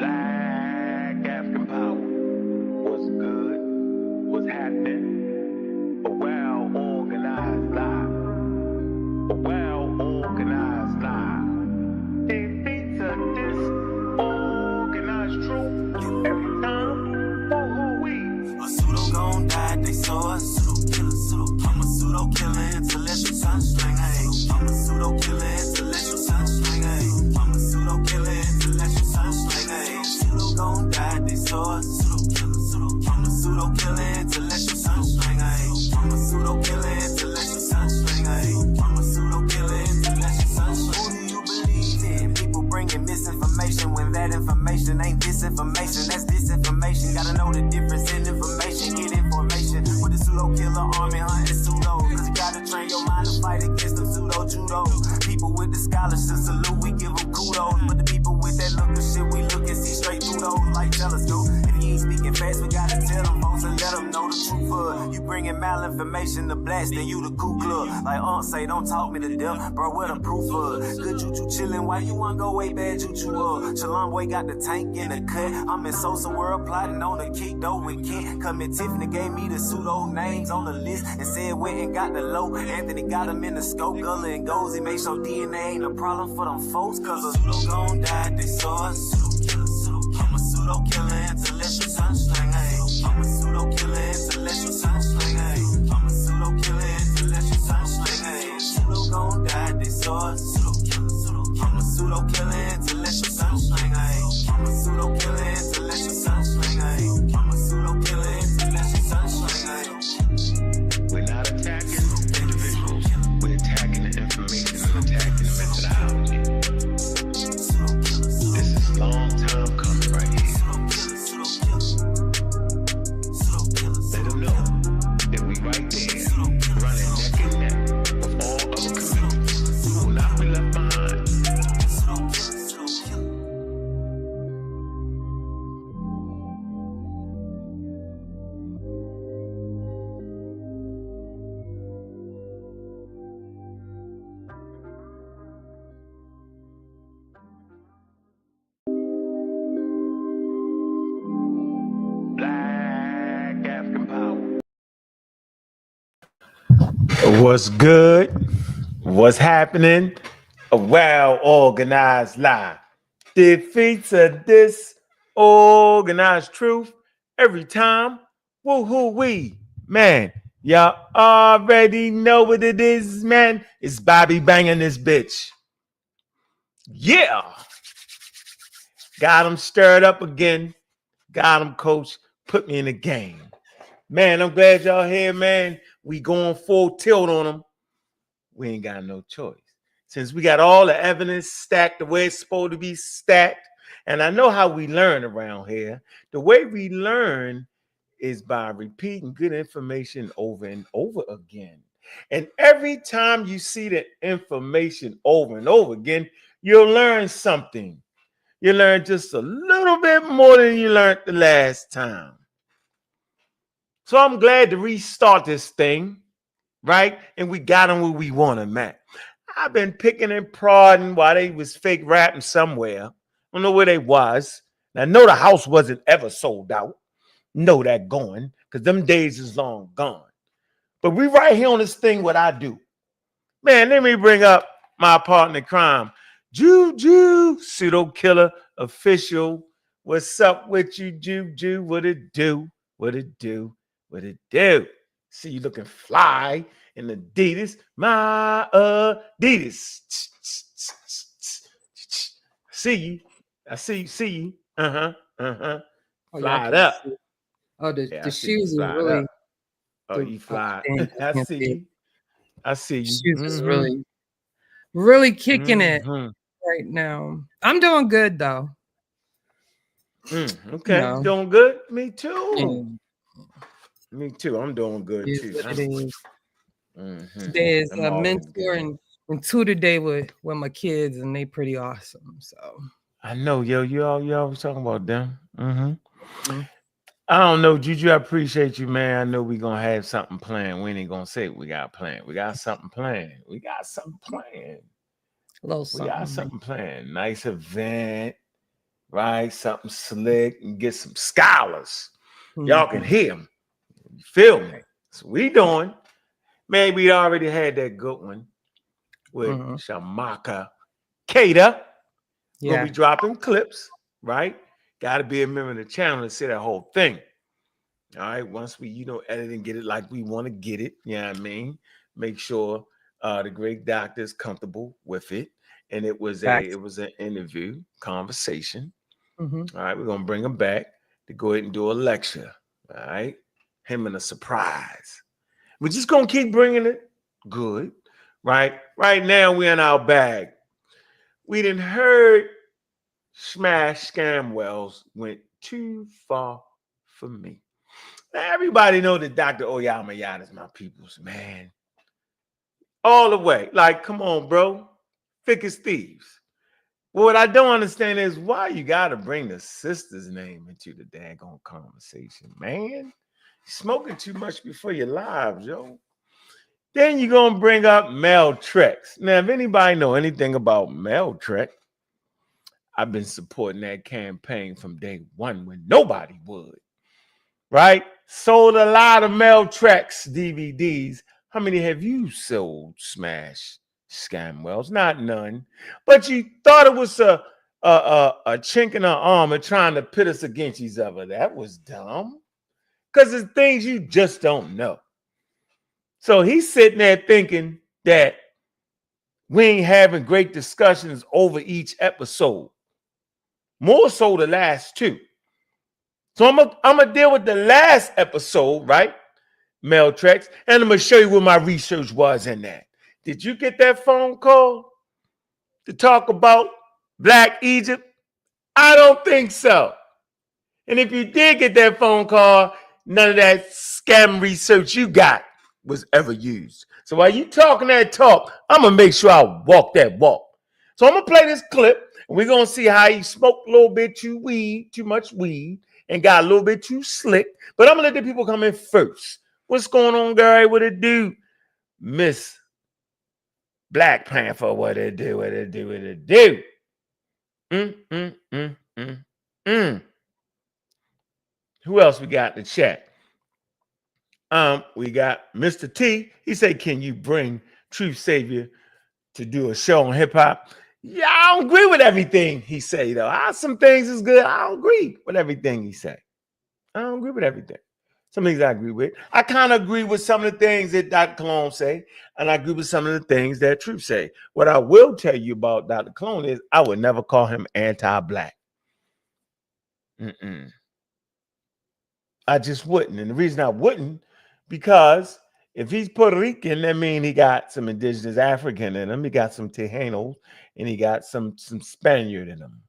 Black African power. What's good? What's happening? A well-organized lie. A well-organized lie. Defeats a disorganized truth every time. Who we? A pseudo gon' die, they saw a pseudo killer, I'm a pseudo killer, intellectual sunsling, hey. I'm a pseudo killer, intellectual sunsling, hey. I'm a pseudo killer, intellectual sunsling, hey. Pseudo gon' die, they saw a pseudo killer, I'm a pseudo killer, intellectual sunsling, hey. I'm a pseudo killer, intellectual sunsling, hey. I'm a pseudo killer, intellectual sunsling. Who do you believe in? People bringing misinformation when that information ain't disinformation, that's disinformation. Gotta know the difference in information, get information. With the pseudo killer army hunting pseudo, cause you gotta train your mind to fight against them pseudo judo. People with the scholarship salute, we give them kudos. But the people with that look of shit, we look and see straight through those like telescope. If you ain't speaking fast, we gotta tell them folks and let them know the truth of. You bringing malinformation to blast, then you the Ku Klux. Like say, don't talk me to death, bro, what the proof of? Good juju chillin', why you wanna go way bad juju up? Shalom boy got the tank in the cut. I'm in Sosa world plotting on the kick though with Kent. Come in Tiffany gave me the pseudo names on the list and said went and got the low. Anthony got him in the scope, Gullah and Gozy make sure DNA ain't a problem for them folks. Cause a pseudo gon' die, they saw a pseudo killer, I'm a pseudo killer, intellectual sunsling, hey. I'm a pseudo killer, intellectual sunsling, hey. I'm a pseudo killer, intellectual sunsling, hey. Pseudo gon' die, they saw a pseudo killer, I'm a pseudo killer, intellectual sunsling, hey. I'm a pseudo killer, intellectual sunsling, hey. I'm a pseudo killer, intellectual sunsling, hey. We're not attacking individuals. We're attacking the information and attacking the methodology. This is long time coming right here. Let them know that we right there, running neck and neck with all other communities. We will not be left behind. Black African power. What's good? What's happening? A well-organized lie defeats a disorganized truth every time. Woo-hoo-wee. Man, y'all already know what it is, man. It's Bobby banging this bitch. Yeah. Got him stirred up again. Got him, coach. Put me in the game. Man, I'm glad y'all here, man. We going full tilt on them. We ain't got no choice. Since we got all the evidence stacked the way it's supposed to be stacked, and I know how we learn around here. The way we learn is by repeating good information over and over again. And every time you see the information over and over again, you'll learn something. You learn just a little bit more than you learned the last time. So I'm glad to restart this thing, right? And we got them where we want them at. I've been picking and prodding while they was fake rapping somewhere. I don't know where they was. And I know the house wasn't ever sold out. Know that going, because them days is long gone. But we right here on this thing, what I do. Man, let me bring up my partner in crime, Juju, pseudo killer official. What's up with you, Juju? What it do? What it do? What it do? See you looking fly in Adidas. My Adidas. See you. I see you. Oh, Fly up. Oh, the Yeah, shoes are really. Oh, you fly. I see you. I see you. Shoes is really kicking it right now. I'm doing good though. Okay, No. doing good. Me too. Yeah. Me too. I'm doing good too. Today is a mentor and tutor day with my kids, and they pretty awesome. So I know, yo, you always talking about them. I don't know, Juju. I appreciate you, man. I know we're gonna have something planned. We ain't gonna say we got planned. We got something planned. We got something planned. A little something. We got something planned. Nice event. right? Something slick and get some scholars. Y'all can Mhm. hear them. You feel me? So we doing. Man, we already had that good one with Mhm. Shamaka Kata. We're gonna Yeah. be dropping clips, right? Gotta be a member of the channel to see that whole thing. All right. Once we, edit and get it like we want to get it, you know what I mean? Make sure the great doctor is comfortable with it. And it was Facts. an interview, conversation. Mhm. All right, we're gonna bring him back to go ahead and do a lecture. All right, him and a surprise. We're just gonna keep bringing it. Good, right? Right now we're in our bag. We didn't heard Smash Scamwells went too far for me. Now everybody know that Dr. Oyama Yada is my people's man. All the way. Like, come on, bro. Thick as thieves. Well, what I don't understand is why you gotta bring the sister's name into the daggone conversation, man. Smoking too much before your lives, yo. Then you're gonna bring up Mel Trek. Now, if anybody know anything about Mel Trek, I've been supporting that campaign from day one when nobody would. Right? Sold a lot of Mel Trek's DVDs. How many have you sold, Smash Scamwells? Not none. But you thought it was a chink in our armor trying to pit us against each other. That was dumb. Because it's things you just don't know. So he's sitting there thinking that we ain't having great discussions over each episode. More so the last two. So I'm gonna deal with the last episode, right? Mel Trek, and I'm gonna show you what my research was in that. Did you get that phone call to talk about Black Egypt? I don't think so. And if you did get that phone call, none of that scam research you got was ever used. So while you talking that talk, I'm gonna make sure I walk that walk. So I'm gonna play this clip, and we're gonna see how he smoked a little bit too much weed, and got a little bit too slick. But I'm gonna let the people come in first. What's going on, Gary? What it do? Miss Black Panther, what it do? What it do? What it do? Mm, mm, mm, mm, mm. Who else we got in the chat? We got Mr. T. He said, "Can you bring Truth Savior to do a show on hip hop?" Yeah, I don't agree with everything he say though. Some things is good. I don't agree with everything he say. I don't agree with everything. Some things I agree with. I kind of agree with some of the things that Dr. Cologne say, and I agree with some of the things that Truth say. What I will tell you about Dr. Cologne is I would never call him anti-black. Mm-mm. I just wouldn't. And the reason I wouldn't, because if he's Puerto Rican, that means he got some indigenous African in him. He got some Tejanos, and he got some Spaniard in him.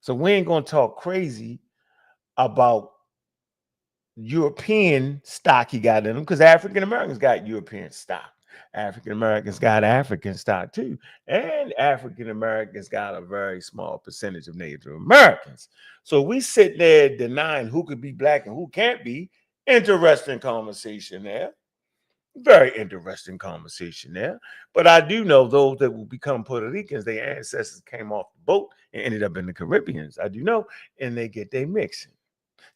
So we ain't gonna talk crazy about European stock he got in him, because African Americans got European stock. African Americans got African stock too. And African Americans got a very small percentage of Native Americans. So we sit there denying who could be black and who can't be. Interesting conversation there. Very interesting conversation there. But I do know those that will become Puerto Ricans, their ancestors came off the boat and ended up in the Caribbeans. I do know, and they get their mixing.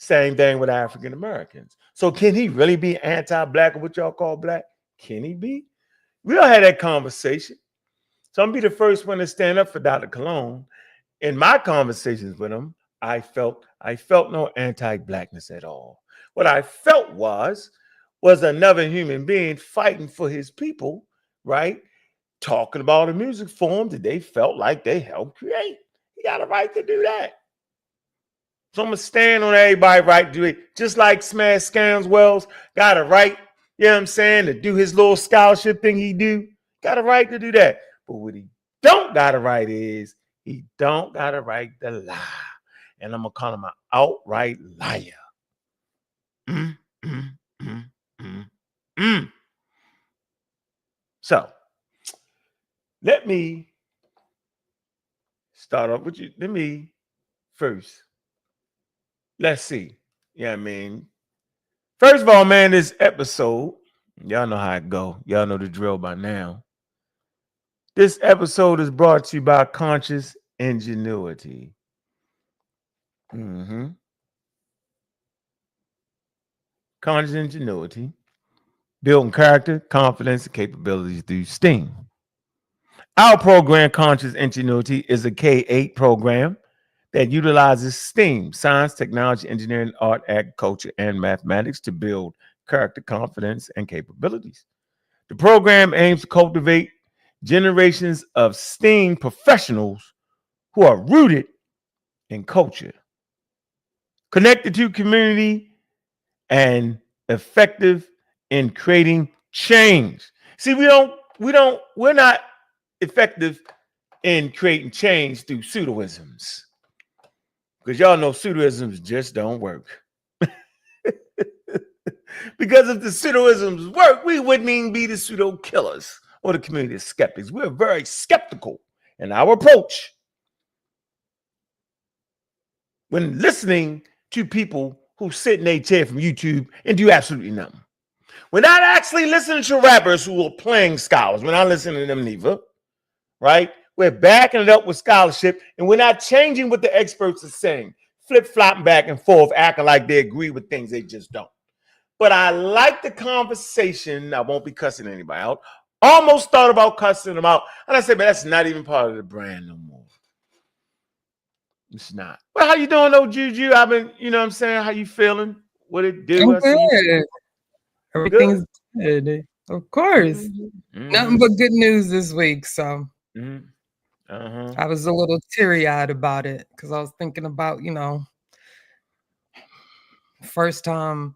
Same thing with African Americans. So can he really be anti-black or what y'all call black? Can he be? We all had that conversation. So I'm gonna be the first one to stand up for Dr. Cologne. In my conversations with him, I felt no anti-blackness at all. What I felt was another human being fighting for his people, right? Talking about a music form that they felt like they helped create. He got a right to do that. So I'm gonna stand on everybody right to do it. Just like Smash Scams Wells got a right, you know what I'm saying, to do his little scholarship thing he do. Got a right to do that. But what he don't got a right is he don't got a right to lie. And I'm gonna call him an outright liar. Mm, mm, mm, mm, mm. So let me start off with you. Let me first. Let's see. Yeah, I mean, first of all, man, this episode, y'all know how it go. Y'all know the drill by now. This episode is brought to you by Conscious Ingenuity. Mm-hmm. Conscious ingenuity, building character, confidence, and capabilities through STEAM. Our program, Conscious Ingenuity, is a K-8 program that utilizes STEAM, science, technology, engineering, art, agriculture, and mathematics to build character, confidence, and capabilities. The program aims to cultivate generations of STEAM professionals who are rooted in culture, connected to community, and effective in creating change. See, we're not effective in creating change through pseudoisms. Because y'all know pseudoisms just don't work. Because if the pseudoisms work, we wouldn't even be the pseudo killers or the community of skeptics. We're very skeptical in our approach when listening to people who sit in a chair from YouTube and do absolutely nothing. We're not actually listening to rappers who are playing scholars. We're not listening to them neither, right? We're backing it up with scholarship, and we're not changing what the experts are saying, flip-flopping back and forth, acting like they agree with things they just don't. But I like the conversation. I won't be cussing anybody out. Almost thought about cussing them out. And I said, but that's not even part of the brand no more. It's not. Well, how you doing, though, Juju? I've been, you know what I'm saying? How you feeling? What it do? I'm I see you. good. Everything's good. Of course. Mm-hmm. Nothing but good news this week. So Mm-hmm. Uh-huh. I was a little teary-eyed about it because I was thinking about, first time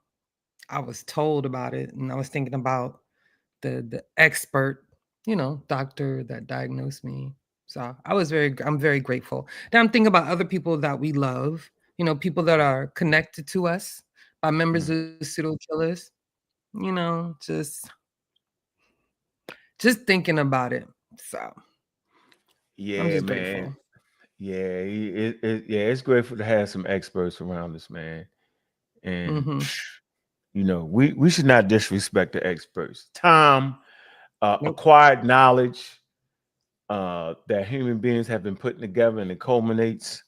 I was told about it, and I was thinking about the expert, doctor that diagnosed me. So I'm very grateful. Then I'm thinking about other people that we love, people that are connected to us by members of pseudo killers, just thinking about it. So I'm Yeah, just man. grateful. Yeah, it's grateful to have some experts around us, man. And Mm-hmm. we should not disrespect the experts. Time, Nope. acquired knowledge that human beings have been putting together, and it culminates.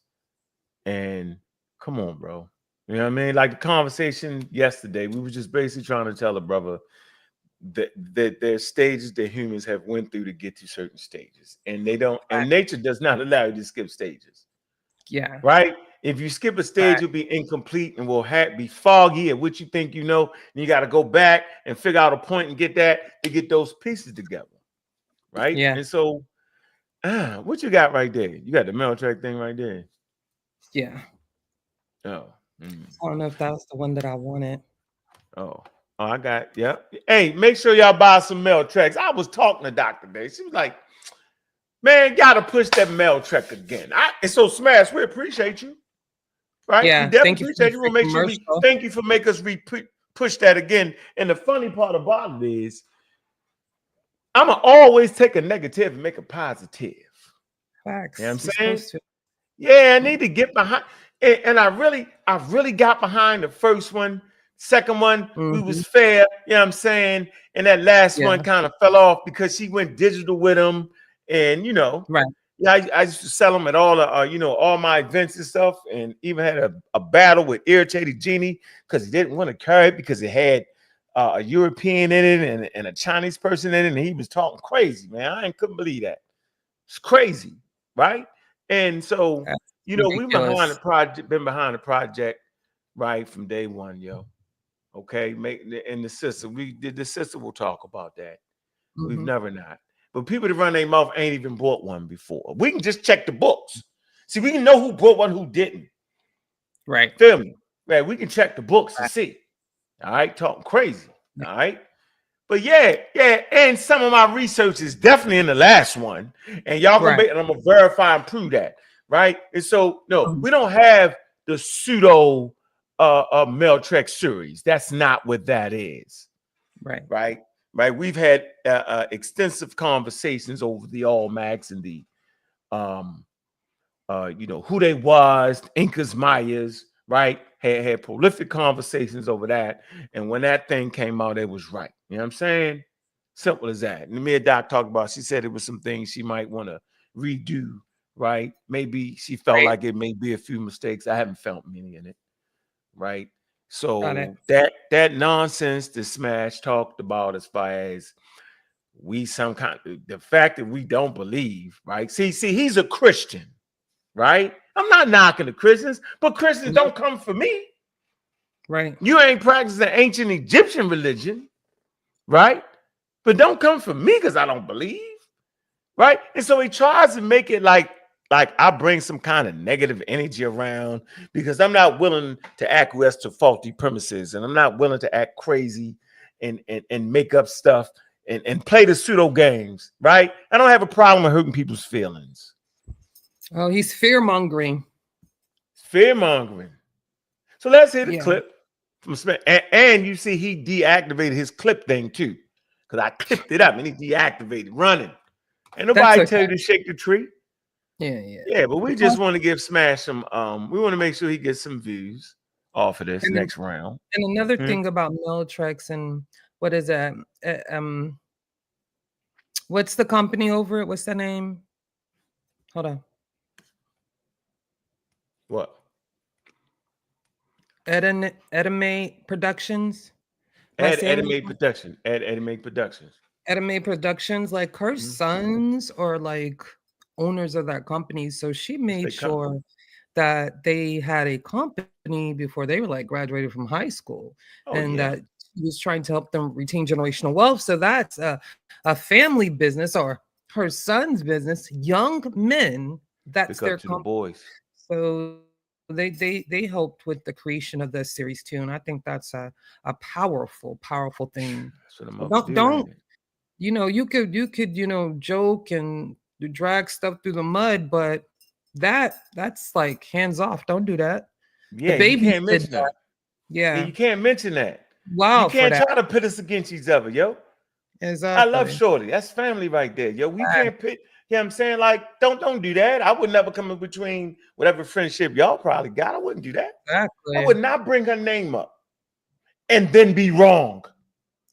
And come on, bro. You know what I mean? Like the conversation yesterday, we were just basically trying to tell a brother that there's stages that humans have went through to get to certain stages, and they don't. And nature does not allow you to skip stages. Yeah. Right? If you skip a stage, you'll be incomplete and will be foggy at what you think you know. And you got to go back and figure out a point and get that to get those pieces together. Right? Yeah. And so, what you got right there? You got the Mel Trek thing right there. Yeah. Oh. I don't know if that was the one that I wanted. Oh, I got, yeah. Hey, make sure y'all buy some Mel Treks. I was talking to Dr. Day. She was like, man, gotta push that Mel Trek again. And so, Smash, we appreciate you. Right? Yeah. We definitely Thank you for appreciate the you. We'll make sure we commercial. thank you for making us push that again. And the funny part about it is, I'm going to always take a negative and make a positive. Facts. You know what I'm You're saying? to. Yeah, I need to get behind. And I really got behind the first one. Second one, we Mm-hmm. was fair. You know what I'm saying? And that last one kind of fell off because she went digital with him. And, Right. yeah, I used to sell them at all the, all my events and stuff, and even had a battle with Irritated Genie because he didn't want to carry it because it had a European in it and a Chinese person in it, and he was talking crazy, man. I couldn't believe that. It's crazy, right? And so, That's we ridiculous. been behind the project, right, from day one, yo. Okay, and the sister, the sister will talk about that. We've Mm-hmm. never not. But people that run their mouth ain't even bought one before. We can just check the books. See, we can know who bought one, who didn't. Right. Feel me? Right, we can check the books to see. All right, talking crazy. All right. But yeah, and some of my research is definitely in the last one. And y'all gonna and I'm gonna verify and prove that. Right. And so no, we don't have the pseudo Mel Trek series. That's not what that is. Right. We've had extensive conversations over the All Max and the who they was, Incas, Mayas, right? Had prolific conversations over that. And when that thing came out, it was right. You know what I'm saying? Simple as that. And me and Doc talked about, she said it was some things she might want to redo right? Maybe she felt Right. like it may be a few mistakes. I haven't felt many in it, right? Got it. So that nonsense that Smash talked about as far as we some kind the fact that we don't believe, right? See, he's a Christian, right? I'm not knocking the Christians, but Christians No, don't come for me. right. You ain't practicing ancient Egyptian religion, right? But don't come for me because I don't believe, right? And so he tries to make it like I bring some kind of negative energy around because I'm not willing to acquiesce to faulty premises, and I'm not willing to act crazy and make up stuff and play the pseudo games, right? I don't have a problem with hurting people's feelings. Oh, he's fear mongering. Fear mongering. So let's hear the Yeah, clip from Smith. And you see he deactivated his clip thing too. Because I clipped it up and he deactivated running. And that's nobody tell you okay. to shake the tree. Yeah, yeah. Yeah, but we Well, just want to give Smash some we want to make sure he gets some views off of this And then, next round. and another Hmm? thing about Mel Treks and what is that? Uh, um, what's the company over it? What's the name? Hold on. What? Edamate Productions. Am I saying Anime that? production. Anime productions. Edamate Productions, like her Mhm. sons are like owners of that company. So she Yes, made they come. sure that they had a company before they were like graduated from high school, Oh and yeah. that she was trying to help them retain generational wealth. So that's a family business or her son's business, young men, that's Look their up to the company. boys. So they helped with the creation of the series too, and I think that's a powerful thing. That's what a So mother do, don't ain't it? you could joke and drag stuff through the mud, but that's like hands off. Don't do that. The Yeah, you baby can't did mention that. that. Yeah, Yeah. you can't mention that. You Wow for can't that. try to pit us against each other, yo. I love Exactly. Shorty. That's family right there, yo. We Right. can't pit. You know what I'm saying? Like, don't do that. I would never come in between whatever friendship y'all probably got. I wouldn't do that. I Exactly. would not bring her name up and then be wrong.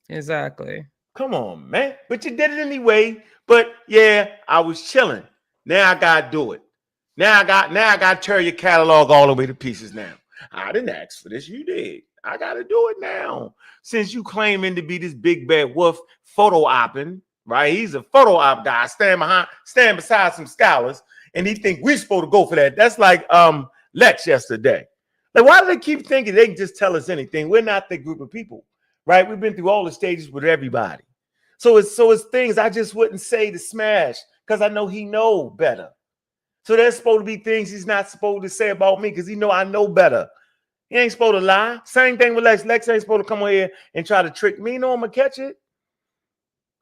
Exactly. Come on, man. But you did it anyway. But yeah, I was chilling. Now I gotta do it. Now I gotta tear your catalog all the way to pieces now. I didn't ask for this. You did. I gotta do it now. Since you claiming to be this big bad wolf photo opping, right? He's a photo op guy, stand beside some scholars, and he think we're supposed to go for that. That's like Lex yesterday. Like, why do they keep thinking they can just tell us anything? We're not that group of people, right? We've been through all the stages with everybody. So it's things I just wouldn't say to Smash because I know he know better. So there's supposed to be things he's not supposed to say about me because he know I know better. He ain't supposed to lie. Same thing with Lex. Lex ain't supposed to come over here and try to trick me. You know I'm gonna catch it.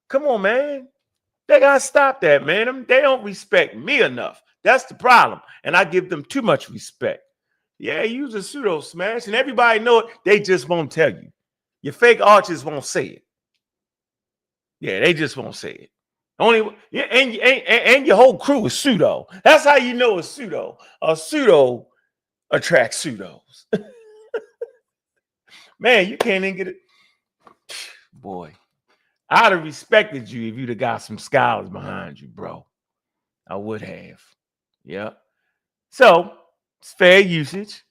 Come on, man. They gotta stop that, man. They don't respect me enough. That's the problem. And I give them too much respect. Yeah, use a pseudo Smash, and everybody know it. They just won't tell you. Your fake artists won't say it. Yeah, they just won't say it. Only yeah, and your whole crew is pseudo. That's how you know it's pseudo. A pseudo attracts pseudos. Man, you can't even get it. Boy, I'd have respected you if you'd have got some scholars behind you, bro. I would have. Yeah. So it's fair usage,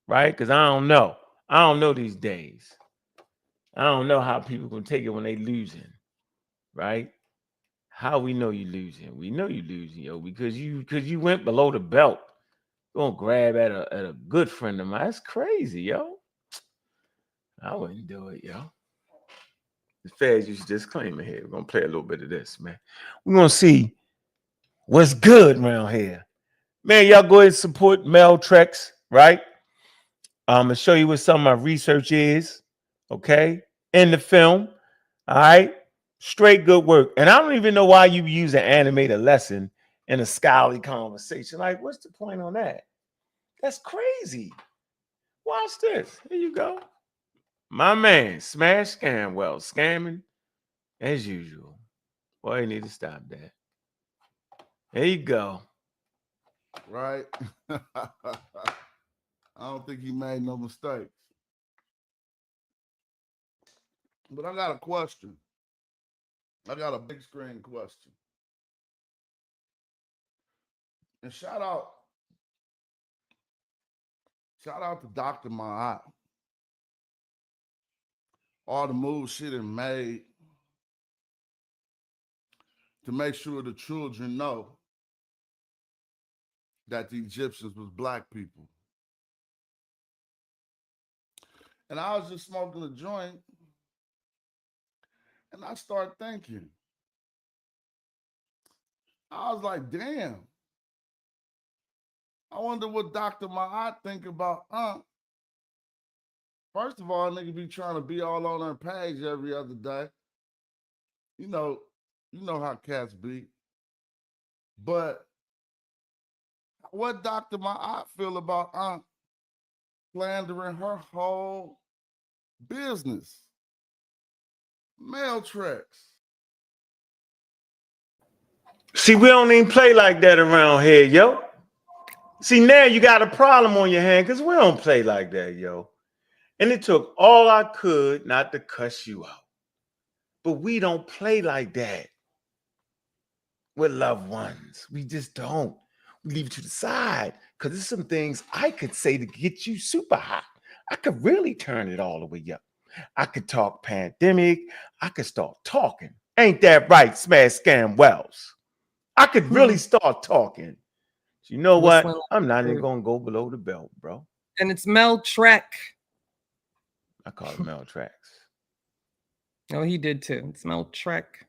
right? Because I don't know. I don't know these days. I don't know how people can take it when they losing, right? How we know you losing? We know you losing, yo, because you went below the belt. Gonna grab at a good friend of mine. That's crazy, yo. I wouldn't do it, yo. The feds used to disclaimer here. We're gonna play a little bit of this, man. We're gonna see what's good around here. Man, y'all go ahead and support Mel Treks, right? I'm gonna show you what some of my research is, okay? In the film. All right. Straight good work. And I don't even know why you use an animated lesson in a scholarly conversation. Like, what's the point on that? That's crazy. Watch this. Here you go. My man, Smash Scamwell, scamming as usual. Boy, you need to stop that. There you go. Right? I don't think he made no mistakes. But I got a question. I got a big screen question. And shout out to Dr. Ma'at. All the moves she done made to make sure the children know that the Egyptians was black people. And I was just smoking a joint, and I started thinking. I was like, damn. I wonder what Dr. Ma'at think about First of all, nigga be trying to be all on her page every other day. You know how cats be. But what Dr. Ma'at feel about slandering her whole business? Mel Trek. See, we don't even play like that around here, yo. See, now you got a problem on your hand because we don't play like that, yo. And it took all I could not to cuss you out. But we don't play like that with loved ones. We just don't. We leave it to the side because there's some things I could say to get you super hot. I could really turn it all the way up. I could talk pandemic. I could start talking. Ain't that right, Smash Scam Wells? I could really start talking. You know what? I'm not even going to go below the belt, bro. And it's Mel Trek. I call it Mel Trek. No, he did too. It's Mel Trek.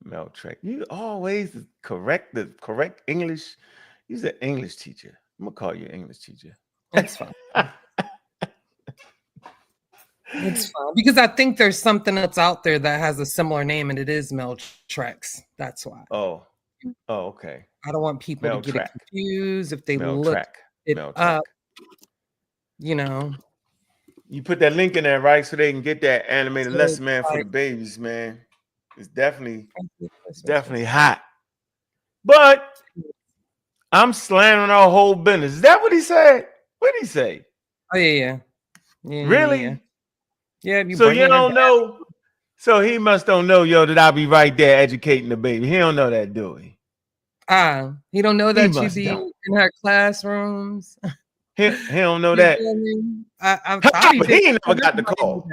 Mel Trek. You always correct the correct English. He's an English teacher. I'm going to call you an English teacher. That's fine. It's fine. Because I think there's something else out there that has a similar name, and it is Mel Trex. That's why. Oh, okay. I don't want people Mel to get Trek. it confused if they Mel look Trek. it Mel up. Trek. You know. You put that link in there, right? So they can get that animated So lesson, man, it's for like- the babies, man. It's definitely hot. But I'm slandering our whole business. Is that what he said? What did he say? Oh, yeah. Really? Yeah. So you don't know. So he must don't know, yo, that I'll be right there educating the baby. He don't know that, do he? He don't know that you must be don't. in her classrooms. He don't know that. But he ain't never got the call.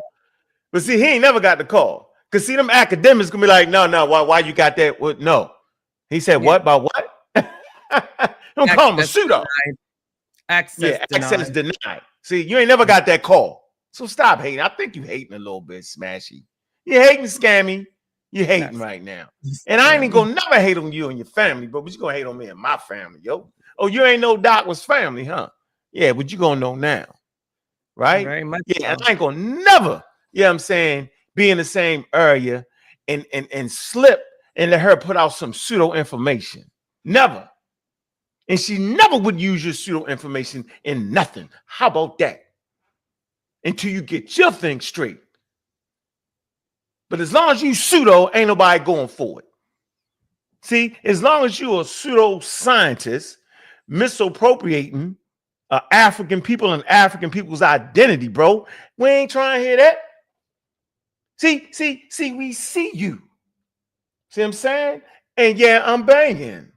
But see, he ain't never got the call. Because see, them academics gonna be like, no, why you got that? What? No. He said, what? About what? Don't call him a pseudo. Access denied. See, you ain't never got that call. So stop hating. I think you hating a little bit, Smashy. You hating, Scammy. You hating right now. And I ain't even gonna never hate on you and your family, but you gonna hate on me and my family, yo. Oh, you ain't know Doc was family, huh? Yeah, but you gonna know now. Right? Very much yeah, so. and I ain't gonna never, I'm saying, be in the same area and slip and let her put out some pseudo information. Never. And she never would use your pseudo information in nothing. How about that? Until you get your thing straight. But as long as you pseudo, ain't nobody going for it. See, as long as you're a pseudo scientist misappropriating African people and African people's identity, bro, we ain't trying to hear that. See, we see you. See what I'm saying? And yeah, I'm banging.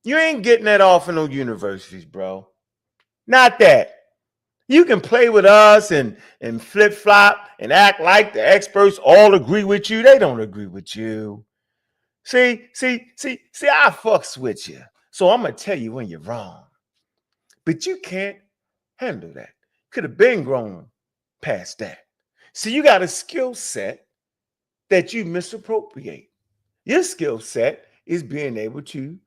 You ain't getting that off in no universities, bro. Not that. You can play with us and flip-flop and act like the experts all agree with you. They don't agree with you. See, I fucks with you. So I'm going to tell you when you're wrong. But you can't handle that. Could have been grown past that. See, you got a skill set that you misappropriate. Your skill set is being able to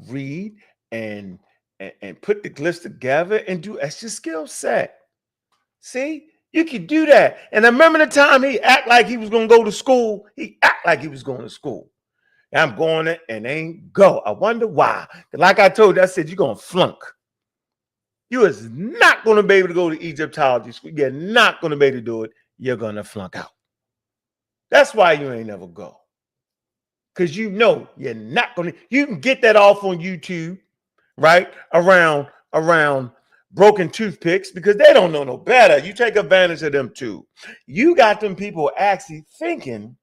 read and put the glyphs together and do. That's your skill set. See, you can do that. And I remember the time he act like he was going to go to school. He act like he was going to school. And I'm going to and ain't go. I wonder why. Like I told you, I said, you're going to flunk. You is not going to be able to go to Egyptology school. You're not going to be able to do it. You're going to flunk out. That's why you ain't never go. Because you know you're not going to. You can get that off on YouTube, right? Around broken toothpicks because they don't know no better. You take advantage of them too. You got them people actually thinking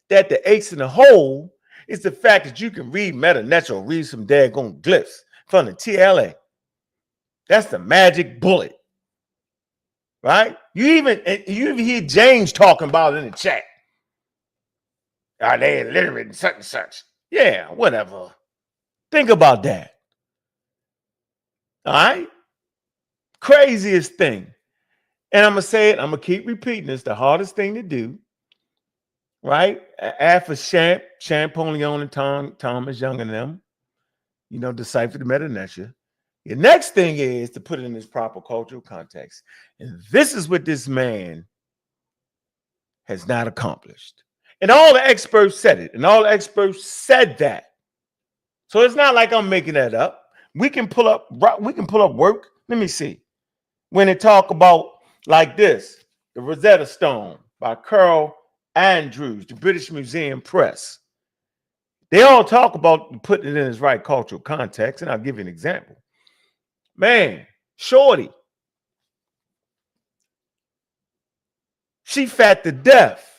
that the aches in the hole It's the fact that you can read meta-nature or read some daggone glyphs from the TLA. That's the magic bullet, right? You even hear James talking about it in the chat. Are they illiterate and such and such? Yeah, whatever. Think about that. All right? Craziest thing. And I'm going to say it, I'm going to keep repeating this, the hardest thing to do, right? After Champollion and Thomas Young and them, decipher the meta-nature. The next thing is to put it in its proper cultural context. And this is what this man has not accomplished. And all the experts said it, and all the experts said that. So it's not like I'm making that up. We can pull up work. Let me see. When they talk about like this, the Rosetta Stone by Carl Andrews, the British Museum Press. They all talk about putting it in its right cultural context, and I'll give you an example. Man, Shorty, she fat to death.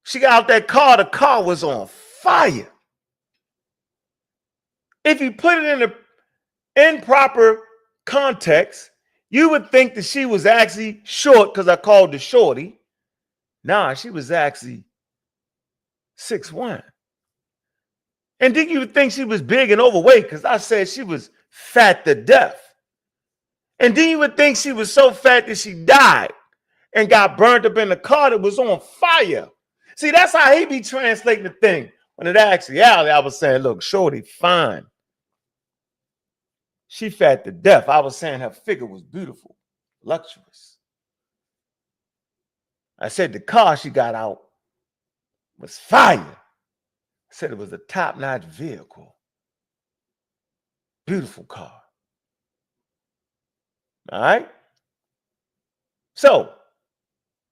She got out that car, the car was on fire. If you put it in the improper context, you would think that she was actually short because I called her Shorty. Nah, she was actually 6'1". And then you would think she was big and overweight because I said she was fat to death. And then you would think she was so fat that she died and got burnt up in the car that was on fire. See, that's how he be translating the thing. When in actuality, I was saying, look, Shorty, fine. She fat to death. I was saying her figure was beautiful, luxurious. I said the car she got out was fire. I said it was a top-notch vehicle. Beautiful car. All right? So,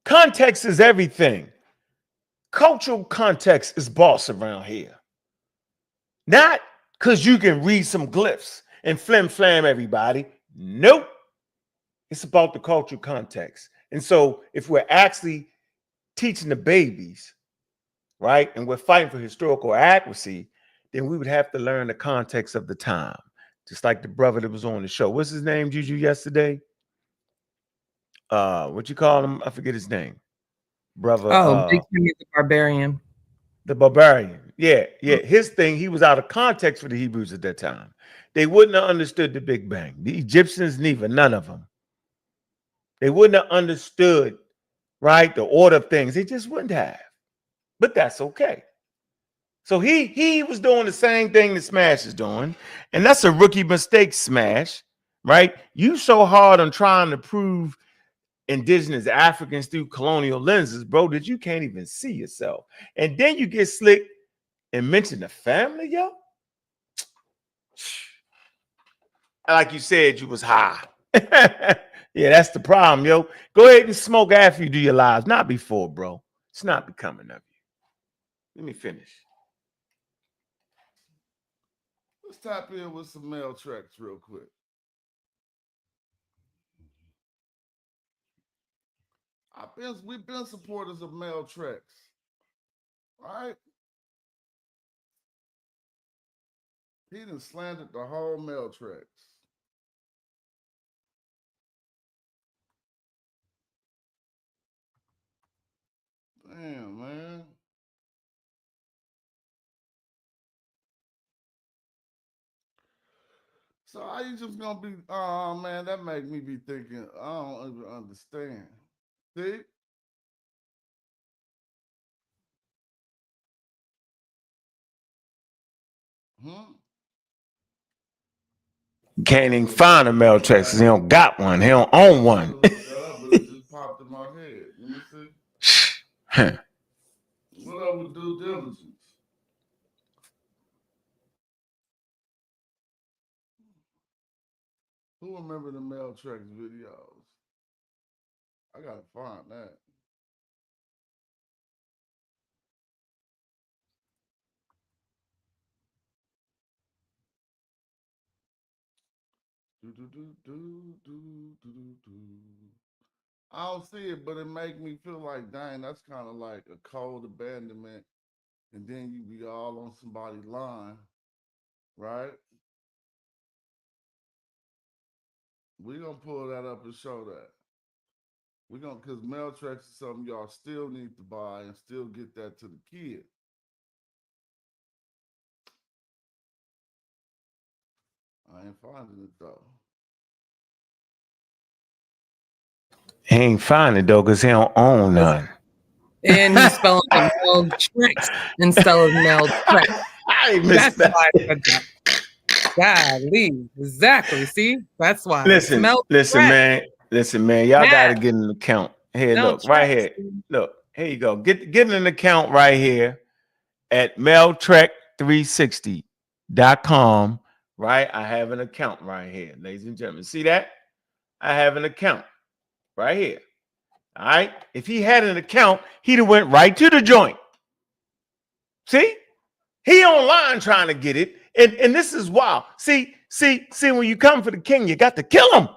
context is everything. Cultural context is boss around here. Not because you can read some glyphs and flim-flam everybody. Nope. It's about the cultural context. And so if we're actually teaching the babies, right, and we're fighting for historical accuracy, then we would have to learn the context of the time. Just like the brother that was on the show. What's his name, Juju, yesterday? What you call him? I forget his name. Brother. Big Timmy the Barbarian. The barbarian. Yeah. His thing, he was out of context for the Hebrews at that time. They wouldn't have understood the Big Bang. The Egyptians, neither, none of them. They wouldn't have understood, right, the order of things. They just wouldn't have. But that's okay. So he was doing the same thing that Smash is doing. And that's a rookie mistake, Smash, right? You so hard on trying to prove indigenous Africans through colonial lenses, bro, that you can't even see yourself. And then you get slick and mention the family, yo. Like you said, you was high. Yeah, that's the problem, yo. Go ahead and smoke after you do your lives, not before, bro. It's not becoming of you. Let me finish. Let's tap in with some Mel Treks real quick. We've been supporters of Mel Treks, right? He done slandered the whole Mel Treks. Damn, man. So how you just gonna be? Oh man, that make me be thinking. I don't even understand. See? Can't even find a Mel Trek because he don't got one. He don't own one. But it just popped in my head. Let me see. What up with due diligence? Who remember the Mel Treks videos? I gotta find that. I don't see it, but it make me feel like, dang, that's kind of like a cold abandonment, and then you be all on somebody's line, right? We gonna pull that up and show that. We gonna, cause Mel Trek is something y'all still need to buy and still get that to the kid. I ain't finding it though. He ain't find it though, cause he don't own none. And he's spelling it Mel Tricks instead of Mel Trek. I That's misspelled. why I said that. Golly, exactly. See, that's why it's Listen, Mel listen, Trek. man. Listen, man. Y'all got to Math. get an account. Here, Mel look, right Trek. here. Look, here you go. Get an account right here at meltrek360.com. Right? I have an account right here, ladies and gentlemen. See that? I have an account right here. All right. If he had an account, he'd have went right to the joint. See? He online trying to get it. And this is wild. See, when you come for the king, you got to kill him.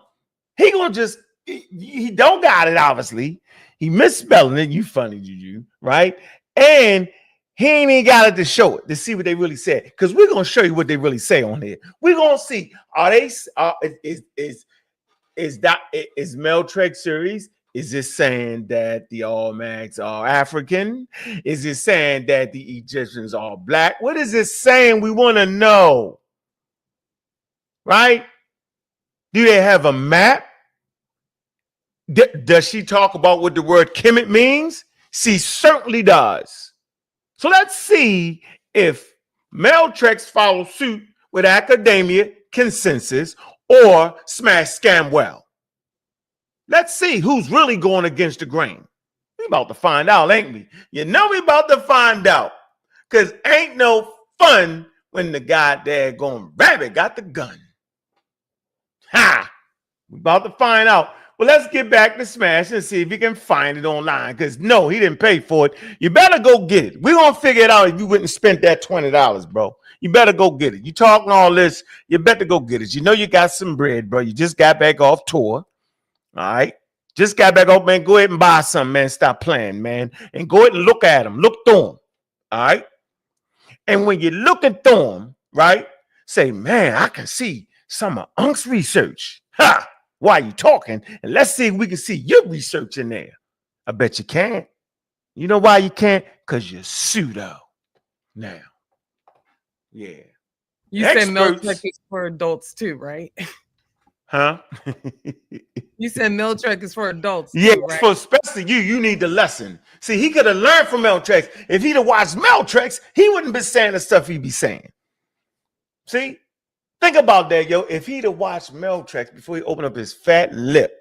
He gonna just he don't got it, obviously. He misspelling it. You funny, Juju, right? And he ain't even got it to show it to see what they really said. Because we're gonna show you what they really say on here. We're gonna see, are they is Mel Trek series? Is it saying that the Olmecs are African? Is it saying that the Egyptians are black? What is it saying? We want to know. Right? Do they have a map? Does she talk about what the word Kemet means? She certainly does. So let's see if Mel Trek follows suit with academia consensus or smash Scamwell. Let's see who's really going against the grain. We about to find out, ain't we? You know we about to find out. Because ain't no fun when the goddamn going rabbit got the gun. Ha! We about to find out. Well, let's get back to Smash and see if he can find it online. Because no, he didn't pay for it. You better go get it. We're going to figure it out if you wouldn't spend that $20, bro. You better go get it. You talking all this, you better go get it. You know you got some bread, bro. You just got back off tour. All right. Just got back up, man. Go ahead and buy some, man. Stop playing, man. And go ahead and look at them. Look through them. All right. And when you're looking through them, right, say, man, I can see some of Unc's research. Ha! Why you talking? And let's see if we can see your research in there. I bet you can't. You know why you can't? Because you're pseudo. Now. Yeah. You said Mel Trek is for adults too, right? Huh? You said Mel Trek is for adults too, yeah, right? for especially you. You need the lesson. See, he could have learned from Mel Trek. If he'd have watched Mel Trek, he wouldn't be saying the stuff he'd be saying. See? Think about that, yo. If he'd have watched Mel Trek before he opened up his fat lip,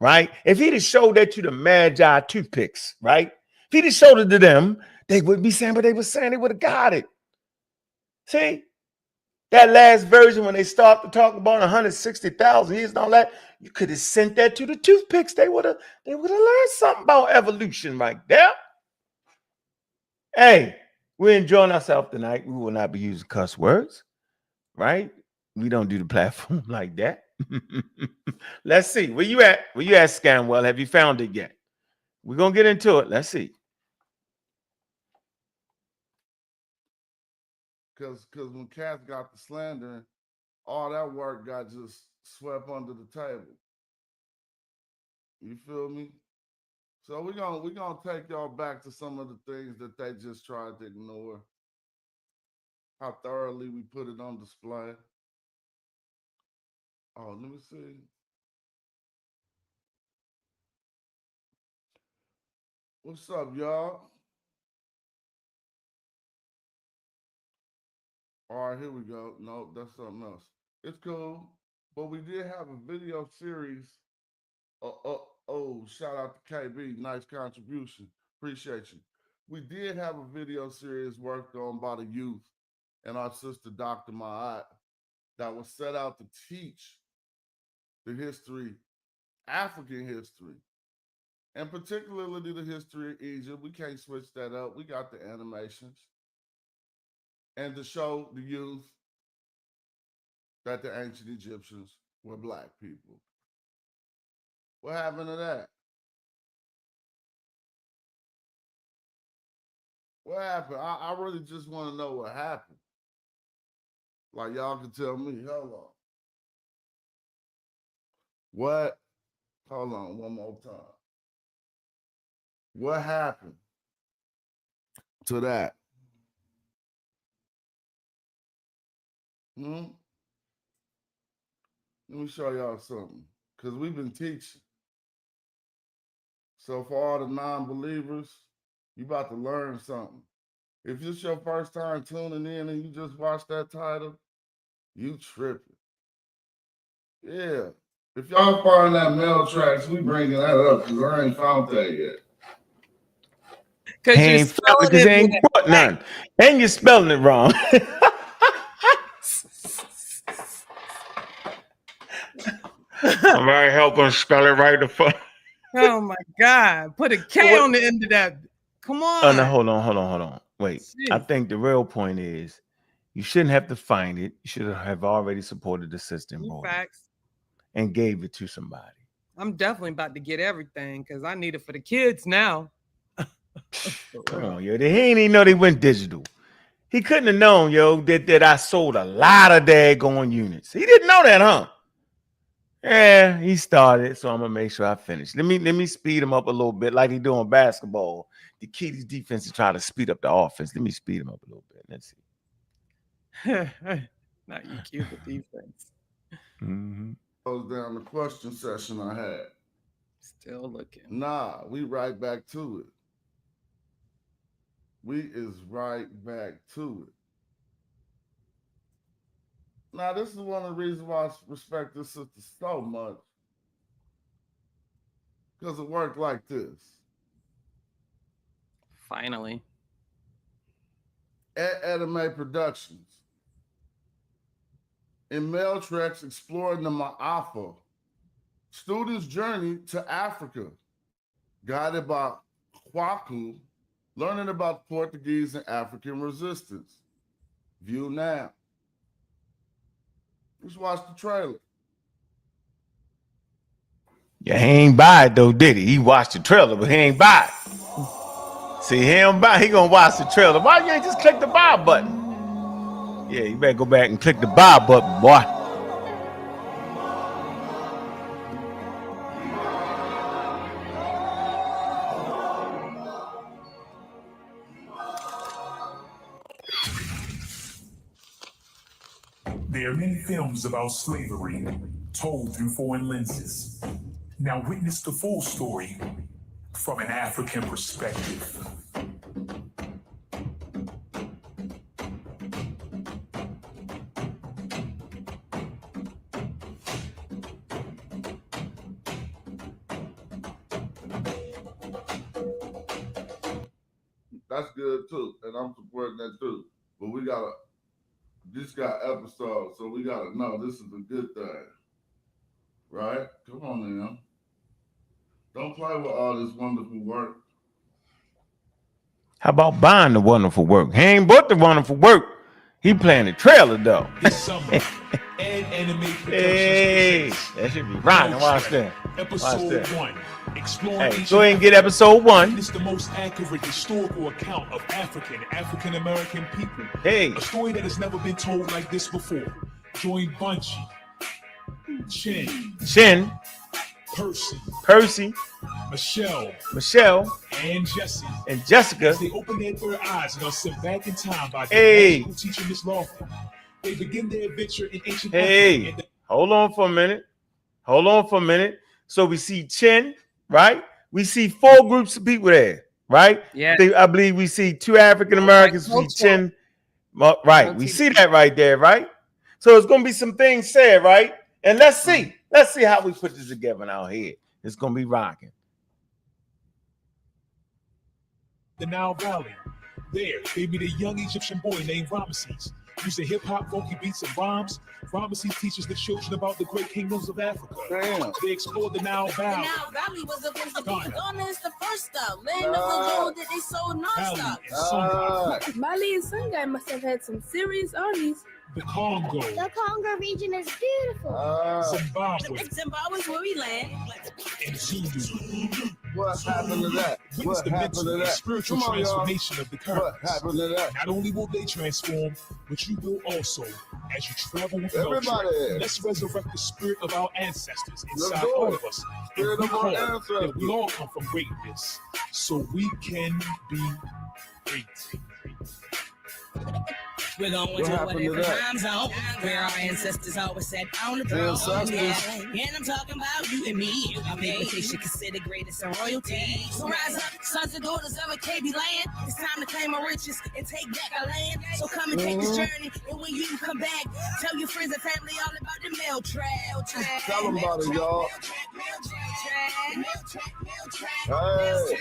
right? If he'd have showed that to the Magi toothpicks, right? If he'd have showed it to them, they wouldn't be saying what they were saying. They would have got it. See? That last version, when they start to talk about 160,000 years and all that, you could have sent that to the toothpicks. They would have learned something about evolution right there. Hey, we're enjoying ourselves tonight. We will not be using cuss words, right? We don't do the platform like that. Let's see. Where you at? Where you at, Scanwell? Have you found it yet? We're gonna get into it. Let's see. Cause when Cass got the slandering, all that work got just swept under the table. You feel me? So we're gonna take y'all back to some of the things that they just tried to ignore. How thoroughly we put it on display. Oh, let me see. What's up, y'all? All right, here we go. No, that's something else. It's cool. But we did have a video series. Shout out to KB. Nice contribution. Appreciate you. We did have a video series worked on by the youth and our sister, Dr. Ma'at, that was set out to teach the history, African history, and particularly the history of Egypt. We can't switch that up. We got the animations. And to show the youth that the ancient Egyptians were black people. What happened to that? What happened? I really just want to know what happened. Like y'all can tell me. Hold on. What? Hold on one more time. What happened to that? Let me show y'all something. Because we've been teaching. So for all the non-believers, you about to learn something. If it's your first time tuning in and you just watched that title, you tripping. Yeah. If y'all find that Mel Tracks, we bringing that up because I ain't found that yet. Because He you're ain't found it spelling because he it ain't with bought none. And you're spelling it wrong. Somebody help him spell it right the fuck. Oh my God. Put a K on the end of that. Come on. Oh, no, hold on. Wait. I Jeez. think the real point is you shouldn't have to find it. You should have already supported the system Facts. and gave it to somebody. I'm definitely about to get everything because I need it for the kids now. Come on, yo. He ain't even know they went digital. He couldn't have known, yo, that I sold a lot of daggone units. He didn't know that, huh? Yeah, he started, so I'm gonna make sure I finish. Let me speed him up a little bit, like he doing basketball. The key to defense is try to speed up the offense. Let me speed him up a little bit. Let's see. Not EQ the defense. Close down the question session I had. Still looking. Nah, we right back to it. We is right back to it. Now, this is one of the reasons why I respect this sister so much. Because it worked like this. Finally. At Anime Productions. In Mel Trek's Exploring the Ma'afa, students' journey to Africa, guided by Kwaku, learning about Portuguese and African resistance. View now. Let's watch the trailer. Yeah, he ain't buy it though, did he? He watched the trailer, but he ain't buy it. See, he don't buy. He gonna watch the trailer. Why you ain't just click the buy button? Yeah, you better go back and click the buy button, boy. There are many films about slavery told through foreign lenses. Now witness the full story from an African perspective. That's good too, and I'm supporting that too. But we just got episodes, so we gotta know this is a good thing, right? Come on now, don't play with all this wonderful work. How about buying the wonderful work? He ain't bought the wonderful work. He playing the trailer though. This summer, Anime Productions Hey, presents that should be rocking. Watch that. Episode 1. Exploring Hey, go ahead and get episode 1. It's the most accurate historical account of African American people. Hey. A story that has never been told like this before. Join Bunchy, Chin, Percy, Michelle, and Jessica. As they open their third eyes and are sent back in time by their magical teacher, Miss Lawful. They begin their adventure in ancient Africa. Hold on for a minute. So we see Chin, right? We see 4 groups of people there, right? Yeah. I believe we see 2 African Americans. We see Chin, right? We see that right there, right? So it's gonna be some things said, right? And let's see how we put this together in our head. It's gonna be rocking. The Nile Valley. There, they meet a young Egyptian boy named Ramesses. Using hip-hop, funky beats, and rhymes, Ramesses teaches the children about the great kingdoms of Africa. Damn. They explore the Nile Valley. The Nile Valley was the place to be. Ghana is the first stop. Land of the gold that they sold non-stop. Mali and Songhai must have had some serious armies. The Congo. The Congo region is beautiful. Zimbabwe. Zimbabwe's where we land. And Zulu. What happened to that? Witness What the happened mental to and that? spiritual Come on, y'all. transformation of the What characters. happened to that? Not only will they transform, but you will also, as you travel with Mel Trek. Everybody. Let's resurrect the spirit of our ancestors Let's inside do all it. of us. Spirit And of our recall ancestors. that we all come from greatness, so we can be great. We're going What to a happened to different that? time zone where our ancestors always sat on the throne. Ancestors. Yeah. And I'm talking about you and me. Our reputation considered greatest in royalty. So rise up, sons and daughters of a KB land. It's time to claim our riches and take back our land. So come and take this journey. And when you come back, tell your friends and family all about the Mel Trek. Tell them about it, y'all. Hey.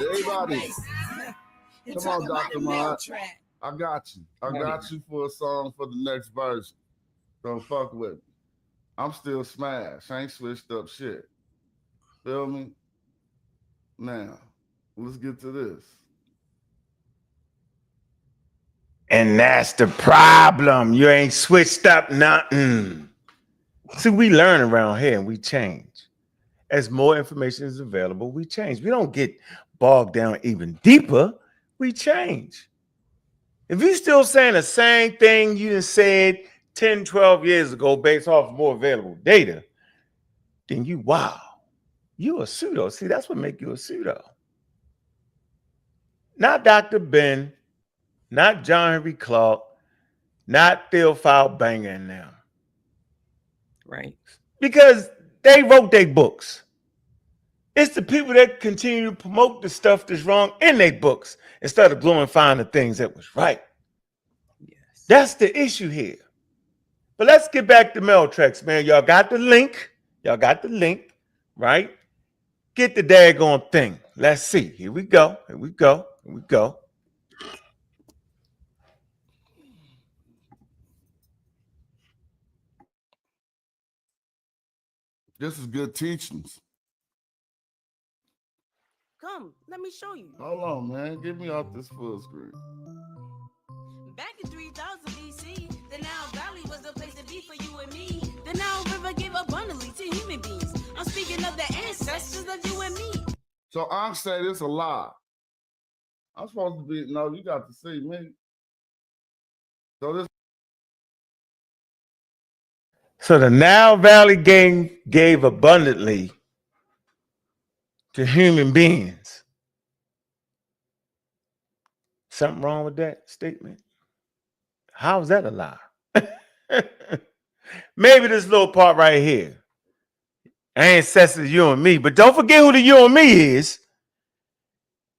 Everybody. Come on, Dr. Mod. I got you. I got you for a song for the next version. Don't fuck with me. I'm still smashed. I ain't switched up shit. Feel me? Now, let's get to this. And that's the problem. You ain't switched up nothing. See, we learn around here and we change. As more information is available, we change. We don't get bogged down even deeper. We change. If you're still saying the same thing you just said 10, 12 years ago based off of more available data, then you a pseudo. See, that's what makes you a pseudo. Not Dr. Ben, not John Henry Clark, not Theophile Banger and them. Right. Because they wrote their books. It's the people that continue to promote the stuff that's wrong in their books instead of glorifying the things that was right. Yes. That's the issue here. But let's get back to Mel Treks, man. Y'all got the link. Y'all got the link, right? Get the daggone thing. Let's see. Here we go. Here we go. Here we go. This is good teachings. Come, let me show you. Hold on, man. Get me off this full screen. Back in 3000 BC, the Nile Valley was the place to be for you and me. The Nile River gave abundantly to human beings. I'm speaking of the ancestors of you and me. So I'm saying this a lie. I'm supposed to be, no, you got to see me. So the Nile Valley gave abundantly to human beings. Something wrong with that statement? How is that a lie? Maybe this little part right here. Ancestors, you and me. But don't forget who the you and me is.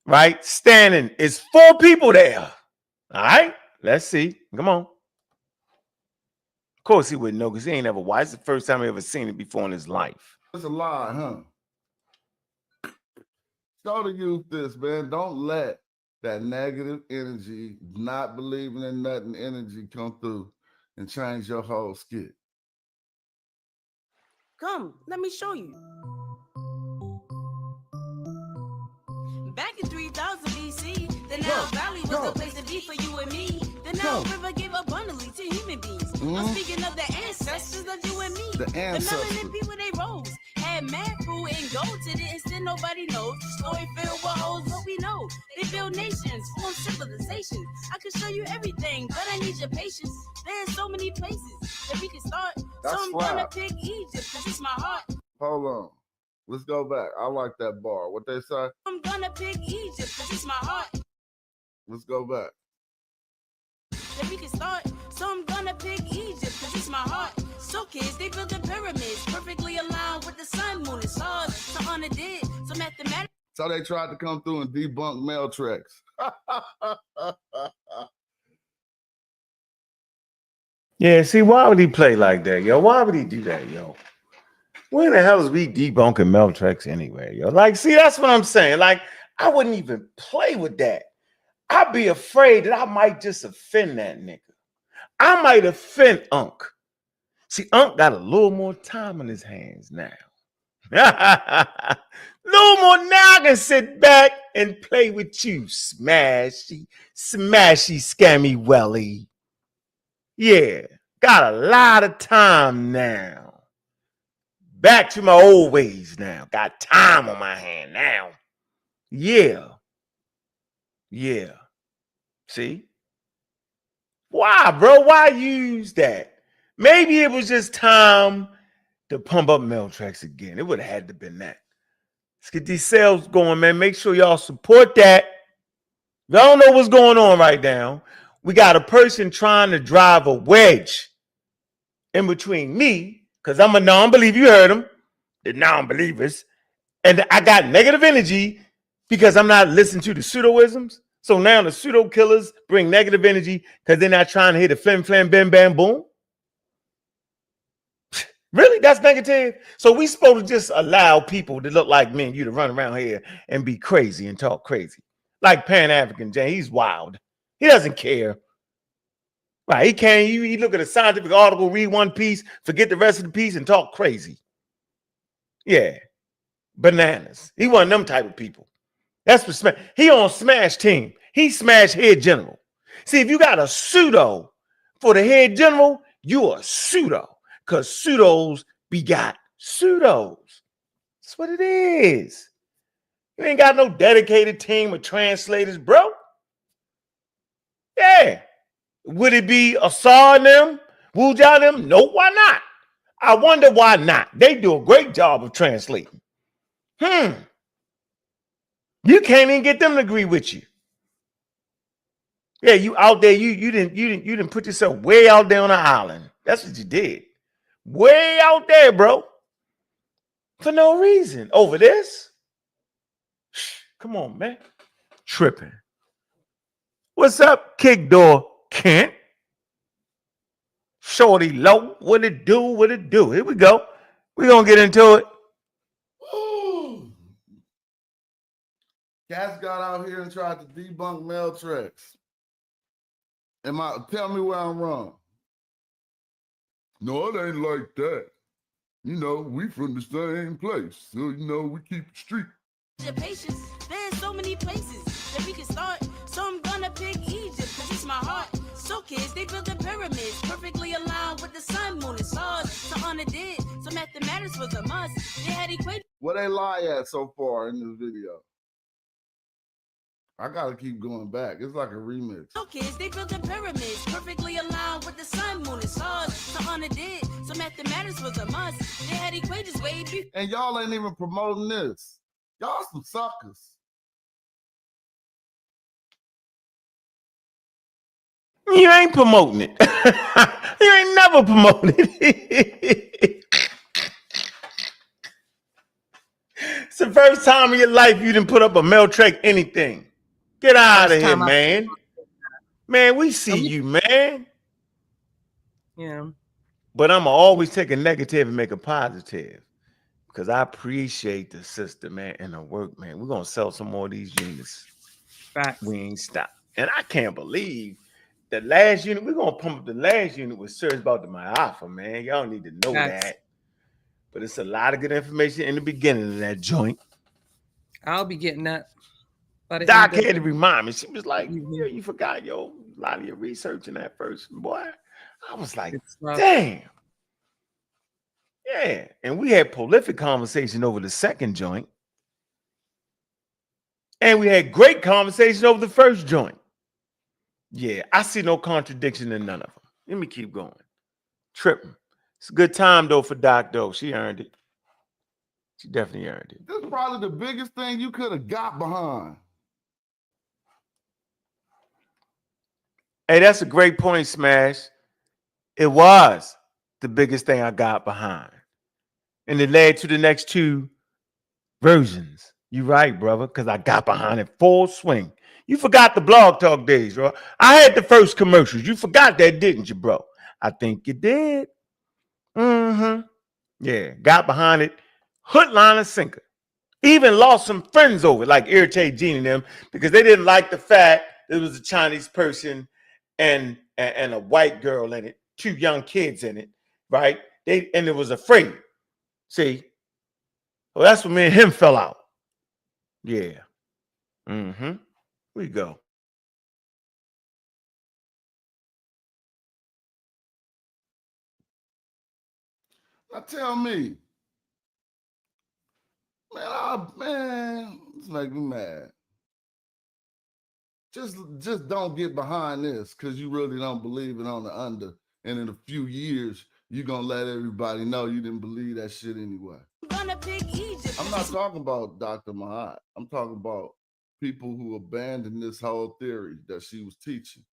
Right? Standing. It's 4 people there. All right? Let's see. Come on. Of course he wouldn't know because he ain't ever watched. It's the first time he ever seen it before in his life. It's a lie, huh? Show the youth this, man. Don't let that negative energy, not believing in nothing energy come through and change your whole skit. Come, let me show you. Back in 3000 BC, the Nile Valley was the place to be for you and me. The Nile River gave abundantly to human beings. I'm speaking of the ancestors of you and me. The ancestors. The melanin people they rose. Had mad food and gold to the extent nobody knows. The story filled with holes, but we know. They build nations, form civilizations. I could show you everything, but I need your patience. There's so many places that we can start. That's so I'm flat. gonna pick Egypt, cause it's my heart. Hold on. Let's go back. I like that bar. What they say? I'm gonna pick Egypt, cause it's my heart. Let's go back. That we can start. So I'm gonna pick Egypt, cause it's my heart. So kids, they built the pyramids, perfectly aligned with the sun, moon, and stars. So honor did, so mathematics. So they tried to come through and debunk Mel Treks. Yeah, see, why would he play like that, yo? Why would he do that, yo? Where the hell is we debunking Mel Treks anyway, yo? Like, see, that's what I'm saying. Like, I wouldn't even play with that. I'd be afraid that I might just offend that nigga. I might offend Unc. See, Unc got a little more time on his hands now. A little more now. I can sit back and play with you, smashy, scammy welly. Yeah, got a lot of time now. Back to my old ways now. Got time on my hand now. Yeah. Yeah. See? Why, bro? Why use that? Maybe it was just time to pump up Mel Treks again. It would have had to been that. Let's get these sales going, man. Make sure y'all support that. Y'all don't know what's going on right now. We got a person trying to drive a wedge in between me, because I'm a non-believer. You heard him. The non-believers. And I got negative energy because I'm not listening to the pseudoisms. So now the pseudo killers bring negative energy because they're not trying to hit a flim flam bam bam boom. Really? That's negative? So we supposed to just allow people that look like me and you to run around here and be crazy and talk crazy. Like Pan-African Jay, he's wild. He doesn't care. Right? He can't. He look at a scientific article, read one piece, forget the rest of the piece, and talk crazy. Yeah. Bananas. He one of them type of people. That's what Smash. He on Smash team. He Smash head general. See, if you got a pseudo for the head general, you a pseudo. Because pseudos begot pseudos. That's what it is. You ain't got no dedicated team of translators, bro. Yeah. Would it be Asar and them? Wuja and them? No, why not? I wonder why not. They do a great job of translating. You can't even get them to agree with you. Yeah, you out there, you didn't put yourself way out there on an island. That's what you did. Way out there, bro. For no reason. Over this? Come on, man. Tripping. What's up, Kick Door Kent? Shorty Low. What it do? What it do? Here we go. We're gonna get into it. Ooh. Cats got out here and tried to debunk Mel Trek. Tell me where I'm wrong. No, it ain't like that. You know, we from the same place. So, you know, we keep it street. Your patience, there's so many places that we can start. So I'm gonna pick Egypt, cause it's my heart. So kids, they built the pyramids, perfectly aligned with the sun, moon, and stars. So honor did, so mathematics was a must. They had equations. What they lie at so far in this video? I gotta keep going back. It's like a remix. So kids, they built the pyramids, perfectly aligned with the sun, moon, and stars. So honor did, so mathematics was a must. They had equations way before. And y'all ain't even promoting this. Y'all some suckers. You ain't promoting it. You ain't never promoting it. It's the first time in your life you didn't put up a Mel Trek anything. Get out of here, man. Man, we see you, man. Yeah. But I'm always take a negative and make a positive. Because I appreciate the sister, man, and her work, man. We're going to sell some more of these units. Facts. We ain't stop. And I can't believe the last unit, we're going to pump up the last unit with search about the Ma'afa, man. Y'all need to know that. But it's a lot of good information in the beginning of that joint. I'll be getting that. Doc had to remind me. She was like, yeah, you forgot, a lot of your research in that first, boy. I was like, damn. Yeah. And we had prolific conversation over the second joint. And we had great conversation over the first joint. Yeah, I see no contradiction in none of them. Let me keep going. Tripping. It's a good time, though, for Doc, though. She earned it. She definitely earned it. This is probably the biggest thing you could have got behind. Hey, that's a great point, Smash. It was the biggest thing I got behind. And it led to the next two versions. You right, brother, because I got behind it full swing. You forgot the Blog Talk days, bro. I had the first commercials. You forgot that, didn't you, bro? I think you did. Yeah, got behind it. Hook, line, and sinker. Even lost some friends over it, like Irritate Gene and them, because they didn't like the fact there was a Chinese person and a white girl in it, two young kids in it, right? And it was afraid. See? Well, that's when me and him fell out. Yeah. We go. Now tell me, Man, this make me mad. Just don't get behind this because you really don't believe it on the under. And in a few years, you're going to let everybody know you didn't believe that shit anyway. I'm not talking about Dr. Mahat. I'm talking about people who abandoned this whole theory that she was teaching.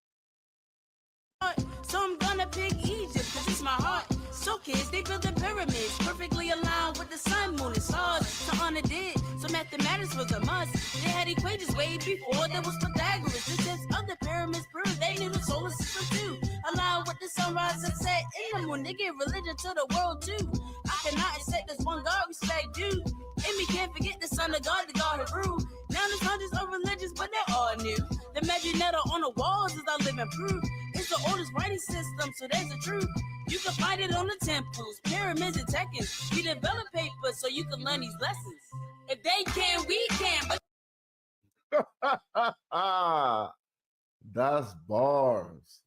So I'm gonna pick Egypt, cause it's my heart. So kids, they built the pyramids, perfectly aligned with the sun, moon, and stars. So honor did, so mathematics was a must. They had equations way before there was Pythagoras. The test of the pyramids proved they knew the solar system too. Aligned with the sunrise and set in the moon, they give religion to the world too. I cannot accept this one God respect due. And we can't forget the son of God, the God who ruled. Now there's hundreds of religions, but they're all new. The magic letter on the walls is our living proof. It's the oldest writing system, so there's the truth. You can find it on the temples, pyramids, and Tekkens. We develop paper so you can learn these lessons. If they can, we can. But that's bars.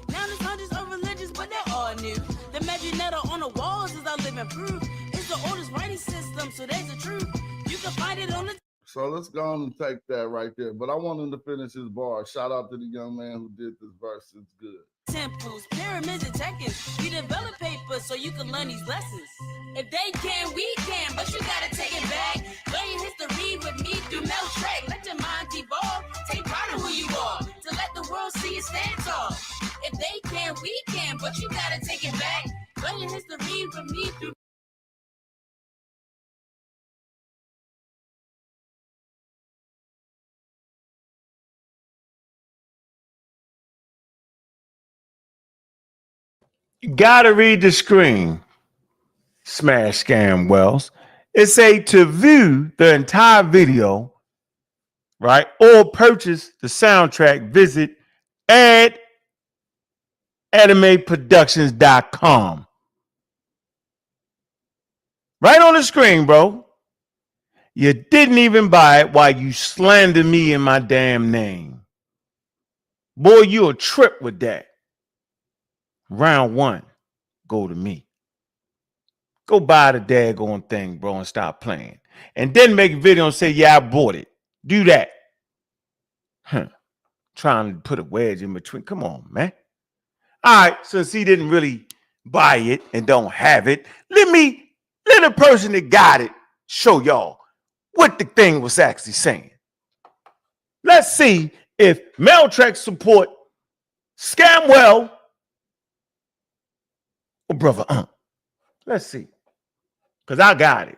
Now there's hundreds of religions, but they're all new. The magic letter on the walls is our living proof. It's the oldest writing system, so there's the truth. You can find it on the. So let's go on and take that right there. But I want him to finish his bar. Shout out to the young man who did this verse. It's good. Temples, pyramids, and Tekkens. We develop paper so you can learn these lessons. If they can, we can, but you gotta take it back. Learn your history with me through Mel Trek. Let your mind evolve. Take pride in who you are. To let the world see you stand tall. If they can, we can, but you gotta take it back. Learn your history with me through. You gotta read the screen. Smash Scam Wells. It say to view the entire video, right, or purchase the soundtrack, visit animeproductions.com. Right on the screen, bro. You didn't even buy it while you slander me in my damn name. Boy, you a trip with that. Round one, go to me. Go buy the daggone thing, bro, and stop playing. And then make a video and say, yeah, I bought it. Do that. Trying to put a wedge in between. Come on, man. All right, since he didn't really buy it and don't have it, let the person that got it show y'all what the thing was actually saying. Let's see if Mel Trek support Scamwell or Brother Let's see. Because I got it.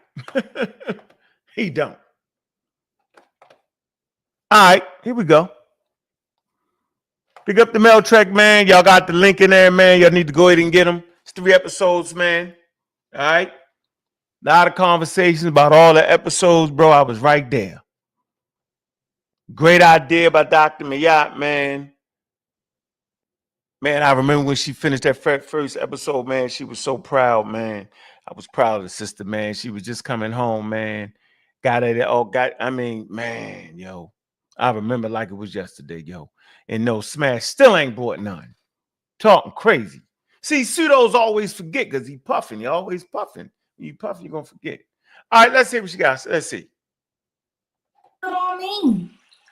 He don't. All right, here we go. Pick up the Mel Trek, man. Y'all got the link in there, man. Y'all need to go ahead and get them. It's 3 episodes, man. All right. A lot of conversations about all the episodes, bro. I was right there. Great idea by Dr. Mayat, man. Man, I remember when she finished that first episode, man. She was so proud, man. I was proud of the sister, man. She was just coming home, man. Man, yo. I remember like it was yesterday, yo. And no, Smash still ain't brought none. Talking crazy. See, Pseudo's always forget because he puffing. He always puffing. When you puff, you're going to forget. All right, let's see what she got. Let's see. What do I mean?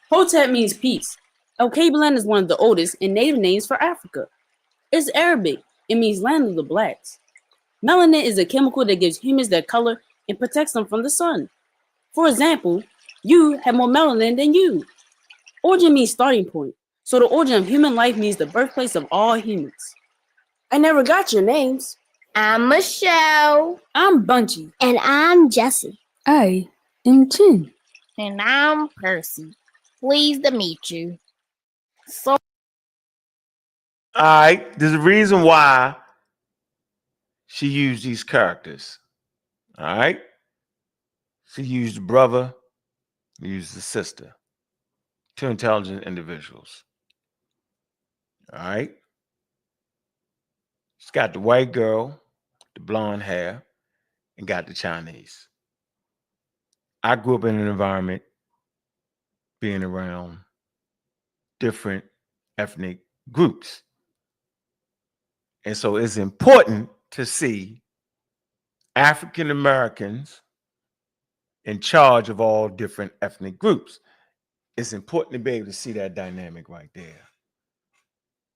Hotep means peace. El-Kablan is one of the oldest and native names for Africa. It's Arabic. It means land of the blacks. Melanin is a chemical that gives humans their color and protects them from the sun. For example, you have more melanin than you. Origin means starting point. So the origin of human life means the birthplace of all humans. I never got your names. I'm Michelle. I'm Bunchy. And I'm Jessie. I am Chin. And I'm Percy. Pleased to meet you. So, all right, there's a reason why she used these characters. All right. She used the brother, used the sister. 2 intelligent individuals. All right. She's got the white girl, the blonde hair, and got the Chinese. I grew up in an environment being around different ethnic groups. And so it's important to see African Americans in charge of all different ethnic groups. It's important to be able to see that dynamic right there.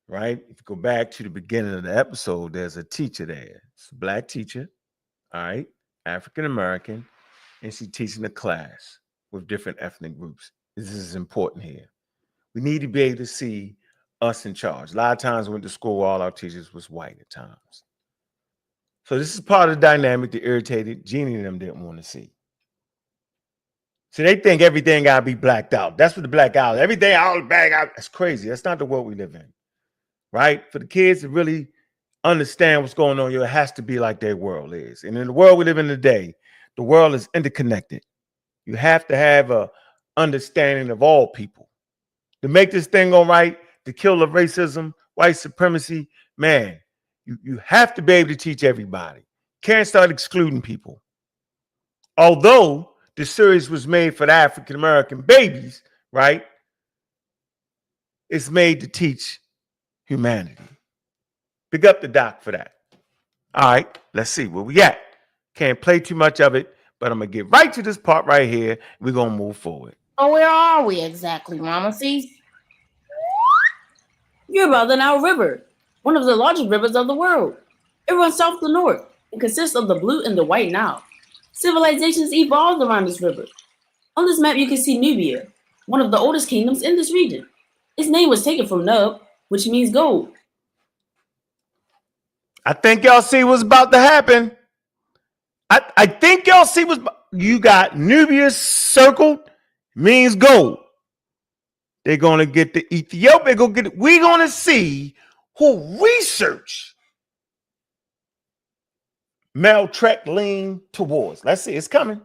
Right? If you go back to the beginning of the episode, there's a teacher there. It's a black teacher, all right, African American, and she's teaching a class with different ethnic groups. This is important here. We need to be able to see us in charge. A lot of times we went to school, all our teachers was white at times. So this is part of the dynamic that irritated Jeannie and them didn't want to see. So they think everything gotta be blacked out. That's what the black out. Everything all black out. That's crazy. That's not the world we live in. Right? For the kids to really understand what's going on here, it has to be like their world is. And in the world we live in today, the world is interconnected. You have to have a understanding of all people. To make this thing go right, to kill the racism, white supremacy, man, you have to be able to teach everybody. Can't start excluding people. Although the series was made for the African-American babies, right? It's made to teach humanity. Pick up the doc for that. All right, let's see where we at. Can't play too much of it, but I'm going to get right to this part right here. We're going to move forward. Oh, where are we exactly, Ramesses? You're about the Nile River, one of the largest rivers of the world. It runs south to north and consists of the Blue and the White Nile. Civilizations evolved around this river. On this map, you can see Nubia, one of the oldest kingdoms in this region. Its name was taken from Nub, which means gold. I think y'all see what's about to happen. I think y'all see what's you got Nubia circled, means gold. They're gonna get the Ethiopia. We're gonna see who research Mel Trek lean towards. Let's see, it's coming.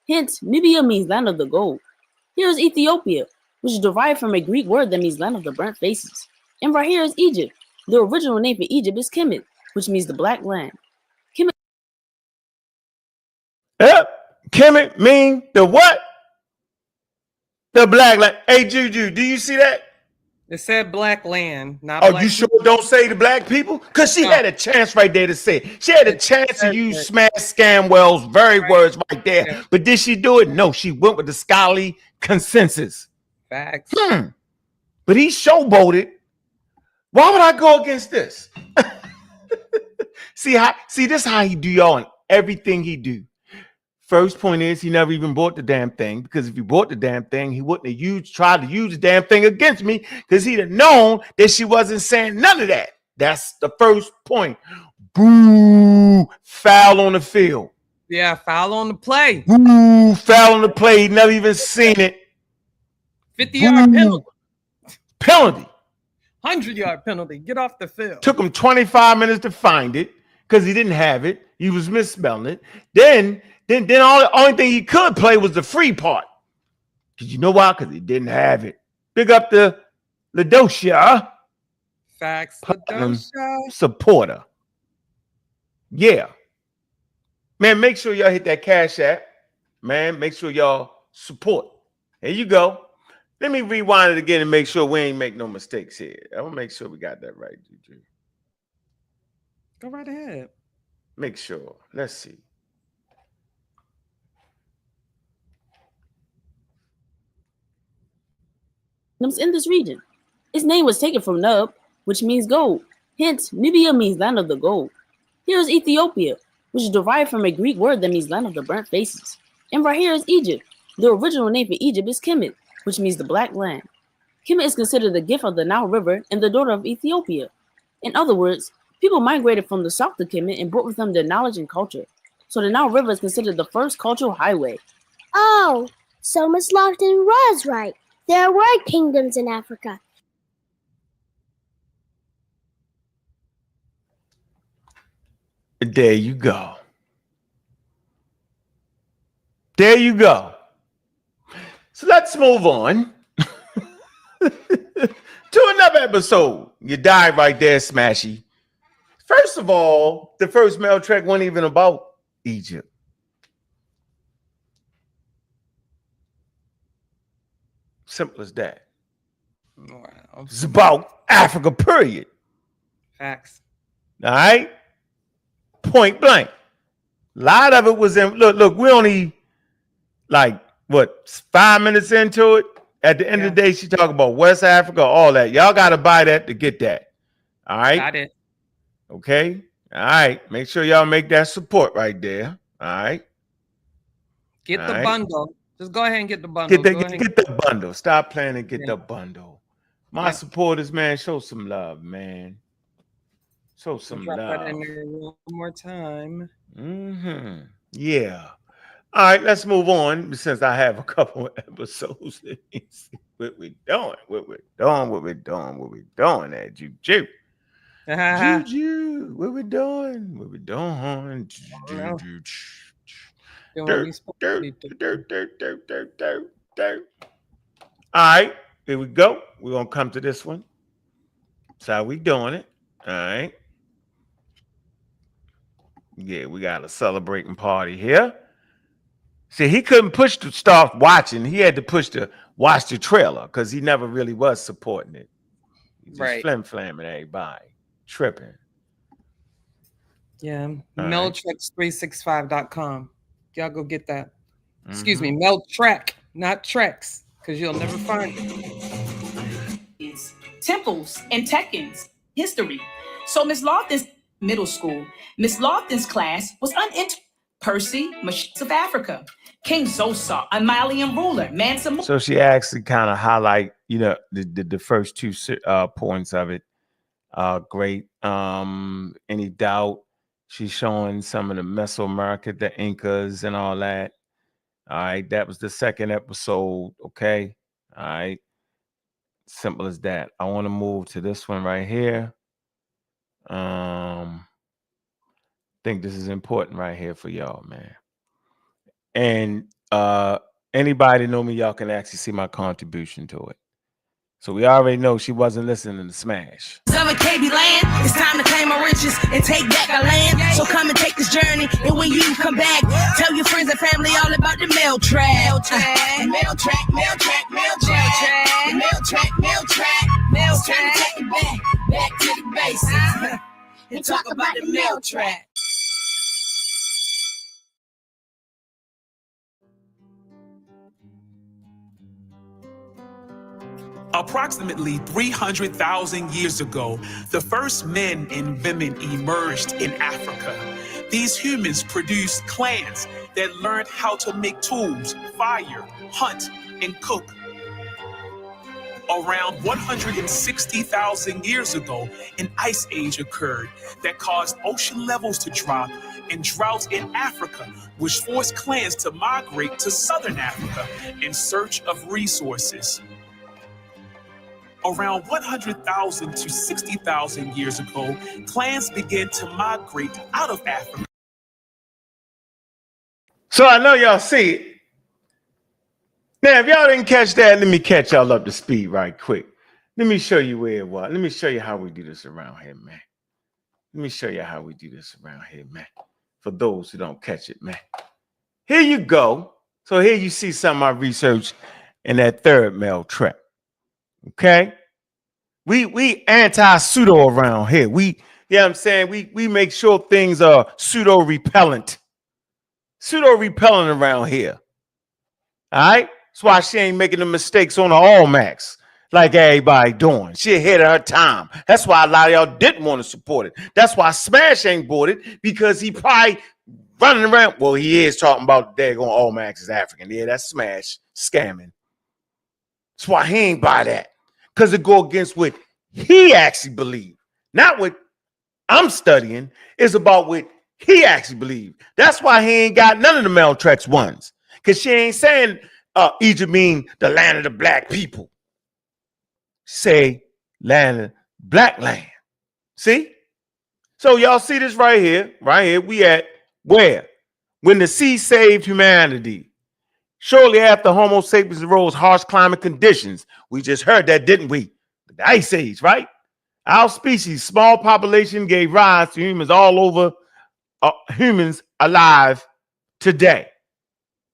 Hence, Nubia means land of the gold. Here is Ethiopia, which is derived from a Greek word that means land of the burnt faces. And right here is Egypt. The original name for Egypt is Kemet, which means the black land. Kemet. Yep. Kemet mean the what? The black land. Hey, Juju, do you see that? It said black land, not Oh, black you sure people. don't say the black people? Because she had a chance right there to say it. She had a chance to use Smash Scamwell's very words right there. Yeah. But did she do it? No, she went with the scholarly consensus. Facts. But he showboated. Why would I go against this? See, this is how he do y'all in everything he do. First point is he never even bought the damn thing, because if he bought the damn thing, he wouldn't have tried to use the damn thing against me, because he'd have known that she wasn't saying none of that. That's the first point. Boo, foul on the field. Yeah, foul on the play. Boo, foul on the play. He never even seen it. 50-yard penalty. Penalty. 100-yard penalty. Get off the field. Took him 25 minutes to find it because he didn't have it. He was misspelling it. Then the only thing he could play was the free part. Because you know why? Because he didn't have it. Big up the Ladocia. Facts. Ladocia. Supporter. Yeah. Man, make sure y'all hit that Cash App. Man, make sure y'all support. Here you go. Let me rewind it again and make sure we ain't make no mistakes here. I want to make sure we got that right, Juju. Go right ahead. Make sure. Let's see. In this region. Its name was taken from Nub, which means gold. Hence, Nubia means land of the gold. Here is Ethiopia, which is derived from a Greek word that means land of the burnt faces. And right here is Egypt. The original name for Egypt is Kemet, which means the black land. Kemet is considered the gift of the Nile River and the daughter of Ethiopia. In other words, people migrated from the south to Kemet and brought with them their knowledge and culture. So the Nile River is considered the first cultural highway. Oh, so Miss Lofton was right. There were kingdoms in Africa. There you go. There you go. So let's move on to another episode. You died right there, Smashy. First of all, the first Mel Trek wasn't even about Egypt. Simple as that. Wow. It's about Africa, period. Facts. All right? point blank. A lot of it was in, look, we only like, what, 5 minutes into it? At the end of the day, she talk about West Africa, all that. Y'all got to buy that to get that. All right? Got it. Okay? All right. Make sure y'all make that support right there. All right? Get the right. bundle. Just go ahead and get the bundle. Get the bundle. Stop playing and get the bundle. My supporters, man, show some love, man. Show some drop love. that in there one more time. Mm-hmm. Yeah. All right, let's move on. Since I have a couple of episodes, let me see what we're doing. What we're doing at Juju. Juju. What we doing? All right, here we go. We're gonna come to this one. That's how we doing it. All right. Yeah, we got a celebrating party here. See, he couldn't push to start watching. He had to push to watch the trailer because he never really was supporting it. He just flim-flamming everybody. Tripping. Yeah. Mel Trek 365.com. Y'all go get that. Excuse me, Mel Trek, not Treks, because you'll never find it. Temples and Tekkens, history. So Miss Lofton's middle school. Miss Lofton's class was Percy, Machines of Africa. King Zosa, a Malian ruler, Mansa. So she actually kind of highlight, the first two points of it. Great. Any doubt? She's showing some of the Mesoamerica, the Incas, and all that. All right, that was the second episode. Okay, all right. Simple as that. I want to move to this one right here. Think this is important right here for y'all, man. And anybody know me, y'all can actually see my contribution to it. So we already know she wasn't listening to Smash. KB land, it's time to claim our riches and take back our land. So come and take this journey, and when you come back, tell your friends and family all about the Mel Trek. Mel Trek, Mel Trek, Mel Trek, Mel Trek, Mel Trek, Mel Trek, Mel Trek. Take it back to the basics, and talk about the Mel Trek. Approximately 300,000 years ago, the first men and women emerged in Africa. These humans produced clans that learned how to make tools, fire, hunt, and cook. Around 160,000 years ago, an ice age occurred that caused ocean levels to drop and droughts in Africa, which forced clans to migrate to southern Africa in search of resources. Around 100,000 to 60,000 years ago, clans began to migrate out of Africa. So I know y'all see it. Now, if y'all didn't catch that, let me catch y'all up to speed right quick. Let me show you where it was. Let me show you how we do this around here, man. Let me show you how we do this around here, man. For those who don't catch it, man. Here you go. So here you see some of my research in that third Mel Trek. Okay, we anti-pseudo around here. You know what I'm saying? We make sure things are pseudo-repellent around here. All right, that's why she ain't making the mistakes on the All-Max like everybody doing. She ahead of her time. That's why a lot of y'all didn't want to support it. That's why Smash ain't bought it, because he probably running around. Well, he is talking about the daggone All-Max is African. Yeah, that's Smash scamming. That's why he ain't buy that. Because it go against what he actually believed. Not what I'm studying. It's about what he actually believed. That's why he ain't got none of the Mel Treks ones. Because she ain't saying Egypt mean the land of the black people. Say land of black land. See? So y'all see this right here. Right here. We at where? When the sea saved humanity. Shortly after Homo sapiens arose harsh climate conditions. We just heard that, didn't we? The Ice Age, right? Our species' small population gave rise to humans all over, humans alive today.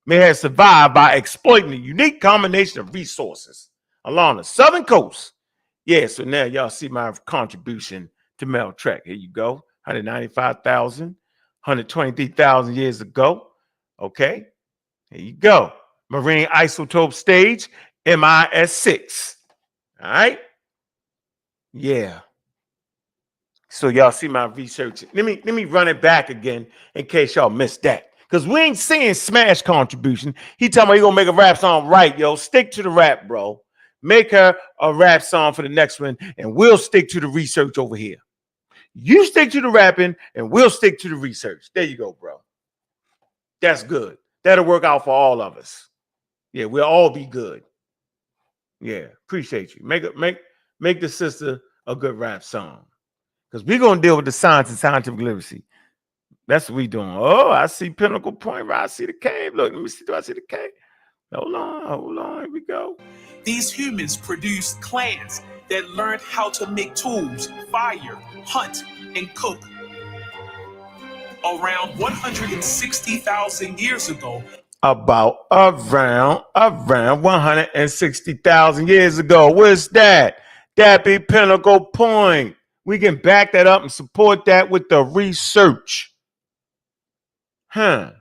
May have survived by exploiting a unique combination of resources along the southern coast. Yeah, so now y'all see my contribution to Mel Trek. Here you go, 195,000. 123,000 years ago. Okay, here you go. Marine isotope stage, MIS6. All right. Yeah. So y'all see my research. Let me run it back again in case y'all missed that. Because we ain't seeing Smash contribution. He talking about he gonna make a rap song, right, yo. Stick to the rap, bro. Make her a rap song for the next one, and we'll stick to the research over here. You stick to the rapping, and we'll stick to the research. There you go, bro. That's good. That'll work out for all of us. Yeah, we'll all be good. Yeah, appreciate you. Make the sister a good rap song. Because we're going to deal with the science and scientific literacy. That's what we doing. Oh, I see Pinnacle Point. Right? I see the cave. Look, let me see. Do I see the cave? Hold on. Here we go. These humans produced clans that learned how to make tools, fire, hunt, and cook. Around 160,000 years ago. About around 160,000 years ago. Where's that? That be Pinnacle Point. We can back that up and support that with the research. Huh.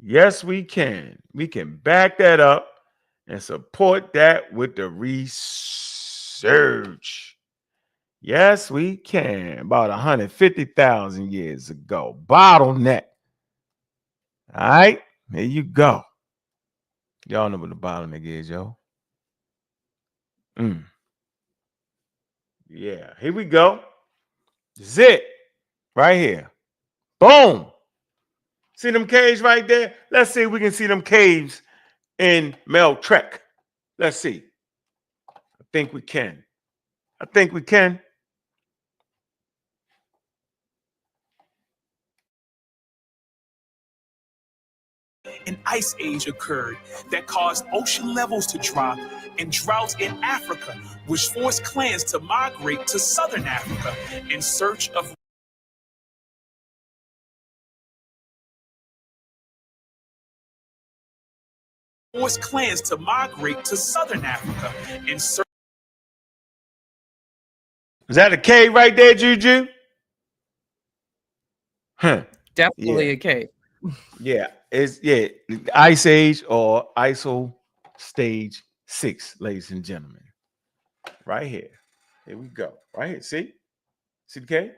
Yes, we can. We can back that up and support that with the research. Yes, we can. About 150,000 years ago. Bottleneck. All right. There you go. Y'all know what the bottleneck is, yo. Yeah. Here we go. Zit. Right here. Boom. See them caves right there? Let's see if we can see them caves in Mel Trek. Let's see. I think we can. An ice age occurred that caused ocean levels to drop and droughts in Africa, which forced clans to migrate to southern Africa in search of Is that a cave right there, Juju? Huh. Definitely a cave. Yeah, it's Ice Age or ISO stage 6, ladies and gentlemen. Right here. Here we go. Right here. See? See the cave?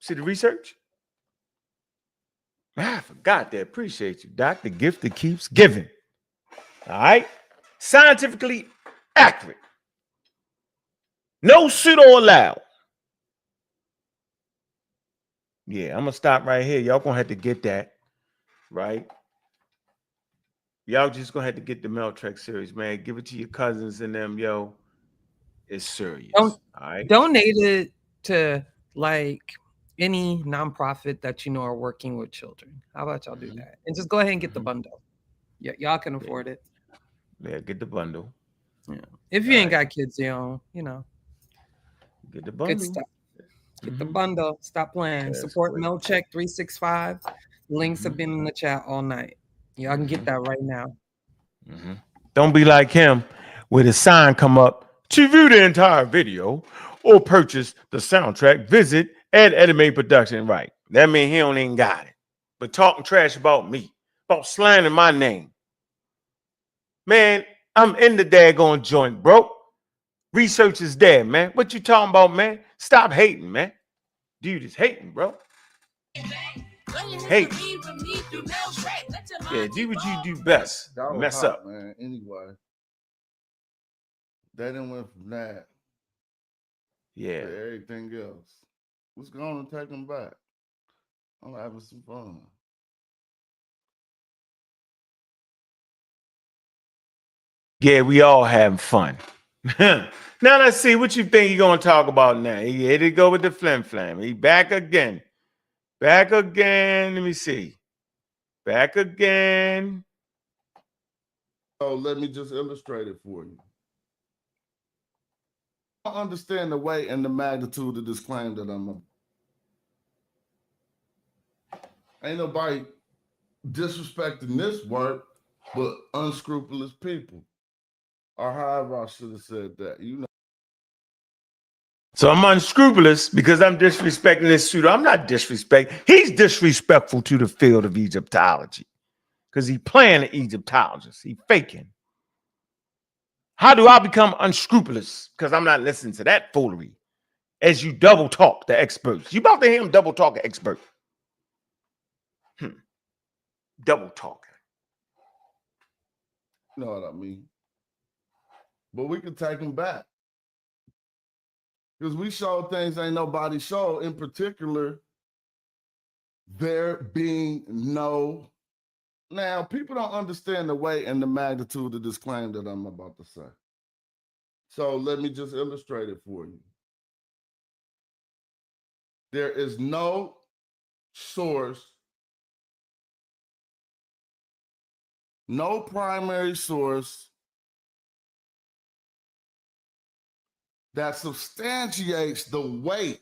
See the research? I forgot that. Appreciate you, Doc. The gift that keeps giving. All right. Scientifically accurate. No pseudo allowed. Yeah, I'm gonna stop right here. Y'all gonna have to get that, right? Y'all just gonna have to get the Mel Trek series, man. Give it to your cousins and them, yo. It's serious. All right. Donate it to like any nonprofit that you know are working with children. How about y'all do that? And just go ahead and get the bundle. Yeah, y'all can afford it. Yeah, get the bundle. Yeah. If you ain't got kids, you know, get the bundle. Good stuff. Get the bundle. Stop playing. Support Mel Trek 365. Links have been in the chat all night. Y'all can get that right now. Don't be like him where the sign come up to view the entire video or purchase the soundtrack. Visit Anime Production. Right. That means he don't even got it. But talking trash about me, about slandering my name. Man, I'm in the daggone joint, bro. Research is there, man. What you talking about, man? Stop hating, man. Dude is hating, bro. Hate. Yeah, do what you do best. Y'all Mess hot, up. man. Anyway, they didn't went from that Yeah. to everything else. What's going to take them back? I'm having some fun. Yeah, we all having fun. Now let's see what you think you're gonna talk about now. Here to go with the flim flam. He back again. Back again. Let me see. Back again. So let me just illustrate it for you. I don't understand the weight and the magnitude of this claim that I'm on. Ain't nobody disrespecting this work, but unscrupulous people. Or however I should have said that. You know. So I'm unscrupulous because I'm disrespecting this pseudo. I'm not disrespecting. He's disrespectful to the field of Egyptology because he's playing an Egyptologist. He's faking. How do I become unscrupulous? Because I'm not listening to that foolery as you double talk the experts. You about to hear him double talk an expert. Double talking. You know what I mean? But we can take them back. Because we show things ain't nobody show. In particular, there being no. Now, people don't understand the weight and the magnitude of this claim that I'm about to say. So let me just illustrate it for you. There is no source, no primary source that substantiates the weight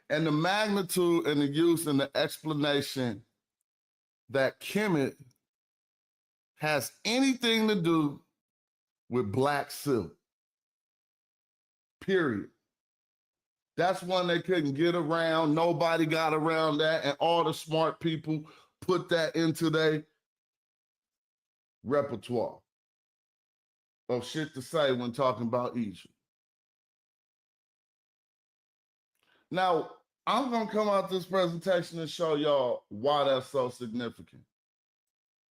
and the magnitude and the use and the explanation that Kemet has anything to do with black silk. Period. That's one they couldn't get around. Nobody got around that. And all the smart people put that into their repertoire of shit to say when talking about Egypt. Now, I'm going to come out this presentation and show y'all why that's so significant.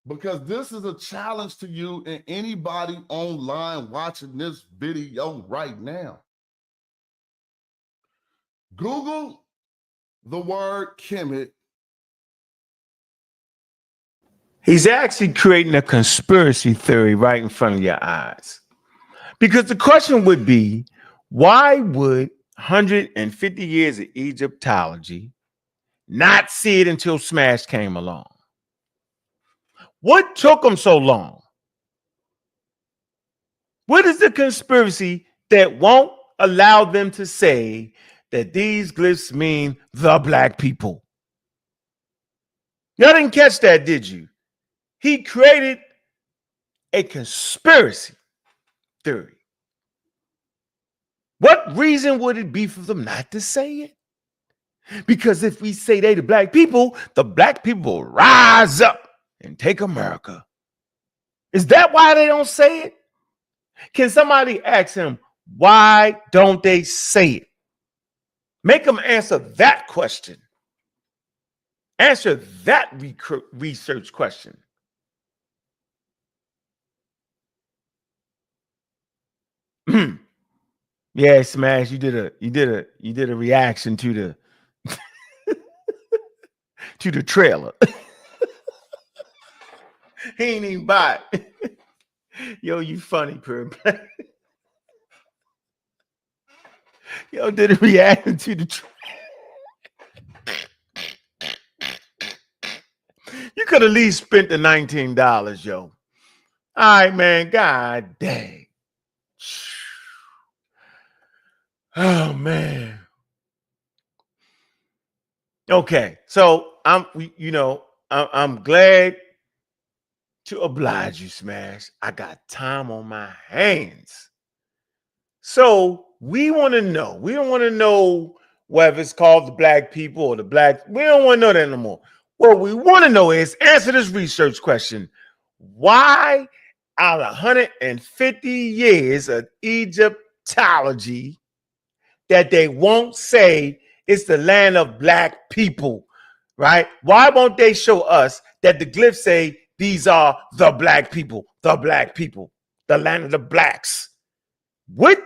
Because this is a challenge to you and anybody online watching this video right now. Google the word Kemet. He's actually creating a conspiracy theory right in front of your eyes. Because the question would be, why would 150 years of Egyptology not see it until Smash came along? What took them so long? What is the conspiracy that won't allow them to say that these glyphs mean the black people? Y'all didn't catch that, did you? He created a conspiracy theory. What reason would it be for them not to say it? Because if we say they the black people will rise up and take America. Is that why they don't say it? Can somebody ask him, why don't they say it? Make them answer that question. Answer that research question. Yeah, Smash, you did a reaction to the to the trailer. He ain't even buy it. Yo, you funny, Perp. Yo, did a reaction to the trailer. You could at least spent the $19, yo. All right, man. God dang. Oh, man. Okay, so I'm glad to oblige you, Smash. I got time on my hands. So we want to know. We don't want to know whether it's called the black people or the black. We don't want to know that anymore. What we want to know is answer this research question. Why out of 150 years of Egyptology that they won't say it's the land of black people, right? Why won't they show us that the glyphs say these are the black people, the land of the blacks? What?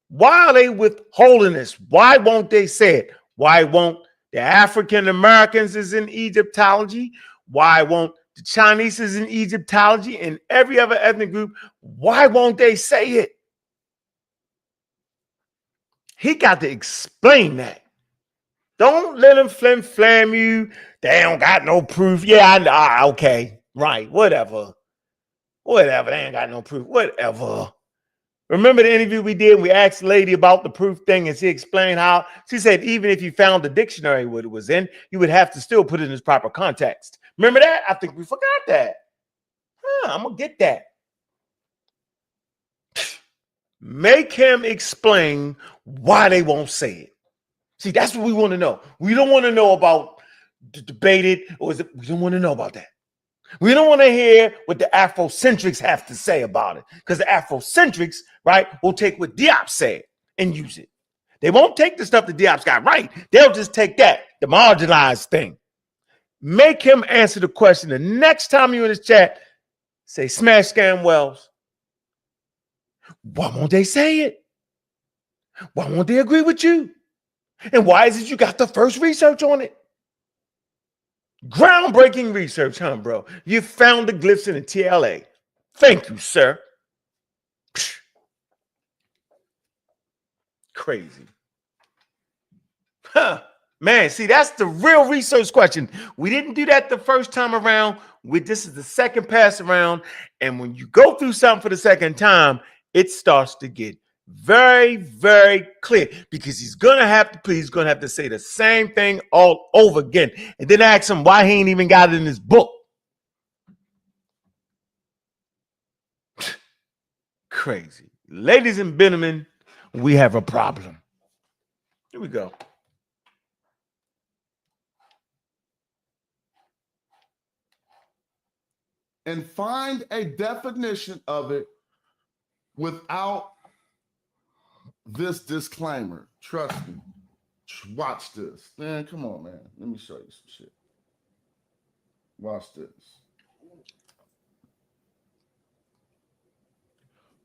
Why are they withholding this? Why won't they say it? Why won't the African Americans is in Egyptology? Why won't the Chinese is in Egyptology and every other ethnic group? Why won't they say it? He got to explain that. Don't let them flim-flam you. They don't got no proof. Yeah, I know. Okay, right, whatever. They ain't got no proof. Whatever. Remember the interview we did? We asked the lady about the proof thing, and she explained how she said even if you found the dictionary what it was in, you would have to still put it in its proper context. Remember that? I think we forgot that. I'm gonna get that. Make him explain why they won't say it. See, that's what we want to know. We don't want to know about the debated, or is it, we don't want to know about that. We don't want to hear what the Afrocentrics have to say about it, because the Afrocentrics, right, will take what Diop said and use it. They won't take the stuff that Diop's got right. They'll just take that, the marginalized thing. Make him answer the question. The next time you're in his chat, say, smash scam Wells. Why won't they say it? Why won't they agree with you? And why is it you got the first research on it? Groundbreaking research, huh, bro? You found the glyphs in the TLA. Thank you, sir. Psh. Crazy. Huh. Man, see, that's the real research question. We didn't do that the first time around. This is the second pass around. And when you go through something for the second time, it starts to get very, very clear, because he's gonna have to say the same thing all over again, and then ask him why he ain't even got it in his book. Crazy. Ladies and gentlemen, we have a problem. Here we go. And find a definition of it without this disclaimer. Trust me. Watch this. Man, come on, man. Let me show you some shit. Watch this.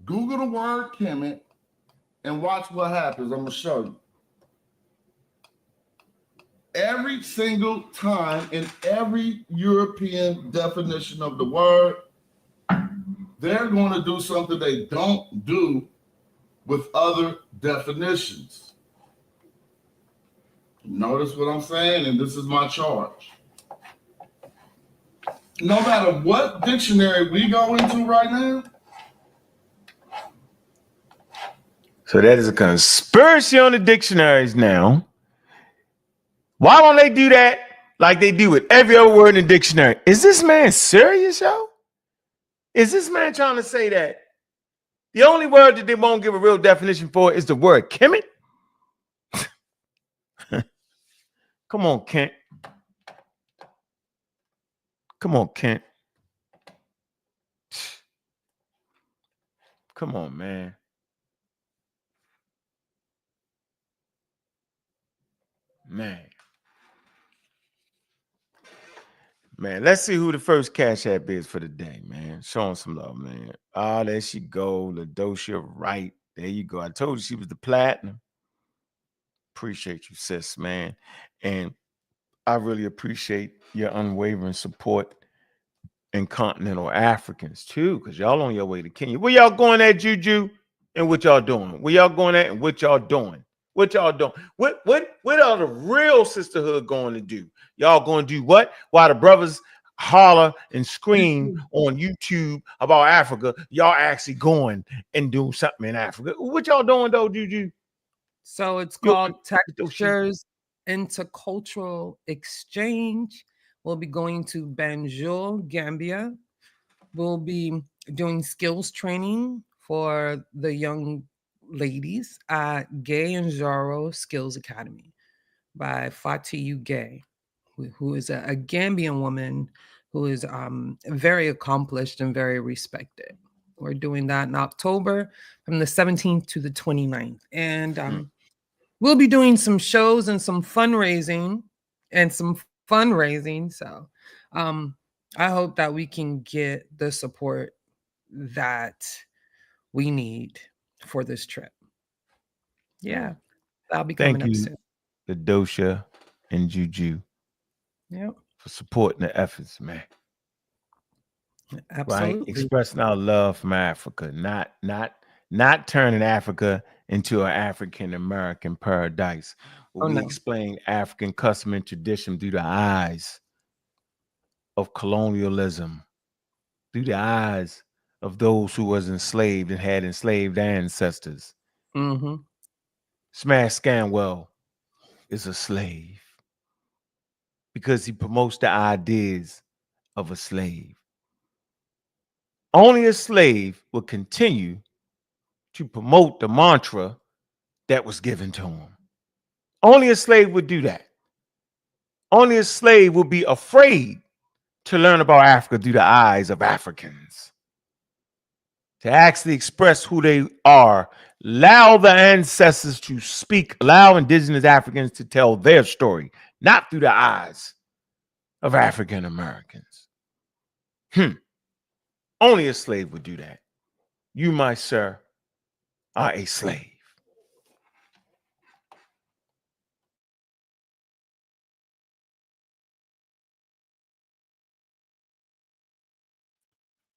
Google the word Kemet and watch what happens. I'm going to show you. Every single time in every European definition of the word, they're going to do something they don't do with other definitions. Notice what I'm saying, and this is my charge. No matter what dictionary we go into right now. So that is a conspiracy on the dictionaries now. Why don't they do that like they do with every other word in the dictionary? Is this man serious, yo? Is this man trying to say that the only word that they won't give a real definition for is the word Kemet? Come on, Kent. Come on, Kent. Come on, man. Man, let's see who the first Cash App is for the day, man. Show him some love, man. Ah, there she go. LaDosha Wright. There you go. I told you she was the platinum. Appreciate you, sis, man. And I really appreciate your unwavering support in continental Africans, too, because y'all on your way to Kenya. Where y'all going at, Juju? And what y'all doing? Where y'all going at and what y'all doing? What y'all doing? What are the real sisterhood going to do? Y'all going to do what? While the brothers holler and scream on YouTube about Africa, y'all actually going and doing something in Africa. What y'all doing, though, Juju? So it's called Textures Intercultural Exchange. We'll be going to Banjul, Gambia. We'll be doing skills training for the young ladies at Gay and Jaro Skills Academy by Fatiyu Gay, who is a Gambian woman who is very accomplished and very respected. We're doing that in October from the 17th to the 29th. And we'll be doing some shows and some fundraising. So I hope that we can get the support that we need for this trip. Yeah, that'll be coming up soon. LaDosha and Juju. Yep. For supporting the efforts, man. Absolutely. Right? Expressing our love from Africa, not turning Africa into an African American paradise. We explain African custom and tradition through the eyes of colonialism, through the eyes of those who was enslaved and had enslaved ancestors. Mm-hmm. Smash Scanwell is a slave because he promotes the ideas of a slave. Only a slave will continue to promote the mantra that was given to him. Only a slave would do that. Only a slave would be afraid to learn about Africa through the eyes of Africans. To actually express who they are, allow the ancestors to speak, allow indigenous Africans to tell their story, not through the eyes of African Americans. Only a slave would do that. You, my sir, are a slave.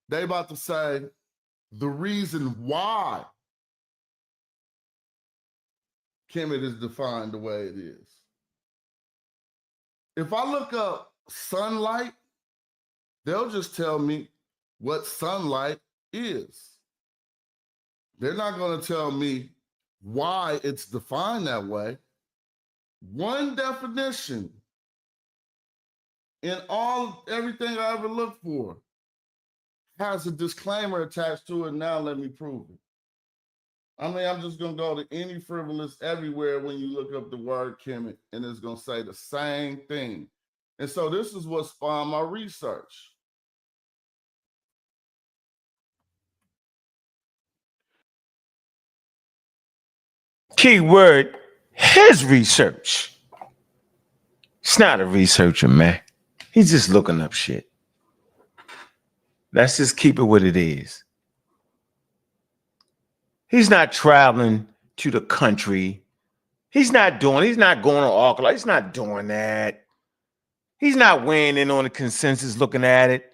They about to say the reason why Kemet is defined the way it is. If I look up sunlight, they'll just tell me what sunlight is. They're not going to tell me why it's defined that way. One definition in everything I ever looked for has a disclaimer attached to it. Now let me prove it. I mean, I'm just going to go to any frivolous everywhere when you look up the word Kemet, and it's going to say the same thing. And so this is what spawned my research. Keyword, his research. It's not a researcher, man. He's just looking up shit. Let's just keep it what it is. He's not traveling to the country. He's not going to Auckland. He's not doing that. He's not weighing in on the consensus looking at it.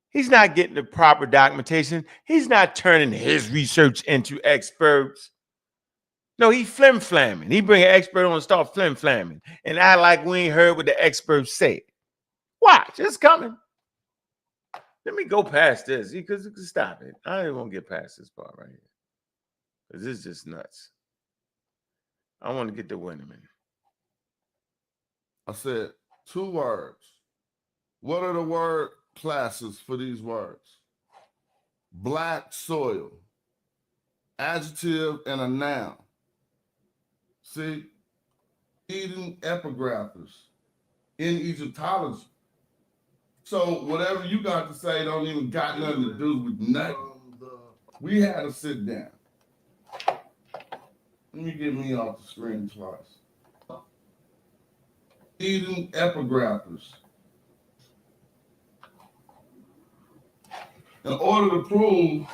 He's not getting the proper documentation. He's not turning his research into experts. No, he flim-flamming. He bring an expert on and start flim-flamming and act like we ain't heard what the experts said. Watch, it's coming. Let me go past this because stop it. I ain't gonna get past this part right here because this is just nuts. I want to get to Winterman. I said 2 words. What are the word classes for these words? Black soil, adjective and a noun. See, Eden epigraphers in Egyptology. So whatever you got to say don't even got nothing to do with nothing. We had to sit down. Let me get me off the screen twice. Eden epigraphers. In order to prove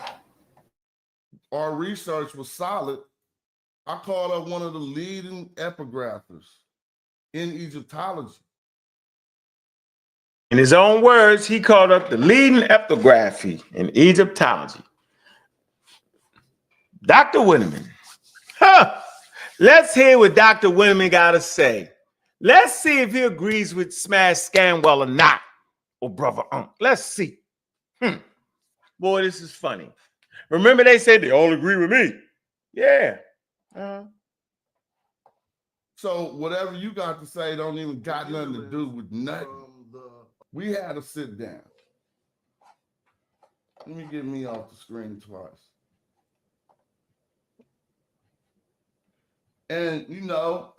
our research was solid, I called up one of the leading epigraphers in Egyptology. In his own words, he called up the leading epigraphy in Egyptology. Dr. Winterman. Let's hear what Dr. Winterman got to say. Let's see if he agrees with Smash Scanwell or not. Or Brother Unc. Let's see. Boy, this is funny. Remember they said they all agree with me. Yeah. So whatever you got to say don't even got nothing to do with nothing. We had to sit down. Let me get me off the screen twice. And, you know,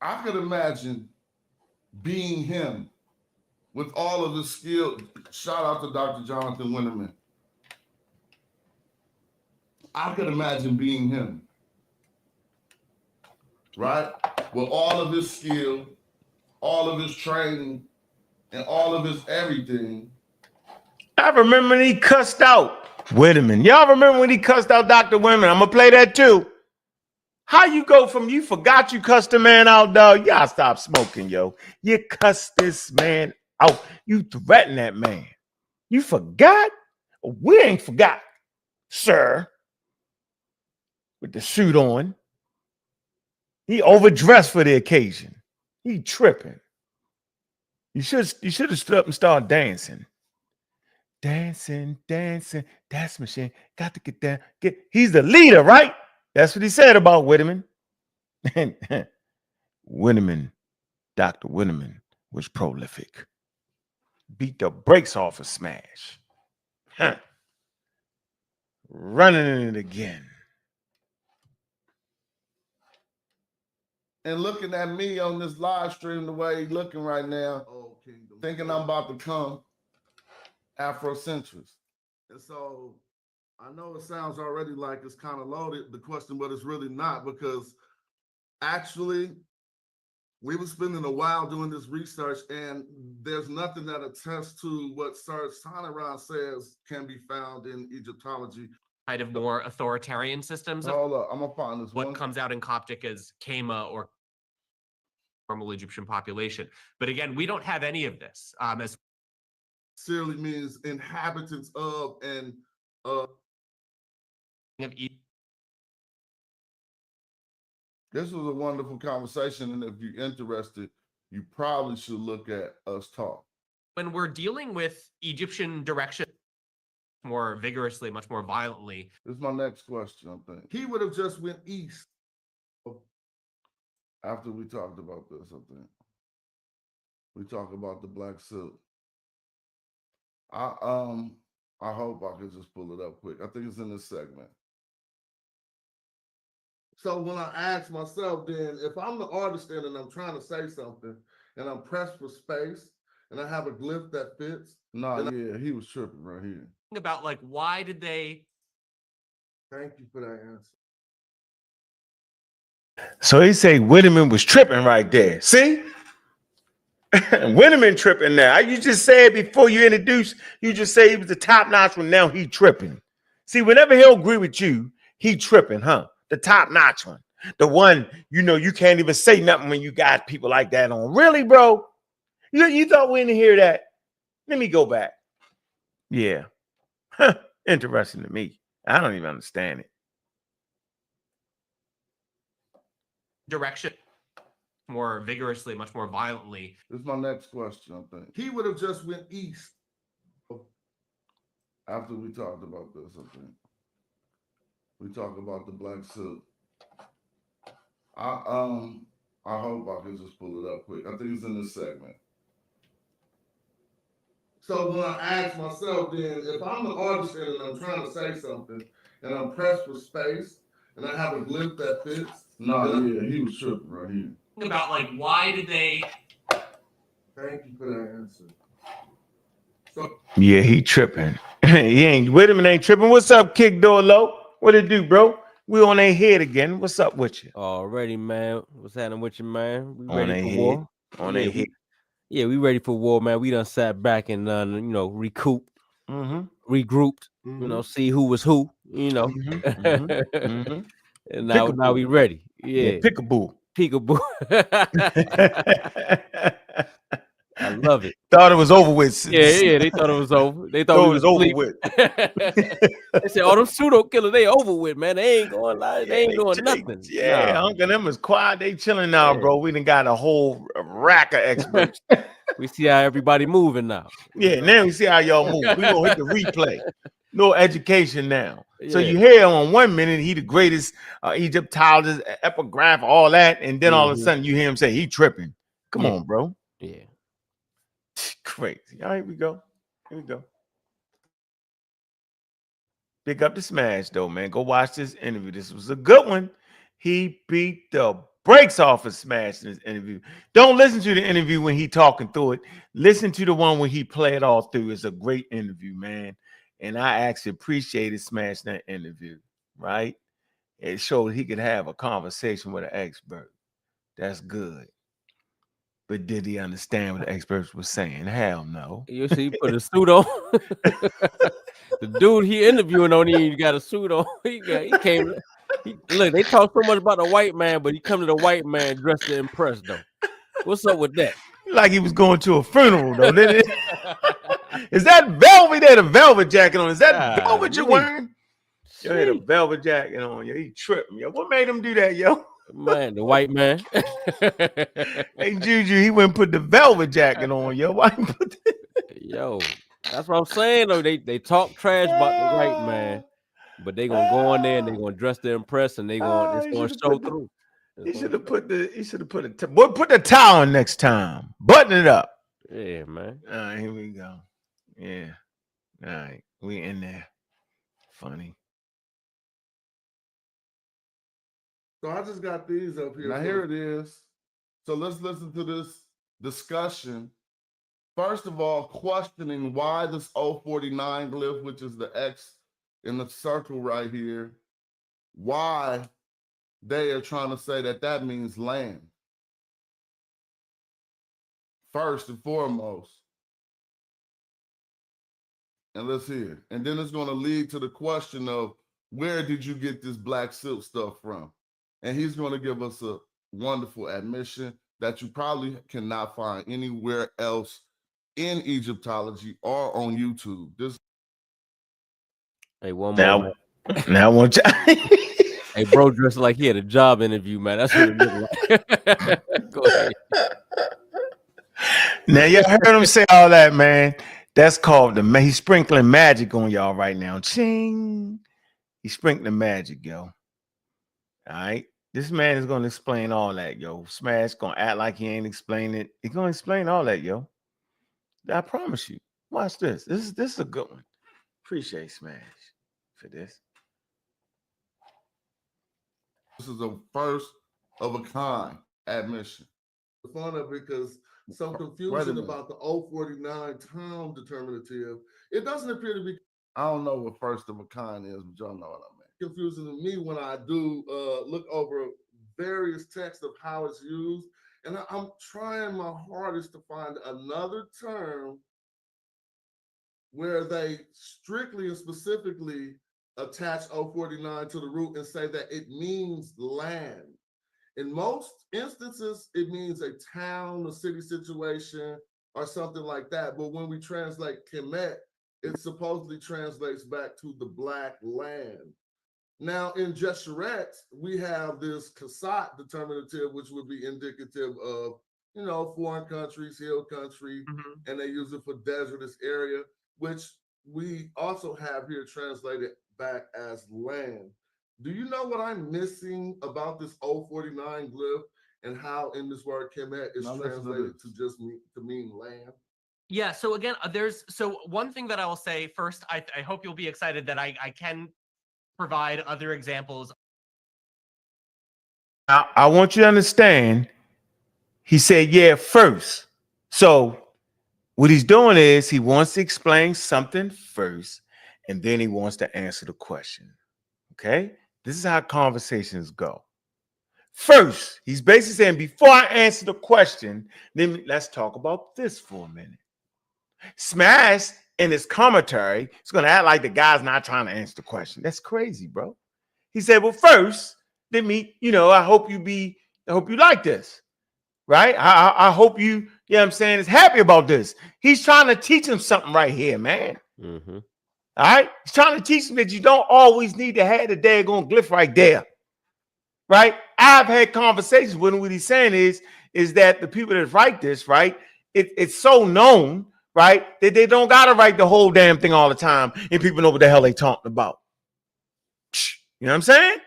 I could imagine being him with all of his skill. Shout out to Dr. Jonathan Winterman. I could imagine being him, right? With all of his skill, all of his training, and all of his everything. I remember when he cussed out Winterman. Y'all remember when he cussed out Dr. Winterman? I'm going to play that too. How you go from you forgot you cussed the man out, dog? Y'all stop smoking, yo. You cussed this man out. You threatened that man. You forgot? We ain't forgot, sir. With the suit on. He overdressed for the occasion. He tripping. You should have stood up and started dancing. Dancing. That's machine. Got to get down. He's the leader, right? That's what he said about Winterman. Winterman, Dr. Winterman was prolific. Beat the brakes off of Smash. running it again. And looking at me on this live stream the way he's looking right now, thinking I'm about to come Afrocentrist. And so I know it sounds already like it's kind of loaded, the question, but it's really not, because actually we were spending a while doing this research, and there's nothing that attests to what Serge Tanarad says can be found in Egyptology. Kind of more authoritarian systems. Hold up, I'm gonna find this What one. comes out in Coptic as Kema or normal Egyptian population. But again, we don't have any of this. As Sincerely means inhabitants of and This was a wonderful conversation, and if you're interested, you probably should look at us talk. when we're dealing with Egyptian direction more vigorously, much more violently. This is my next question, I think. He would have just went east after we talked about this, I think. We talk about the black suit. I hope I can just pull it up quick. I think it's in this segment. So when I ask myself, then, if I'm the artist then and I'm trying to say something and I'm pressed for space and I have a glyph that fits. He was tripping right here. About like, why did they? Thank you for that answer. So he say Whitman was tripping right there. See? Whitman tripping now. You just said before you introduced, you just say he was the top notch one. Now he tripping. See, whenever he'll agree with you, he tripping, huh? The top notch one. The one, you can't even say nothing when you got people like that on. Really, bro? You thought we didn't hear that? Let me go back. Yeah. Huh. Interesting to me. I don't even understand it. Direction more vigorously, much more violently. This is my next question, I think. He would have just went east after we talked about this, I think. We talked about the black suit. I hope I can just pull it up quick. I think it's in this segment. So when I ask myself, then, if I'm the artist and I'm trying to say something and I'm pressed for space and I have a glyph that fits. He was tripping right here. About like, why did they? Thank you for that answer. So yeah, he tripping. He ain't Whitman ain't tripping. What's up, Kick Door Low? What it do, bro? We on their head again. What's up with you? Already, man. What's happening with you, man? We On ready their for head. war? On their head. Yeah, we ready for war, man. We done sat back and recouped, regrouped, see who was who, Mm-hmm. And now we ready. Yeah, peekaboo. I love it. Thought it was over with. Yeah, they thought it was over. They thought it was over with. They said, "Oh, them pseudo killers, they over with, man. They ain't going live. They ain't doing nothing." Yeah, Uncle them is quiet. They chilling now, bro. We done got a whole rack of experts. We see how everybody moving now. Yeah, now we see how y'all move. We gonna hit the replay. No education now. Yeah. So you hear on 1 minute he the greatest Egyptologist, epigraph, all that, and then all of a sudden you hear him say he tripping. Come on, bro. Yeah. Crazy. All right, here we go. Here we go. Pick up the smash, though, man. Go watch this interview. This was a good one. He beat the brakes off of Smash in this interview. Don't listen to the interview when he talking through it. Listen to the one when he play it all through. It's a great interview, man. And I actually appreciated Smash that interview, right? It showed he could have a conversation with an expert. That's good. But did he understand what the experts were saying? Hell no. You see, he put a suit on. The dude he interviewing on, he got a suit on. He came. Look, they talk so much about the white man, but he come to the white man dressed to impress, though. What's up with that? Like he was going to a funeral, though. Is that velvet? They had a velvet jacket on. Is that velvet you're wearing? You had a velvet jacket on. Yo, he tripping. Yo, what made him do that, yo? Man, the white man. Hey, Juju, he went and put the velvet jacket on, yo. Why he put that? Yo, that's what I'm saying, though. They talk trash about the white man, but they gonna go on there and they gonna dress to impress, and it's gonna show through. He should have put put the towel on next time. Button it up. Yeah, man. All right, here we go. Yeah. All right. We in there. Funny. So I just got these up here. Now here it is. So let's listen to this discussion. First of all, questioning why this 049 glyph, which is the X in the circle right here, why they are trying to say that that means land. First and foremost. And let's hear. And then it's going to lead to the question of where did you get this black silk stuff from? And he's going to give us a wonderful admission that you probably cannot find anywhere else in Egyptology or on YouTube. This. Hey, one more. Now, now I want you. Hey, bro, dressed like he had a job interview, man. That's what it looked like. Go ahead. Now you heard him say all that, man. That's called he's sprinkling magic on y'all right now. Ching. He's sprinkling magic, yo. All right. This man is going to explain all that, yo. Smash going to act like he ain't explaining it. He's going to explain all that, yo. I promise you. Watch this. This is a good one. Appreciate Smash for this. This is a first of a kind admission. The fun of it because some confusion about the 049 term determinative. It doesn't appear to be. I don't know what first of a kind is, but y'all know what I mean. Confusing to me when I do look over various texts of how it's used, and I'm trying my hardest to find another term where they strictly and specifically attach 049 to the root and say that it means land. In most instances, it means a town, a city situation, or something like that. But when we translate Kemet, it supposedly translates back to the black land. Now, in Jesheret, we have this Kasat determinative, which would be indicative of, you know, foreign countries, hill country, and they use it for desertous area, which we also have here translated back as land. Do you know what I'm missing about this 049 glyph and how in this word Kemet is translated to just mean land? Yeah, so again, so one thing that I will say first, I hope you'll be excited that I can provide other examples. I want you to understand, he said, yeah, first. So what he's doing is he wants to explain something first, and then he wants to answer the question. Okay? This is how conversations go. First, he's basically saying, before I answer the question, then let's talk about this for a minute. Smash in his commentary is going to act like the guy's not trying to answer the question. That's crazy, bro. He said, well, first, let me, I hope you like this, right? I hope you know what I'm saying, is happy about this. He's trying to teach him something right here, man. Mm-hmm. All right? He's trying to teach him that you don't always need to have the daggone glyph right there, right? I've had conversations with him. What he's saying is that the people that write this, right, it's so known, right, that they don't got to write the whole damn thing all the time, and people know what the hell they talking about. You know what I'm saying?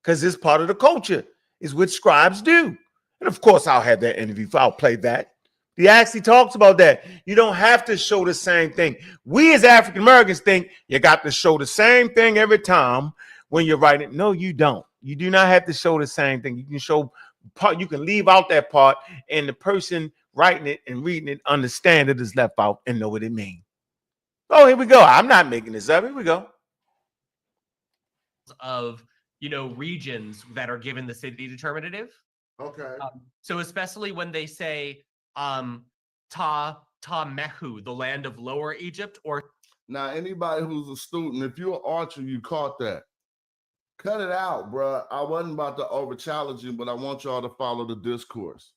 Because it's part of the culture. Is what scribes do. And of course, I'll have that interview. I'll play that. He actually talks about that. You don't have to show the same thing. We as African Americans think you got to show the same thing every time when you're writing. No, you don't. You do not have to show the same thing. You can show part. You can leave out that part, and the person writing it and reading it understand it is left out and know what it means. Oh, here we go. I'm not making this up. Here we go. Of regions that are given the city determinative. Okay. So especially when they say Ta Mehu, the land of Lower Egypt, or now anybody who's a student, if you're an archer, you caught that. Cut it out, bro. I wasn't about to over challenge you, but I want y'all to follow the discourse.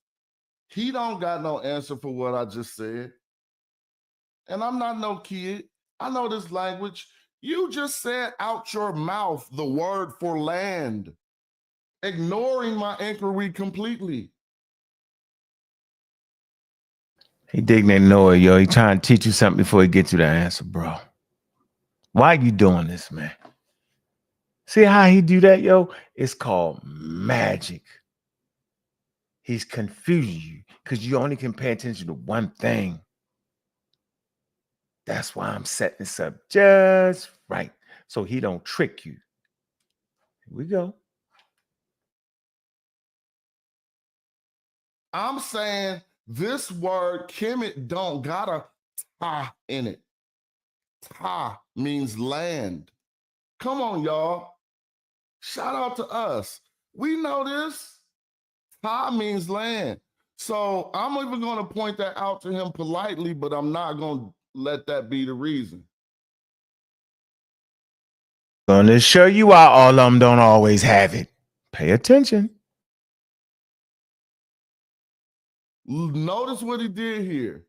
He don't got no answer for what I just said. And I'm not no kid. I know this language. You just said out your mouth the word for land, ignoring my inquiry completely. He digging that noise, yo. He trying to teach you something before he gets you the answer, bro. Why are you doing this, man? See how he do that, yo? It's called magic. He's confusing you because you only can pay attention to one thing. That's why I'm setting this up just right, so he don't trick you. Here we go. I'm saying this word Kemet don't got a ta in it. Ta means land. Come on, y'all. Shout out to us. We know this. Ta means land. So I'm even going to point that out to him politely, but I'm not going to let that be the reason. Gonna show you why all of them don't always have it. Pay attention. Notice what he did here.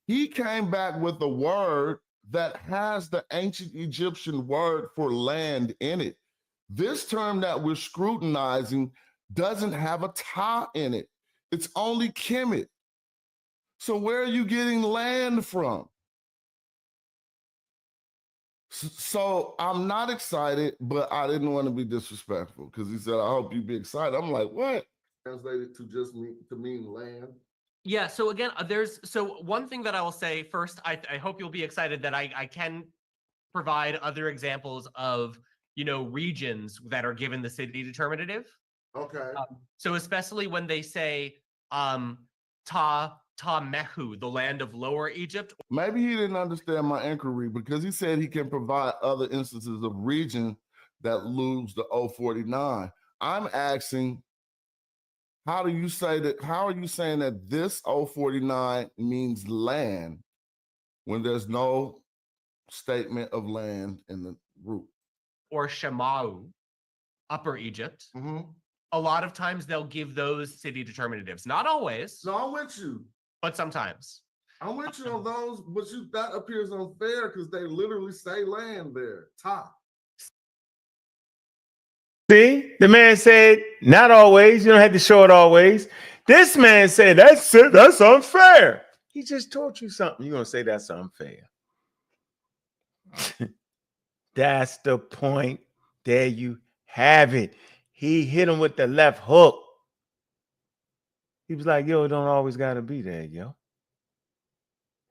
He came back with a word that has the ancient Egyptian word for land in it. This term that we're scrutinizing doesn't have a ta in it. It's only Kemet. So where are you getting land from? So I'm not excited, but I didn't want to be disrespectful because he said, I hope you be excited. I'm like, what? Translated to just mean land. Yeah, so again, one thing that I will say first, I hope you'll be excited that I can provide other examples of, regions that are given the city determinative. Okay. So especially when they say Ta Mehu, the land of Lower Egypt. Maybe he didn't understand my inquiry because he said he can provide other instances of region that lose the 049. I'm asking, how are you saying that this 049 means land when there's no statement of land in the root? Or Shemau, Upper Egypt. Mm-hmm. A lot of times they'll give those city determinatives. Not always. No, I'm with you. But sometimes. I'm with you on those, but that appears unfair because they literally say land there. Top. See, the man said, not always. You don't have to show it always. This man said, that's it. That's unfair. He just taught you something. You're going to say that's unfair. That's the point. There you have it. He hit him with the left hook. He was like, yo, it don't always got to be there, yo.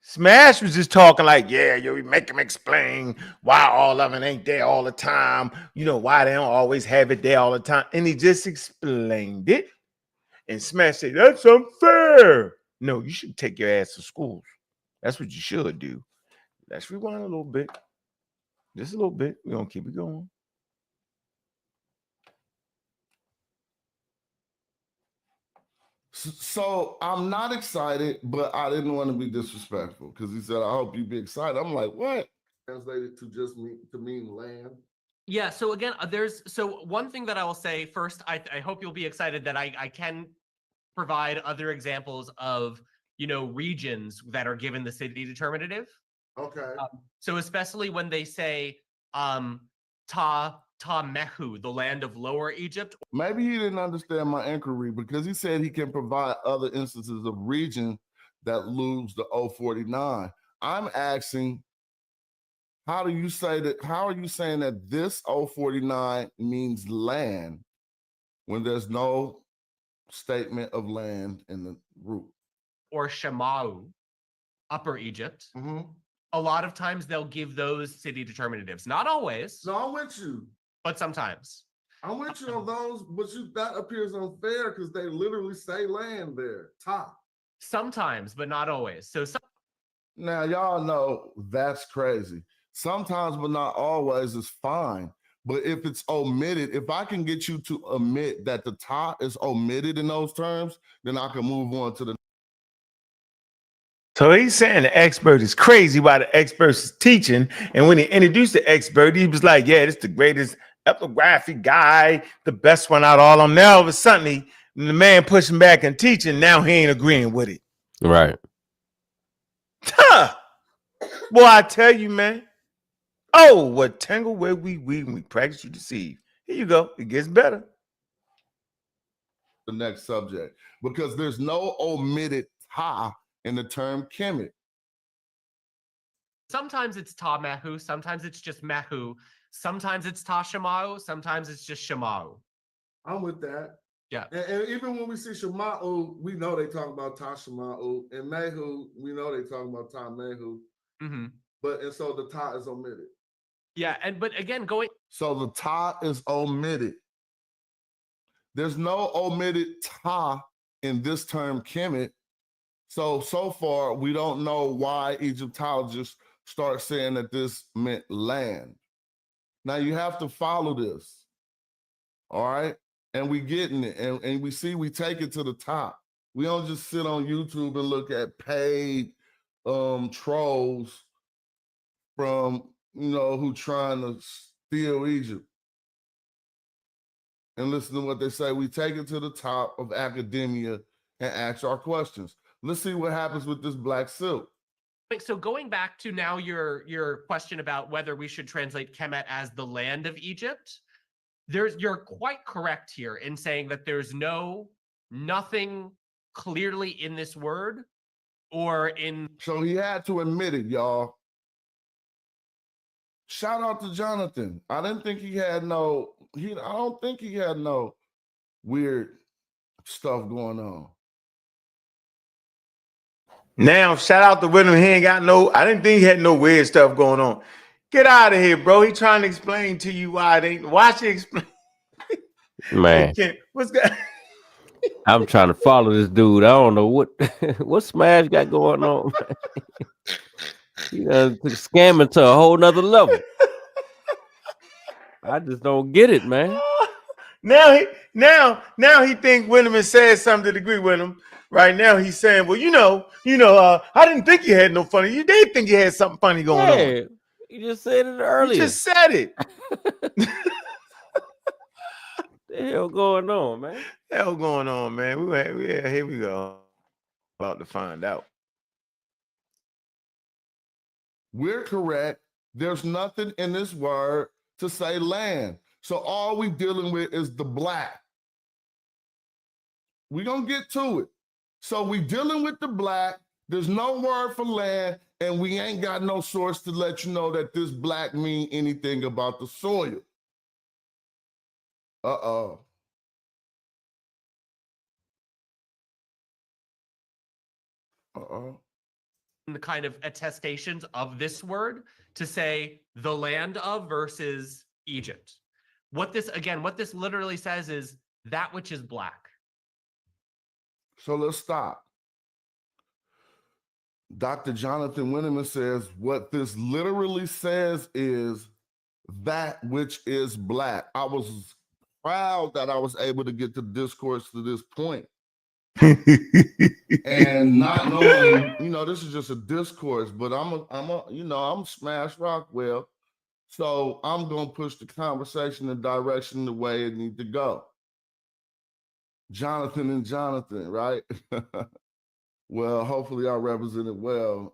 Smash was just talking like, yeah, yo, we make him explain why all of it ain't there all the time. Why they don't always have it there all the time. And he just explained it. And Smash said, that's unfair. No, you should take your ass to school. That's what you should do. Let's rewind a little bit. Just a little bit. We're going to keep it going. So I'm not excited, but I didn't want to be disrespectful because he said, I hope you be excited. I'm like, what? Translated to just mean land. Yeah, so again, one thing that I will say first, I hope you'll be excited that I can provide other examples of, regions that are given the city determinative. Okay. So especially when they say Ta Mehu, the land of Lower Egypt. Maybe he didn't understand my inquiry because he said he can provide other instances of region that lose the 049. I'm asking, how are you saying that this 049 means land when there's no statement of land in the root? Or Shemau, Upper Egypt. Mm-hmm. A lot of times they'll give those city determinatives. Not always. No, I'm with you. But sometimes. I'm with you on those, but that appears unfair because they literally say land there. Top. Sometimes, but not always. Now, y'all know that's crazy. Sometimes, but not always is fine. But if it's omitted, if I can get you to admit that the top is omitted in those terms, then I can move on to the. So he's saying the expert is crazy while the expert is teaching. And when he introduced the expert, he was like, yeah, this is the greatest epigraphic guy, the best one out of all of them. Now all of a sudden, the man pushing back and teaching, now he ain't agreeing with it. Right. Huh. Boy, I tell you, man. Oh, what tangle where we weave and we practice you deceive. Here you go. It gets better. The next subject, because there's no omitted ta in the term Kemet. Sometimes it's Ta Mehu, sometimes it's just Mehu, sometimes it's Ta Shemau, sometimes it's just Shemau. I'm with that. Yeah. And even when we see Shemau, we know they talk about Ta Shemau, and Mehu, we know they talk about Ta Mehu. Mm-hmm. And so the ta is omitted. Yeah, but again, so the ta is omitted. There's no omitted ta in this term Kemet. So far, we don't know why Egyptologists start saying that this meant land. Now you have to follow this, all right? And we getting it, and we see we take it to the top. We don't just sit on YouTube and look at paid trolls from, who trying to steal Egypt. And listen to what they say. We take it to the top of academia and ask our questions. Let's see what happens with this black silk. So going back to now your question about whether we should translate Kemet as the land of Egypt, you're quite correct here in saying that there's nothing clearly in this word or in. So he had to admit it, y'all. Shout out to Jonathan. I don't think he had no weird stuff going on. Now, shout out to William. He ain't got I didn't think he had no weird stuff going on. Get out of here, bro. He trying to explain to you why it ain't. Watch it explain. Man, what's that? I'm trying to follow this dude. I don't know what Smash got going on. He done took scamming to a whole nother level. I just don't get it, man. Now he think Winneman said something to agree with him. Right now he's saying, well, I didn't think you had no funny. You did think you had something funny going on. You just said it earlier. You just said it. The hell going on, man? Hell going on, man. Here we go. About to find out. We're correct. There's nothing in this word to say land. So all we dealing with is the black. We're going to get to it. So we dealing with the black. There's no word for land, and we ain't got no source to let you know that this black mean anything about the soil. Uh-oh. Uh-oh. The kind of attestations of this word to say the land of versus Egypt. What this literally says is that which is black. So let's stop. Dr. Jonathan Winneman says what this literally says is that which is black. I was proud that I was able to get the discourse to this point. And not knowing, this is just a discourse, but I'm Smash Rockwell. So I'm going to push the conversation in direction the way it needs to go. Jonathan and Jonathan, right? Well, hopefully I represent it well,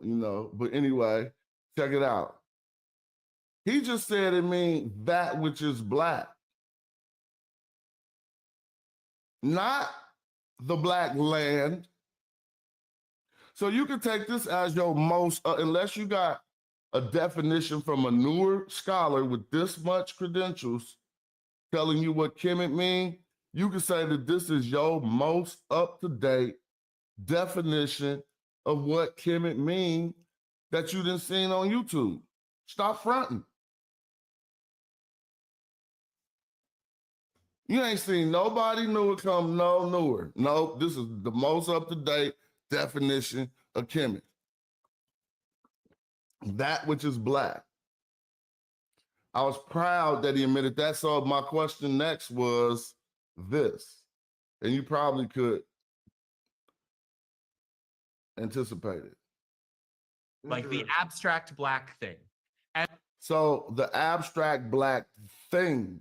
But anyway, check it out. He just said it means that which is black. Not the black land. So you can take this as your most, unless you got a definition from a newer scholar with this much credentials telling you what Kemet mean, you can say that this is your most up-to-date definition of what Kemet mean that you didn't see on YouTube. Stop fronting. You ain't seen nobody newer come no newer. No, this is the most up-to-date definition of Kemet. That which is black. I was proud that he admitted that. So my question next was this, and you probably could anticipate it. Like the abstract black thing. So the abstract black thing.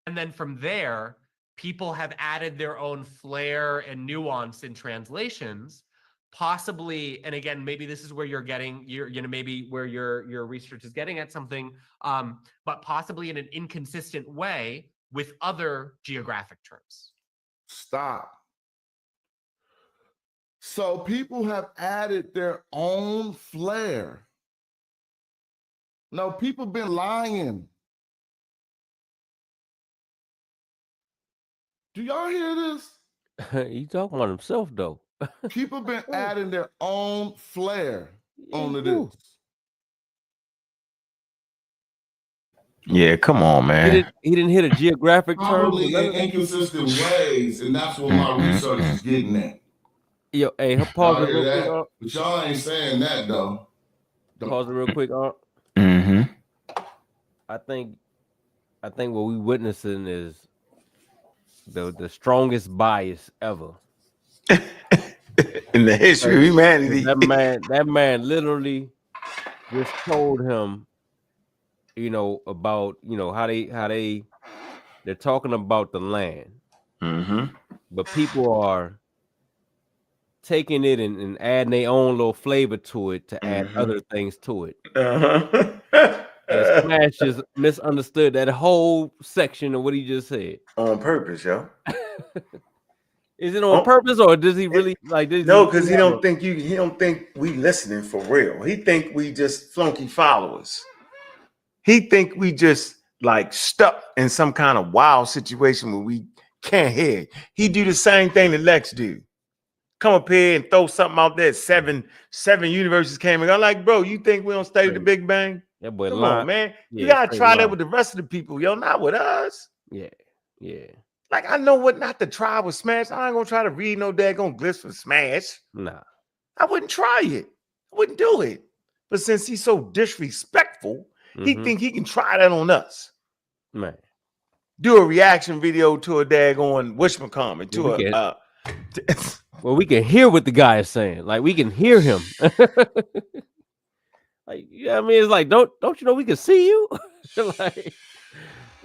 And then from there, people have added their own flair and nuance in translations, possibly, and again, maybe this is where you're getting, maybe where your research is getting at something, but possibly in an inconsistent way with other geographic terms. Stop. So people have added their own flair. No, people been lying. Do y'all hear this? He talking about himself, though. People been adding their own flair onto this. Yeah, come on, man. He didn't hit a geographic term. Probably in inconsistent ways, and that's what my research is getting at. Yo, hey, pause it real quick. But y'all ain't saying that though. Pause it real quick. Mm-hmm. I think what we witnessing is the strongest bias ever in the history of humanity. That man literally just told him, about how they're talking about the land, but people are taking it and adding their own little flavor to it to add other things to it. And Smash just misunderstood that whole section of what he just said on purpose, yo. Is it on purpose, or does he really No, because he don't think we listening for real. He think we just flunky followers. He think we just like stuck in some kind of wild situation where we can't hear. He do the same thing that Lex do. Come up here and throw something out there. Seven universes came and I'm like, bro, you think we don't study the Big Bang? That boy Come lying. on, man. Yeah, you gotta try that with the rest of the people, yo, not with us. Yeah. Like, I know what not to try with Smash. I ain't gonna try to read no daggone glitch for Smash. Nah. I wouldn't try it. I wouldn't do it. But since he's so disrespectful, he think he can try that on us. Man. Do a reaction video to a daggone whatchamacallit, well, we can hear what the guy is saying. Like, we can hear him. Like, yeah, I mean, it's like, don't you know we can see you?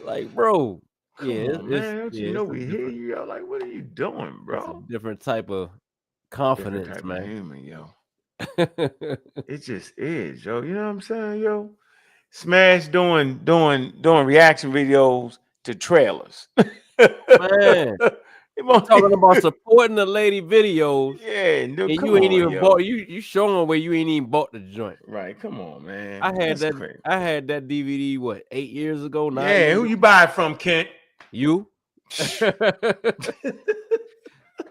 like, bro. Come on, man. Don't you know we hear you? Yo, like, what are you doing, bro? It's a different type of confidence, type man. Of human, yo. It just is, yo. You know what I'm saying, yo? Smash doing reaction videos to trailers. Man, talking about supporting the lady videos. Yeah, no, and you ain't even bought. You showing where you ain't even bought the joint. Right? Come on, man. I had that DVD 8 years ago. 9 Yeah, years who you buy it from, Kent? You.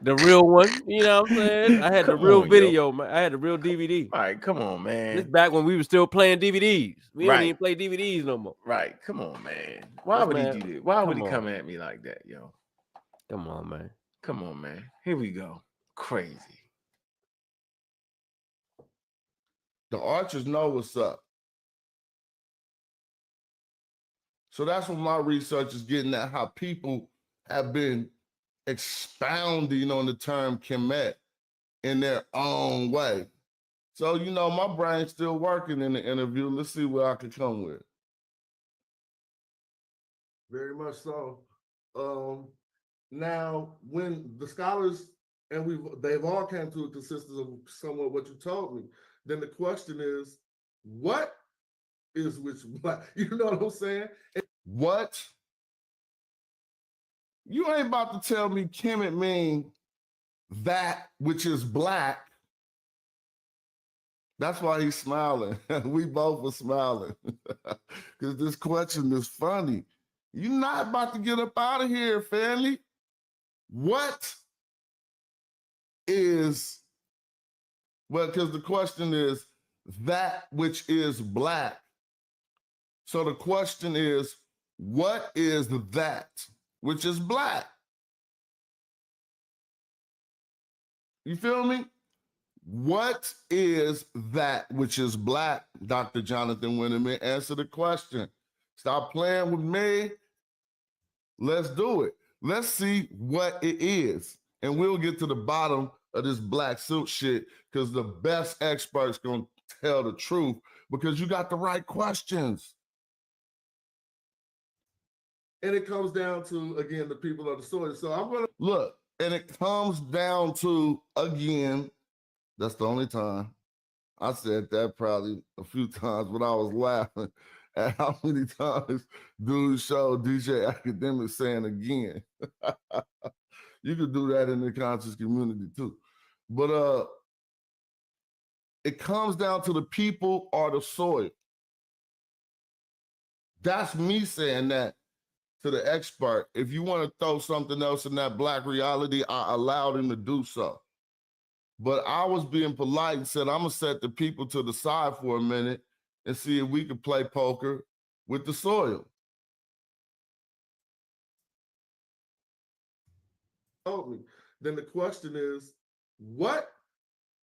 The real one, you know what I'm saying? I had the real video, man. I had the real DVD. All right, come on, man. This back when we were still playing DVDs. We don't even play DVDs no more. Right, come on, man. Why would he do that? Why would he come at me like that, yo? Come on, man. Come on, man. Here we go. Crazy. The Archers know what's up. So that's what my research is getting at, how people have been expounding on the term Kemet in their own way. So, my brain's still working in the interview. Let's see what I can come with. Very much so. Now, when the scholars, and they've all come to a consensus of somewhat what you told me, then the question is, what is which black? You know what I'm saying? What? You ain't about to tell me Kemet mean that which is black. That's why he's smiling. We both were smiling. Because this question is funny. You're not about to get up out of here, family. What is, because the question is that which is black. So the question is, what is that which is black? You feel me? What is that which is black? Dr. Jonathan Winterman, answer the question. Stop playing with me. Let's do it. Let's see what it is. And we'll get to the bottom of this black suit shit, because the best experts gonna tell the truth, because you got the right questions. And it comes down to, again, the people of the story. So I'm gonna look, and it comes down to, again, that's the only time. I said that probably a few times when I was laughing at how many times dudes showed DJ Academic saying again. You could do that in the conscious community too. But it comes down to the people or the soil. That's me saying that to the expert. If you want to throw something else in that black reality, I allowed him to do so. But I was being polite and said, I'm going to set the people to the side for a minute and see if we could play poker with the soil. told me, then the question is, what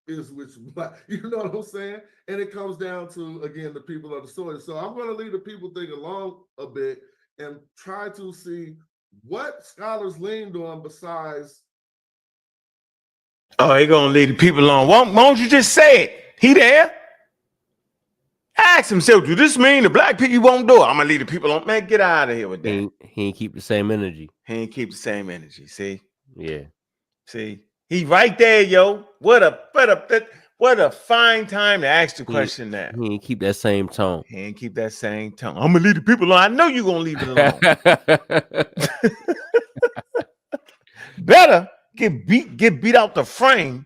is which black? You know what I'm saying? And it comes down to, again, the people of the story. So I'm going to leave the people thinking along a bit and try to see what scholars leaned on besides. Oh, he gonna leave the people alone. Why don't you just say it? He there? Ask himself, do this mean the black people won't do it? I'm gonna leave the people alone. Man, get out of here with that. He ain't keep the same energy. He ain't keep the same energy. See? Yeah. See? He right there, yo. What a fine time to ask the question now. He ain't keep that same tone. He ain't keep that same tone. I'm gonna leave the people alone. I know you're gonna leave it alone. Better get beat out the frame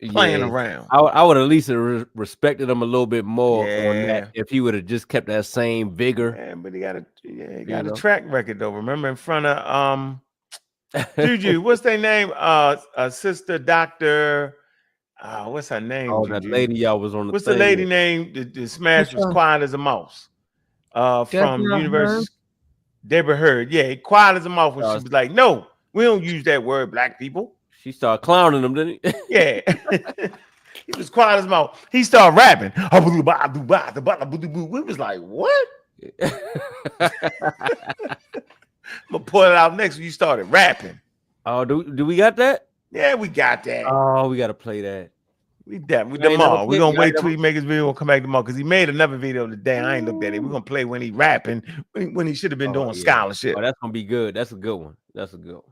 playing around. I would at least have respected him a little bit more on that if he would have just kept that same vigor. Yeah, but he got a track record though. Remember in front of Juju, what's their name? Sister Doctor. What's her name? Oh, Juju? that lady y'all was on the. What's the lady name? The smash was quiet as a mouse. From University. Deborah Heard. Yeah, quiet as a mouse when she was like, "No, we don't use that word, black people." She started clowning them, didn't he? Yeah. He was quiet as a mouse. He started rapping. We was like, what? I'm gonna pull it out next when you started rapping. Oh, do we got that? Yeah, we got that. Oh, we gotta play that. We tomorrow. We're gonna wait till he make his video and come back tomorrow because he made another video today. I ain't looked at it. We're gonna play when he rapping when he should have been doing scholarship. Oh, that's gonna be good. That's a good one. That's a good one.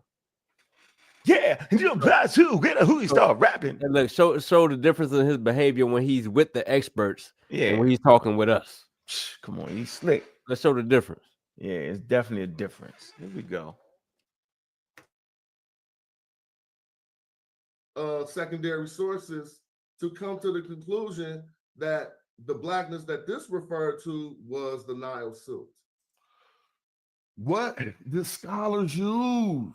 Yeah, and you know, who he start rapping. And look, show the difference in his behavior when he's with the experts and when he's talking with us. Come on, he's slick. Let's show the difference. Yeah, it's definitely a difference. Here we go. Secondary sources to come to the conclusion that the blackness that this referred to was the Nile silt. What did scholars use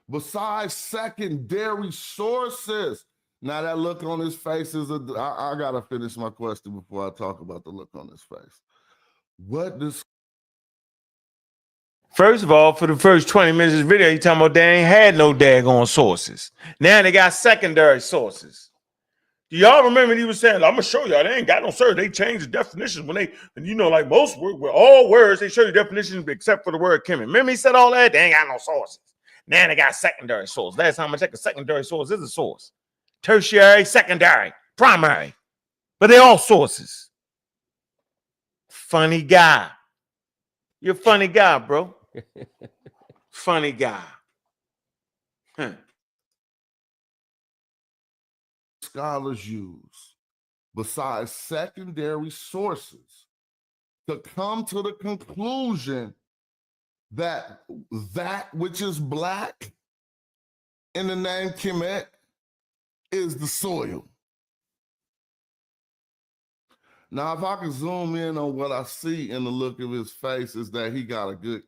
besides secondary sources? Now that look on his face is I gotta finish my question before I talk about the look on his face. What does First of all, for the first 20 minutes of this video, you talking about they ain't had no daggone sources. Now they got secondary sources. Do y'all remember he was saying, I'm gonna show y'all they ain't got no source. They changed the definitions when they, and you know, like most words, with all words, they show you definitions except for the word Kemet. Remember he said all that? They ain't got no sources. Now they got secondary source. Last time I checked, a secondary source is a source. Tertiary, secondary, primary. But they all sources. Funny guy. You're a funny guy, bro. Funny guy. Huh. Scholars use besides secondary sources to come to the conclusion that that which is black in the name Kemet is the soil. Now, if I can zoom in on what I see in the look of his face, is that he got a good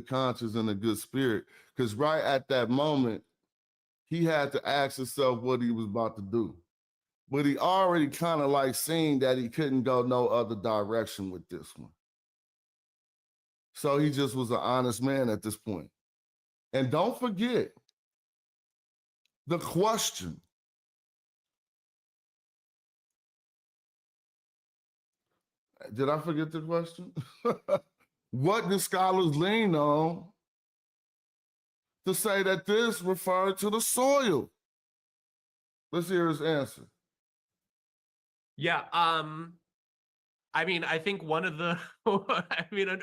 conscience and a good spirit. Because right at that moment, he had to ask himself what he was about to do. But he already kind of like seen that he couldn't go no other direction with this one. So he just was an honest man at this point. And don't forget the question. Did I forget the question? What do scholars lean on to say that this referred to the soil? Let's hear his answer. Yeah, I mean, I think one of the,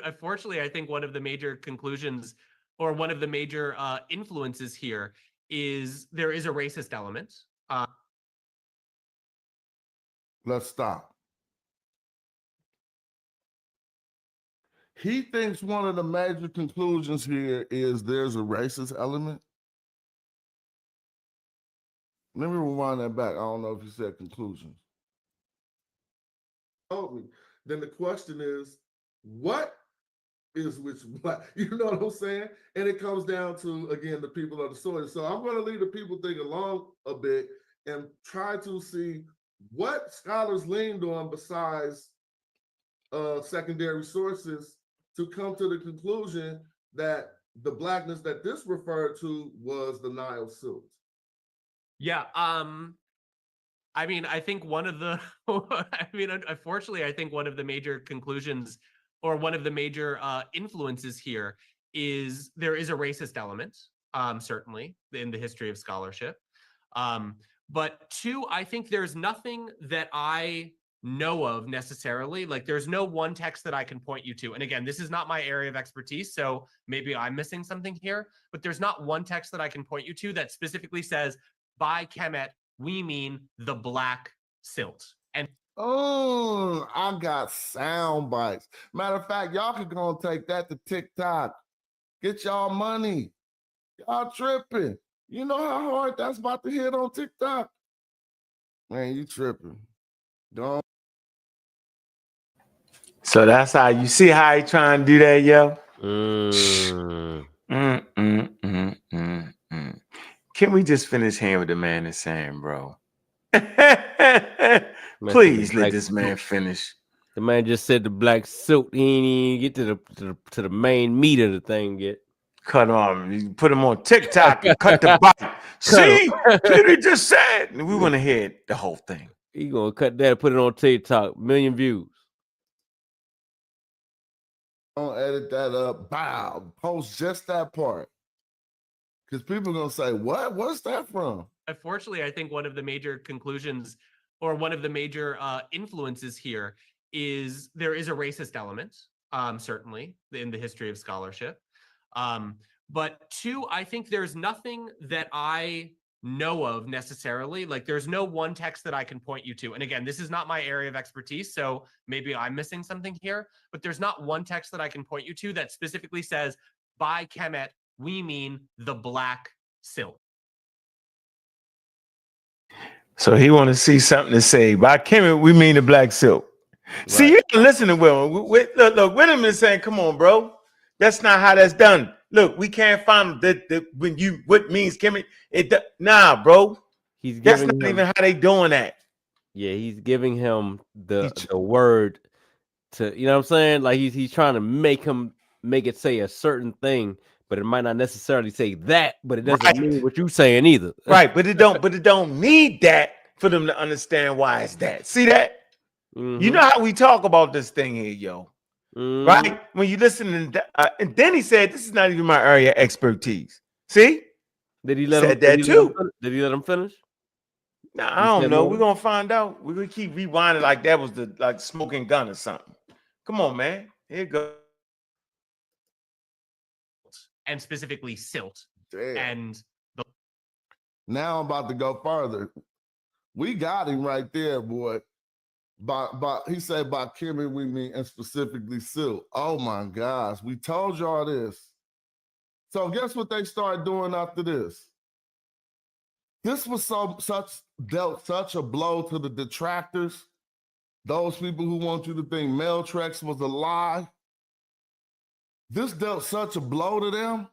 unfortunately, I think one of the major conclusions or one of the major influences here is there is a racist element. Let's stop. He thinks one of the major conclusions here is there's a racist element. Let me rewind that back. I don't know if you said conclusions. Then the question is, what is which black? You know what I'm saying? And it comes down to, again, the people of the soil. So I'm going to leave the people thinking along a bit and try to see what scholars leaned on besides secondary sources to come to the conclusion that the blackness that this referred to was the Nile silt. Yeah. I mean, I think one of the, unfortunately, I think one of the major conclusions or one of the major influences here is there is a racist element, certainly, in the history of scholarship. But two, I think there's nothing that I know of necessarily. Like, there's no one text that I can point you to. And again, this is not my area of expertise, so maybe I'm missing something here. But there's not one text that I can point you to that specifically says, by Kemet, we mean the black silt. And oh, I got sound bites. Matter of fact, y'all could go and take that to TikTok. Get y'all money. Y'all tripping. You know how hard that's about to hit on TikTok? Man, you tripping. Don't. So that's how you see how he trying to do that, yo. Can we just finish hearing what the man is saying, bro? Please let this man finish. The man just said the black silk. He ain't even get to the main meat of the thing yet. Cut on. You put him on TikTok and cut the bite. See, Kitty just said. We want to hear the whole thing. He gonna cut that, put it on TikTok, 1 million views. Don't edit that up. Bow. Post just that part. Because people are gonna say, what? What's that from? Unfortunately, I think one of the major conclusions or one of the major influences here is there is a racist element, certainly, in the history of scholarship. But two, I think there's nothing that I know of necessarily. Like, there's no one text that I can point you to. And again, this is not my area of expertise, so maybe I'm missing something here. But there's not one text that I can point you to that specifically says, by Kemet, we mean the black silt. So he want to see something to say. By Kemet, we mean the black silk. Right. See, you can listen to Will. Look, William is saying, come on, bro. That's not how that's done. Look, we can't find that when you what means Kemet. Nah, bro. That's not even how they doing that. Yeah, he's giving him the word to, you know what I'm saying? Like he's trying to make it say a certain thing, but it might not necessarily say that, but it doesn't mean what you're saying either. Right, but it don't need that for them to understand why it's that. See that? You know how we talk about this thing here, yo. Right? When you listen to and then he said, this is not even my area of expertise. See? Did he let him finish? Nah, I don't know. We're gonna find out. We're gonna keep rewinding like that was the like smoking gun or something. Come on, man. Here you go. And specifically silt. Damn. And now I'm about to go further. We got him right there, boy. He said by Kemet we mean and specifically silt. Oh my gosh, we told y'all this. So guess what they started doing after this? This was dealt such a blow to the detractors, those people who want you to think Mel Trek was a lie. This dealt such a blow to them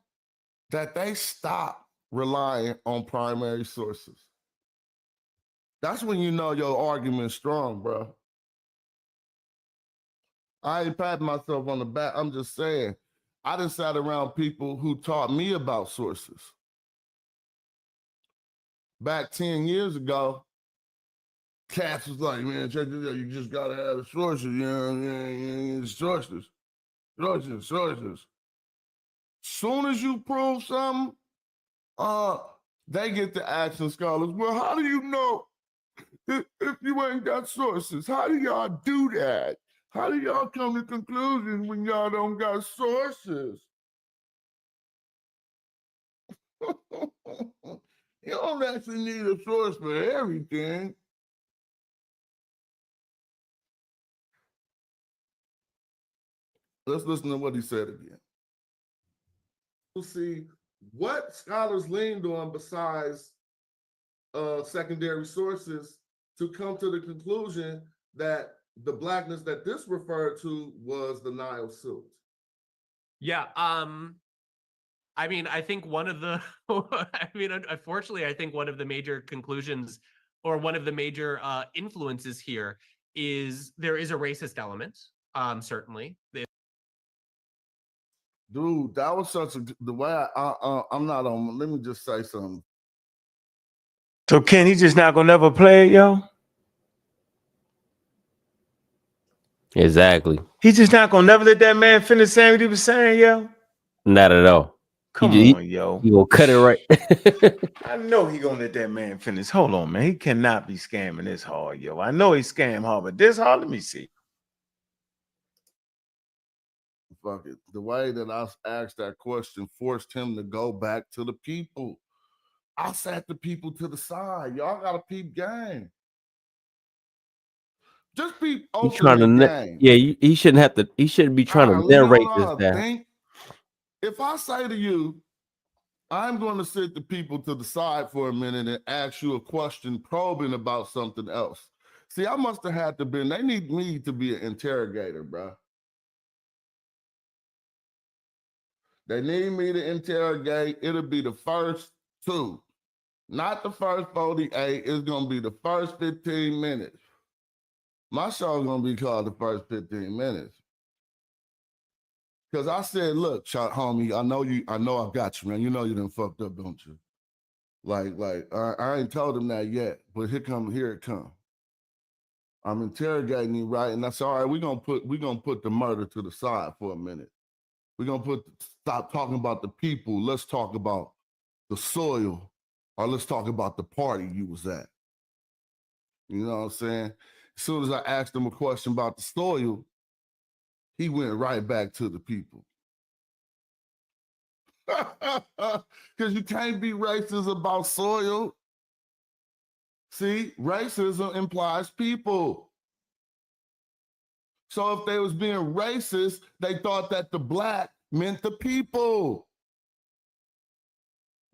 that they stopped relying on primary sources. That's when you know your argument's strong, bro. I ain't patting myself on the back. I'm just saying, I done sat around people who taught me about sources. Back 10 years ago, cats was like, man, check this out. You just gotta have the sources, you know, sources. Soon as you prove something, they get to asking scholars, well, how do you know if you ain't got sources? How do y'all do that? How do y'all come to conclusions when y'all don't got sources? You don't actually need a source for everything. Let's listen to what he said again. We'll see what scholars leaned on besides secondary sources to come to the conclusion that the blackness that this referred to was the Nile silt. Yeah, I mean, I think one of the, unfortunately, I think one of the major conclusions or one of the major influences here is there is a racist element, certainly. Dude, that was such a the way I'm not on. Let me just say something. So Ken, he just not gonna never play it, yo? Exactly. He just not gonna never let that man finish saying what he was saying, yo? Not at all. Come on, yo. He gonna cut it right. I know he gonna let that man finish. Hold on, man. He cannot be scamming this hard, yo. I know he scammed hard, but this hard, let me see. Fuck it. The way that I asked that question forced him to go back to the people. I sat the people to the side. Y'all got to peep game. Just peep ultimate game. He shouldn't have to. He shouldn't be trying to narrate this down. If I say to you, I'm going to sit the people to the side for a minute and ask you a question probing about something else. See, I must have had to been. They need me to be an interrogator, bro. They need me to interrogate. It'll be the first 2, not the first 48. It's going to be the first 15 minutes. My show's going to be called the first 15 minutes. Because I said, look, homie, I know I've got you, man. You know you done fucked up, don't you? Like, I ain't told him that yet, but here it come. I'm interrogating you, right? And that's all right. We're gonna put the murder to the side for a minute. We're gonna stop talking about the people. Let's talk about the soil, or let's talk about the party you was at. You know what I'm saying? As soon as I asked him a question about the soil, he went right back to the people. Because you can't be racist about soil. See, racism implies people. So if they was being racist, they thought that the black meant the people.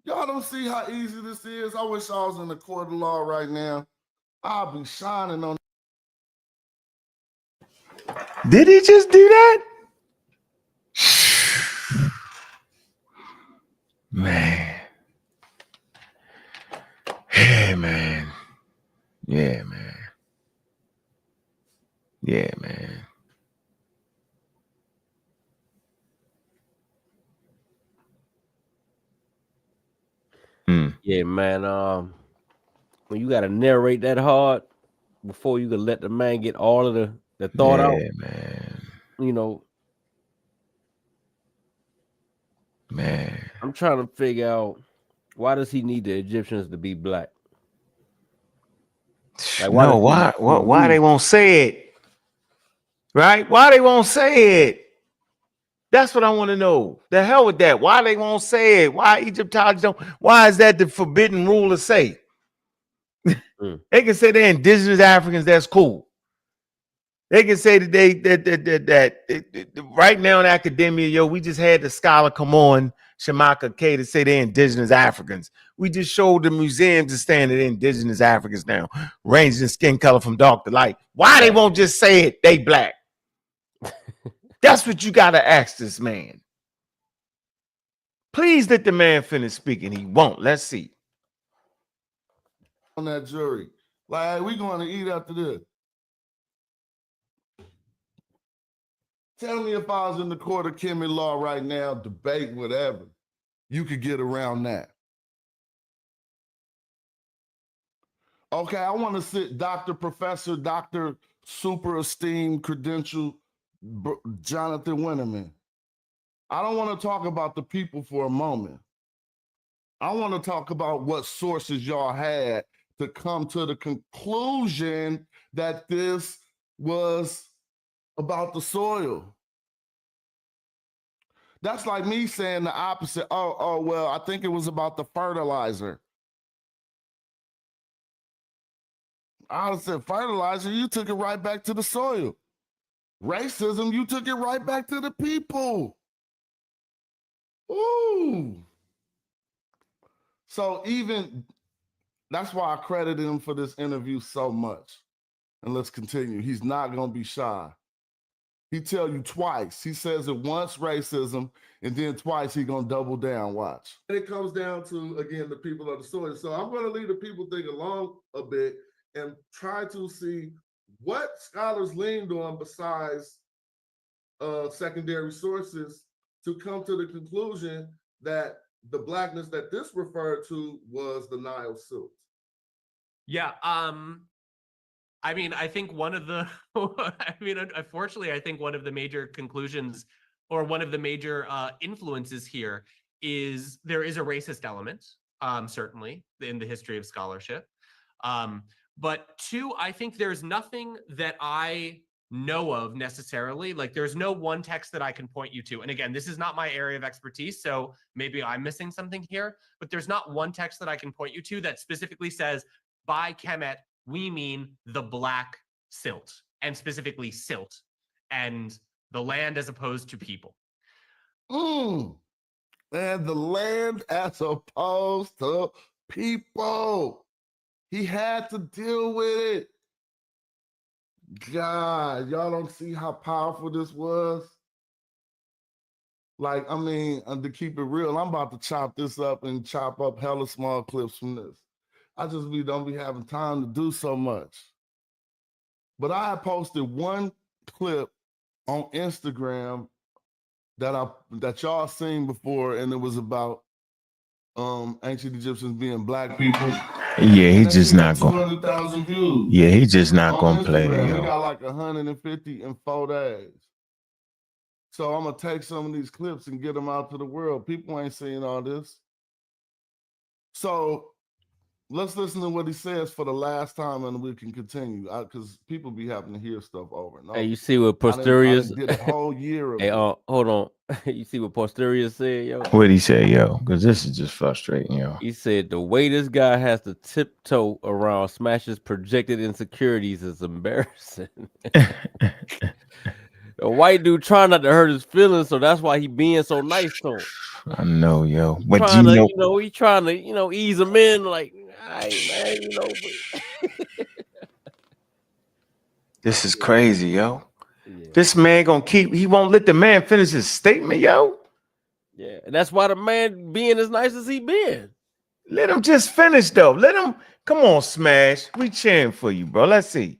Y'all don't see how easy this is? I wish I was in the court of law right now. I'll be shining on. Did he just do that? Man. Yeah, man. Yeah, man. Yeah, man. Yeah, man. When you gotta narrate that hard before you can let the man get all of the thought out. Man. You know. Man. I'm trying to figure out, why does he need the Egyptians to be black? Like, why they won't say it? Right? Why they won't say it? That's what I want to know. The hell with that. Why they won't say it? Why Egyptology don't? Why is that the forbidden rule to say? They can say they're indigenous Africans. That's cool. They can say that right now in academia, yo, we just had the scholar come on, Shamaka K, to say they're indigenous Africans. We just showed the museums to stand that they're indigenous Africans now, ranging skin color from dark to light. Why they won't just say it? They black. That's what you got to ask this man. Please let the man finish speaking. He won't. Let's see. On that jury. Like, we going to eat after this. Tell me if I was in the court of Kimmy law right now, debate, whatever, you could get around that. Okay, I want to sit Dr. Professor, Dr. Super Esteemed Credential, Jonathan Winterman. I don't want to talk about the people for a moment. I want to talk about what sources y'all had to come to the conclusion that this was about the soil. That's like me saying the opposite. Oh, well, I think it was about the fertilizer. I would have said fertilizer, you took it right back to the soil. Racism, you took it right back to the people. Ooh. So even, that's why I credited him for this interview so much. And let's continue. He's not going to be shy. He tell you twice. He says it once, racism, and then twice he going to double down. Watch. It comes down to, again, the people of the story. So I'm going to leave the people think along a bit and try to see what scholars leaned on besides secondary sources to come to the conclusion that the blackness that this referred to was the Nile silt. Yeah. I mean, I think one of the, unfortunately, I think one of the major conclusions or one of the major influences here is there is a racist element, certainly, in the history of scholarship. But two, I think there's nothing that I know of necessarily. Like, there's no one text that I can point you to. And again, this is not my area of expertise, so maybe I'm missing something here, but there's not one text that I can point you to that specifically says, by Kemet, we mean the black silt, and specifically silt, and the land as opposed to people. And the land as opposed to people. He had to deal with it. God, y'all don't see how powerful this was? Like, I mean, to keep it real, I'm about to chop this up and chop up hella small clips from this. I just don't be having time to do so much. But I had posted one clip on Instagram that y'all seen before, and it was about ancient Egyptians being black people. Yeah, he just not going. 200,000 views. Yeah, he just not gonna play it, Instagram. yo. He got like 150 in 4 days. So I'm gonna take some of these clips and get them out to the world. People ain't seeing all this. So let's listen to what he says for the last time, and we can continue because people be having to hear stuff over and over. Hey, you see what I Posterius did a whole year of Hey, it. hold on. You see what Posterius said, yo? What'd he say, yo? Because this is just frustrating, yo. He said the way this guy has to tiptoe around Smash's projected insecurities is embarrassing. A white dude trying not to hurt his feelings, so that's why he being so nice to him. I know, yo. But Trying you to, know, he trying to, ease him in, like, all right, man, but this is crazy, yo. Yeah. This man he won't let the man finish his statement, yo. Yeah, and that's why the man being as nice as he been. Let him just finish, though. Let him, come on, Smash. We cheering for you, bro. Let's see.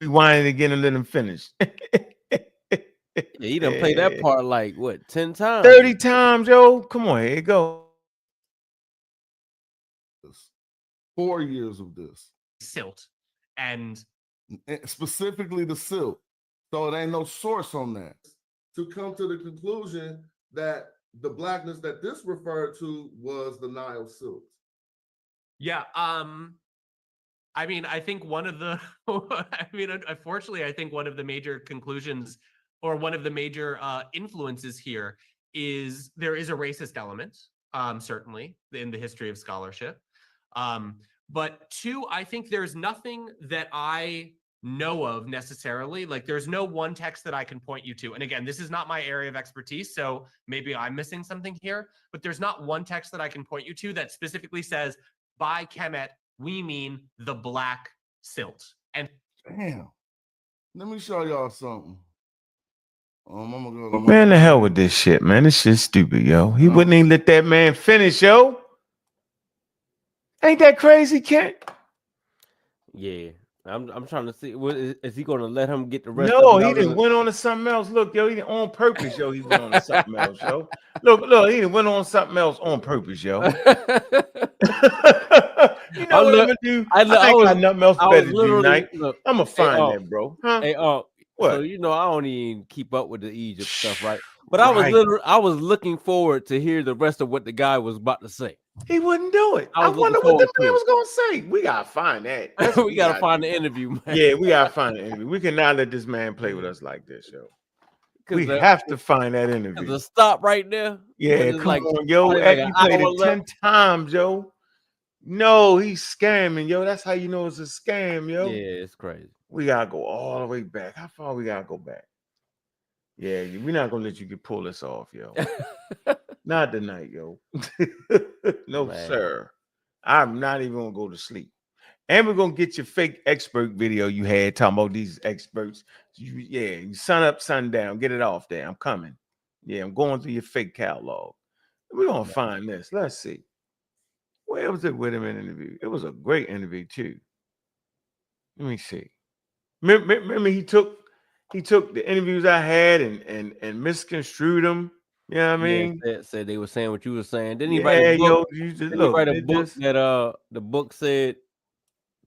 Rewind it again and let him finish. Yeah, he done played that part like, what, 10 times? 30 times, yo. Come on, here you go. 4 years of this. Silt. And specifically the silt. So it ain't no source on that. To come to the conclusion that the blackness that this referred to was the Nile silt. Yeah, I mean, I think one of the, unfortunately, I think one of the major conclusions or one of the major influences here is there is a racist element, certainly, in the history of scholarship. But two, I think there's nothing that I know of necessarily. Like, there's no one text that I can point you to. And again, this is not my area of expertise, so maybe I'm missing something here, but there's not one text that I can point you to that specifically says, by Kemet, we mean the black silt. And damn, let me show y'all something. I'm gonna go to Man, the hell with this shit, man. This shit's stupid, yo. He wouldn't even let that man finish, yo. Ain't that crazy, Kent? Yeah. I'm trying to see. Is he going to let him get the rest No, of it? he didn't went on to something else. Look, yo, he didn't on purpose, yo. He went on to something else, yo. Look, he didn't went on something else on purpose, yo. You know what I'm gonna do? I got nothing else better to do tonight. I'm gonna find that, bro. Huh? Hey, what? So I don't even keep up with the Egypt stuff, right? But I was looking forward to hear the rest of what the guy was about to say. He wouldn't do it. I wonder what the man was gonna say. We gotta find that. We gotta find the interview, man. Yeah, we gotta find the interview. We cannot let this man play with us like this, yo. We have to find that interview. The stop right there. Yeah, come on, yo. After you played it 10 times, yo. No, he's scamming, yo. That's how you know it's a scam, yo. Yeah, it's crazy. We gotta go all the way back. How far we gotta go back? Yeah, we're not gonna let you pull this off, yo. Not tonight, yo. No, man. Sir. I'm not even gonna go to sleep. And we're gonna get your fake expert video you had talking about these experts. You sun up, sun down, get it off there. I'm coming. Yeah, I'm going through your fake catalog. We're gonna find this. Let's see. Where was it with him in the interview? It was a great interview, too. Let me see. Remember he took he took the interviews I had and misconstrued them. You know what I mean? Said they were saying what you were saying. Didn't he write Yeah, a book? yo, you just Didn't he look. write a They book just that the book said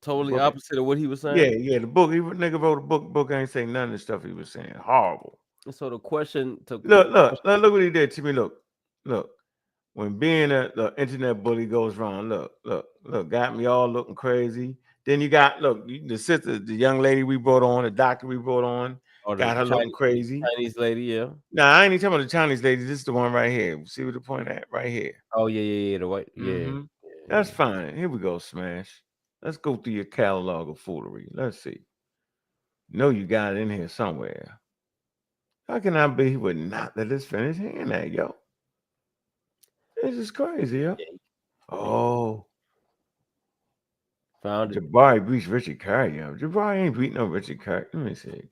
totally book. opposite of what he was Yeah, saying? yeah. The book. Nigga wrote a book. Book ain't say none of the stuff he was saying. Horrible. So the question to Look what he did to me. Look. When being the internet bully goes wrong, look, got me all looking crazy. Then you got the sister, the young lady we brought on, the doctor we brought on, or got her looking crazy. Chinese lady, yeah. Nah, I ain't even talking about the Chinese lady. This is the one right here. See what the point at right here. Oh yeah, the white, Mm-hmm. That's fine. Here we go, Smash. Let's go through your catalog of foolery. Let's see. Know you got it in here somewhere. How can I be with not let us finish hearing that, yo? This is crazy, yo. Oh. Found it. Jabari beats Richard Carey, yo. Jabari ain't beat no Richard Carey. Let me see.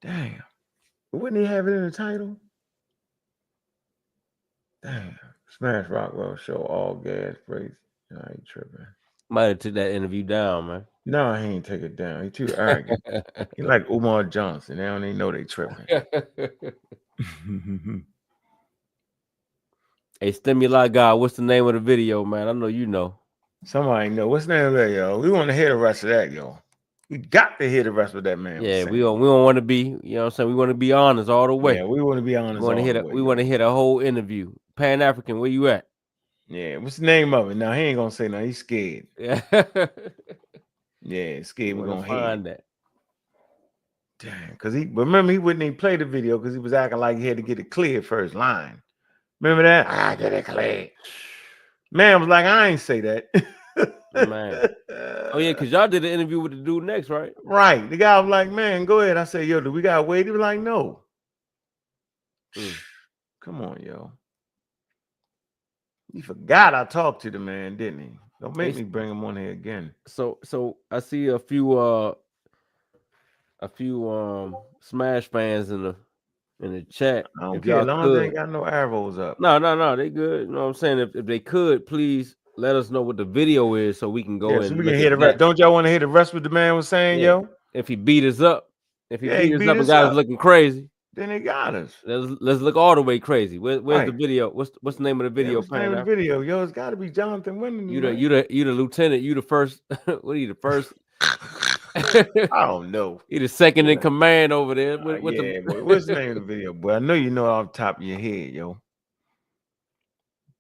Damn. Wouldn't he have it in the title? Damn. Smash Rockwell show all gas breaks. I ain't tripping. Might have took that interview down, man. No, he ain't take it down. He too arrogant. He like Umar Johnson. They don't even know they tripping. Hey, Stimuli God, what's the name of the video, man? I know you know. Somebody know. What's the name of that, yo? We want to hear the rest of that, yo. We got to hear the rest of that man. Yeah, we don't want to be, you know what I'm saying? We want to be honest all the way. Yeah, we want to be honest We want to hit we want to hit a whole interview. Pan African, where you at? Yeah, what's the name of it? Now he ain't gonna say nothing. He's scared. Yeah. Yeah, scared we're gonna find that. Damn, because remember he wouldn't even play the video because he was acting like he had to get it cleared first line. Remember that? I get it cleared. Man was like, I ain't say that. Man. Oh yeah, because y'all did an interview with the dude next, right? Right. The guy was like, man, go ahead. I said, yo, do we gotta wait? He was like, no. Come on, yo. He forgot I talked to the man, didn't he? Don't make me bring him on here again. So I see a few Smash fans in the chat. I don't care. As long as they ain't got no arrows up. No, they good. You know what I'm saying? If they could, please let us know what the video is so we can go so and we can hear the rest. Don't y'all want to hear the rest what the man was saying, yo? If he beat us up, if he beat us up and us got us looking crazy, then they got us. Let's look all the way crazy. Where's the video? What's the name of the video? What's the name of the video? Yo, it's got to be Jonathan Winning. You the lieutenant. You the first. What are you, the first? I don't know. He the second in command over there. Boy, what's the name of the video? Boy, I know you know off the top of your head, yo.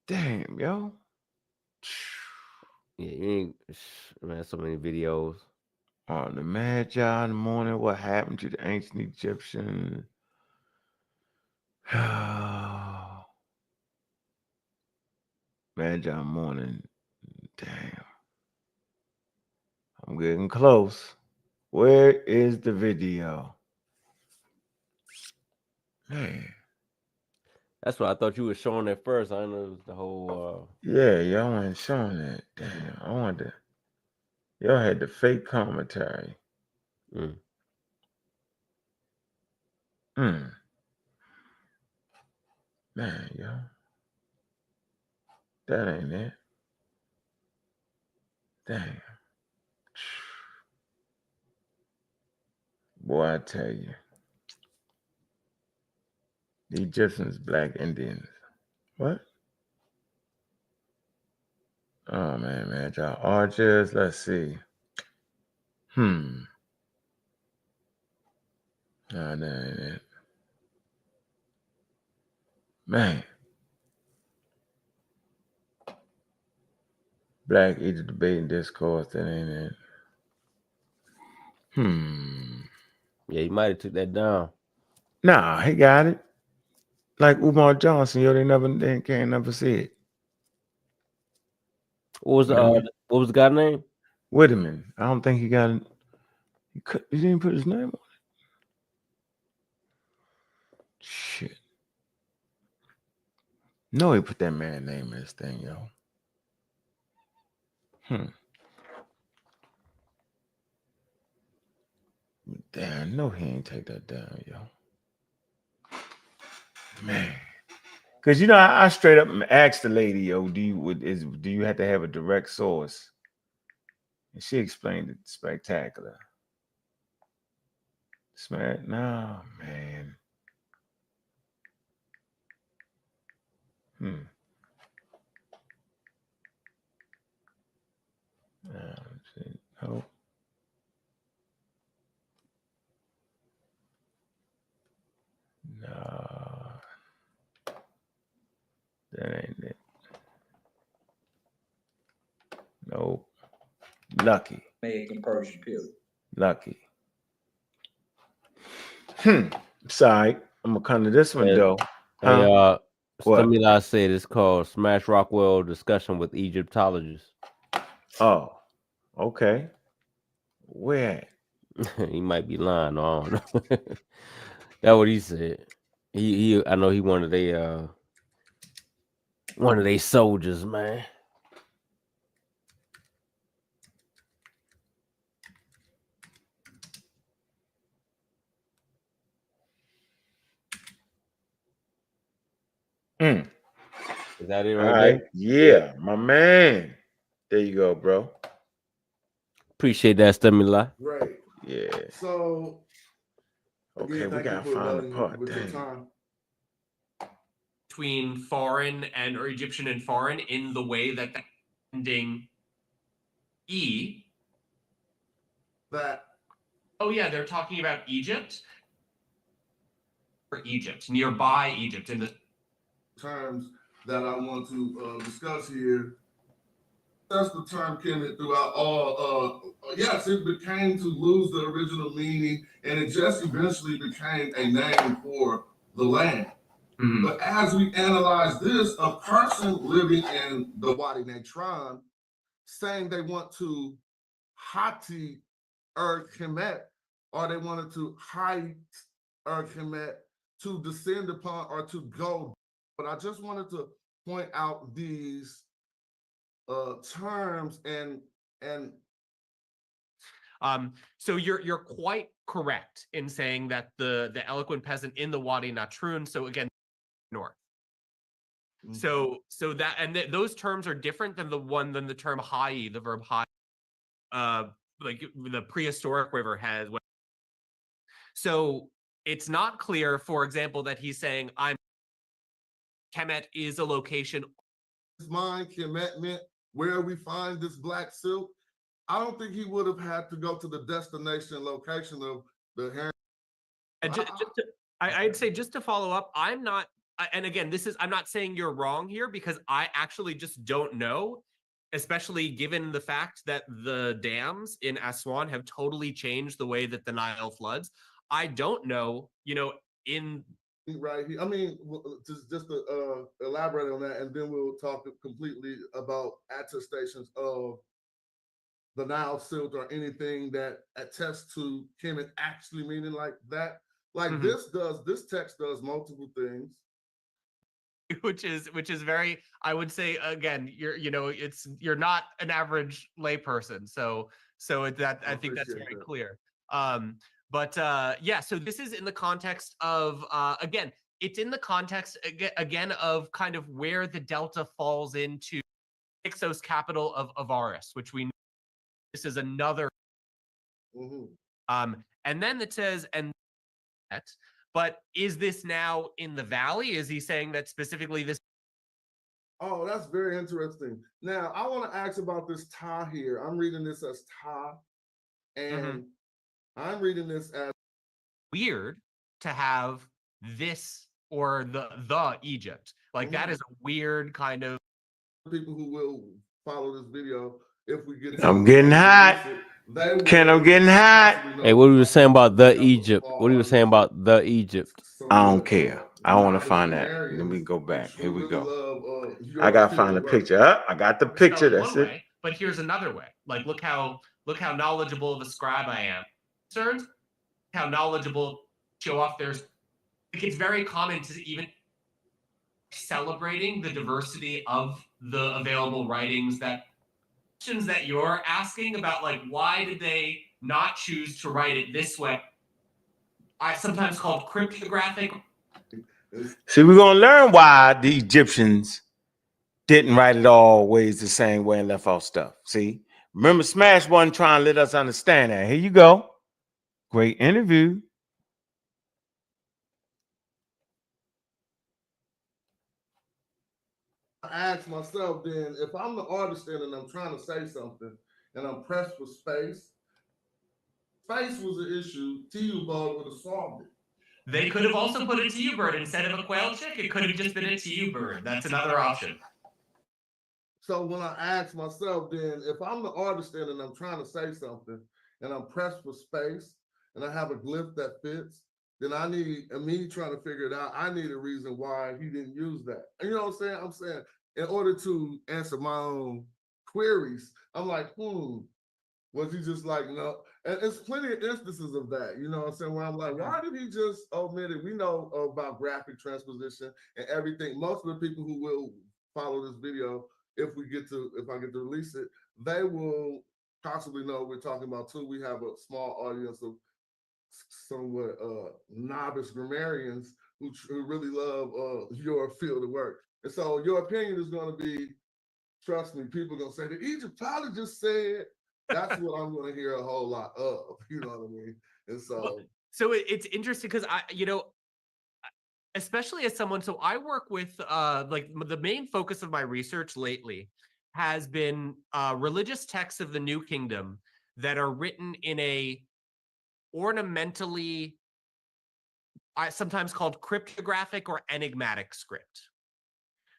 Damn, yo. Yeah, you ain't, man, so many videos. The Magi in the morning. What happened to the ancient Egyptians? Magi morning. Damn. I'm getting close. Where is the video? Man. That's what I thought you were showing at first. I know it was the whole Yeah, y'all ain't showing that. Damn, I wanted y'all had the fake commentary. Man, yo. That ain't it. Damn. Boy, I tell you. The Egyptians, black Indians. What? Oh, man, y'all archers. Let's see. No, that ain't it. Man. Black Egypt debating discourse. That ain't it. Yeah, he might have took that down. Nah, he got it. Like Umar Johnson, yo, they can't never see it. What was the guy's name? Whitman. I don't think he got it. He didn't put his name on it. Shit. No, he put that man's name in this thing, yo. Damn, no, he ain't take that down, yo. Man. Because, you know, I straight up asked the lady, yo, do you have to have a direct source? And she explained it spectacular. Smash. No, man. No. No. That ain't it. Nope. Lucky. Making Persian period. Lucky. Sorry. I'm gonna come to this one though. Hey, What? Stimuli said it's called Smash Rockwell Discussion with Egyptologists. Oh, okay. Where? He might be lying. I don't know. That's what he said. He I know he one of they soldiers, man. Is that it right there? Yeah, my man. There you go, bro. Appreciate that, Stimuli. Great. Yeah. So, okay, we gotta find the part. Dang. Between foreign and or Egyptian and foreign in the way that the ending E. That. Oh yeah, they're talking about Egypt. Or Egypt, nearby Egypt, in the terms that I want to discuss here. That's the term Kenneth throughout all. Yes, it became to lose the original meaning, and it just eventually became a name for the land. Mm-hmm. But as we analyze this, a person living in the Wadi Natron saying they want to Hati Kemet, or they wanted to Hait Kemet, to descend upon or to go. But I just wanted to point out these terms and so you're quite correct in saying that the eloquent peasant in the Wadi Natrun, so again, north. Mm-hmm. So that and those terms are different than the term hai, the verb hai, like the prehistoric river has. So it's not clear, for example, that he's saying Kemet is a location. Mine, Kemet meant where we find this black silk. I don't think he would have had to go to the destination location of the hair. And I'd say just to follow up, I'm not, and again, I'm not saying you're wrong here, because I actually just don't know, especially given the fact that the dams in Aswan have totally changed the way that the Nile floods. I don't know, in right here. I mean, just to elaborate on that, and then we'll talk completely about attestations of the Nile silt or anything that attests to Kemet actually meaning like that. Like mm-hmm. This text does multiple things. Which is very, I would say, again, you're not an average layperson, so that I think that's very clear. But so this is in the context of again, it's in the context again of kind of where the delta falls into Hyksos capital of Avaris, which we know this is another. Mm-hmm. And then it says but is this now in the valley? Is he saying that specifically this? Oh, that's very interesting. Now, I want to ask about this ta here. I'm reading this as ta, and I'm reading this as weird to have this or the Egypt. Like that is a weird kind of. People who will follow this video, if we get. I'm getting hot. Ken, I'm getting hot. Hey, what were you saying about the Egypt? What were you saying about the Egypt? I don't care. I want to find that. Let me go back. Here we go. I gotta find the picture. I got the picture. That's it. Way, but here's another way. Like, look how knowledgeable of a scribe I am. Concerned? How knowledgeable show off there's. It's very common to even celebrating the diversity of the available writings that. Questions that you're asking about, like, why did they not choose to write it this way? I sometimes called cryptographic. See, we're gonna learn why the Egyptians didn't write it always the same way and left off stuff. See, remember, Smash wasn't trying to let us understand that. Here you go. Great interview. ask myself, then, if I'm the artist and I'm trying to say something and I'm pressed for space was an issue, TU-Bird would have solved it. They could have also put a TU bird instead of a quail chick. It could have just been a TU bird. That's another option. So when I ask myself, then, if I'm the artist and I'm trying to say something and I'm pressed for space and I have a glyph that fits, then I need, and me trying to figure it out, I need a reason why he didn't use that. And you know what I'm saying? I'm saying, in order to answer my own queries, I'm like, was he just like, no? And it's plenty of instances of that, you know what I'm saying? Where I'm like, why did he just omit it? We know about graphic transposition and everything. Most of the people who will follow this video, if I get to release it, they will possibly know what we're talking about too. We have a small audience of somewhat novice grammarians who really love your field of work. And so your opinion is going to be, trust me, people are going to say, the Egyptologist said, that's what I'm going to hear a whole lot of, you know what I mean? And so... So it's interesting because especially as someone, so I work with, like the main focus of my research lately has been religious texts of the New Kingdom that are written in a ornamentally, sometimes called cryptographic or enigmatic script.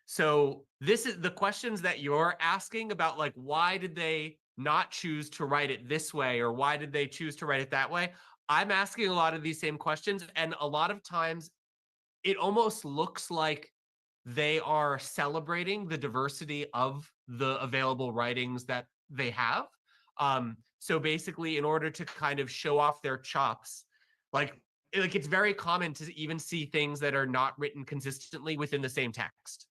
So this is the questions that you're asking about, like, why did they not choose to write it this way, or why did they choose to write it that way? I'm asking a lot of these same questions, and a lot of times it almost looks like they are celebrating the diversity of the available writings that they have. So basically, in order to kind of show off their chops, like it's very common to even see things that are not written consistently within the same text.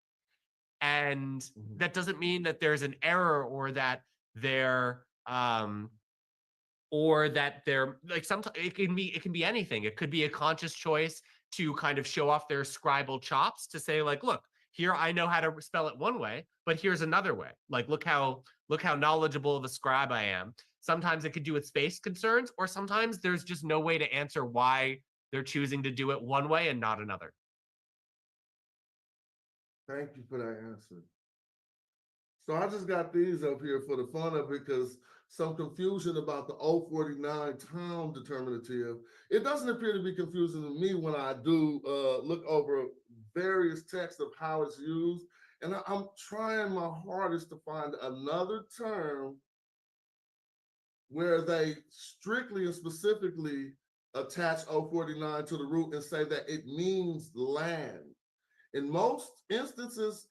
And that doesn't mean that there's an error or that they're like, sometimes it can be anything. It could be a conscious choice to kind of show off their scribal chops, to say, like, look, here I know how to spell it one way, but here's another way. Like, look how knowledgeable of a scribe I am. Sometimes it could do with space concerns, or sometimes there's just no way to answer why they're choosing to do it one way and not another. Thank you for that answer. So I just got these up here for the fun of it, because some confusion about the 049 term determinative. It doesn't appear to be confusing to me when I do look over various texts of how it's used. And I'm trying my hardest to find another term where they strictly and specifically attach 049 to the root and say that it means land. In most instances,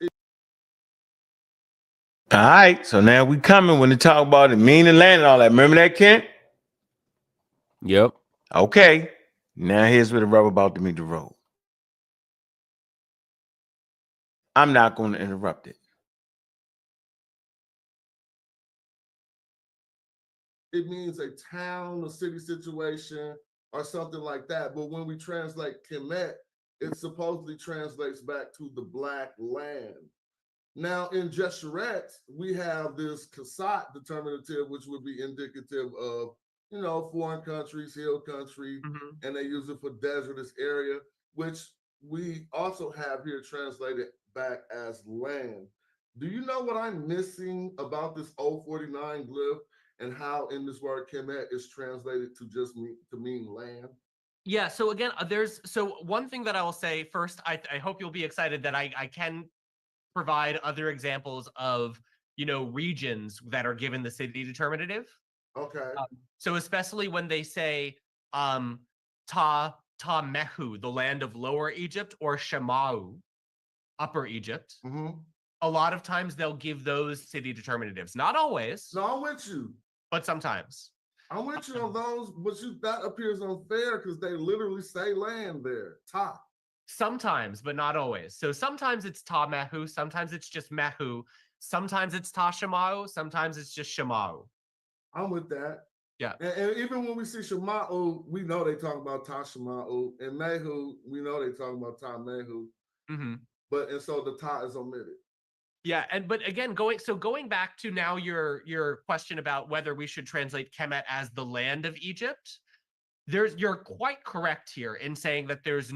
all right, so now we coming when they talk about it, meaning land and all that. Remember that, Kent? Yep. Okay. Now here's where the rubber about to meet the road. I'm not going to interrupt it. It means a town, a city situation, or something like that. But when we translate Kemet, it supposedly translates back to the Black land. Now, in Jesheret, we have this Kasat determinative, which would be indicative of, you know, foreign countries, hill country, and they use it for desertous area, which we also have here translated back as land. Do you know what I'm missing about this 049 glyph and how in this word Kemet is translated to just mean land? Yeah, so again, so one thing that I will say first, I hope you'll be excited that I can provide other examples of, you know, regions that are given the city determinative. Okay. So especially when they say Ta Mehu, the land of Lower Egypt, or Shemau, Upper Egypt. A lot of times they'll give those city determinatives. Not always. No, I'm with you. But sometimes. I'm with you on those, but that appears unfair because they literally say land there. Ta. Sometimes, but not always. So sometimes it's Ta Mehu, sometimes it's just Mehu, sometimes it's Ta Shemau, sometimes it's just Shemau. I'm with that. Yeah. And even when we see Shemau, we know they talk about Ta Shemau, and Mehu, we know they talk about Ta Mehu. And so the Ta is omitted. Yeah, but again, going back to now your question about whether we should translate Kemet as the land of Egypt, you're quite correct here in saying that there's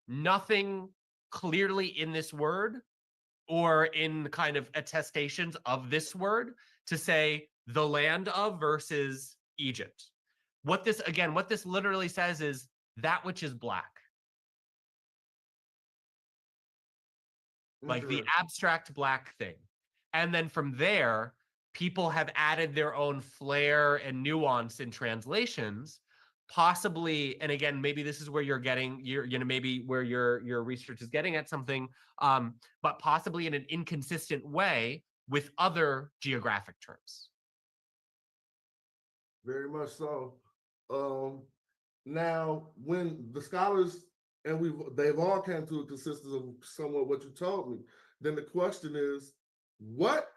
nothing clearly in this word or in kind of attestations of this word to say the land of versus Egypt. What this literally says is that which is black. Like the abstract black thing. And then from there, people have added their own flair and nuance in translations, possibly, and again, maybe this is where maybe where your research is getting at something, but possibly in an inconsistent way with other geographic terms. Very much so. Now, when the scholars and they've all come to a consensus of somewhat what you told me, then the question is, what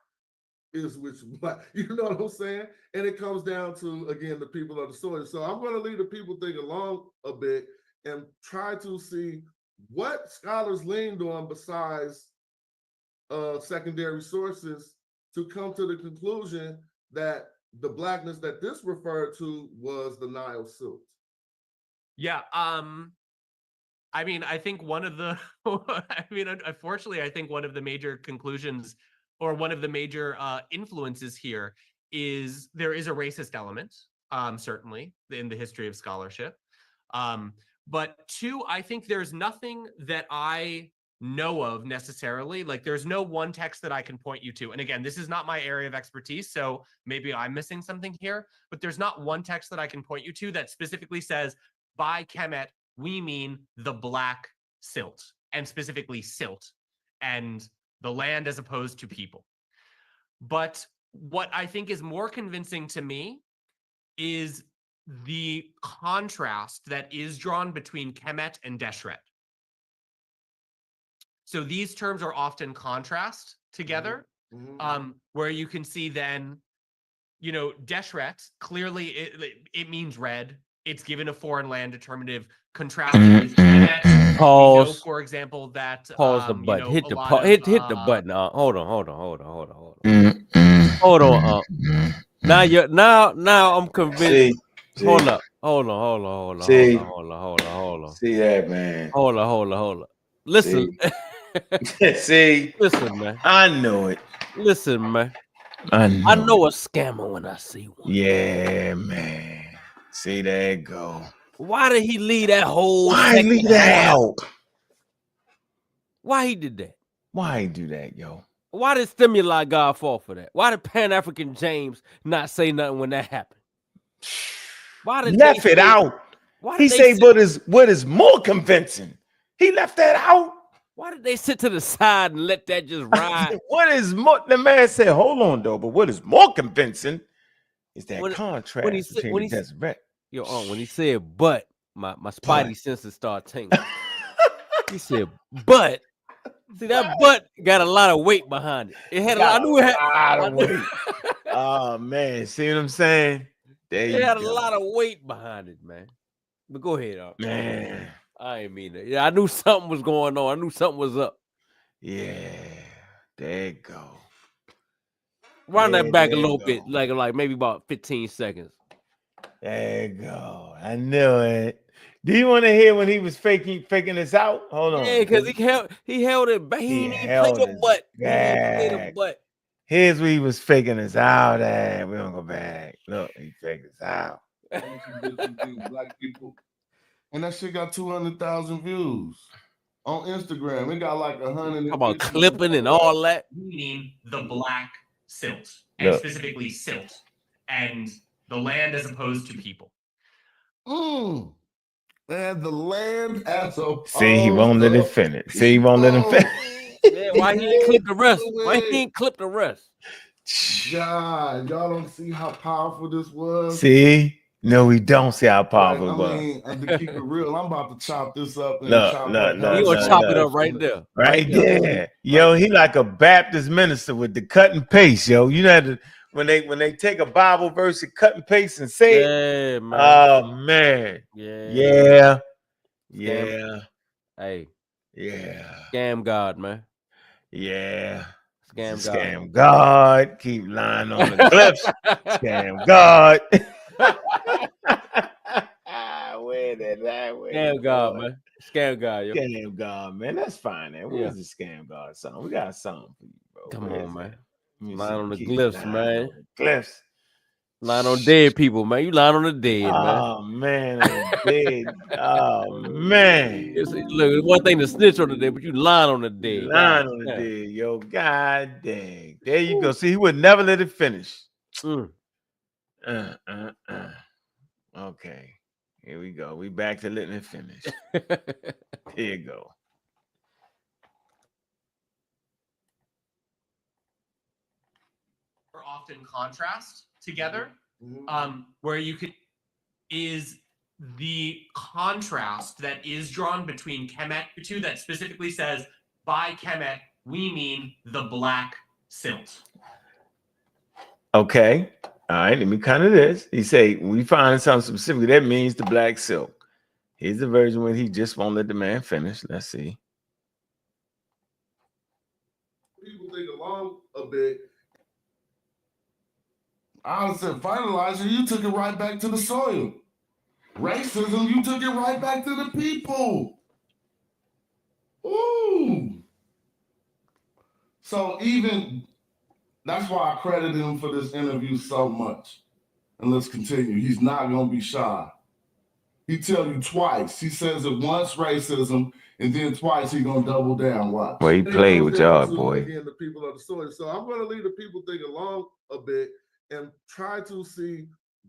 is which black? You know what I'm saying? And it comes down to, again, the people of the story. So I'm going to leave the people think along a bit and try to see what scholars leaned on besides secondary sources to come to the conclusion that the blackness that this referred to was the Nile silt. Yeah, I mean, I think one of the, unfortunately, I think one of the major conclusions or one of the major influences here is there is a racist element, certainly, in the history of scholarship. But two, I think there's nothing that I know of necessarily. Like, there's no one text that I can point you to. And again, this is not my area of expertise, so maybe I'm missing something here. But there's not one text that I can point you to that specifically says, by Kemet, we mean the black silt, and specifically silt, and the land as opposed to people. But what I think is more convincing to me is the contrast that is drawn between Kemet and Deshret. So these terms are often contrast together, where you can see then, Deshret, clearly it means red. It's given a foreign land determinative. Contrasted with Kemet, Pause. for example, that pause the button. Hit the button. Hold on. Now I'm convinced. Hold on. See that, man. Hold on. Listen. See. Listen, man. I know it. Listen, man. I know a scammer when I see one. Yeah, man. See, there you go. Why did he leave that whole? Why leave that out? Why he did that? Why he do that, yo? Why did Stimuli God fall for that? Why did Pan-African James not say nothing when that happened? Why did left it out? He say what is more convincing? He left that out. Why did they sit to the side and let that just ride? What is more? The man said, "Hold on, though." But what is more convincing is that contrast between the Deseret. Yo, when he said "but," my spidey senses start tingling. He said "but." See, that "but" got a lot of weight behind it. It had I knew it had a lot of weight. Oh man, see what I'm saying? It had a lot of weight behind it, man. But go ahead, man. I ain't mean that. Yeah, I knew something was going on. I knew something was up. Yeah, there you go. Run that back a little bit, like maybe about 15 seconds. There you go. I knew it. Do you want to hear when he was faking this out? Hold on. Yeah, because he held it back. He didn't play the butt. He didn't play the butt. Here's where he was faking us out at. We don't go back. Look, he faked us out. Black people. And that shit got 200,000 views on Instagram. It got like 100. How about clipping and all that? We mean the black silt, and specifically silt, and the land as opposed to people. And the land as opposed. See, he won't let it finish. See, he won't let him finish. Yeah, why he ain't clip the rest? Why he ain't clip the rest? God, y'all don't see how powerful this was. See. No, we don't see how powerful it was. I mean, to keep it real, I'm about to chop this up. And You gonna chop it up right there. Right there. Yo, he like a Baptist minister with the cut and paste, yo. You know, when they take a Bible verse and cut and paste and say it. Man. Oh, man. Yeah. Hey. Yeah. Scam God, man. Yeah. Scam God. Keep lying on the cliffs. Scam God. Where Scam God, man. Scam God, yo. Scam God, man. That's fine, man. Where's the Scam God song? We got a song for you, bro. Come on, man. Lying Lying on the glyphs, man. Glyphs. Lying on dead people, man. You lying on the dead, man. Oh man, on the dead. Oh man. Look, it's one thing to snitch on the dead, but you lying on the dead. Lying on the dead, yo. God dang. There you go. See, he would never let it finish. Okay. Here we go. We back to letting it finish. Here you go. Or often contrast together, where you could is the contrast that is drawn between Kemet two that specifically says by Kemet we mean the black silt. Okay. All right, let me kind of this. He say, we find something specific that means the black silk. Here's the version where he just won't let the man finish. Let's see. People think along a bit. I said, finalizer, you took it right back to the soil. Racism, you took it right back to the people. Ooh. So even, that's why I credit him for this interview so much. And let's continue. He's not going to be shy. He tell you twice. He says it once, racism, and then twice he going to double down. Watch. Well, he played with y'all, boy. Again, the people of the story. So I'm going to leave the people think along a bit and try to see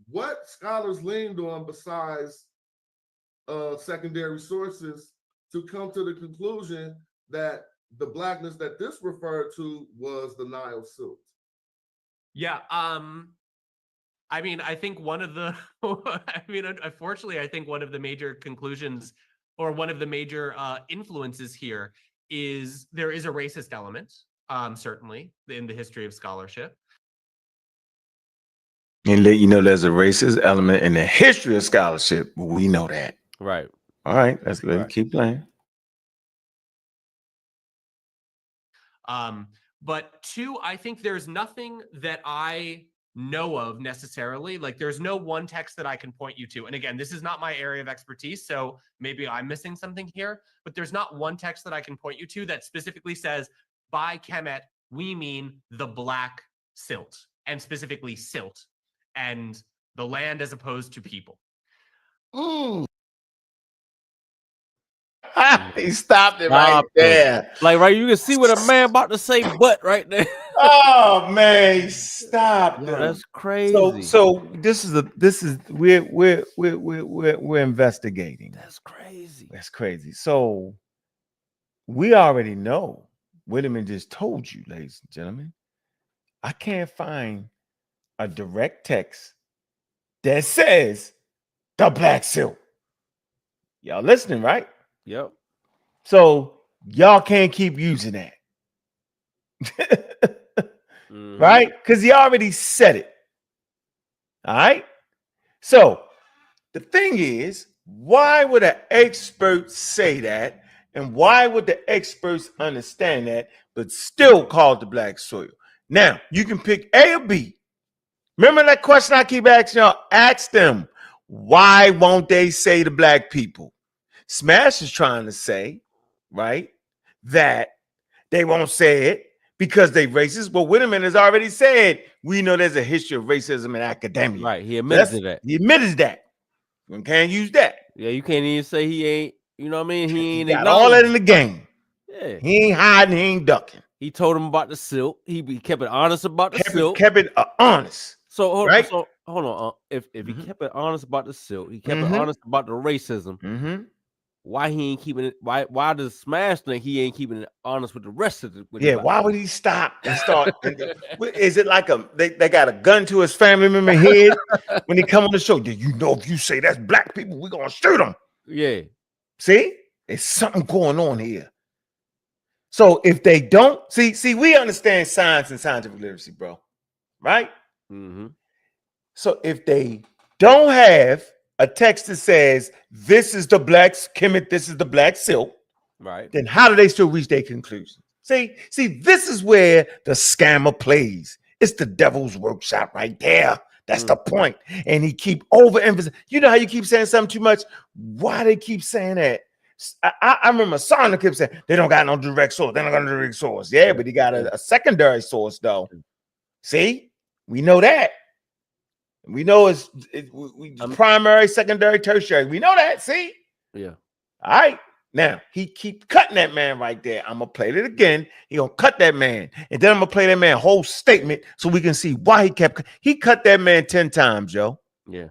what scholars leaned on besides secondary sources to come to the conclusion that the blackness that this referred to was the Nile silt. Yeah, I mean, I think one of the, unfortunately, I think one of the major conclusions or one of the major influences here is there is a racist element, certainly, in the history of scholarship. And let you know there's a racist element in the history of scholarship. We know that. Right. All right, that's good. Right. Keep playing. But two, I think there's nothing that I know of necessarily. Like there's no one text that I can point you to. And again, this is not my area of expertise, so maybe I'm missing something here, but there's not one text that I can point you to that specifically says by Kemet, we mean the black silt, and specifically silt and the land as opposed to people. He stopped it right there. Like, right, you can see what a man about to say but right there. Oh man, stop. Yo, that's crazy. So we're investigating. That's crazy. That's crazy. So we already know. Whitman just told you, ladies and gentlemen. I can't find a direct text that says the black silk. Y'all listening, right? Yep. So y'all can't keep using that. Right? Because he already said it. All right. So the thing is, why would an expert say that? And why would the experts understand that, but still call it the black soil? Now, you can pick A or B. Remember that question I keep asking y'all? Ask them, why won't they say the black people? Smash is trying to say, right, that they won't say it because they racist. But Whitman has already said, we know there's a history of racism in academia. Right, he admitted that. He admitted that. You can't use that. Yeah, you can't even say he ain't, you know what I mean? He ain't got all that in the game. Yeah. He ain't hiding, he ain't ducking. He told him about the silk. He kept it honest about the silk. Kept it honest. So hold right? on. If he kept it honest about the silk, he kept it honest about the racism. Why he ain't keeping it? Why does Smash think he ain't keeping it honest with the rest of it? Why would he stop and start? Is it like they got a gun to his family member head when he come on the show? Do you know if you say that's black people, we're gonna shoot them? Yeah. See, there's something going on here. So if they don't see, we understand science and scientific literacy, bro. Right? So if they don't have a text that says this is the black Kemet, this is the black silk, right? Then how do they still reach their conclusion? See, this is where the scammer plays. It's the devil's workshop right there. That's the point. And he keep overemphasizing. You know how you keep saying something too much? Why they keep saying that? I remember Sana kept saying they don't got no direct source. They don't got no direct source. Yeah, but he got a secondary source though. See, we know that. We know it's primary, secondary, tertiary. We know that. See? Yeah. All right. Now he keep cutting that man right there. I'm gonna play it again. He gonna cut that man, and then I'm gonna play that man whole statement so we can see why he cut that man 10 times, yo. Yeah,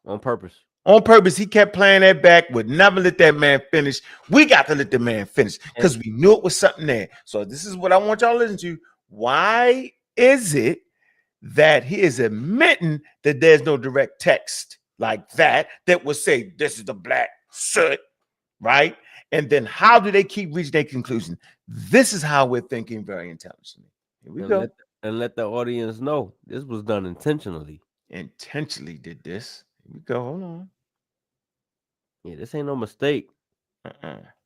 on purpose. On purpose, he kept playing that back, would never let that man finish. We got to let the man finish because we knew it was something there. So this is what I want y'all to listen to. Why is it that he is admitting that there's no direct text like that would say this is the black soot, right? And then how do they keep reaching their conclusion? This is how we're thinking very intelligently. Here we go. Let the audience know this was done intentionally. Intentionally did this. Here we go. Hold on. Yeah, this ain't no mistake.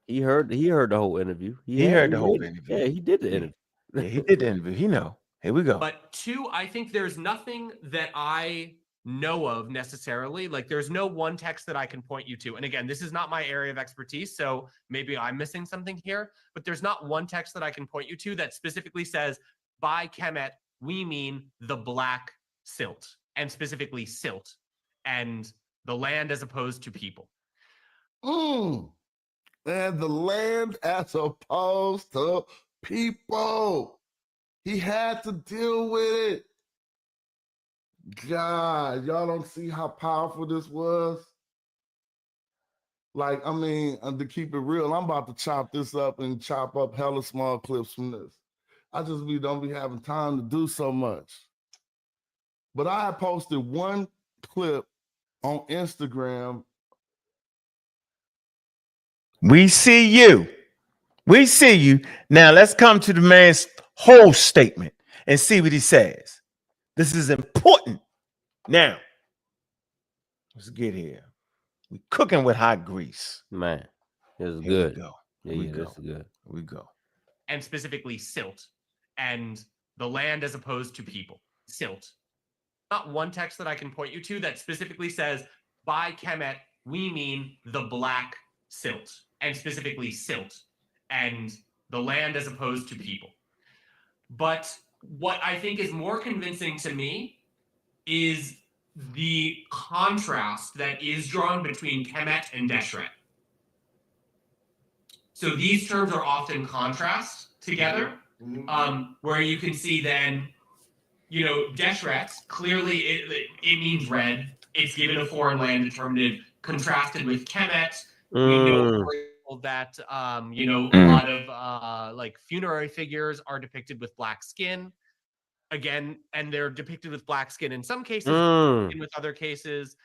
He heard the whole interview. He heard the whole interview. Yeah, he did the interview. Yeah, he did the interview. He know. Here we go. But two, I think there's nothing that I know of necessarily. Like there's no one text that I can point you to. And again, this is not my area of expertise, so maybe I'm missing something here, but there's not one text that I can point you to that specifically says, by Kemet, we mean the black silt, and specifically silt, and the land as opposed to people. And the land as opposed to people. He had to deal with it. God, y'all don't see how powerful this was? Like, I mean, to keep it real, I'm about to chop this up and chop up hella small clips from this. I just don't be having time to do so much. But I had posted one clip on Instagram. We see you. We see you. Now let's come to the man's whole statement and see what he says. This is important. Now, let's get here. We cooking with hot grease. Man, this is Here good. We go. Yeah, we yeah, go. this is good. Here we go. And specifically silt, and the land as opposed to people. Silt. Not one text that I can point you to that specifically says, by Kemet, we mean the black silt, and specifically silt, and the land as opposed to people. But what I think is more convincing to me is the contrast that is drawn between Kemet and Deshret. So these terms are often contrast together, where you can see then, you know, Deshret, clearly it means red. It's given a foreign land determinative, contrasted with Kemet. We know, for example, that, you know, a lot of like funerary figures are depicted with black skin. Again, and they're depicted with black skin in some cases, and with other cases,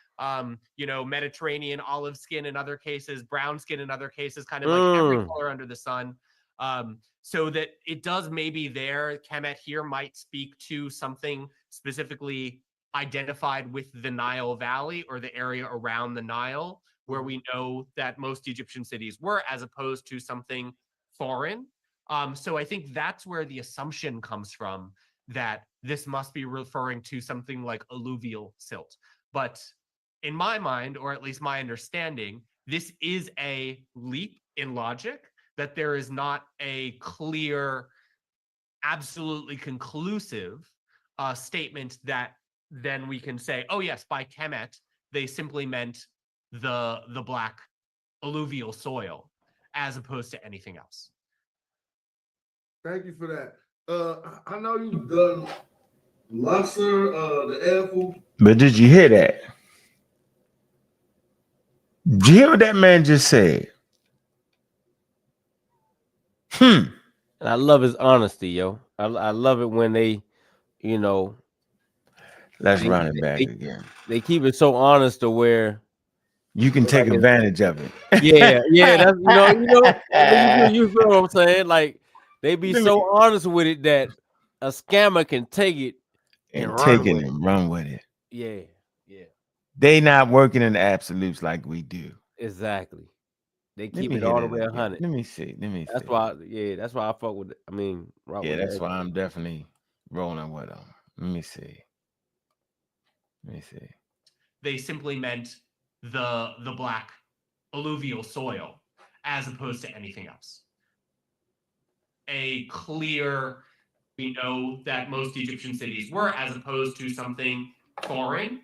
you know, Mediterranean olive skin in other cases, brown skin in other cases, kind of like every color under the sun. So that it does maybe there, Kemet here might speak to something specifically identified with the Nile Valley or the area around the Nile, where we know that most Egyptian cities were, as opposed to something foreign. So I think that's where the assumption comes from, that this must be referring to something like alluvial silt. But in my mind, or at least my understanding, this is a leap in logic, that there is not a clear, absolutely conclusive statement that then we can say, oh yes, by Kemet, they simply meant the black alluvial soil, as opposed to anything else. Thank you for that. I know you've done Lusser, the Elfu. But did you hear that? Did you hear what that man just said? And I love his honesty, yo. I love it when they, you know. Let's run it back again. They keep it so honest to where you can take advantage of it. Yeah, that's you feel what I'm saying? Like they be so honest with it that a scammer can take it and run with it. Yeah. They not working in the absolutes like we do. Exactly. They keep it all the way 100. Let me see. That's why I fuck with it. I mean, that's why I'm definitely rolling with them. Let me see. Let me see. They simply meant the black alluvial soil as opposed to anything else. A clear, we know that most Egyptian cities were, as opposed to something foreign.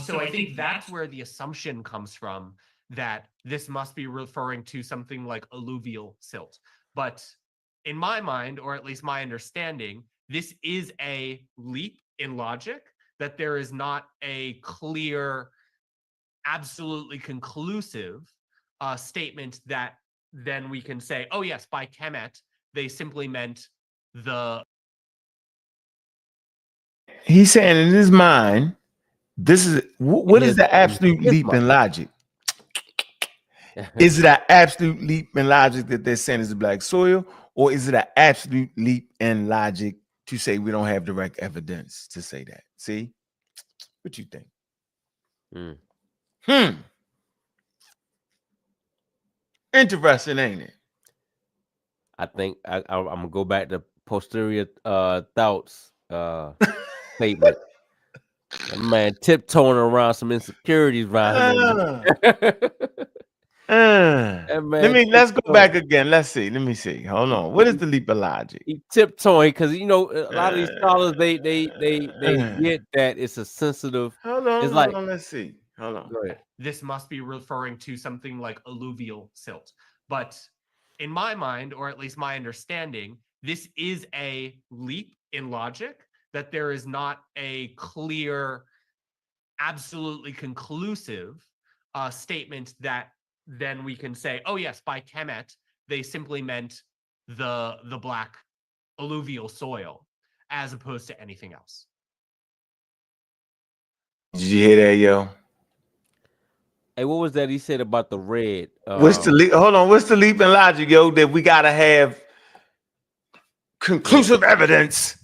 So I think that's where the assumption comes from, that this must be referring to something like alluvial silt. But in my mind, or at least my understanding, this is a leap in logic, that there is not a clear, absolutely conclusive statement that then we can say, oh yes, by Kemet, they simply meant the... He's saying in his mind, this is what is the absolute leap in logic? Is it an absolute leap in logic that they're saying is the black soil, or is it an absolute leap in logic to say we don't have direct evidence to say that? See, what you think? Interesting, ain't it? I think I'm gonna go back to posterior thoughts statement. That man tiptoeing around some insecurities around him. Let's go back again. Let's see. Let me see. Hold on. What is the leap of logic? He tiptoeing because a lot of these scholars they get that it's a sensitive. Hold on. Let's see. Hold on. Go ahead. This must be referring to something like alluvial silt. But in my mind, or at least my understanding, this is a leap in logic, that there is not a clear, absolutely conclusive statement that then we can say, oh yes, by Kemet, they simply meant the black alluvial soil as opposed to anything else. Did you hear that, yo? Hey, what was that he said about the red? What's the leap? Hold on. What's the leap in logic, yo? That we gotta have conclusive evidence.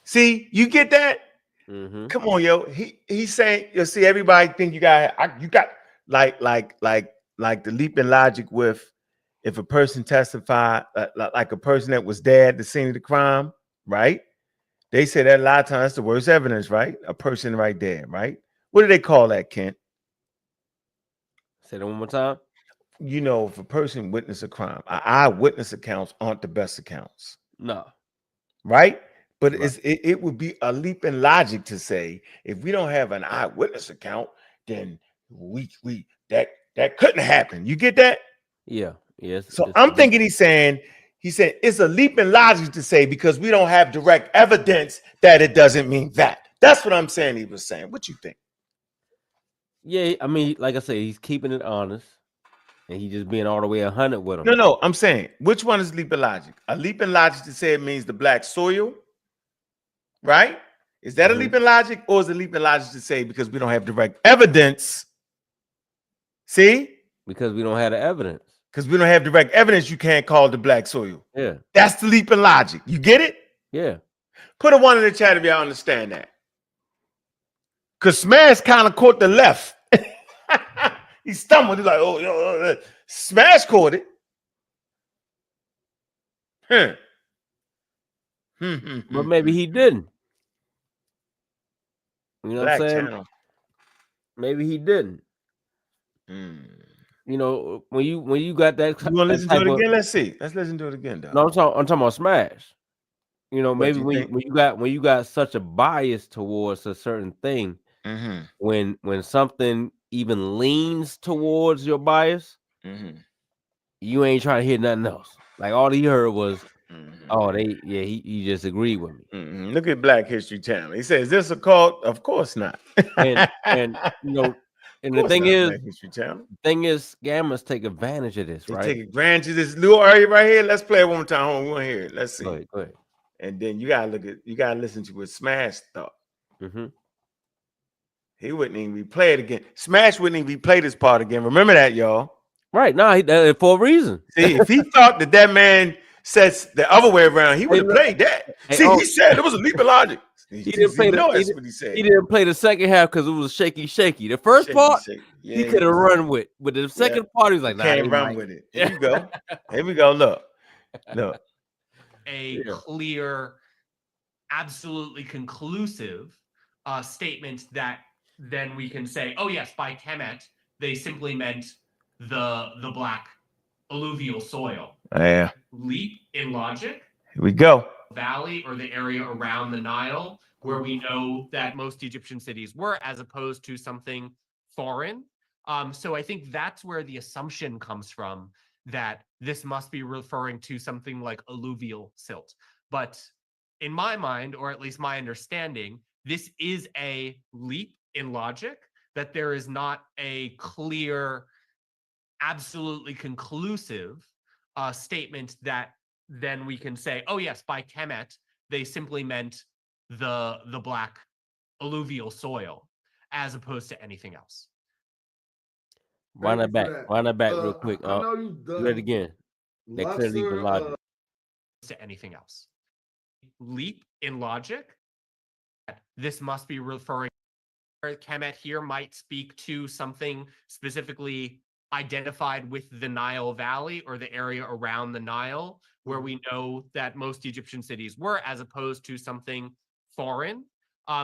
See, you get that? Come on, yo. He's saying, you see, everybody think you got like the leap in logic with if a person testified, like a person that was there at the scene of the crime, right? They say that a lot of times that's the worst evidence, right? A person right there, right? What do they call that, Kent? Say that one more time. You know, if a person witnessed a crime, eyewitness accounts aren't the best accounts. No. Right? But it would be a leap in logic to say if we don't have an eyewitness account, then that couldn't happen. You get that? Yeah. Yes. So I'm thinking he said it's a leap in logic to say because we don't have direct evidence that it doesn't mean that. That's what I'm saying he was saying. What you think? Yeah, I mean, like I say, he's keeping it honest, and he's just being all the way 100 with him. No, I'm saying which one is leap in logic? A leap in logic to say it means the black soil, right? Is that a leap in logic, or is it a leap in logic to say because we don't have direct evidence? See? Because we don't have the evidence. Because we don't have direct evidence, you can't call it the black soil. Yeah. That's the leap in logic. You get it? Yeah. Put a one in the chat if y'all understand that. Because Smash kind of caught the left. He stumbled. He's like, oh, Smash caught it. But maybe he didn't. You know Black what I'm saying? channel. Maybe he didn't. You know, when you got that. You want to listen to it again? Let's see. Let's listen to it again, though. No, I'm talking about Smash. You know, maybe when you got such a bias towards a certain thing, when something even leans towards your bias, you ain't trying to hear nothing else. Like all he heard was, oh, he just agreed with me. Look at Black History Channel. He says, "Is this a cult?" Of course not. and you know, and the thing is, scammers take advantage of this, right? They take advantage of this little area right here. Let's play it one more time. Hold on, we want to hear it. Let's see. Go ahead. And then you gotta listen to what Smash thought. He wouldn't even replay it again. Smash wouldn't even replay this part again. Remember that, y'all. Right. No, he did it for a reason. See, if he thought that man says the other way around, he would have played that. See, he said it was a leap of logic. He didn't play what he said. He didn't play the second half because it was shaky. The first part, he could have run with. But the second part, he was like, nah, can't run with it. Here you go. Here we go. Look. A clear, absolutely conclusive statement that then we can say, oh yes, by Kemet, they simply meant the black alluvial soil. Yeah. Leap in logic. Here we go. Valley or the area around the Nile, where we know that most Egyptian cities were, as opposed to something foreign. So I think that's where the assumption comes from, that this must be referring to something like alluvial silt. But in my mind, or at least my understanding, this is a leap in logic, that there is not a clear, absolutely conclusive statement that then we can say, oh yes, by Kemet, they simply meant the black alluvial soil, as opposed to anything else. Run that back. Run that back real quick. I know you've Do it done again. That clear leap in logic. To anything else. Leap in logic. This must be referring. Kemet here might speak to something specifically identified with the Nile Valley or the area around the Nile, where we know that most Egyptian cities were, as opposed to something foreign.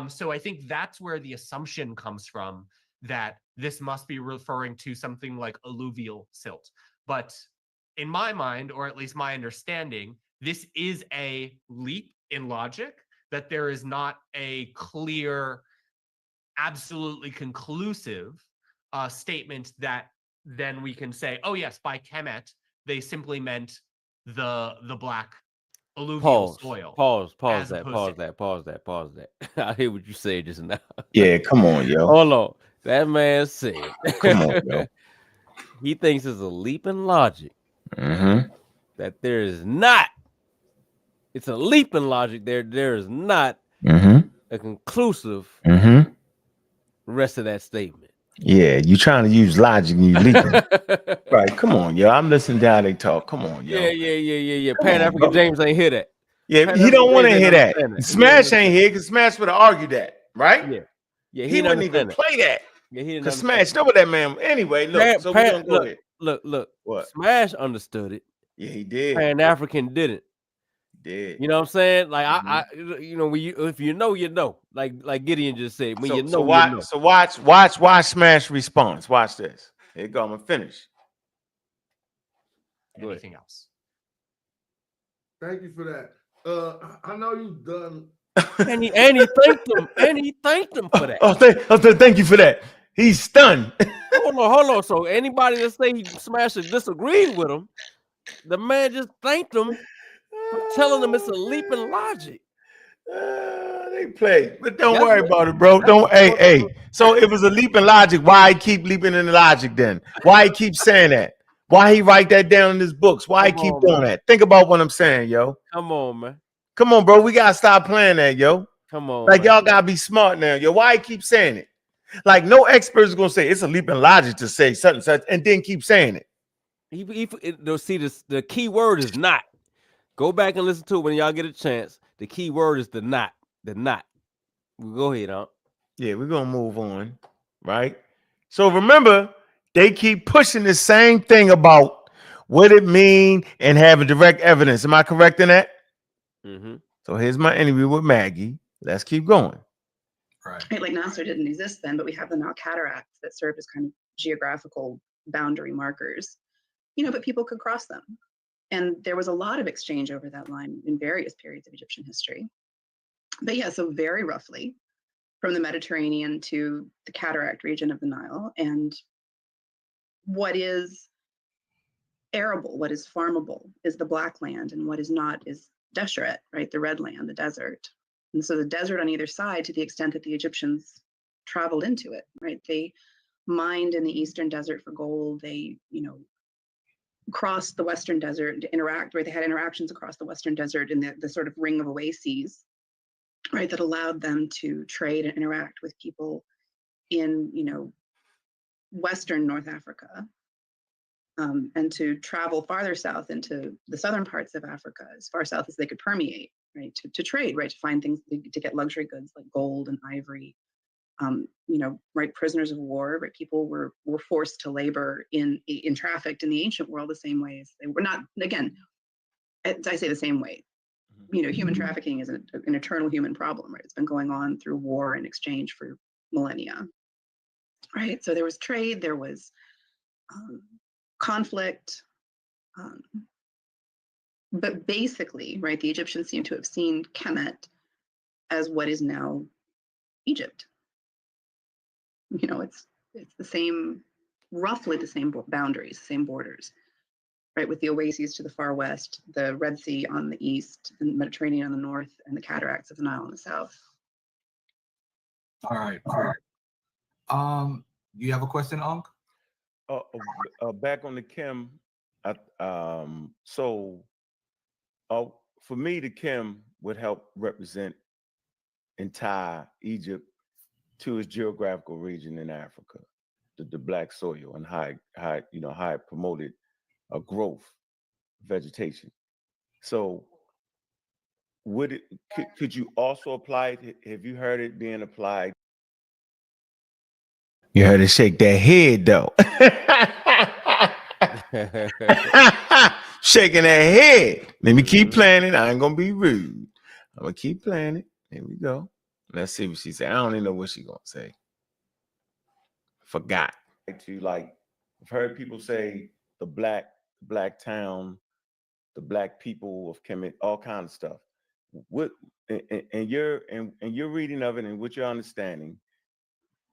So I think that's where the assumption comes from, that this must be referring to something like alluvial silt. But in my mind, or at least my understanding, this is a leap in logic, that there is not a clear, absolutely conclusive statement that then we can say, oh yes, by Kemet, they simply meant the black alluvial soil. Pause as that. opposed Pause that. I hear what you said just now. Yeah, come on, yo. Hold on. That man said, Come on, yo. he thinks it's a leap in logic Mm-hmm. that there is not. It's a leap in logic. There is not Mm-hmm. a conclusive Mm-hmm. rest of that statement. Yeah, you trying to use logic and you leaping. Right, come on, yo. I'm listening to how they talk. Come on, yo. Yeah. Come Pan on, African bro. James ain't hear that. Yeah, Pan he African don't want to James hear ain't that. understand Smash ain't here because Smash would have argued that, right? Yeah, He wouldn't even understand that. play that. Yeah, he didn't Because understand. Smash, know what that man. Anyway, look. So we're gonna go ahead. Look. What? Smash understood it. Yeah, he did. Pan African didn't. Did. You know what I'm saying? Like I you know, when if you know, you know. Like Gideon just said, when you know, you know. So watch Smash response. Watch this. Here you go. I'm gonna finish. anything else. Thank you for that. I know you've done. And he thanked him. And he thanked him for that. Thank you for that. He's stunned. Hold on. So anybody that say he Smash disagreed with him, the man just thanked him for telling them it's a leap in logic. They play, but don't worry about it, bro. Don't. Hey. So if it's a leap in logic, why he keep leaping in the logic then? Why he keep saying that? Why he write that down in his books? Why he keep doing that? Think about what I'm saying, yo. Come on, man. Come on, bro. We gotta stop playing that, yo. Come on. Like man. y'all gotta be smart now, yo. Why he keep saying it? Like no expert is gonna say it's a leap in logic to say such and such, and then keep saying it. See, the key word is not. Go back and listen to it when y'all get a chance. The key word is the not. The not. Go ahead, Aunt. Yeah, we're gonna move on, right? So remember, they keep pushing the same thing about what it mean and having direct evidence. Am I correct in that? Mm-hmm. So here's my interview with Maggie. Let's keep going. Right, like Nasser didn't exist then, but we have the now cataracts that serve as kind of geographical boundary markers, but people could cross them. And there was a lot of exchange over that line in various periods of Egyptian history. But yeah, so very roughly from the Mediterranean to the cataract region of the Nile, and what is arable, what is farmable is the black land, and what is not is Deshret, right, the red land, the desert. And so the desert on either side, to the extent that the Egyptians traveled into it, right, they mined in the eastern desert for gold, they, crossed the western desert to interact, right, they had interactions across the western desert in the sort of ring of oases, right, that allowed them to trade and interact with people in, western North Africa, and to travel farther south into the southern parts of Africa, as far south as they could permeate, right, to trade, right, to find things, to get luxury goods like gold and ivory, right, prisoners of war, right, people were forced to labor in trafficked in the ancient world the same way as they were not, again, I say the same way. human trafficking is an eternal human problem, right? It's been going on through war and exchange for millennia, right? So there was trade, there was conflict, but basically, right, the Egyptians seem to have seen Kemet as what is now Egypt. It's the same, roughly the same boundaries, same borders, right? With the oases to the far west, the Red Sea on the east, and the Mediterranean on the north, and the cataracts of the Nile on the south. All right, cool. You have a question, Unc? Back on the Kim, so for me, the Kim would help represent and tie Egypt to its geographical region in Africa, the black soil, and how it promoted a growth, vegetation. So could you also apply it? Have you heard it being applied? You heard it shake that head though. Shaking that head. Let me keep playing it. I ain't gonna be rude. I'm gonna keep playing it. Here we go. Let's see what she said. I don't even know what she's gonna say. Forgot. I've heard people say the black town, the black people of Kemet, all kinds of stuff. What and your reading of it and what your understanding,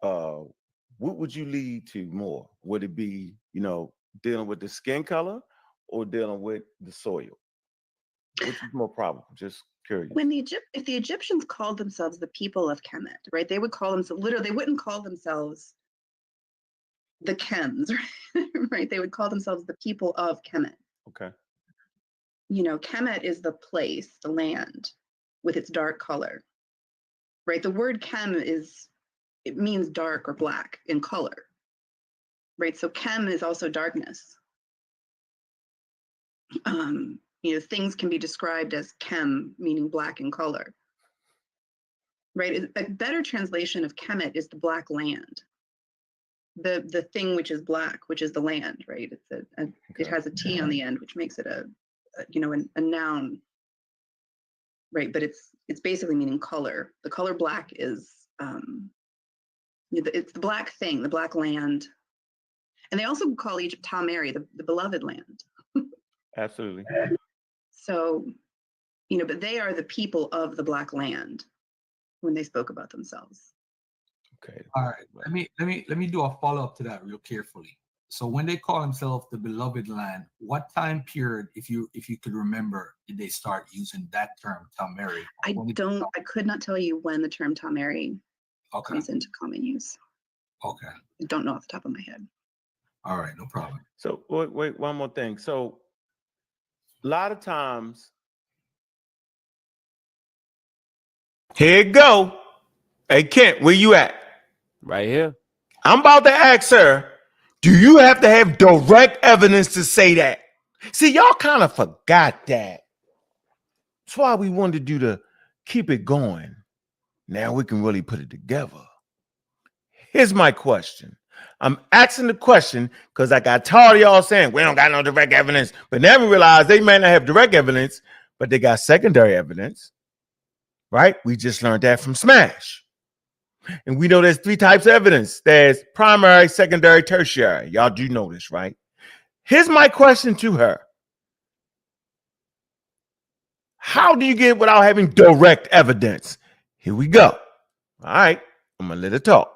what would you lead to more? Would it be, dealing with the skin color or dealing with the soil? Which is more probable? Just curious. If the Egyptians called themselves the people of Kemet, right, they would call themselves, literally, they wouldn't call themselves the Kems, right? They would call themselves the people of Kemet. Okay. Kemet is the place, the land, with its dark color, right? The word Kem it means dark or black in color, right? So Kem is also darkness. Things can be described as Kem, meaning black in color, right? A better translation of Kemet is the black land, the thing which is black, which is the land, right? It has a T on the end, which makes it a noun, right? But it's basically meaning color. The color black is it's the black thing, the black land, and they also call Egypt Ta-Meri, the beloved land. Absolutely. So, but they are the people of the black land when they spoke about themselves. Okay. All right. Let me do a follow-up to that real carefully. So when they call themselves the beloved land, what time period, if you could remember, did they start using that term, Ta-Meri? I could not tell you when the term Ta-Meri comes into common use. Okay. I don't know off the top of my head. All right, no problem. So wait, one more thing. So a lot of times, here you go. Hey Kent, where you at? Right here. I'm about to ask her, do you have to have direct evidence to say that? See, y'all kind of forgot that. That's why we wanted to do the keep it going. Now we can really put it together. Here's my question. I'm asking the question because I got tired of y'all saying we don't got no direct evidence, but never realized they may not have direct evidence, but they got secondary evidence, right? We just learned that from Smash. And we know there's 3 types of evidence. There's primary, secondary, tertiary. Y'all do know this, right? Here's my question to her. How do you get it without having direct evidence? Here we go. All right, I'm gonna let her talk.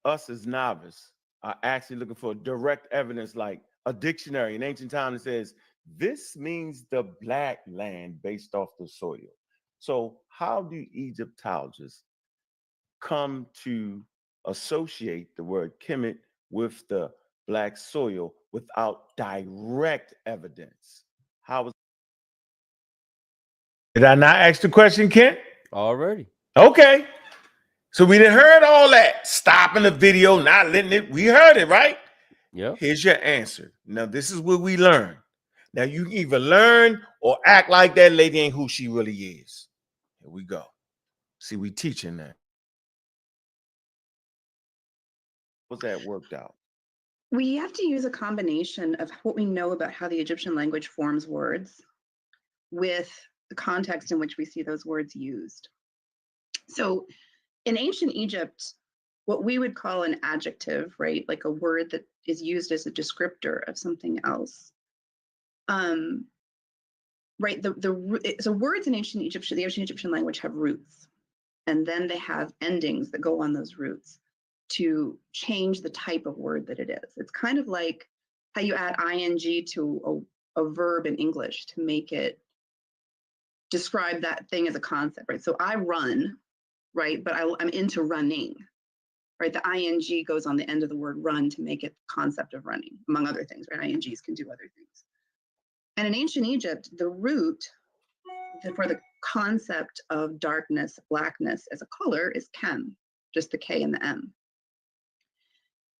Us as novice are actually looking for direct evidence, like a dictionary in ancient times that says this means the black land based off the soil. So how do Egyptologists come to associate the word Kemet with the black soil without direct evidence? Did I not ask the question, Kent? Already. Okay. So we done heard all that. Stopping the video, not letting it. We heard it, right? Yeah. Here's your answer. Now, this is what we learn. Now, you can either learn or act like that lady ain't who she really is. Here we go. See, we teaching that. What's that worked out? We have to use a combination of what we know about how the Egyptian language forms words with the context in which we see those words used. So in ancient Egypt, what we would call an adjective, right, like a word that is used as a descriptor of something else, right, so words in ancient Egyptian, the ancient Egyptian language have roots, and then they have endings that go on those roots to change the type of word that it is. It's kind of like how you add ing to a verb in English to make it describe that thing as a concept, right? So I run, right, but I'm into running, right? The ing goes on the end of the word run to make it the concept of running, among other things, right? Ings can do other things. And in ancient Egypt, the root for the concept of darkness, blackness as a color is kem, just the K and the M.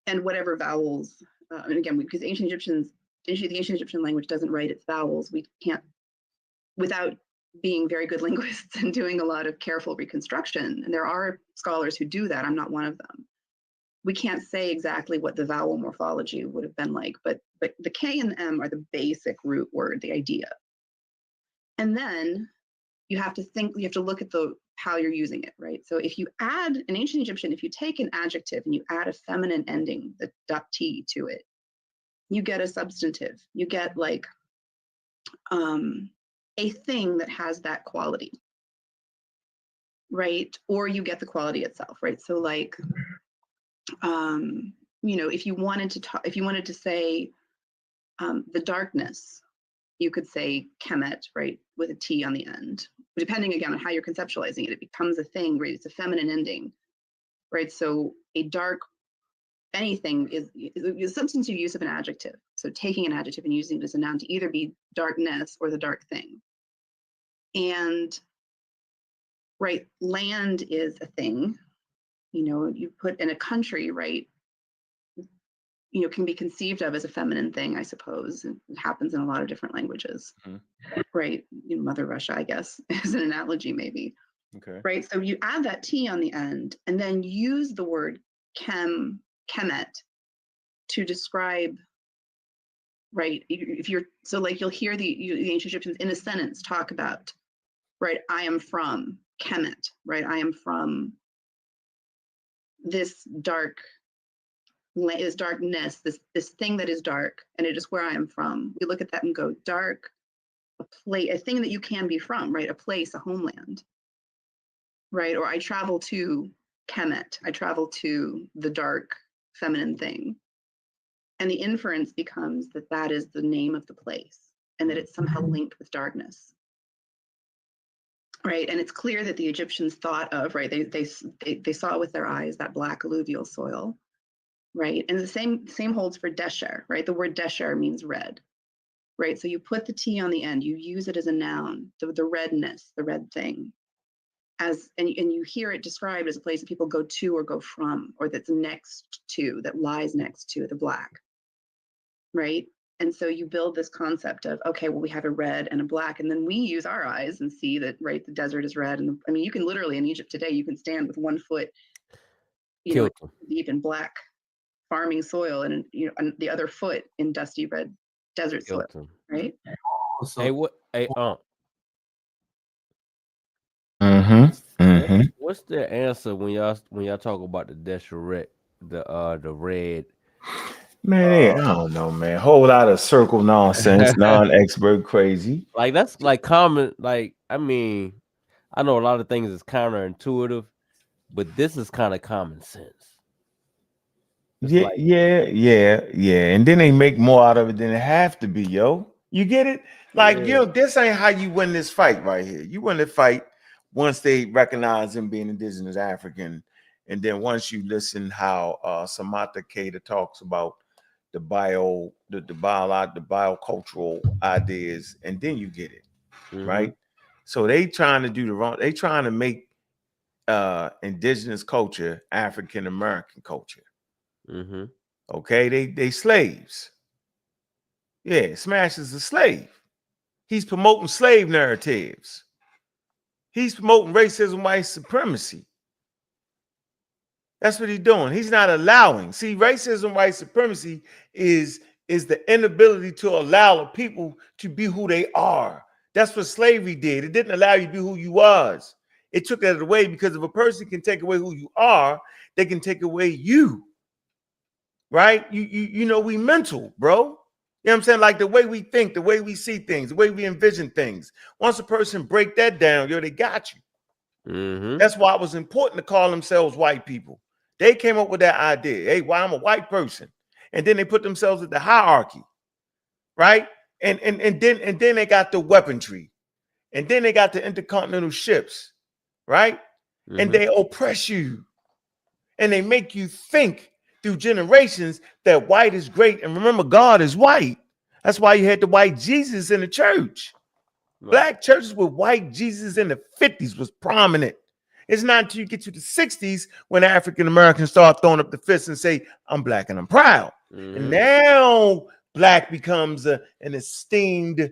And whatever vowels, and again, because the ancient Egyptian language doesn't write its vowels, we can't, without being very good linguists and doing a lot of careful reconstruction, and there are scholars who do that, I'm not one of them, we can't say exactly what the vowel morphology would have been like, but the K and the M are the basic root word, the idea. And then you have to look at how you're using it, right? So if you add, in ancient Egyptian, if you take an adjective and you add a feminine ending, the .t to it, you get a substantive. You get like a thing that has that quality, right? Or you get the quality itself, right? So like, if you wanted to say the darkness, you could say kemet, right, with a T on the end. Depending again on how you're conceptualizing it, it becomes a thing, right? It's a feminine ending, right? So a dark anything is a substantive use of an adjective. So taking an adjective and using it as a noun to either be darkness or the dark thing. And right, land is a thing, you put in a country, right, can be conceived of as a feminine thing, I suppose. It happens in a lot of different languages, right? Mother Russia, I guess, is an analogy maybe. Okay. Right, so you add that T on the end and then use the word kemet to describe, right, you'll hear the ancient Egyptians in a sentence talk about, right, I am from kemet, right? I am from this darkness, this thing that is dark, and it is where I am from. We look at that and go, dark, a thing that you can be from, right? A place, a homeland, right? Or I travel to Kemet, I travel to the dark feminine thing. And the inference becomes that that is the name of the place and that it's somehow linked with darkness. Right, and it's clear that the Egyptians thought of, right, they saw with their eyes that black alluvial soil, right? And the same holds for desher, right? The word desher means red, right? So you put the T on the end, you use it as a noun, the redness, the red thing, and you hear it described as a place that people go to or go from, or that's next to, that lies next to the black, right? And so you build this concept of, okay, well, we have a red and a black, and then we use our eyes and see that, right, the desert is red. And you can literally, in Egypt today, you can stand with one foot, deep in black farming soil and, and the other foot in dusty red desert soil, right? Hey, what's the answer when y'all talk about the Deseret, the red? Man, I don't know, man. Whole lot of circle nonsense, non-expert crazy. Like that's like common. Like I know a lot of things is counterintuitive, but this is kind of common sense. Yeah. And then they make more out of it than it have to be, yo. You get it? Like, this ain't how you win this fight right here. You win the fight once they recognize him being indigenous African, and then once you listen how Samantha Cater talks about the biocultural ideas, and then you get it, right? So they trying to do the wrong. They trying to make indigenous culture African American culture. Okay, they slaves. Yeah, Smash is a slave. He's promoting slave narratives. He's promoting racism, white supremacy. That's what he's doing. He's not allowing. See, racism, white supremacy is the inability to allow the people to be who they are. That's what slavery did. It didn't allow you to be who you was. It took that away, because if a person can take away who you are, they can take away you. Right? You know, we mental, bro. You know what I'm saying? Like the way we think, the way we see things, the way we envision things. Once a person break that down, yo, they got you. That's why it was important to call themselves white people. They came up with that idea. Hey, why I'm a white person. And then they put themselves at the hierarchy, right? And then they got the weaponry. And then they got the intercontinental ships, right? And they oppress you. And they make you think through generations that white is great. And remember, God is white. That's why you had the white Jesus in the church. Black churches with white Jesus in the 50s was prominent. It's not until you get to the 60s when African Americans start throwing up the fists and say, I'm black and I'm proud. And now black becomes an esteemed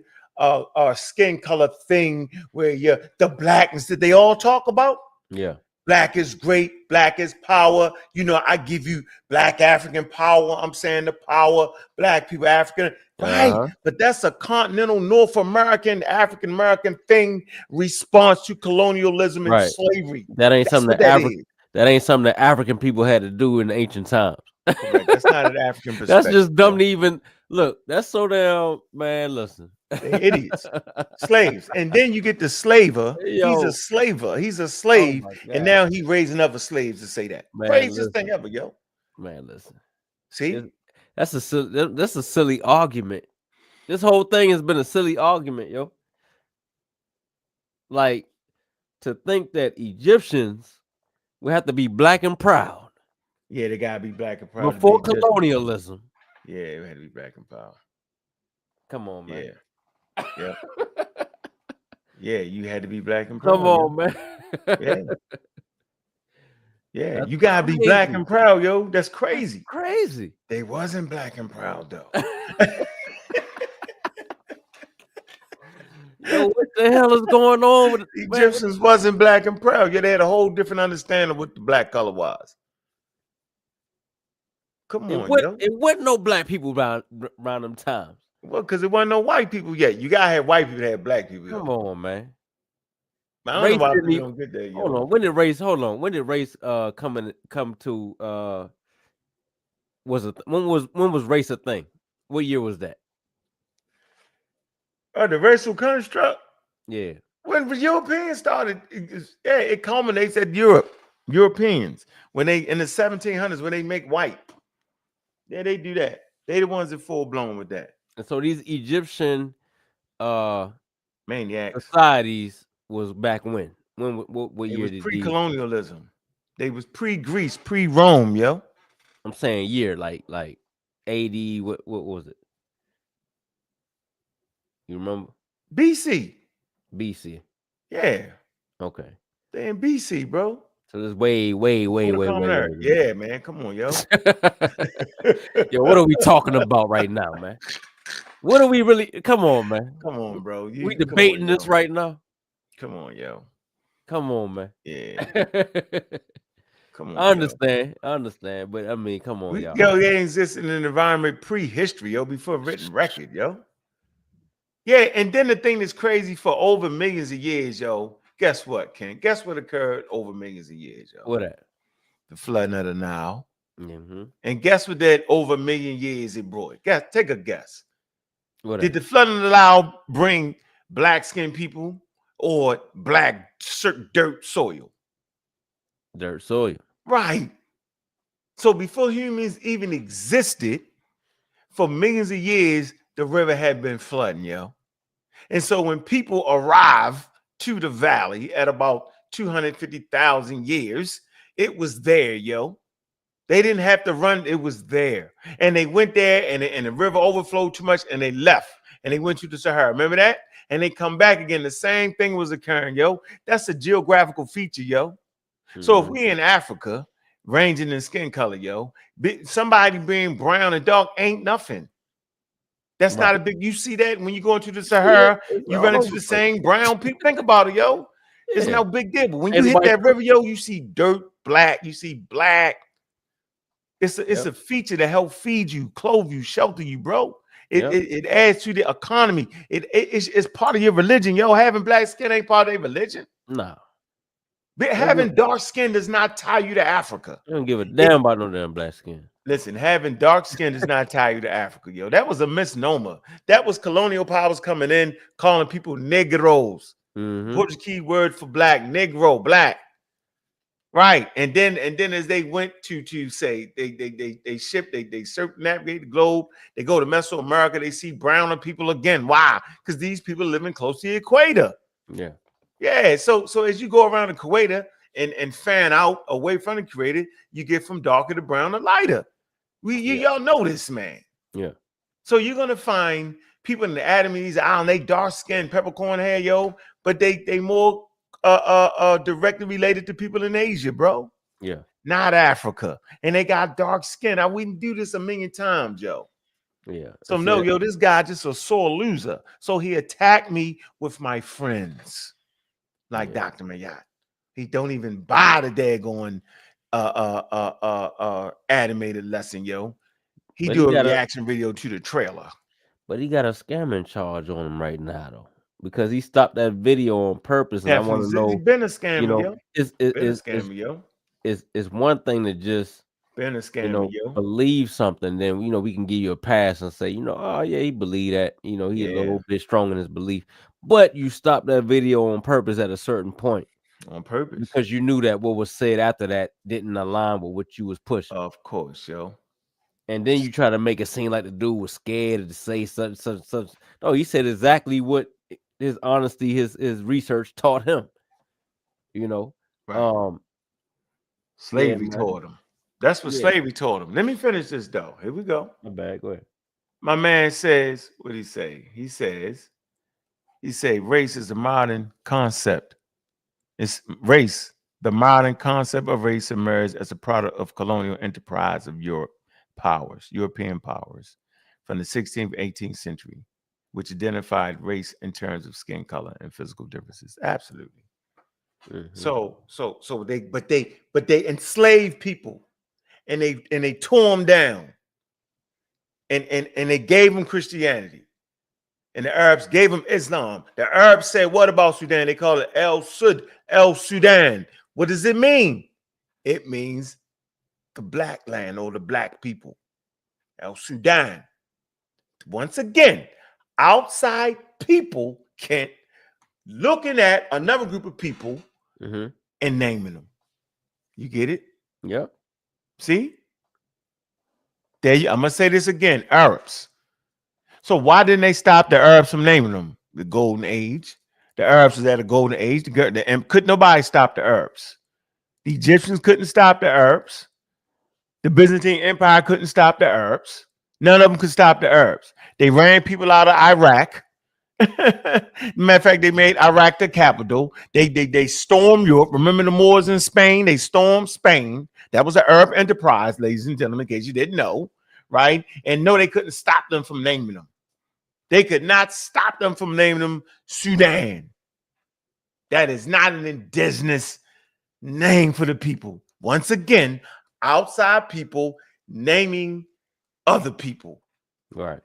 skin color thing where the blackness that they all talk about. Yeah. Black is great. Black is power. You know, I give you black African power. I'm saying the power, black people, African. Right. But that's a continental North American, African American thing, response to colonialism and slavery. That ain't something that ain't something that African people had to do in ancient times. Correct. That's not an African perspective. That's just dumb to even look. That's so damn, man. Listen. They're idiots. Slaves. And then you get the slaver. Yo. He's a slaver. He's a slave. And now he raising other slaves to say that. Man, Craziest thing ever, yo. Man, listen. See? That's a silly argument. This whole thing has been a silly argument, yo. Like, to think that Egyptians would have to be black and proud. Yeah, they gotta be black and proud. Before colonialism. Yeah, it had to be black and proud. Come on, man. Yeah. Yeah, you had to be black and proud. Come on, man. Yeah, That's you gotta be black and proud, yo. That's crazy. That's crazy. They wasn't black and proud though. Yo, what the hell is going on with the Egyptians? Wasn't black and proud. Yeah, they had a whole different understanding of what the black color was. Come on, yo. It wasn't no black people around them times. Well, because it wasn't no white people yet. You gotta have white people to have black people. Come on, man. I don't know why we don't get there. Hold on. When did race come to when was race a thing? What year was that? The racial construct. Yeah. When the Europeans started, it culminates at Europeans when they in the 1700s when they make white. Yeah, they do that. They the ones that full blown with that. And so these Egyptian maniacs societies was back when? What year did pre-colonialism? They was pre-Greece, pre-Rome, yo. I'm saying year, like AD. What was it? You remember? BC. BC. Yeah. Okay. They in BC, bro. So this way. Yeah, man. Come on, yo. Yo, what are we talking about right now, man? What are we really? Come on, man. Come on, bro. We debating this right now. Come on, yo. Come on, man. Yeah. Come on. I understand, but I mean, come on, y'all. Yo, they exist in an environment pre-history, yo, before written record, yo. Yeah, and then the thing that's crazy for over millions of years, yo. Guess what, Ken? Guess what occurred over millions of years, yo? What that? The flooding of the Nile. Mm-hmm. And guess what that over a million years it brought? Take a guess. What Did the flooding of the Nile bring black-skinned people or black dirt soil? Dirt soil. Right. So before humans even existed, for millions of years, the river had been flooding, yo. And so when people arrive to the valley at about 250,000 years, it was there, yo. They didn't have to run. It was there. And they went there and the river overflowed too much and they left and they went to the Sahara. Remember that? And they come back again. The same thing was occurring, yo. That's a geographical feature, yo. Mm-hmm. So if we in Africa, ranging in skin color, yo, somebody being brown and dark ain't nothing. That's not a big, you see that when you go into the Sahara, you run into the same brown people. Think about it, yo. It's no big deal. But when you hit that river, yo, you see dirt black. You see black. It's a feature to help feed you, clothe you, shelter you, bro. It adds to the economy. It's part of your religion. Yo, having black skin ain't part of their religion. No. But having dark skin does not tie you to Africa. I don't give a damn about no damn black skin. Listen, having dark skin does not tie you to Africa, yo. That was a misnomer. That was colonial powers coming in, calling people Negroes. Portuguese word for black, Negro, black. Right. And then as they went to say they circumnavigate the globe, they go to Mesoamerica, they see browner people again. Why? Because these people living close to the equator. Yeah. Yeah. So as you go around the equator and fan out away from the equator, you get from darker to brown to lighter. Y'all know this, man. Yeah. So you're gonna find people in the Adamese Island, they dark skin, peppercorn hair, yo, but they more directly related to people in Asia, bro. Yeah. Not Africa. And they got dark skin. I wouldn't do this a million times, yo. Yeah. So no, yo, this guy just a sore loser. So he attacked me with my friends, like Dr. Mayat. He don't even buy the daggone animated lesson, yo. He do a reaction video to the trailer. But he got a scamming charge on him right now, though, because he stopped that video on purpose. And I want to know, he been a scammer, yo. It's one thing to just been a scammer, yo. Believe something, then we can give you a pass and say, oh yeah, he believe that, he a little bit strong in his belief. But you stopped that video on purpose at a certain point. On purpose. Because you knew that what was said after that didn't align with what you was pushing. Of course, yo. And then you try to make it seem like the dude was scared to say such. No, he said exactly what his honesty, his research taught him. Right. Slavery taught him. That's what slavery taught him. Let me finish this though. Here we go. My bad. Go ahead. My man says, what did he say? He says, race is a modern concept. It's race. The modern concept of race emerged as a product of colonial enterprise of European powers from the 16th, 18th century, which identified race in terms of skin color and physical differences. Absolutely. So they enslaved people and they tore them down and they gave them Christianity. And the Arabs gave them Islam. The Arabs said, what about Sudan? They call it El Sudan. What does it mean? It means the black land or the black people. El Sudan. Once again, outside people can't looking at another group of people and naming them. You get it? Yep. See? I'm going to say this again. Arabs. So why didn't they stop the Arabs from naming them? The golden age. The Arabs was at a golden age. Couldn't nobody stop the Arabs. The Egyptians couldn't stop the Arabs. The Byzantine Empire couldn't stop the Arabs. None of them could stop the Arabs. They ran people out of Iraq. Matter of fact, they made Iraq the capital. They stormed Europe. Remember the Moors in Spain? They stormed Spain. That was an Arab enterprise, ladies and gentlemen, in case you didn't know, right? And no, they couldn't stop them from naming them. They could not stop them from naming them Sudan. That is not an indigenous name for the people. Once again, outside people naming other people. Right.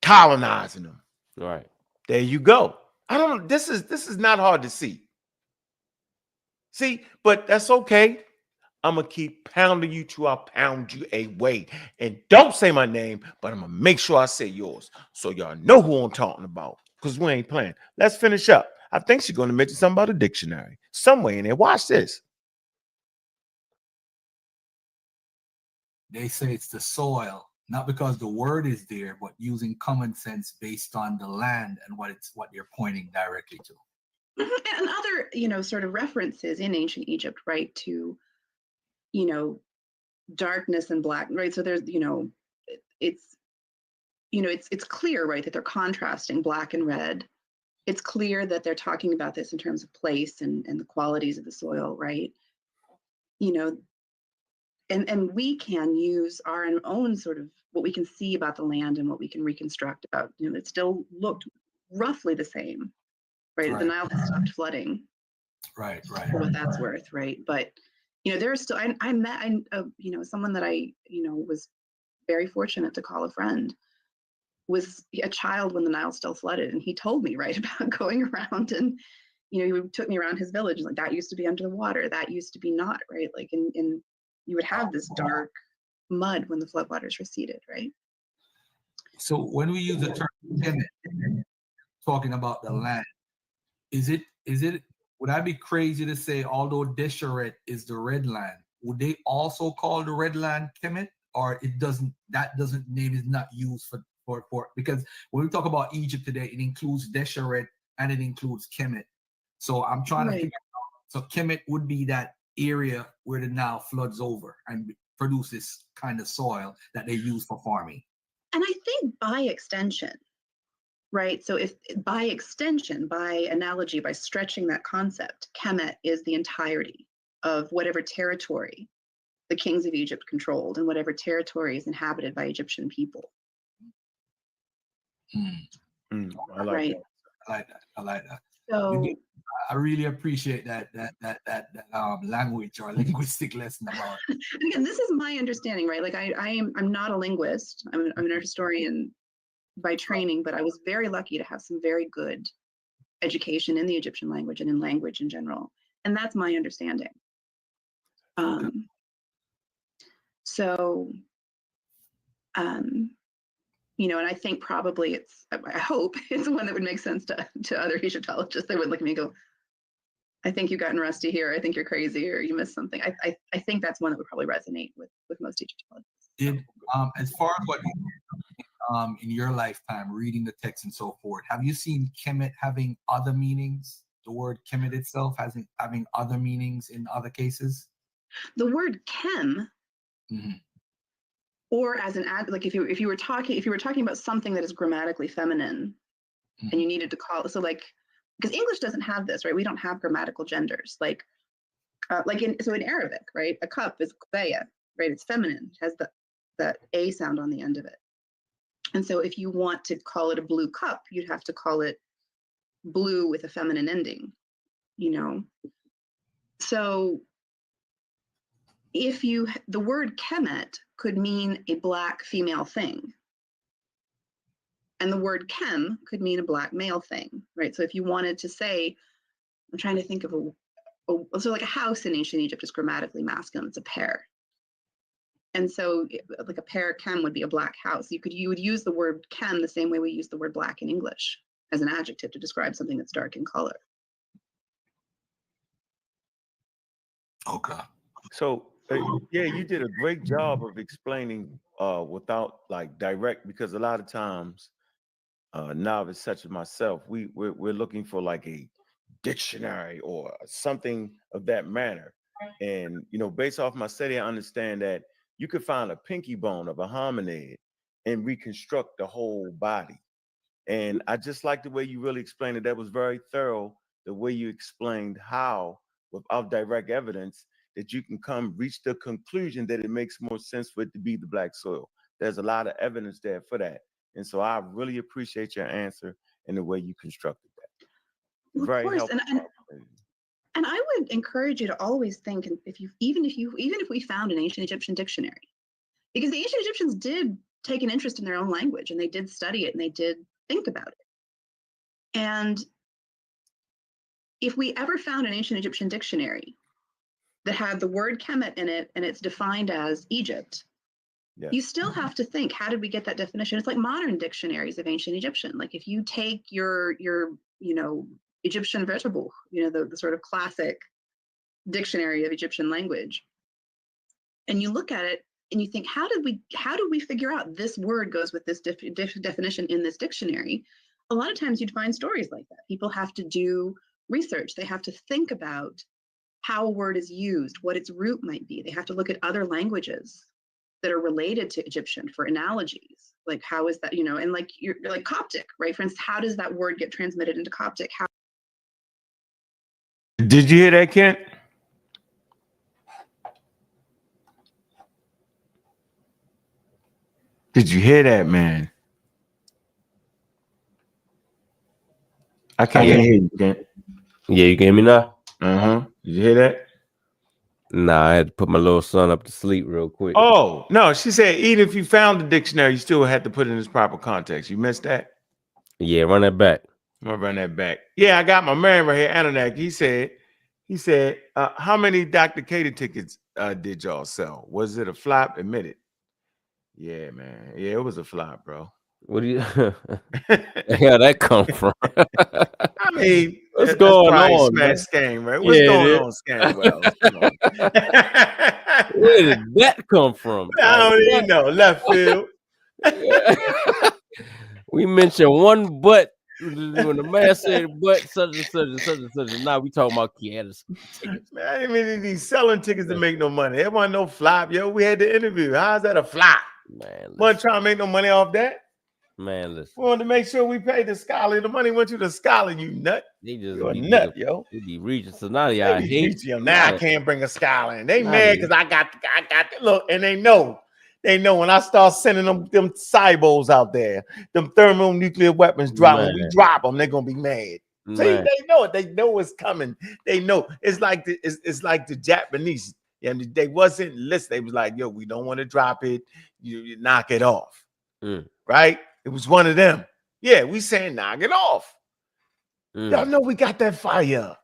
Colonizing them. Right. There you go. I don't know. This is not hard to see. See, but that's okay. I'm going to keep pounding you till I pound you away. And don't say my name, but I'm going to make sure I say yours so y'all know who I'm talking about because we ain't playing. Let's finish up. I think she's going to mention something about a dictionary somewhere in there. Watch this. They say it's the soil, not because the word is there, but using common sense based on the land and what you're pointing directly to. And other, sort of references in ancient Egypt, right, to darkness and black, right? So there's, it's clear, right, that they're contrasting black and red. It's clear that they're talking about this in terms of place and the qualities of the soil, right? And we can use our own sort of what we can see about the land and what we can reconstruct about, it still looked roughly the same, right? The Nile has stopped flooding. Right. For what that's worth, right? But You know, there are still, I met, you know, someone that I, you know, was very fortunate to call a friend, was a child when the Nile still flooded. And he told me, right, about going around and, you know, he took me around his village. Like, that used to be under the water. That used to be not, right? Like, in you would have this dark mud when the floodwaters receded, right? So when we use the term Kemet, talking about the land, is it, would I be crazy to say, although Desheret is the red land, would they also call the red land Kemet? Or it doesn't, that doesn't, name is not used for because when we talk about Egypt today, it includes Desheret and it includes Kemet. So I'm trying to figure out, so Kemet would be that area where the Nile floods over and produces kind of soil that they use for farming. And I think by extension, right? So if by extension, by analogy, by stretching that concept, Kemet is the entirety of whatever territory the kings of Egypt controlled and whatever territory is inhabited by Egyptian people. I like Right. that. I like that. So I really appreciate that language or linguistic lesson about it. And again, this is my understanding, right? Like I'm not a linguist. I'm an art historian by training, but I was very lucky to have some very good education in the Egyptian language and in language in general. And that's my understanding. So, you know, and I think probably it's, I hope it's one that would make sense to other Egyptologists. They would look at me and go, I think you've gotten rusty here. I think you're crazy or you missed something. I think that's one that would probably resonate with most Egyptologists. Did, as far as what you in your lifetime, reading the text and so forth, have you seen Kemet having other meanings? The word Kemet itself having other meanings in other cases? The word Kem, or as an ad, like if you were talking about something that is grammatically feminine, and you needed to call, so like, because English doesn't have this, right? We don't have grammatical genders, like in Arabic, right? A cup is kubaya, right? It's feminine, it has the a sound on the end of it. And so if you want to call it a blue cup, you'd have to call it blue with a feminine ending, you know? So the word Kemet could mean a black female thing. And the word Kem could mean a black male thing, right? So if you wanted to say, I'm trying to think of so like a house in ancient Egypt is grammatically masculine, it's a pair. And so like a pair Kem would be a black house. You would use the word Kem the same way we use the word black in English as an adjective to describe something that's dark in color. Okay. So yeah, you did a great job of explaining without like direct, because a lot of times novice such as myself, we're looking for like a dictionary or something of that manner. And you know, based off my study, I understand that you could find a pinky bone of a hominid and reconstruct the whole body. And I just like the way you really explained it. That was very thorough, the way you explained how, without direct evidence, that you can reach the conclusion that it makes more sense for it to be the black soil. There's a lot of evidence there for that. And so I really appreciate your answer and the way you constructed that. Well, very of course, helpful. And I would encourage you to always think, even if we found an ancient Egyptian dictionary, because the ancient Egyptians did take an interest in their own language and they did study it and they did think about it. And if we ever found an ancient Egyptian dictionary that had the word Kemet in it and it's defined as Egypt, you still have to think, how did we get that definition? It's like modern dictionaries of ancient Egyptian. Like if you take your Egyptian Wörterbuch, the sort of classic dictionary of Egyptian language, and you look at it and you think, how did we figure out this word goes with this definition in this dictionary? A lot of times you'd find stories like that. People have to do research. They have to think about how a word is used, what its root might be. They have to look at other languages that are related to Egyptian for analogies. Like how is that, and like you're like Coptic, right? For instance, how does that word get transmitted into Coptic? Did you hear that, Kent? Did you hear that, man? I can't hear you, Kent. Yeah, you can hear me now? Did you hear that? Nah, I had to put my little son up to sleep real quick. Oh, no, she said even if you found the dictionary, you still had to put it in its proper context. You missed that? Yeah, run that back. I'm gonna run that back. Yeah, I got my man right here, Ananak. He said, how many Dr. Katie tickets did y'all sell? Was it a flop? Admit it. Yeah, man. Yeah, it was a flop, bro. What do you yeah, that come from? I mean, What's that's going probably on, man? Smash Scam, right? What's Yeah, it going is. on, Scam Wells? Come on. Where did that come from? I Like, don't even what? know. Left field. We mentioned one butt when the man said butt such and such and such and such. And now we talking about Kiana's tickets. Man, I didn't mean these selling tickets to make no money. It wasn't no flop, yo. We had the interview. How's that a flop? Man, Wasn't trying to make no money off that. Man, listen. We wanted to make sure we paid the scholar. The money went to the scholar, you nut. They just You're a be nut, yo. They be reaching. So now y'all They be hate. reaching them. Now I can't bring a scholar in. They Nah, mad because I got look, and they know when I start sending them cybos out there, them thermonuclear weapons drop. When we drop them, they're gonna be mad. See, Man. they know it. They know it's coming. They know it's like the Japanese. Yeah, they wasn't listening. They was like, "Yo, we don't want to drop it. You knock it off." Right? It was one of them. Yeah, we saying knock it off. Y'all know we got that fire.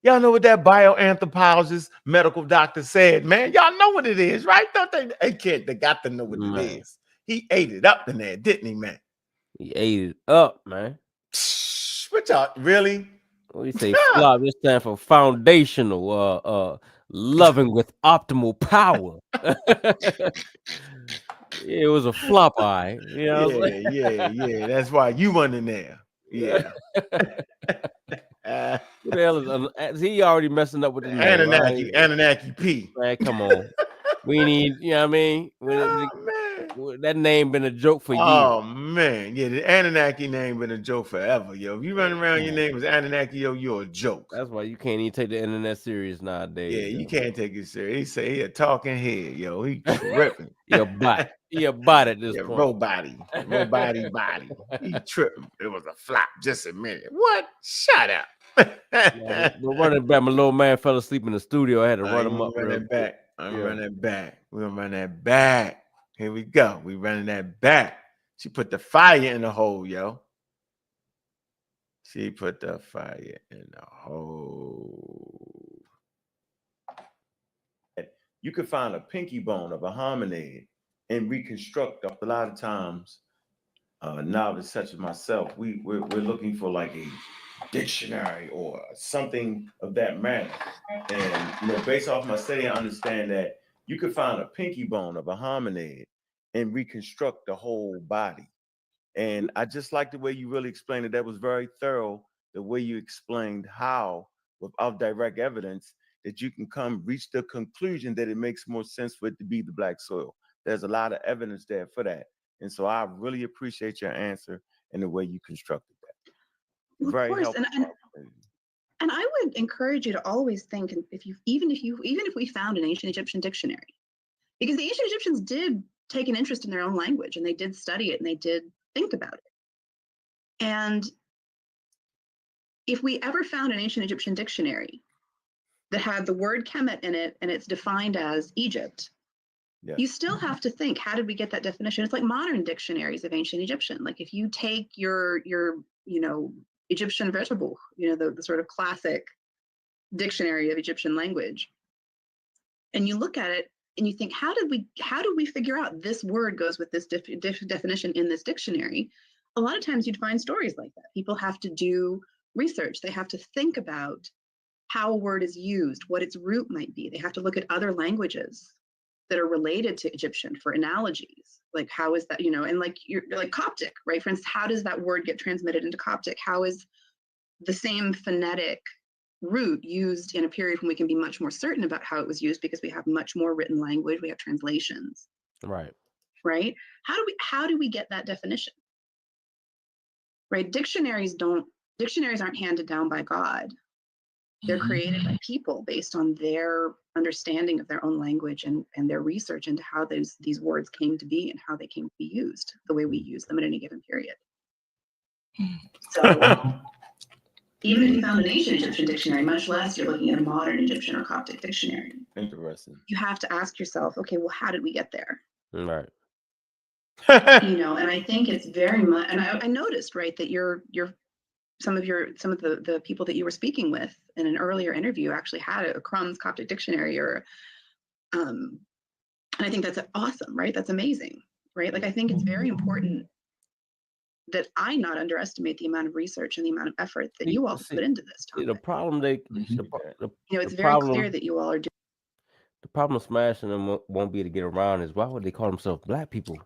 Y'all know what that bioanthropologist, medical doctor said, man. Y'all know what it is, right? Don't they? They got to know what it is. He ate it up in there, didn't he, man? He ate it up, man. What y'all really? What do you say? Flop. This stand for foundational. Loving with optimal power. Yeah, it was a flop eye. You know what I'm saying? Yeah. That's why you went in there. Yeah. Who the hell is he already messing up with the name? Anunnaki P. Man, come on. We need, you know what I mean? That name been a joke for years. Oh man, yeah, the Anunnaki name been a joke forever, yo. If you run around, your name is Anunnaki, yo, you're a joke. That's why you can't even take the internet serious nowadays. Yeah, you can't take it serious. He say he a talking head, yo. He tripping. He a bot. He a bot at this point. Robody body. He tripping. It was a flop. Just a minute. What? Shut up. We're running back. My little man fell asleep in the studio. I had to run him up. I'm running that back. We're gonna run that back. Here we go. We running that back. She put the fire in the hole, yo. She put the fire in the hole. You could find a pinky bone of a hominid and reconstruct. A lot of times, novices such as myself, we're looking for like a dictionary or something of that matter. And based off my study, I understand that you could find a pinky bone of a hominid and reconstruct the whole body. And I just like the way you really explained it. That was very thorough, the way you explained how, without direct evidence, that you can reach the conclusion that it makes more sense for it to be the black soil. There's a lot of evidence there for that. And so I really appreciate your answer and the way you constructed that. Of Very course. helpful. And I would encourage you to always think, even if we found an ancient Egyptian dictionary, because the ancient Egyptians did take an interest in their own language and they did study it and they did think about it. And if we ever found an ancient Egyptian dictionary that had the word Kemet in it and it's defined as Egypt, you still have to think, how did we get that definition? It's like modern dictionaries of ancient Egyptian. Like if you take your Egyptian Wörterbuch, the sort of classic dictionary of Egyptian language, and you look at it and you think, how do we figure out this word goes with this definition in this dictionary? A lot of times you'd find stories like that. People have to do research. They have to think about how a word is used, what its root might be. They have to look at other languages that are related to Egyptian for analogies. Like how is that, and like you're like Coptic, right? For instance, how does that word get transmitted into Coptic? How is the same phonetic root used in a period when we can be much more certain about how it was used because we have much more written language, we have translations. Right. How do we get that definition? Right? Dictionaries aren't handed down by God. They're created by people based on their understanding of their own language and their research into how these words came to be and how they came to be used the way we use them at any given period. So Even if you found an ancient Egyptian dictionary, much less you're looking at a modern Egyptian or Coptic dictionary. Interesting. You have to ask yourself, okay, well, how did we get there? Right. And I think it's very much, and I noticed, right, that some of the people that you were speaking with in an earlier interview actually had a Crumb's Coptic dictionary, or and I think that's awesome, right? That's amazing, right? Like, I think it's very important that I not underestimate the amount of research and the amount of effort that you all put into this topic. The problem It's very clear that you all are doing. The problem smashing them won't be to get around is why would they call themselves black people?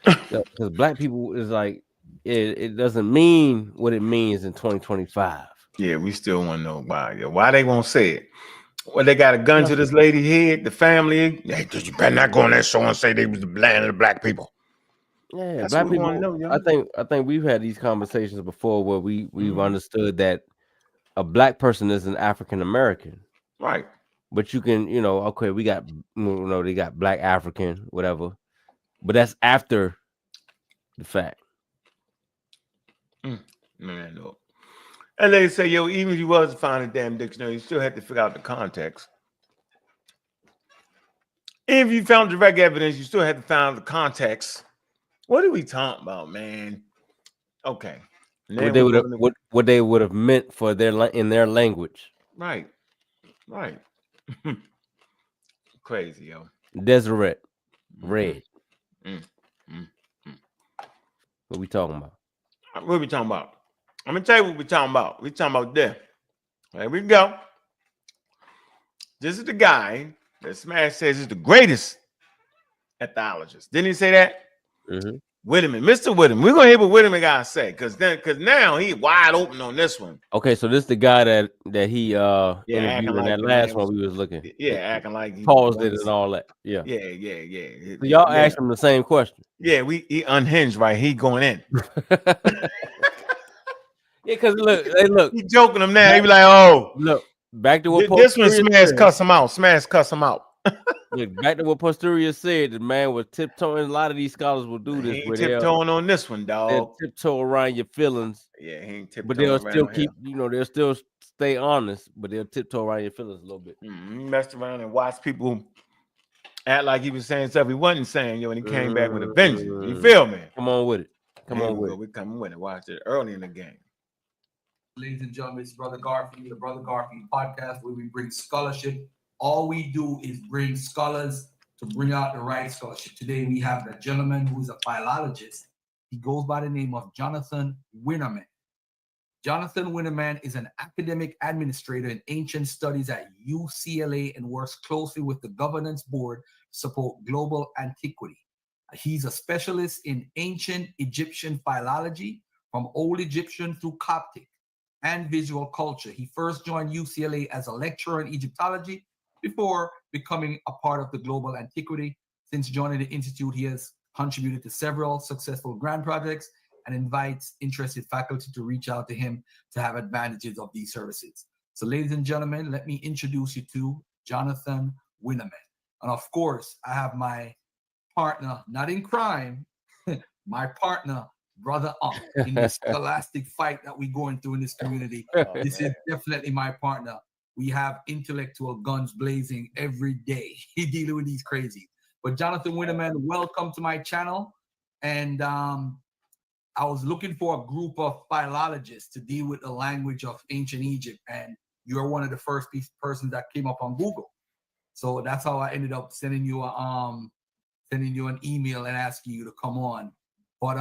Because black people is like it doesn't mean what it means in 2025. Yeah, we still want to know why. Why they won't say it? Well, they got a gun to this lady head, the family. Hey, you better not go on that show and say they was the land of the black people. Yeah, That's black what we people. want to know, yo. I think we've had these conversations before where we've understood that a black person is an African American, right? But you can, okay, we got, they got black African, whatever, but that's after the fact. Man, no. And they say, yo, even if you was to find a damn dictionary, you still had to figure out the context. If you found direct evidence, you still had to find the context. What are we talking about, man? Okay. What they would have meant for in their language. Right. Crazy, yo. Deseret. Red. What we talking about? What we talking about? I'm gonna tell you what we're talking about. We're talking about death. There we go. This is the guy that Smash says is the greatest ethologist. Didn't he say that? Whitman, Mr. Whitman. We're gonna hear what Whitman got to say, because now he wide open on this one. Okay, so this is the guy that he interviewed in that last one we was looking. Yeah, acting like he paused it and all that. Yeah. So y'all asked him the same question. Yeah, he unhinged, right? He going in. Yeah, because look. He joking him now. He be like, oh, look, back to what this one Smash cuss him out. Smash cuss him out. Look, back to what Posterior said. The man was tiptoeing. A lot of these scholars will do this. He ain't tiptoeing on this one, dog. They'll tiptoe around your feelings. Yeah, he ain't tiptoeing. But they'll still keep, they'll still stay honest, but they'll tiptoe around your feelings a little bit. He messed around and watched people act like he was saying stuff he wasn't saying, and he came back with a vengeance. You feel me? Come on with it. We're coming with it. Watch it early in the game. Ladies and gentlemen, it's Brother Garfield, the Brother Garfield podcast, where we bring scholarship. All we do is bring scholars to bring out the right scholarship. Today we have a gentleman who is a philologist. He goes by the name of Jonathan Winnerman. Jonathan Winnerman is an academic administrator in ancient studies at UCLA and works closely with the governance board to support global antiquity. He's a specialist in ancient Egyptian philology, from Old Egyptian through Coptic and visual culture. He first joined UCLA as a lecturer in Egyptology before becoming a part of the global antiquity. Since joining the institute, he has contributed to several successful grant projects and invites interested faculty to reach out to him to have advantages of these services. So ladies and gentlemen, let me introduce you to Jonathan Winnerman. And of course, I have my partner, not in crime, my partner, Brother in this scholastic fight that we're going through in this community. This is definitely my partner. We have intellectual guns blazing every day. He dealing with these crazy. But Jonathan Winnerman, welcome to my channel. And I was looking for a group of philologists to deal with the language of ancient Egypt, and you're one of the first persons that came up on Google. So that's how I ended up sending you an email and asking you to come on. But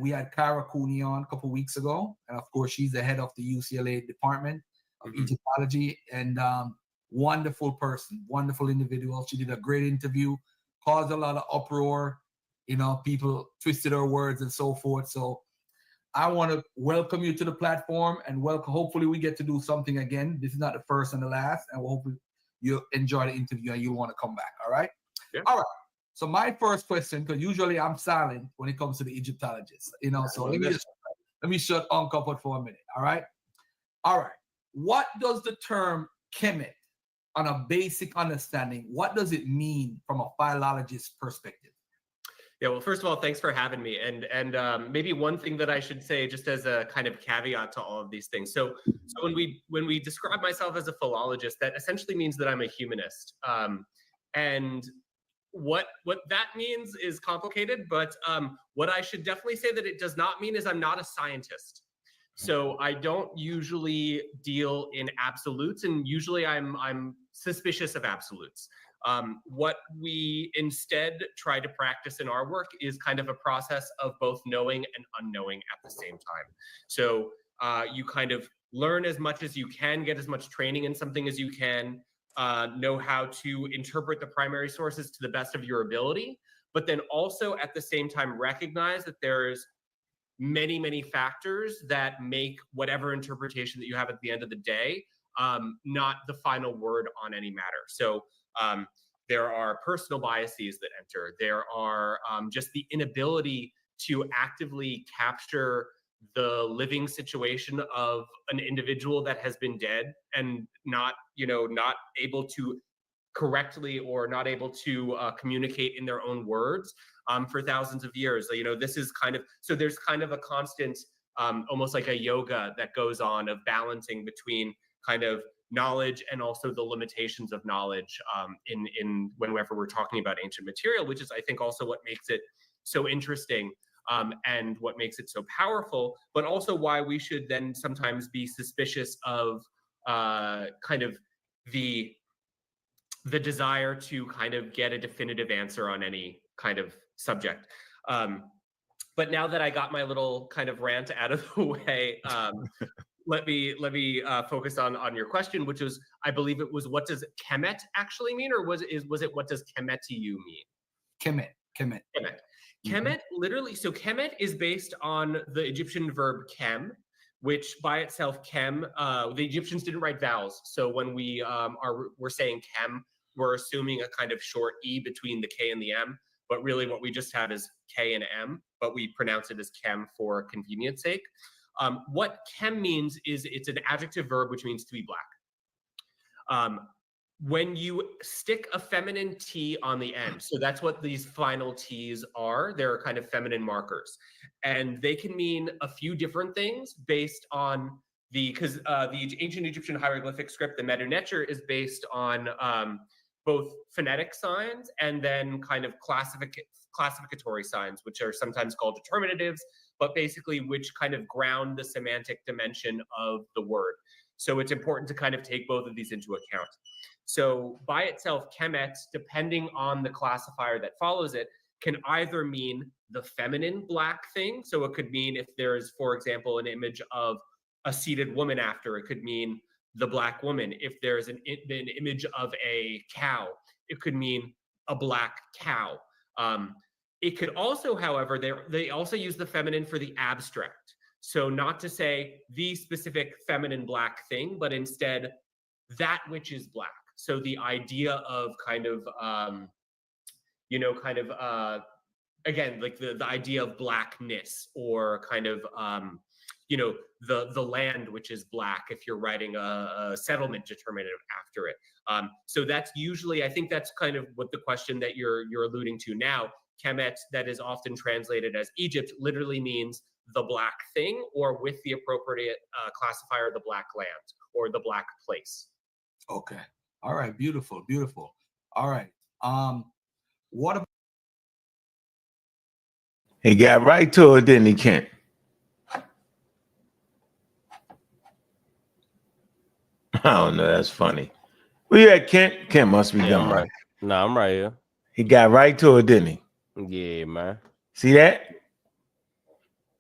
we had Kara Cooney on a couple weeks ago, and of course she's the head of the UCLA Department of Egyptology, and wonderful person, wonderful individual. She did a great interview, caused a lot of uproar. People twisted her words and so forth. So I want to welcome you to the platform and hopefully we get to do something again. This is not the first and the last, and hopefully you enjoy the interview and you'll want to come back. All right. Yeah. All right. So my first question, because usually I'm silent when it comes to the Egyptologists, so let me shut Uncle up for a minute. All right. What does the term Kemet, on a basic understanding, what does it mean from a philologist perspective? Yeah, well, first of all, thanks for having me. And maybe one thing that I should say, just as a kind of caveat to all of these things. So when we describe myself as a philologist, that essentially means that I'm a humanist. And what that means is complicated, but what I should definitely say that it does not mean is I'm not a scientist. So I don't usually deal in absolutes, and usually I'm suspicious of absolutes. What we instead try to practice in our work is kind of a process of both knowing and unknowing at the same time. So you kind of learn as much as you can, get as much training in something as you can, know how to interpret the primary sources to the best of your ability, but then also at the same time recognize that there's many factors that make whatever interpretation that you have at the end of the day not the final word on any matter. So there are personal biases that enter. There are just the inability to actively capture the living situation of an individual that has been dead and not able to correctly or not able to communicate in their own words for thousands of years. This is kind of, so there's kind of a constant, almost like a yoga that goes on of balancing between kind of knowledge and also the limitations of knowledge in whenever we're talking about ancient material, which is, I think, also what makes it so interesting and what makes it so powerful, but also why we should then sometimes be suspicious of kind of the desire to kind of get a definitive answer on any kind of subject. But now that I got my little kind of rant out of the way, let me focus on your question, which was, I believe it was, what does Kemet actually mean, or was it what does Kemetiyu mean? Kemet. Kemet, literally, so Kemet is based on the Egyptian verb kem, which by itself, kem, the Egyptians didn't write vowels. So when we're saying kem, we're assuming a kind of short E between the K and the M, but really what we just have is K and M, but we pronounce it as kem for convenience sake. What kem means is it's an adjective verb, which means to be black. When you stick a feminine T on the end, so that's what these final T's are, they're kind of feminine markers. And they can mean a few different things based on because the ancient Egyptian hieroglyphic script, the Medu Neter, is based on both phonetic signs and then kind of classificatory signs, which are sometimes called determinatives, but basically which kind of ground the semantic dimension of the word. So it's important to kind of take both of these into account. So by itself, Kemet, depending on the classifier that follows it, can either mean the feminine black thing. So it could mean if there's, for example, an image of a seated woman after, it could mean the black woman. If there's an image of a cow, it could mean a black cow. It could also, however, they also use the feminine for the abstract. So not to say the specific feminine black thing, but instead that which is black. So the idea of kind of, again, like the idea of blackness, or kind of, the land which is black if you're writing a settlement determinative after it. So that's usually, I think that's kind of what the question that you're alluding to now. Kemet, that is often translated as Egypt, literally means the black thing, or with the appropriate classifier, the black land or the black place. Okay. All right. Beautiful. All right. What about? He got right to it, didn't he, Kent? I don't know. That's funny. Where you at, Kent? Kent must be gone. I'm right. No, I'm right here. He got right to it, didn't he? Yeah, man. See that?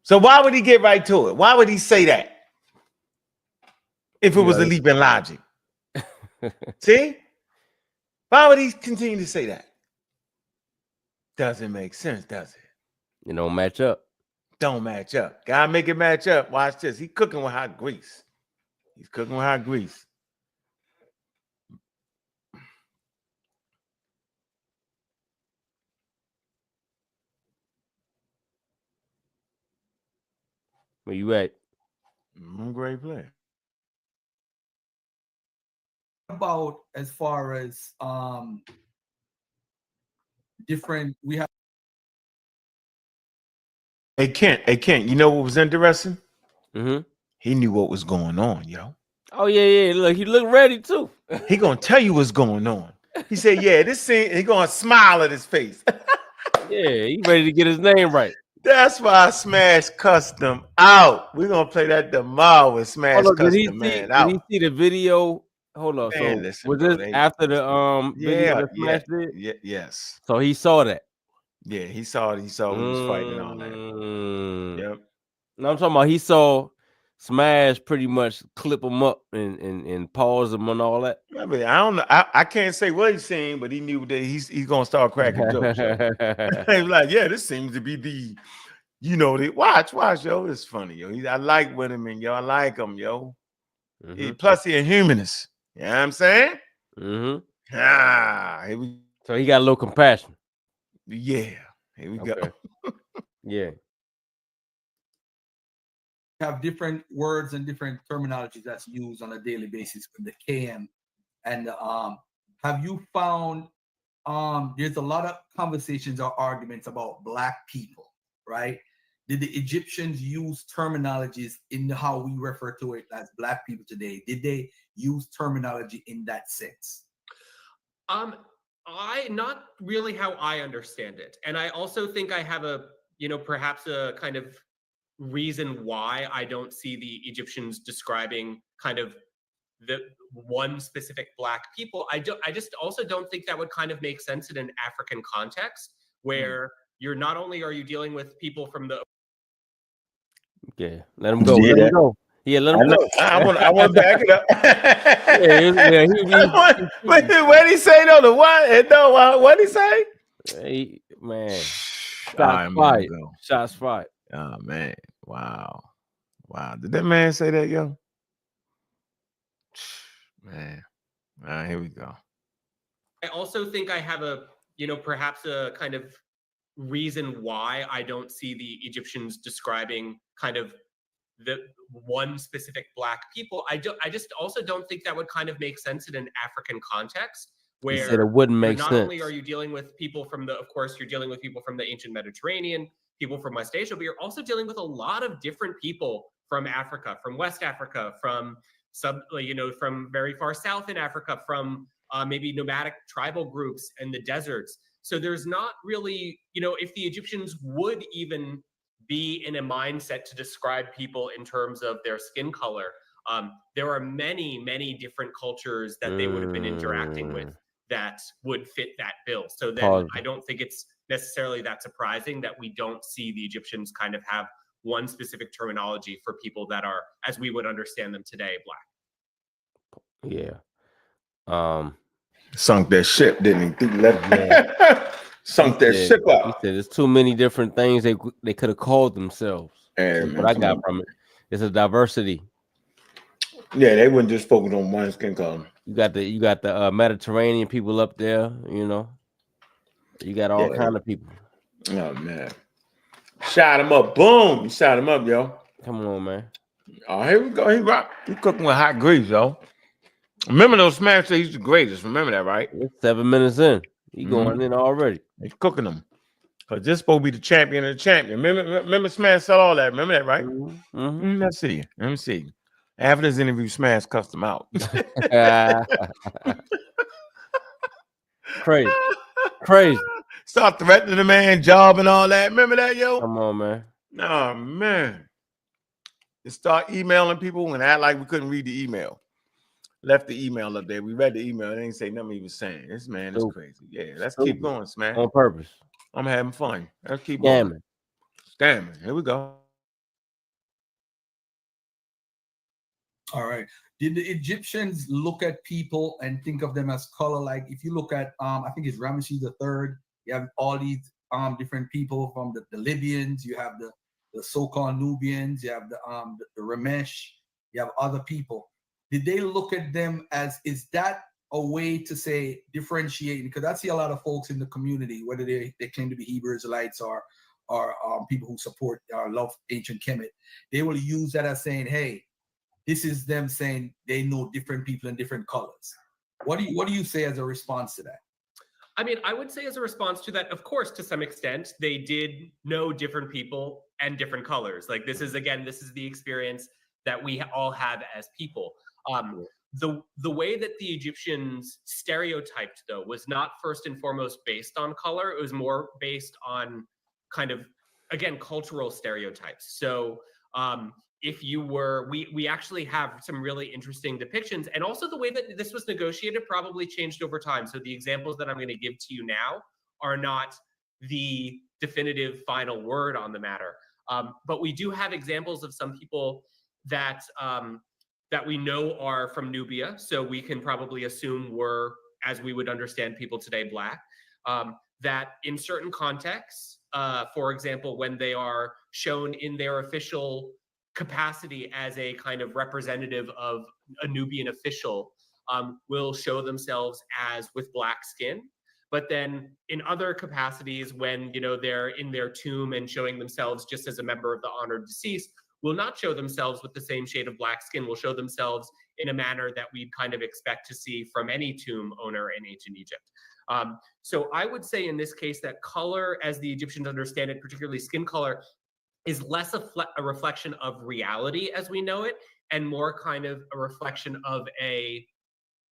So why would he get right to it? Why would he say that? If it was a leap in logic. See? Why would he continue to say that? Doesn't make sense, does it? It don't match up. Don't match up. Gotta make it match up. Watch this. He's cooking with hot grease. He's cooking with hot grease. Where you at? I'm a great player. About as far as different, we have Hey Kent, you know what was interesting? Mm-hmm. He knew what was going on, yo. Oh yeah. Look, he looked ready too. He gonna tell you what's going on. He said, "Yeah, this scene." He gonna smile at his face. Yeah, he ready to get his name right. That's why I Smash Custom out. We're gonna play that tomorrow with Smash Hold on, Custom Man did he out. see the video? Hold on. Man, So listen, was bro. this after the video that Yeah, Smash did? yes. So he saw that. Yeah, he saw it. He saw we was fighting and all that. Yep. No, I'm talking about he saw Smash pretty much clip him up and pause him and all that. I mean, I don't know. I can't say what he's saying, but he knew that he's gonna start cracking jokes. Yo. He was like, yeah, this seems to be the, watch, yo. It's funny, yo. I like Winterman, yo. I like him, yo. Plus, he a humanist. You know what I'm saying? Here we. So he got a little compassion. Yeah. Here we go. Yeah. Have different words and different terminologies that's used on a daily basis with the KM and the have you found there's a lot of conversations or arguments about Black people, right? Did the Egyptians use terminologies in how we refer to it as Black people today? Did they use terminology in that sense? Not really how I understand it. And I also think I have a, perhaps a kind of reason why I don't see the Egyptians describing kind of the one specific Black people. I just also don't think that would kind of make sense in an African context where you're not only are you dealing with people from the let him go. Let him go. Yeah, let him go. I want to back it up. Wait, what did he say though? The what? No, what did he say? Hey, man. Shots fired. Shots fired. Oh man. Wow. Did that man say that, yo? Man. All right, here we go. I also think I have a, perhaps a kind of reason why I don't see the Egyptians describing kind of the one specific Black people. I just also don't think that would kind of make sense in an African context where he said it wouldn't make not sense. only are you dealing with people from of course, you're dealing with people from the ancient Mediterranean, people from West Asia, but you're also dealing with a lot of different people from Africa, from West Africa, from from very far south in Africa, from maybe nomadic tribal groups in the deserts. So there's not really, if the Egyptians would even be in a mindset to describe people in terms of their skin color, there are many, many different cultures that they would have been interacting with that would fit that bill. So then I don't think it's necessarily that surprising that we don't see the Egyptians kind of have one specific terminology for people that are, as we would understand them today, Black. Yeah. Sunk that ship, didn't he? Sunk that ship up. He said there's too many different things they could have called themselves. Hey, what I got from it. It's a diversity. Yeah, they wouldn't just focus on one skin color. You got the Mediterranean people up there, You got all kind of people. Oh man. Shot him up. Boom. You shot him up, yo. Come on, man. Oh, here we go. He cooking with hot grease, yo. Remember those Smash days, he's the greatest. Remember that, right? It's 7 minutes in. He going in already. He's cooking them. Because this supposed to be the champion of the champion. Remember Smash said all that. Remember that, right? Let's see. Let me see. After this interview, Smash cussed him out. Crazy. Start threatening the man job and all that. Remember that, yo? Come on, man. Oh, man. They start emailing people and act like we couldn't read the email. Left the email up there. We read the email. They didn't say nothing he was saying. This man is crazy. Yeah, let's keep going, Smash. On purpose. I'm having fun. Let's keep going. Scamming. Here we go. All right. Did the Egyptians look at people and think of them as color? Like if you look at, I think it's Ramesses III, you have all these different people from the Libyans, you have the so-called Nubians, you have the Ramesh, you have other people. Did they look at them as, is that a way to say differentiating? Because I see a lot of folks in the community, whether they claim to be Hebrew Israelites or people who support or love ancient Kemet, they will use that as saying, hey, this is them saying they know different people in different colors. What do you say as a response to that? I mean, I would say as a response to that, of course, to some extent, they did know different people and different colors. Like this is the experience that we all have as people. The way that the Egyptians stereotyped, though, was not first and foremost based on color. It was more based on kind of, again, cultural stereotypes. So if you were, we actually have some really interesting depictions, and also the way that this was negotiated probably changed over time. So the examples that I'm going to give to you now are not the definitive final word on the matter. But we do have examples of some people that that we know are from Nubia, so we can probably assume were, as we would understand people today, Black. That in certain contexts, for example, when they are shown in their official capacity as a kind of representative of a Nubian official, will show themselves as with Black skin. But then in other capacities, when they're in their tomb and showing themselves just as a member of the honored deceased, will not show themselves with the same shade of Black skin, will show themselves in a manner that we'd kind of expect to see from any tomb owner in ancient Egypt. So I would say in this case that color, as the Egyptians understand it, particularly skin color, is less a reflection of reality as we know it, and more kind of a reflection of a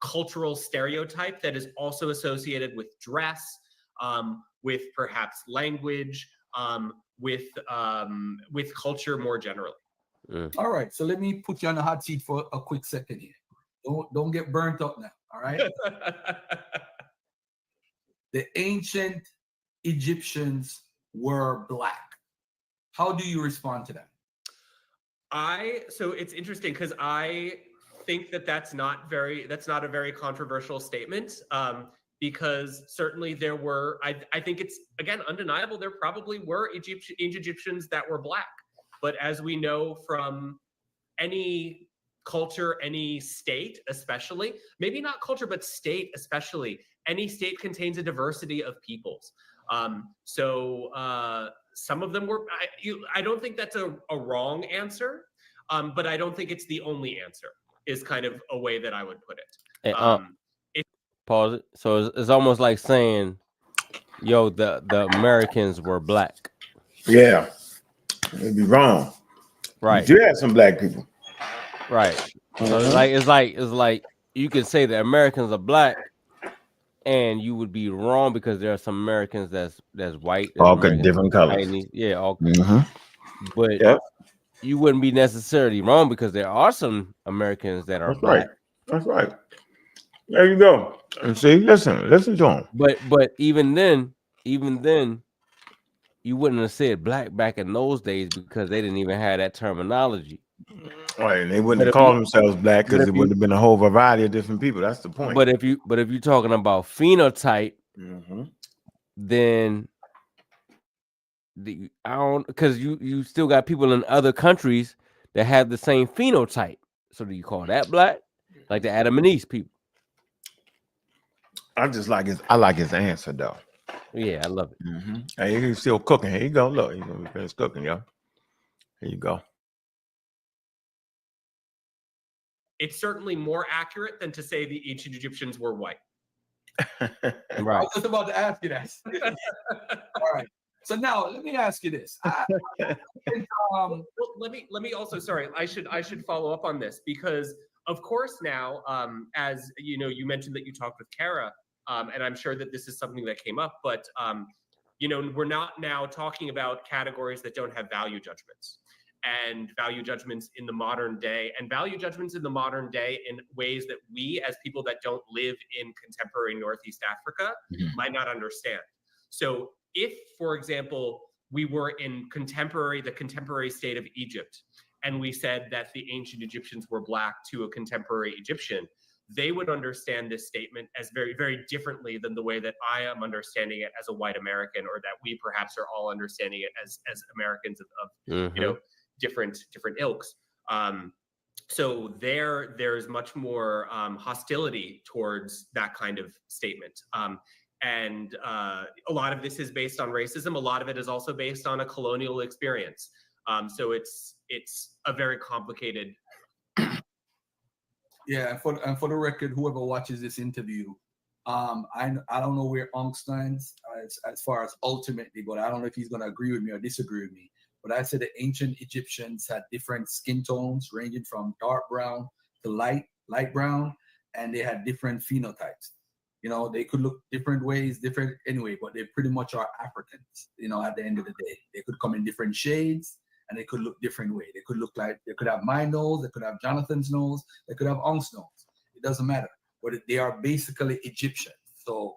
cultural stereotype that is also associated with dress, with perhaps language, with culture more generally. All right, so let me put you on the hot seat for a quick second here. Don't get burnt up now. All right. The ancient Egyptians were Black. How do you respond to that? So it's interesting because I think that that's not a very controversial statement, because certainly there were, I think it's, again, undeniable, there probably were ancient Egyptians that were Black. But as we know from any culture, any state especially, maybe not culture, but state especially, any state contains a diversity of peoples. So some of them were, I don't think that's a wrong answer, but I don't think it's the only answer, is kind of a way that I would put it. Pause it. So it's almost like saying, yo, the Americans were Black. Yeah. It'd be wrong. Right. You do have some Black people. Right. So it's like you could say the Americans are Black, and you would be wrong because there are some Americans that's white. All different colors. Chinese, yeah, all. But you wouldn't be necessarily wrong because there are some Americans that are Black. Right. That's right. There you go. And see, listen to them. But even then, you wouldn't have said Black back in those days because they didn't even have that terminology. Right, and they wouldn't have called themselves Black because it would have been a whole variety of different people. That's the point. But if you're talking about phenotype, then I don't, because you still got people in other countries that have the same phenotype. So do you call that Black? Like the Adam and Eve people? I like his answer though. Yeah, I love it. Hey, he's still cooking. Here you go. Look, he's cooking, yo. Here you go. It's certainly more accurate than to say the ancient Egyptians were white. Right. I was just about to ask you that. All right. So now let me ask you this. Well, let me also, sorry, I should follow up on this because of course now, as you know, you mentioned that you talked with Kara, and I'm sure that this is something that came up, but you know, we're not now talking about categories that don't have value judgments. And value judgments in the modern day, and value judgments in the modern day in ways that we, as people that don't live in contemporary Northeast Africa, might not understand. So if, for example, we were in the contemporary state of Egypt, and we said that the ancient Egyptians were Black to a contemporary Egyptian, they would understand this statement as very, very differently than the way that I am understanding it as a white American, or that we perhaps are all understanding it as Americans of you know, different ilks. So there's much more hostility towards that kind of statement. And a lot of this is based on racism. A lot of it is also based on a colonial experience. So it's a very complicated. Yeah, and for the record, whoever watches this interview, I don't know where Unk stands as far as ultimately, but I don't know if he's going to agree with me or disagree with me. But I said the ancient Egyptians had different skin tones ranging from dark brown to light brown, and they had different phenotypes. You know, they could look different ways, different anyway, but they pretty much are Africans, you know, at the end of the day. They could come in different shades and they could look different way. They could look like, they could have my nose, they could have Jonathan's nose, they could have Ong's nose. It doesn't matter. But they are basically Egyptian. So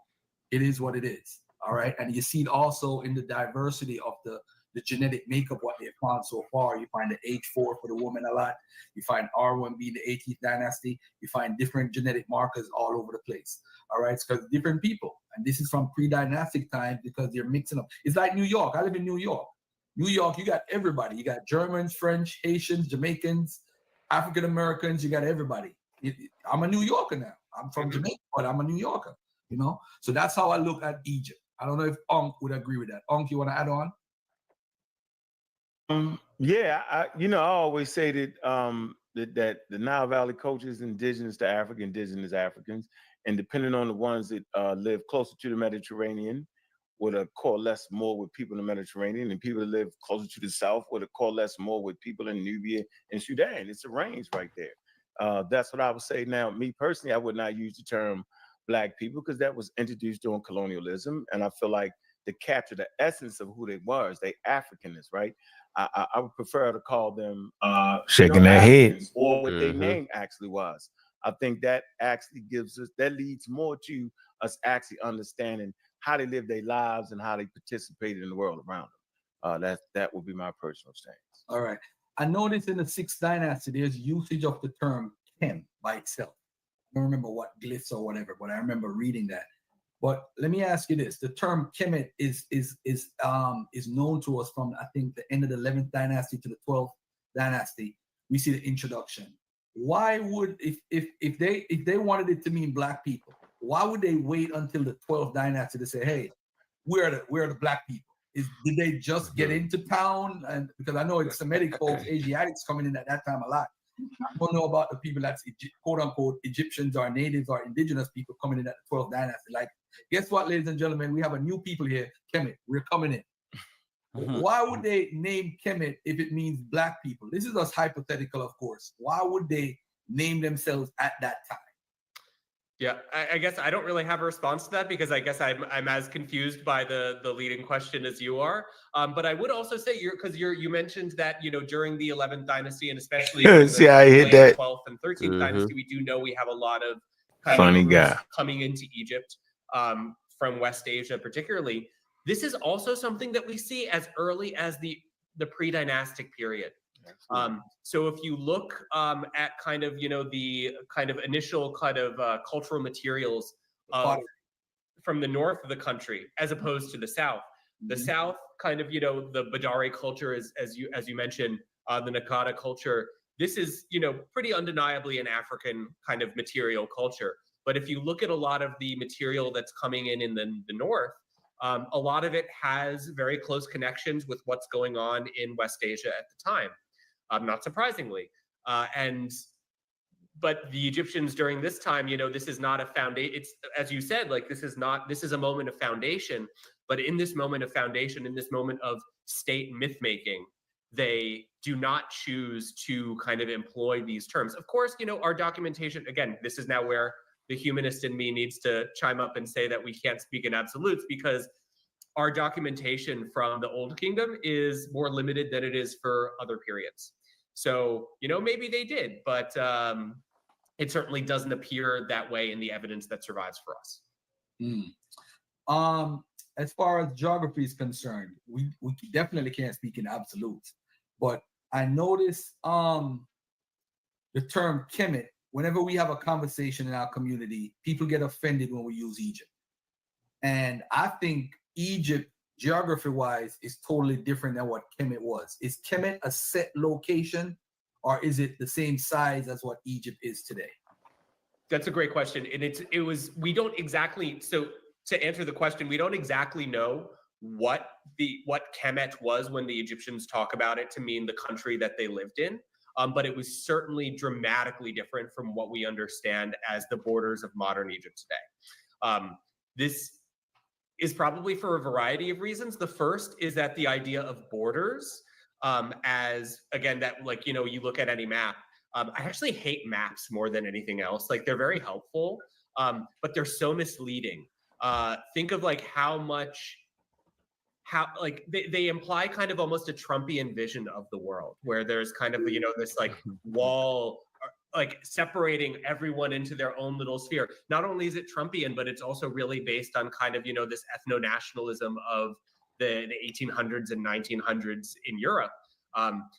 it is what it is. All right. And you see it also in the diversity of the genetic makeup, what they found so far. You find the H4 for the woman a lot. You find R1 being the 18th dynasty. You find different genetic markers all over the place. All right. It's because different people. And this is from pre-dynastic times because they're mixing up. It's like New York. I live in New York. New York, you got everybody. You got Germans, French, Haitians, Jamaicans, African Americans. You got everybody. I'm a New Yorker now. I'm from Jamaica, but I'm a New Yorker. You know, so that's how I look at Egypt. I don't know if Ong would agree with that. Ong, you want to add on? Yeah, I always say that that the Nile Valley culture is indigenous to Africa, indigenous Africans, and depending on the ones that live closer to the Mediterranean, would coalesce more with people in the Mediterranean, and people that live closer to the south would coalesce more with people in Nubia and Sudan. It's a range right there. That's what I would say. Now, me personally, I would not use the term Black people because that was introduced during colonialism, and I feel like to capture the essence of who they was, they Africanists, right? I would prefer to call them shaking their head, or what their name actually was. I think that actually leads more to us actually understanding how they live their lives and how they participate in the world around them. That would be my personal stance. All right. I noticed in the 6th dynasty, there's usage of the term Kem by itself. I don't remember what glyphs or whatever, but I remember reading that. But let me ask you this: the term Kemet is known to us from, I think, the end of the 11th dynasty to the 12th dynasty. We see the introduction. Why would if they wanted it to mean Black people, why would they wait until the 12th dynasty to say, hey, we're the Black people? Did they just get into town? And because I know it's Semitic folks, Asiatics coming in at that time a lot. I don't know about the people that's quote unquote Egyptians or natives or indigenous people coming in at the 12th dynasty. Like, guess what, ladies and gentlemen? We have a new people here, Kemet. We're coming in. Why would they name Kemet if it means Black people? This is just hypothetical, of course. Why would they name themselves at that time? Yeah, I guess I don't really have a response to that because I guess I'm as confused by the leading question as you are. But I would also say you mentioned that during the 11th dynasty and especially See, I hit that 12th and 13th dynasty, we do know we have a lot of funny guy coming into Egypt from West Asia, particularly. This is also something that we see as early as the pre-dynastic period. So if you look at kind of the kind of initial kind of cultural materials from the north of the country as opposed to the south, the south kind of the Badari culture is as you mentioned, the Nakada culture. This is pretty undeniably an African kind of material culture. But if you look at a lot of the material that's coming in the north, a lot of it has very close connections with what's going on in West Asia at the time. Not surprisingly. But the Egyptians during this time, this is not a foundation. It's, as you said, like this is a moment of foundation. But in this moment of foundation, in this moment of state myth making, they do not choose to kind of employ these terms. Of course, our documentation, again, this is now where the humanist in me needs to chime up and say that we can't speak in absolutes because our documentation from the Old Kingdom is more limited than it is for other periods. So, maybe they did, but it certainly doesn't appear that way in the evidence that survives for us. As far as geography is concerned, we definitely can't speak in absolutes, but I notice the term Kemet, whenever we have a conversation in our community, people get offended when we use Egypt. And I think Egypt, geography-wise, is totally different than what Kemet was. Is Kemet a set location, or is it the same size as what Egypt is today? That's a great question, and we don't exactly. So to answer the question, we don't exactly know what Kemet was when the Egyptians talk about it to mean the country that they lived in. But it was certainly dramatically different from what we understand as the borders of modern Egypt today. This is probably for a variety of reasons. The first is that the idea of borders as, again, that, like, you know, you look at any map. I actually hate maps more than anything else. Like, they're very helpful, but they're so misleading. Think of like how like they imply kind of almost a Trumpian vision of the world, where there's kind of, you know, this like wall like separating everyone into their own little sphere. Not only is it Trumpian, but it's also really based on kind of, you know, this ethno-nationalism of the 1800s and 1900s in Europe.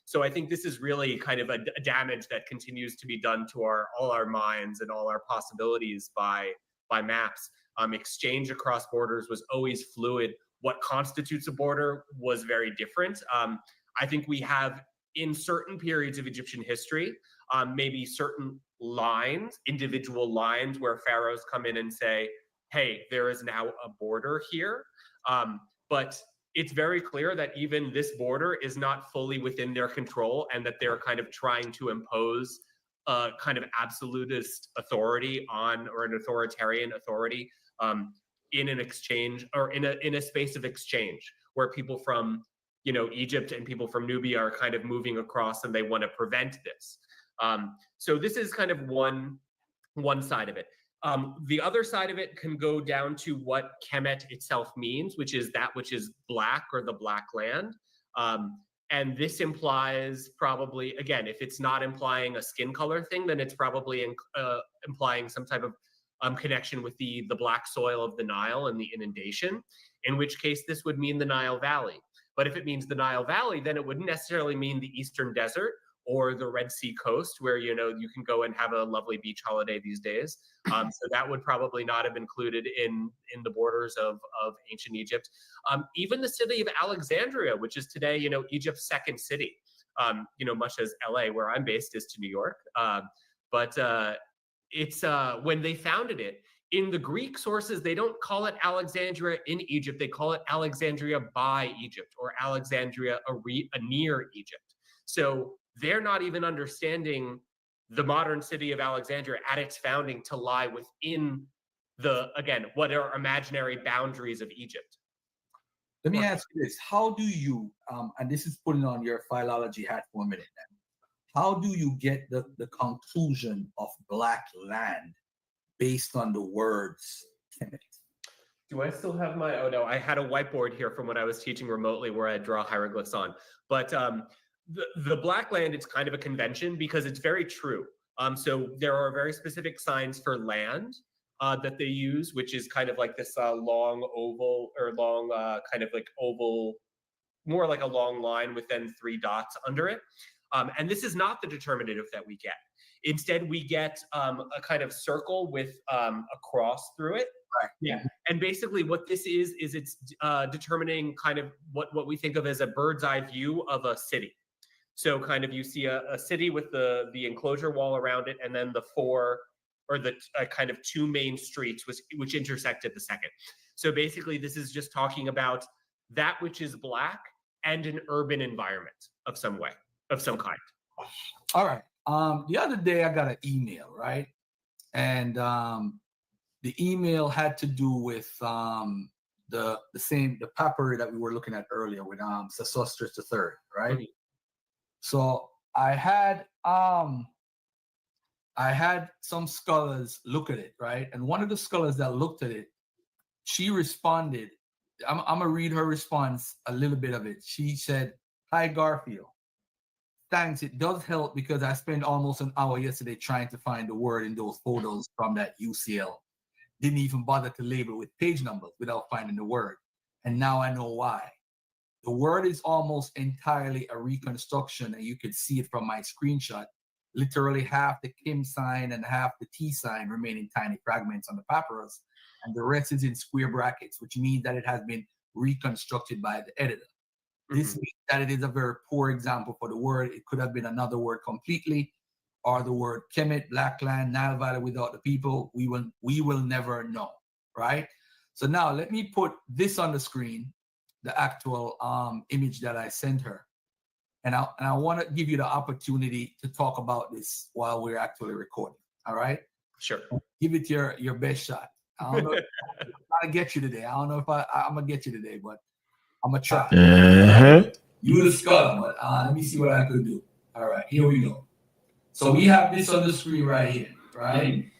So I think this is really kind of a damage that continues to be done to all our minds and all our possibilities by maps. Exchange across borders was always fluid. What constitutes a border was very different. I think we have, in certain periods of Egyptian history, maybe certain lines, individual lines, where pharaohs come in and say, hey, there is now a border here. But it's very clear that even this border is not fully within their control, and that they're kind of trying to impose a kind of absolutist authority on, or an authoritarian authority in an exchange, or in a space of exchange, where people from, you know, Egypt and people from Nubia are kind of moving across, and they want to prevent this. So this is kind of one side of it. The other side of it can go down to what Kemet itself means, which is that which is black, or the black land. And this implies, probably, again, if it's not implying a skin color thing, then it's probably implying some type of connection with the black soil of the Nile and the inundation, in which case this would mean the Nile Valley. But if it means the Nile Valley, then it wouldn't necessarily mean the Eastern Desert or the Red Sea coast, where, you know, you can go and have a lovely beach holiday these days. So that would probably not have included in the borders of ancient Egypt. Even the city of Alexandria, which is today, you know, Egypt's second city, you know, much as LA, where I'm based, is to New York. But it's when they founded it, in the Greek sources, they don't call it Alexandria in Egypt. They call it Alexandria by Egypt, or Alexandria near Egypt. So they're not even understanding the modern city of Alexandria at its founding to lie within the, again, what are imaginary boundaries of Egypt. Let me ask you this. How do you, and this is putting on your philology hat for a minute now, how do you get the conclusion of black land based on the words Kemet? Do I still have my, oh no, I had a whiteboard here from when I was teaching remotely where I draw hieroglyphs on. But the black land, it's kind of a convention because it's very true. So there are very specific signs for land that they use, which is kind of like this long oval, or long kind of like oval, more like a long line with then 3 dots under it. And this is not the determinative that we get. Instead, we get a kind of circle with a cross through it. Right. Yeah. And basically what this is it's determining kind of what we think of as a bird's eye view of a city. So kind of you see a city with the enclosure wall around it, and then the 4 or the kind of 2 main streets which intersect at the second. So basically this is just talking about that which is black and an urban environment of some kind. All right. The other day I got an email, right? And the email had to do with the papyri that we were looking at earlier with Sesostris III, right? Mm-hmm. So I had some scholars look at it, right? And one of the scholars that looked at it, she responded. I'm gonna read her response, a little bit of it. She said, "Hi Garfield. Thanks, it does help because I spent almost an hour yesterday trying to find the word in those photos from that UCL. Didn't even bother to label with page numbers without finding the word. And now I know why. The word is almost entirely a reconstruction, and you can see it from my screenshot. Literally half the Kim sign and half the T sign remain in tiny fragments on the papyrus, and the rest is in square brackets, which means that it has been reconstructed by the editor. This means that it is a very poor example for the word. It could have been another word completely, or the word Kemet, black land, Nile Valley without the people. We will never know, right? So now let me put this on the screen, the actual image that I sent her. And I want to give you the opportunity to talk about this while we're actually recording, all right? Sure. Give it your best shot. I don't know if I'm going to get you today. I don't know if I'm going to get you today, but I'm going to try. You the skull, but let me see what I could do. All right, here we go. So we have this on the screen right here, right?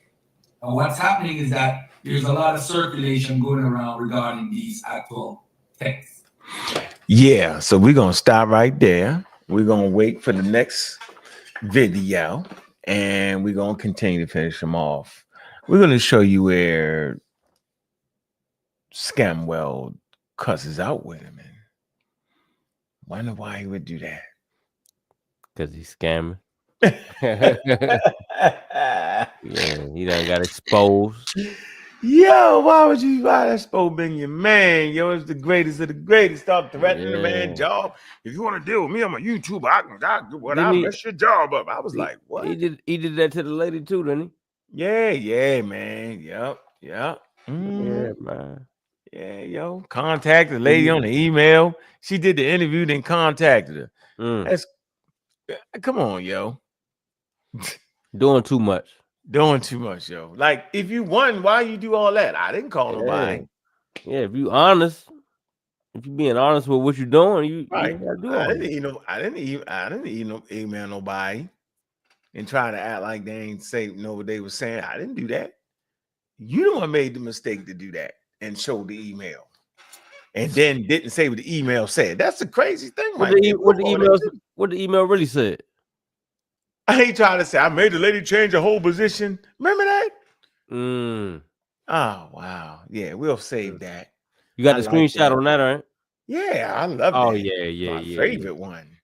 And what's happening is that there's a lot of circulation going around regarding these actual texts. Yeah, so we're gonna stop right there. We're gonna wait for the next video, and we're gonna continue to finish them off. We're gonna show you where Scamwell cusses out with him, and wonder why he would do that. Because he's scamming. Yeah, he done got exposed. Yo, why would you buy that Spo being your man? Yo, it's the greatest of the greatest. Stop threatening the man job. If you want to deal with me, I'm a YouTuber. I do what I mess your job up. I was like, what? He did that to the lady too, didn't he? Yeah, man. Yep. Yeah, man. Yeah, yo. Contacted the lady on the email. She did the interview, then contacted her. That's come on, yo. Doing too much. Doing too much, yo. Like, if you won, why you do all that? I didn't call nobody. Yeah, if you honest, if you being honest with what you're doing, you right. gotta do I all didn't email nobody and try to act like they ain't know what they were saying. I didn't do that. You the one made the mistake to do that and show the email, and then didn't say what the email said. That's the crazy thing. What the email really said? I ain't trying to say I made the lady change her whole position. Remember that? Oh wow, yeah, we'll save that. You got the screenshot on that, right? Yeah, I love that. Oh yeah. My favorite one.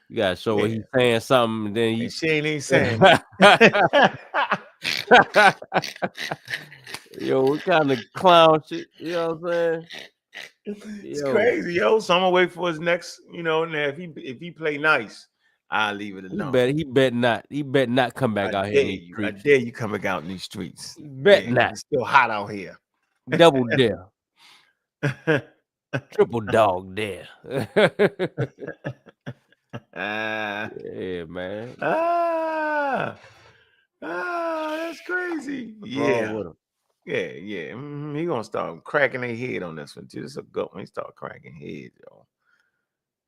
You gotta show what he's saying something, and then she ain't saying. Yo, what kind of clown shit? You know what I'm saying? It's crazy, yo. So I'm gonna wait for his next. You know, and if he play nice, I'll leave it alone. He bet not. He bet not come back out here in these streets. I dare you coming out in these streets. Bet not. It's still hot out here. Double dare. Triple dog dare. Yeah, man. That's crazy. What's wrong with him? Yeah. He gonna start cracking their head on this one too. This is a good one. He start cracking heads, yo.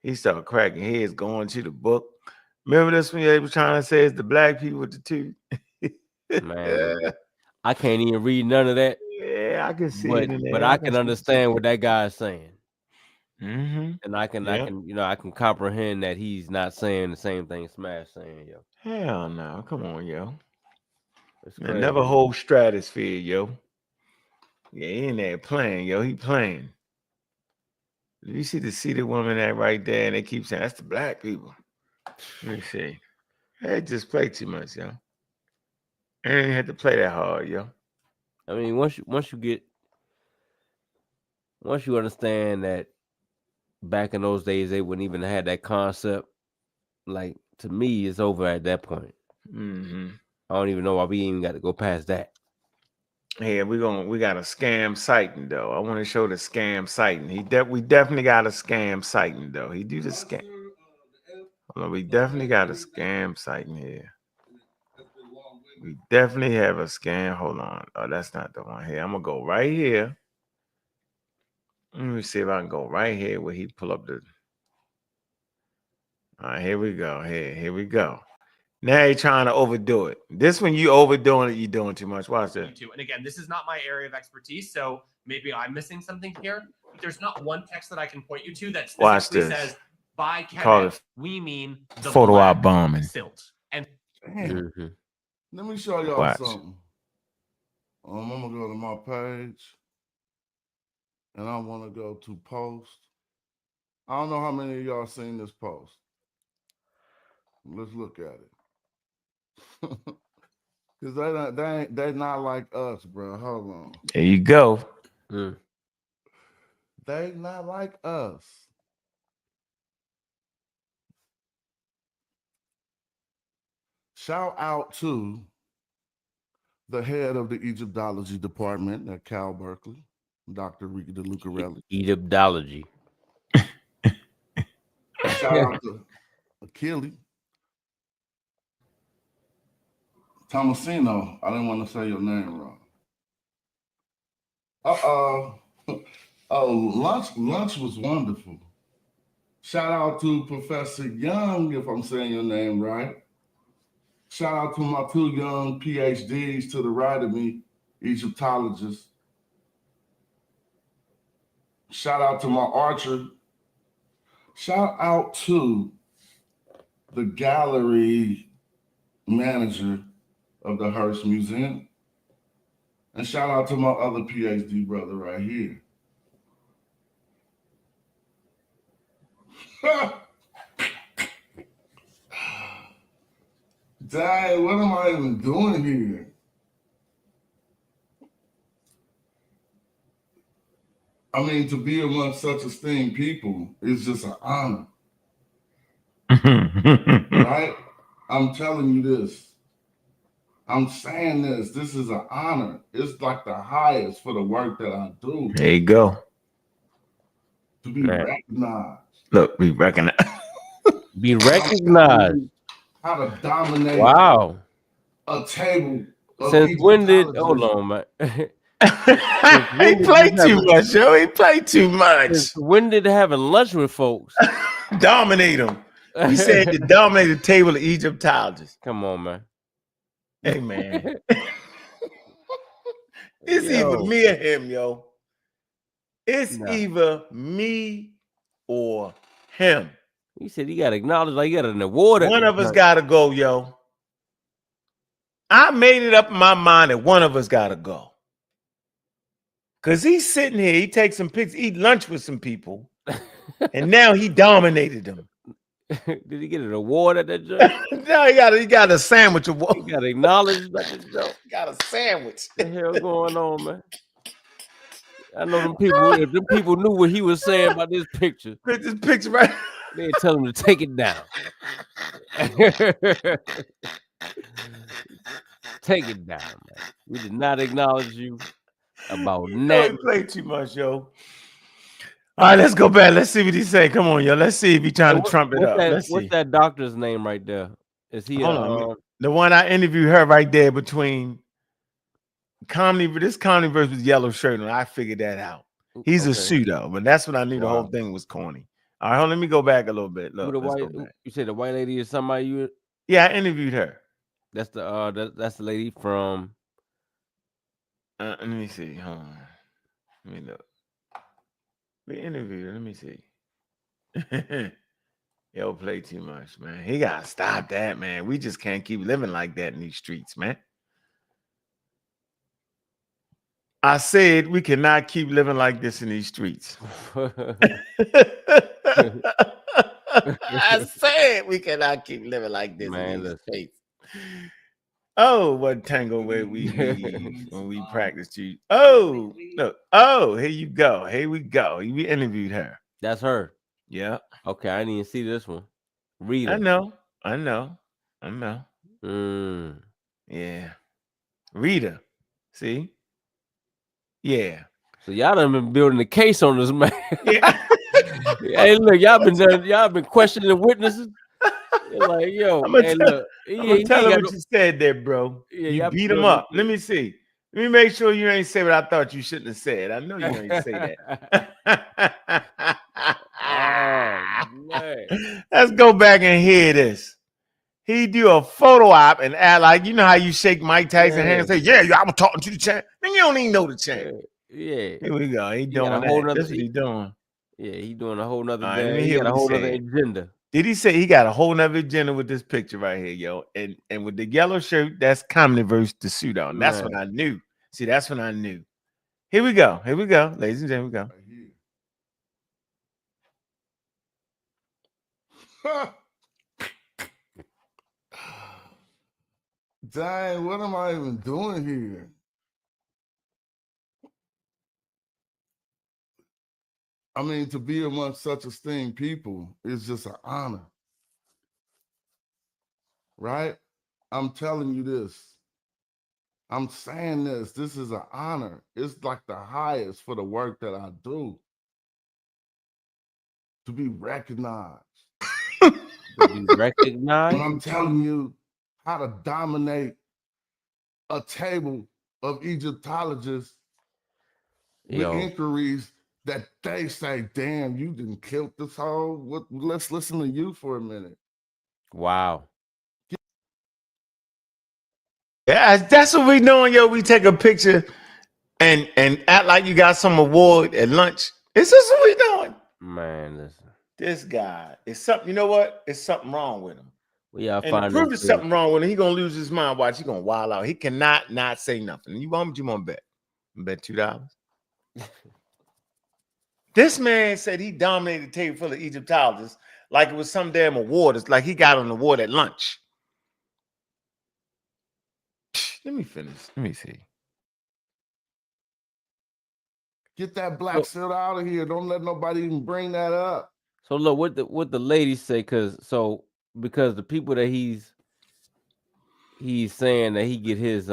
He started cracking heads, going to the book. Remember this one? They was trying to say it's the black people with the tooth. Man, I can't even read none of that. Yeah, I can see it in there. But I can understand what that guy is saying. Mm-hmm. And I can comprehend that he's not saying the same thing Smash saying, yo. Hell no, come on, yo. Man, never hold stratosphere, yo. Yeah, he in there playing, yo. He playing. You see the seated woman that right there, and they keep saying that's the black people. Let me see. They just play too much, yo. And they had to play that hard, yo. I mean, once you understand that back in those days they wouldn't even have that concept, like, to me, it's over at that point. Mm-hmm. I don't even know why we even got to go past that. Yeah, we got a scam sighting though. I want to show the scam sighting. We definitely got a scam sighting though. He do the scam. Hold on, we definitely got a scam sighting here. We definitely have a scam. Hold on. Oh, that's not the one here. I'm gonna go right here. Let me see if I can go right here where he pull up the. All right, here we go. Here we go. Now you're trying to overdo it. This one you overdoing it, you're doing too much. Watch this. And again, this is not my area of expertise, so maybe I'm missing something here. There's not one text that I can point you to that specifically says, by Quebec, we mean the photo op bombing. Silt. And let me show y'all something. I'm gonna go to my page, and I want to go to post. I don't know how many of y'all seen this post. Let's look at it. Because they're not like us, bro. Hold on. There you go. They not like us. Shout out to the head of the Egyptology department at Cal Berkeley, Dr. Rika DeLucarelli. Egyptology. Shout out to Achille. Tomasino, I didn't want to say your name wrong. Oh, lunch was wonderful. Shout out to Professor Young, if I'm saying your name right. Shout out to my 2 young PhDs to the right of me, Egyptologists. Shout out to my archer. Shout out to the gallery manager of the Hearst Museum. And shout out to my other PhD brother right here. Dang, what am I even doing here? I mean, to be among such esteemed people is just an honor. Right? I'm telling you this. I'm saying this. This is an honor. It's like the highest for the work that I do. There you go. To be recognized. Look, be recognized. Be recognized. How to dominate a table. Since when did hold on, man? He played too much, yo. He played too much. Since when did having lunch with folks dominate them? He said to dominate the table of Egyptologists. Come on, man. Hey, man. It's either me or him, yo. It's either me or him. He said he got acknowledged, like he got an award. One of us got to go, yo. I made it up in my mind that one of us got to go. Because he's sitting here, he takes some pictures, eat lunch with some people, and now he dominated them. Did he get an award at that joint? No, he got a sandwich award. He got acknowledged at that joint. He got a sandwich. What the hell going on, man? I know them people. If them people knew what he was saying about this picture, right? They'd tell him to take it down. Take it down, man. We did not acknowledge you about nothing. He played too much, yo. All right, let's go back. Let's see what he say. Come on, yo. Let's see if he's trying to trump it up. What's that doctor's name right there? Is he the one I interviewed her right there between comedy? This comedy verse with yellow shirt, and I figured that out. He's a pseudo, but that's what I knew. The whole thing was corny. All right, hold on, let me go back a little bit. Look, you said the white lady is somebody you? Yeah, I interviewed her. That's the lady from. Let me see. Hold on. Let me look. We interviewed her. Let me see. Yo, play too much, man. He gotta stop that, man. We just can't keep living like that in these streets, man. I said we cannot keep living like this in these streets. I said we cannot keep living like this in these streets. Oh, what tango way we when we practice you. Oh, look. Oh, here you go. Here we go. We interviewed her. That's her. Yeah. Okay, I didn't even see this one. Read it. I know. Yeah. Rita. See? Yeah. So y'all done been building a case on this man. Yeah. Hey, look, y'all been questioning witnesses. You're like, yo, I'm gonna tell him what you said there, bro. Yeah, you beat him up. Let me see. Let me make sure you ain't say what I thought you shouldn't have said. I know you ain't say that. Oh, man. Let's go back and hear this. He do a photo op and act like, you know how you shake Mike Tyson hand and say, yeah, I was talking to the champ. Then you don't even know the champ. Yeah. Here we go. He doing that. That's what he doing. Yeah, he doing a whole nother thing. He got a whole nother agenda. Did he say he got a whole nother agenda with this picture right here, yo? And with the yellow shirt, that's comedy versus the suit on. That's what I knew. See, that's when I knew. Here we go. Here we go. Ladies and gentlemen, go. Dang, what am I even doing here? I mean, to be among such esteemed people is just an honor. Right? I'm telling you this. I'm saying this. This is an honor. It's like the highest for the work that I do. To be recognized. To be recognized? And I'm telling you how to dominate a table of Egyptologists with inquiries that they say, damn, you didn't kill this whole. What? Let's listen to you for a minute. Wow. Yeah, that's what we doing, yo. We take a picture and act like you got some award at lunch. Is this what we doing? Man, listen. This guy is something. You know what? It's something wrong with him. We are And to finding prove there's something wrong with him, he gonna lose his mind. Watch, he gonna wild out. He cannot not say nothing. You want to bet? Bet $2. This man said he dominated a table full of Egyptologists like it was some damn award. It's like he got an award at lunch. Let me finish. Let me see. Get that black shit out of here. Don't let nobody even bring that up. So look, what the ladies say, because the people that he's saying that he get his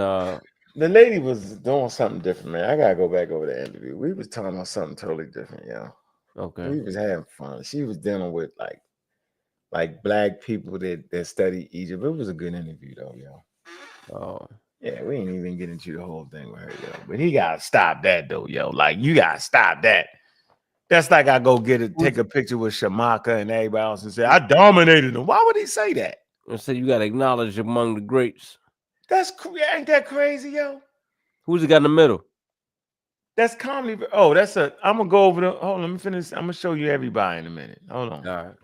The lady was doing something different, man. I gotta go back over the interview. We was talking about something totally different, yo. Okay. We was having fun. She was dealing with like black people that study Egypt. It was a good interview though, yo. Oh. Yeah, we ain't even get into the whole thing with her, yo. But he gotta stop that though, yo. Like you gotta stop that. That's like I go take a picture with Shamaka and everybody else and say, I dominated him. Why would he say that? And say you gotta acknowledge among the greats. Ain't that crazy, yo? Who's the guy in the middle? That's comedy. Oh, I'm gonna go over hold on, let me finish. I'm gonna show you everybody in a minute. Hold on. All right.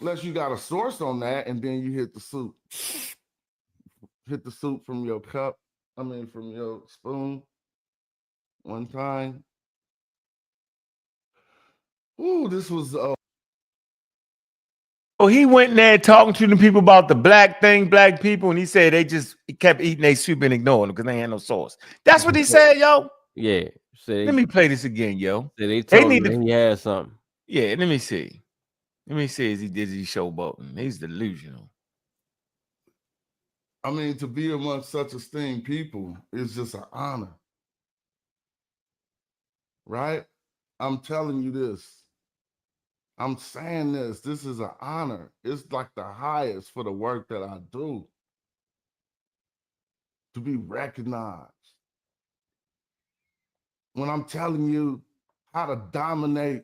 Unless you got a source on that, and then you hit the soup. Hit the soup from your cup. I mean, from your spoon. One time. Ooh, this was. Oh, he went in there talking to the people about the black people, and he said he kept eating their soup and ignoring them because they had no sauce. That's what he said, yo. Yeah. Let me play this again, yo. They told him that he had something. Yeah, let me see. Let me see as he showboating. He's delusional. I mean, to be among such esteemed people is just an honor. Right? I'm telling you this. I'm saying this. This is an honor. It's like the highest for the work that I do. To be recognized. When I'm telling you how to dominate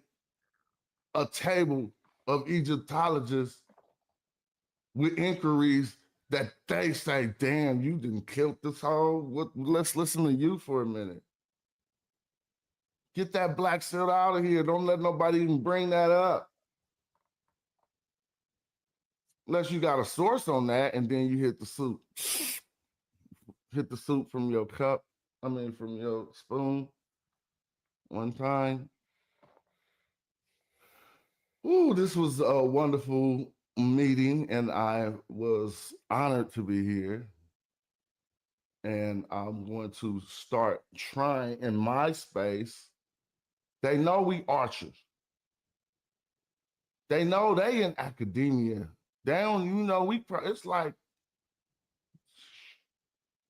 a table of Egyptologists with inquiries that they say, damn, you didn't kill this whole. What? Let's listen to you for a minute. Get that black shit out of here. Don't let nobody even bring that up. Unless you got a source on that, and then you hit the soup. Hit the soup from your cup. I mean, from your spoon. One time. Ooh, this was a wonderful meeting, and I was honored to be here. And I'm going to start trying in my space. They know we archers. They know they in academia. They don't, it's like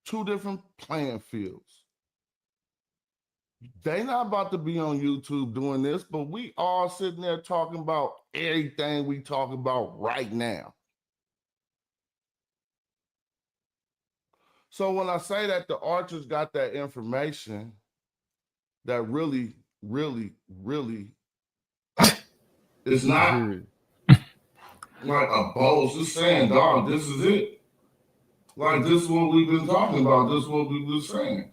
two different playing fields. They not about to be on YouTube doing this, but we all sitting there talking about everything we talk about right now. So when I say that the archers got that information that really, really, really is not like a boast, just saying, dog, this is it. Like, this is what we've been talking about. This is what we've been saying.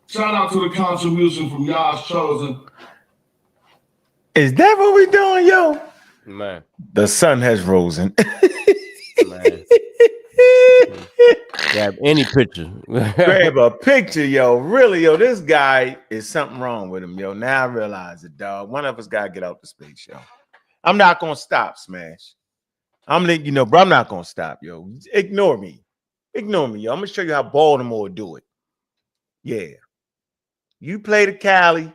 Shout out to the contribution from Y'all's Chosen. Is that what we doing, yo? Man. The sun has risen. Man. Grab any picture. Grab a picture, yo. Really, yo. This guy is something wrong with him, yo. Now I realize it, dog. One of us gotta get out the space, yo. I'm not gonna stop, Smash. I'm letting you know, bro. I'm not gonna stop, yo. Ignore me. Ignore me, yo. I'm gonna show you how Baltimore do it. Yeah. You play the Cali,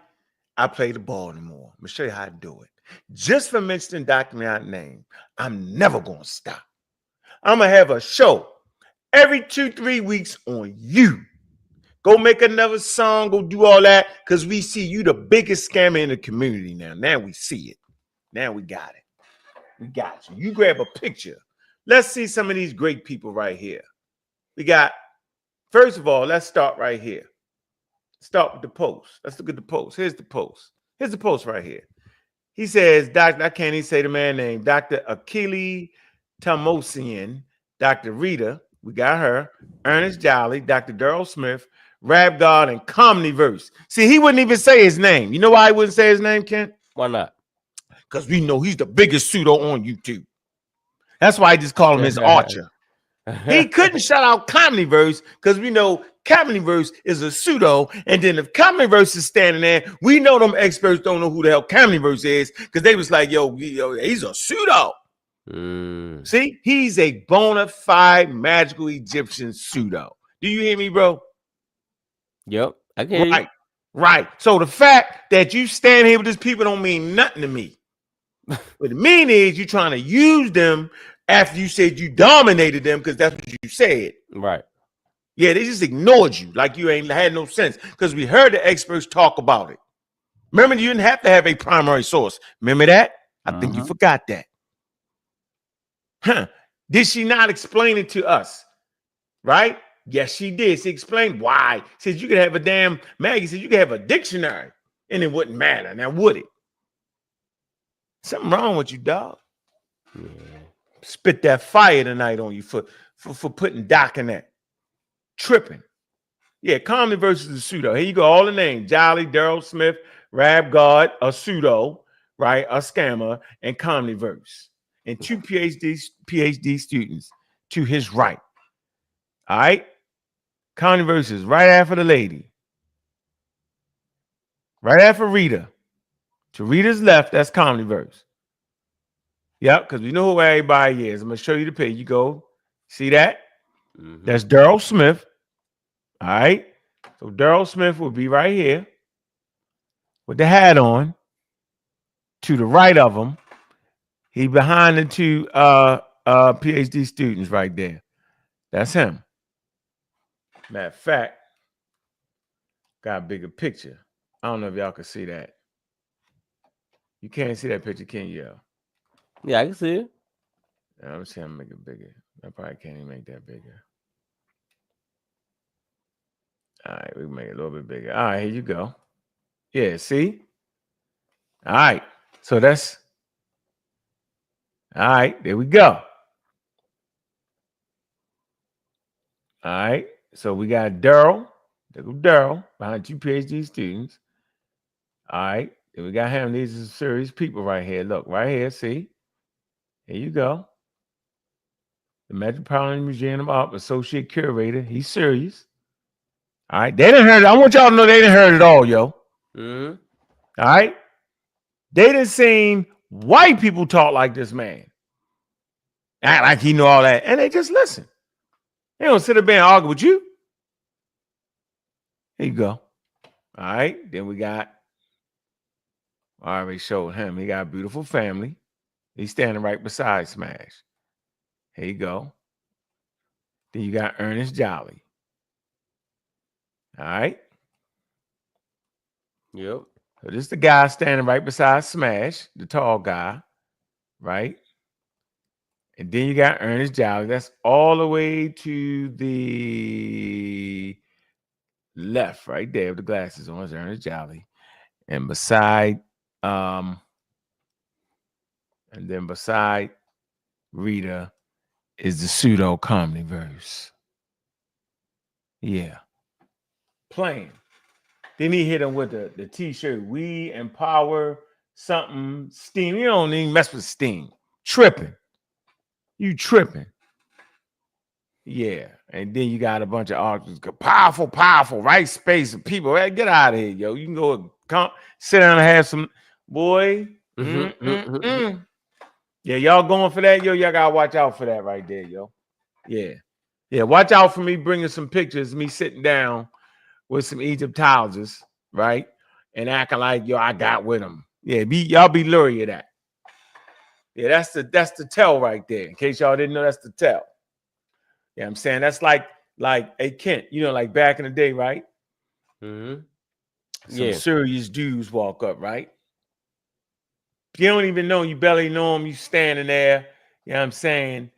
I play the Baltimore. I'm gonna show you how to do it. Just for mentioning Dr. Meont's name, I'm never gonna stop. I'm gonna have a show every 2-3 weeks on you. Go make another song, go do all that, because we see you the biggest scammer in the community now. Now we see it. Now we got it. We got you. You grab a picture. Let's see some of these great people right here. We got, first of all, let's start right here. start with the post. Let's look at the post. Here's the post. Here's the post right here. He says, Dr. I can't even say the man name, Dr. Akili Tamosian, Dr. Rita, we got her, Ernest Jolly, Dr. Daryl Smith, Rap God, and Comniverse. See, he wouldn't even say his name. You know why he wouldn't say his name, Kent? Why not? Because we know he's the biggest pseudo on YouTube. That's why I just call him his archer. He couldn't shout out Comniverse because we know Comniverse is a pseudo. And then if Comniverse is standing there, we know them experts don't know who the hell Comniverse is because they was like, yo, he's a pseudo. See, he's a bona fide magical Egyptian pseudo. Do you hear me, bro? Yep, I can hear you. Right. So the fact that you stand here with these people don't mean nothing to me. What it mean is you trying to use them after you said you dominated them because that's what you said. Right. Yeah, they just ignored you like you ain't had no sense because we heard the experts talk about it. Remember, you didn't have to have a primary source. Remember that? I think you forgot that. Huh. Did she not explain it to us? Right? Yes, she did. She explained why. She said you could have a damn, Maggie said you could have a dictionary and it wouldn't matter. Now, would it? Something wrong with you, dog. Yeah. Spit that fire tonight on you for putting Doc in that. Tripping. Yeah, Comedy versus the pseudo. Here you go. All the names. Jolly, Daryl Smith, Rap God, a pseudo, right? A scammer, and Comedy-verse. And two PhD students to his right. All right? Comedy-verse is right after the lady. Right after Rita. To Rita's left, that's Comedy-verse. Yep, because we know who everybody is. I'm going to show you the page. You go. See that? That's Daryl Smith. All right. So Daryl Smith will be right here with the hat on. To the right of him, he behind the two PhD students right there. That's him. Matter of fact, got a bigger picture. I don't know if y'all can see that. You can't see that picture, can you? Yeah, I can see it. I'm see I'm make it bigger. I probably can't even make that bigger. All right, we can make it a little bit bigger. All right, here you go. Yeah, see? All right. So that's all right. There we go. All right. So we got Daryl. There go Daryl behind two PhD students. All right. Then we got him. These are serious people right here. Look, right here. See? Here you go. The Metropolitan Museum of Art Associate Curator. He's serious. All right. They didn't heard it. I want y'all to know they didn't heard it all, yo. All right. They didn't seen white people talk like this man. Act like he know all that. And they just listen. They don't sit up there and argue with you. Here you go. All right. Then we got, I already showed him. He got a beautiful family. He's standing right beside Smash. Here you go. Then you got Ernest Jolly. All right. Yep. So this is the guy standing right beside Smash, the tall guy, right? And then you got Ernest Jolly. That's all the way to the left, right there with the glasses on. Is Ernest Jolly. And beside, and then beside Rita is the pseudo comedy verse. Yeah. Playing. Then he hit him with the t-shirt. We empower something steam. You don't even mess with steam. Tripping. You tripping. Yeah. And then you got a bunch of artists. Powerful, right space of people. Hey, get out of here, yo. You can go sit down and have some boy. Yeah, y'all going for that, yo. Y'all gotta watch out for that right there, yo. Yeah. Yeah, watch out for me bringing some pictures, me sitting down with some Egyptologists, right? And acting like, yo, I got with them. Yeah, y'all be leery of that. Yeah, that's the tell right there. In case y'all didn't know, that's the tell. Yeah, I'm saying that's like a Kent, you know, like back in the day, right? Some serious dudes walk up, right? You don't even know, you barely know them, you standing there, you know what I'm saying?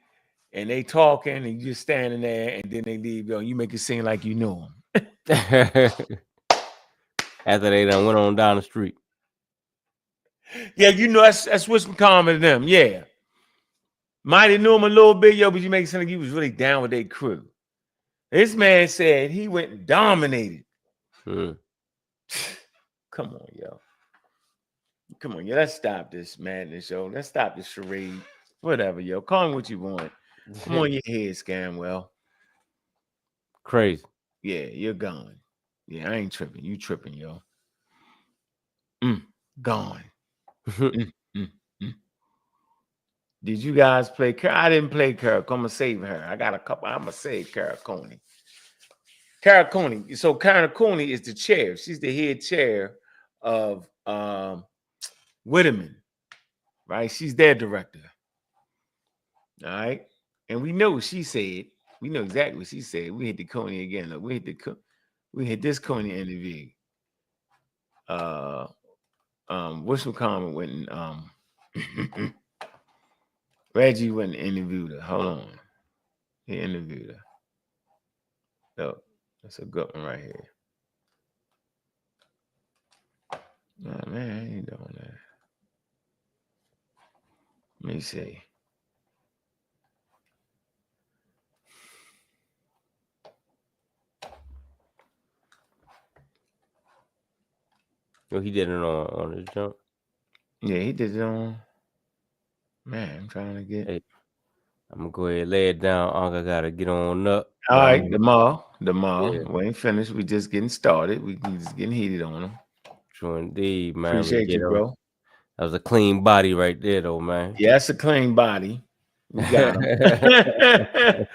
And they talking and you just standing there and then they leave, yo, you make it seem like you know them. After they done went on down the street. Yeah, you know that's what's common to them. Yeah. Mighty knew him a little bit, yo, but you make it sound like he was really down with their crew. This man said he went and dominated. Come on, yo. Come on, yo. Let's stop this madness, yo. Let's stop this charade. Whatever, yo. Call me what you want. I'm on your head, Scamwell. Crazy. Yeah, you're gone. Yeah, I ain't tripping. You tripping, yo. Gone. Did you guys play Kara? I didn't play Kara. I'm gonna save her. I got a couple. I'm gonna save Kara Coney. Kara Coney. So Kara Coney is the chair. She's the head chair of Whitman, right? She's their director. All right, and we know what she said. We know exactly what she said. We hit the Coney again. Look, we hit this Coney interview. What's McConnell went and Reggie went and interviewed her. Hold on. He interviewed her. No, that's a good one right here. Oh, man, I ain't doing that. Let me see. Oh, he did it on his jump. Yeah, he did it on. Man, I'm trying to get. Hey, I'm gonna go ahead and lay it down. Uncle gotta get on up. All right, the mall. Yeah. We ain't finished. We just getting started. We just getting heated on them. True indeed, man. Appreciate you, bro. That was a clean body right there, though, man. Yeah, that's a clean body. We got him.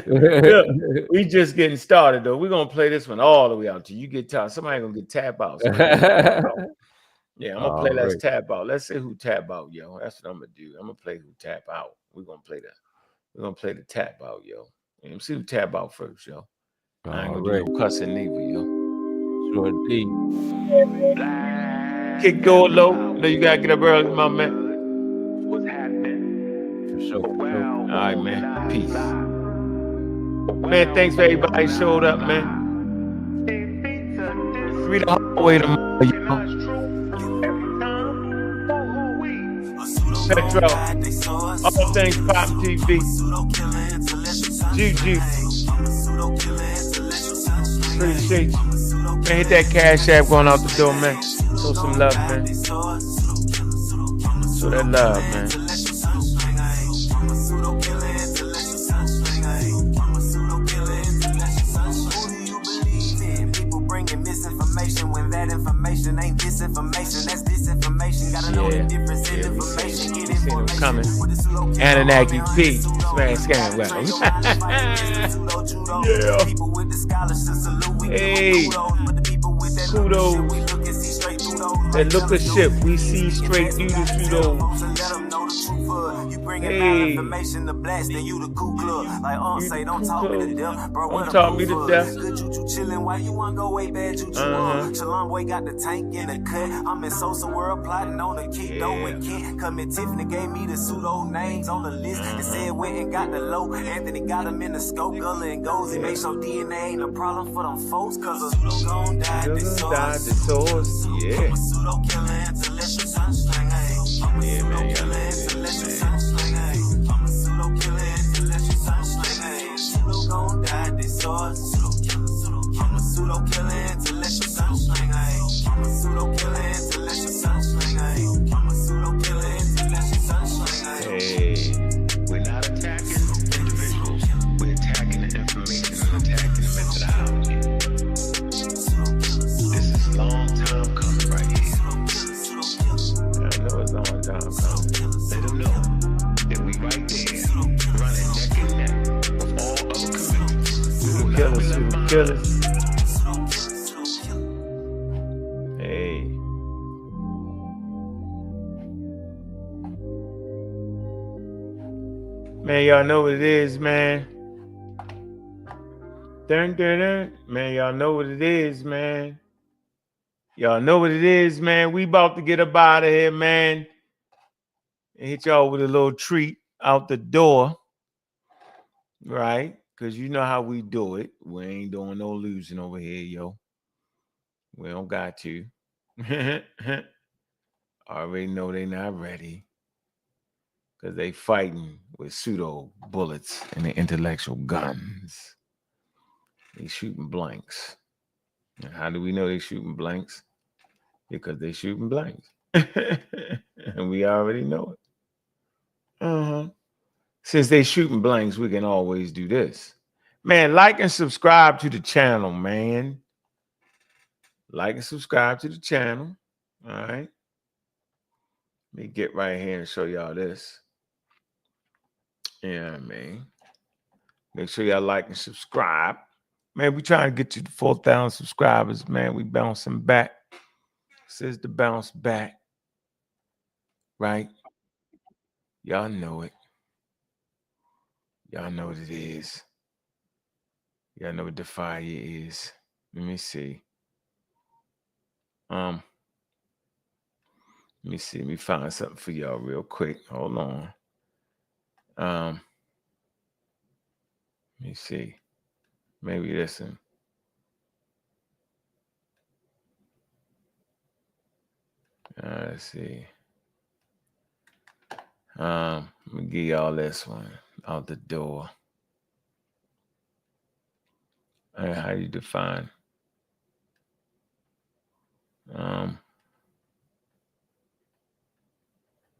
Look, we just getting started though. We're gonna play this one all the way out till you get tired. Somebody gonna get tap out. Yeah, I'm gonna play Let's Tap Out. Let's see who tap out, yo. That's what I'm gonna do. I'm gonna play who tap out. We're gonna play the tap out, yo. And see who tap out first, yo. I ain't gonna do no cussing neither, yo. Sure indeed. Kick go low. No, you gotta get up early, my man. What's happening? For sure. All right, man. Peace. Man, thanks for everybody showed up, man. 3 the hallway tomorrow, yo. Petro, all things Pop TV, Juju. Appreciate you. Man, hit that cash app going out the door, man. Show some love, man. Show that love, man. Misinformation when that information ain't disinformation. That's disinformation. Gotta know the difference in information. Get information. Coming. Anunnaki P. Smash Scamwell. Yeah. Hey. Kudos. That look of shit. We see straight through the pseudo. Hey. The blast and you the cool club. Like say don't talk me to death. Bro, don't talk me to death. Good choo chillin'. Why you wanna go way bad choo Shalom boy got the tank in the cut. I'm in Sosa world plotting on the kick though with Kent. Come in Tiffany gave me the pseudo names on the list. It said went and got the low. Anthony got him in the scope. Gullah and Gozy make sure DNA ain't a problem for them folks. Cause a pseudo gon' die the source. Yeah. I'm a pseudo killer intellectual sunstring. I'm a pseudo killer intellectual sunstring. I'm a pseudo killer intellectual sunstring. Pseudo gon' die the source. I'm a pseudo killer intellectual sunstring. I'm a pseudo killer intellectual sunstring. I'm a pseudo killer intellectual sunstring. Hey. We're not attacking individuals. We're attacking the information and attacking the methodology. This is long time coming right here. I know it's long time coming. Let them know that we right there, running neck and neck with all other communities. Killers. Hey. Man, y'all know what it is, man. Dun, dun, dun. Man, y'all know what it is, man. Y'all know what it is, man. We about to get up out of here, man. And hit y'all with a little treat out the door. Right? Because you know how we do it. We ain't doing no losing over here, yo. We don't got to. Already know they not ready. Because they fighting with pseudo bullets and the intellectual guns. They shooting blanks. And how do we know they shooting blanks? Because they shooting blanks. And we already know it. Since they shooting blanks, we can always do this. Man, like and subscribe to the channel, man. Like and subscribe to the channel. All right. Let me get right here and show y'all this. Yeah, man. Make sure y'all like and subscribe. Man, we trying to get to the 4,000 subscribers, man. We bouncing back. Says the bounce back. Right? Y'all know it. Y'all know what it is. Y'all know what the fire is. Let me see. Let me see. Let me find something for y'all real quick. Hold on. Let me see. Maybe listen. Let's see. Let me give y'all this one out the door. How you define? I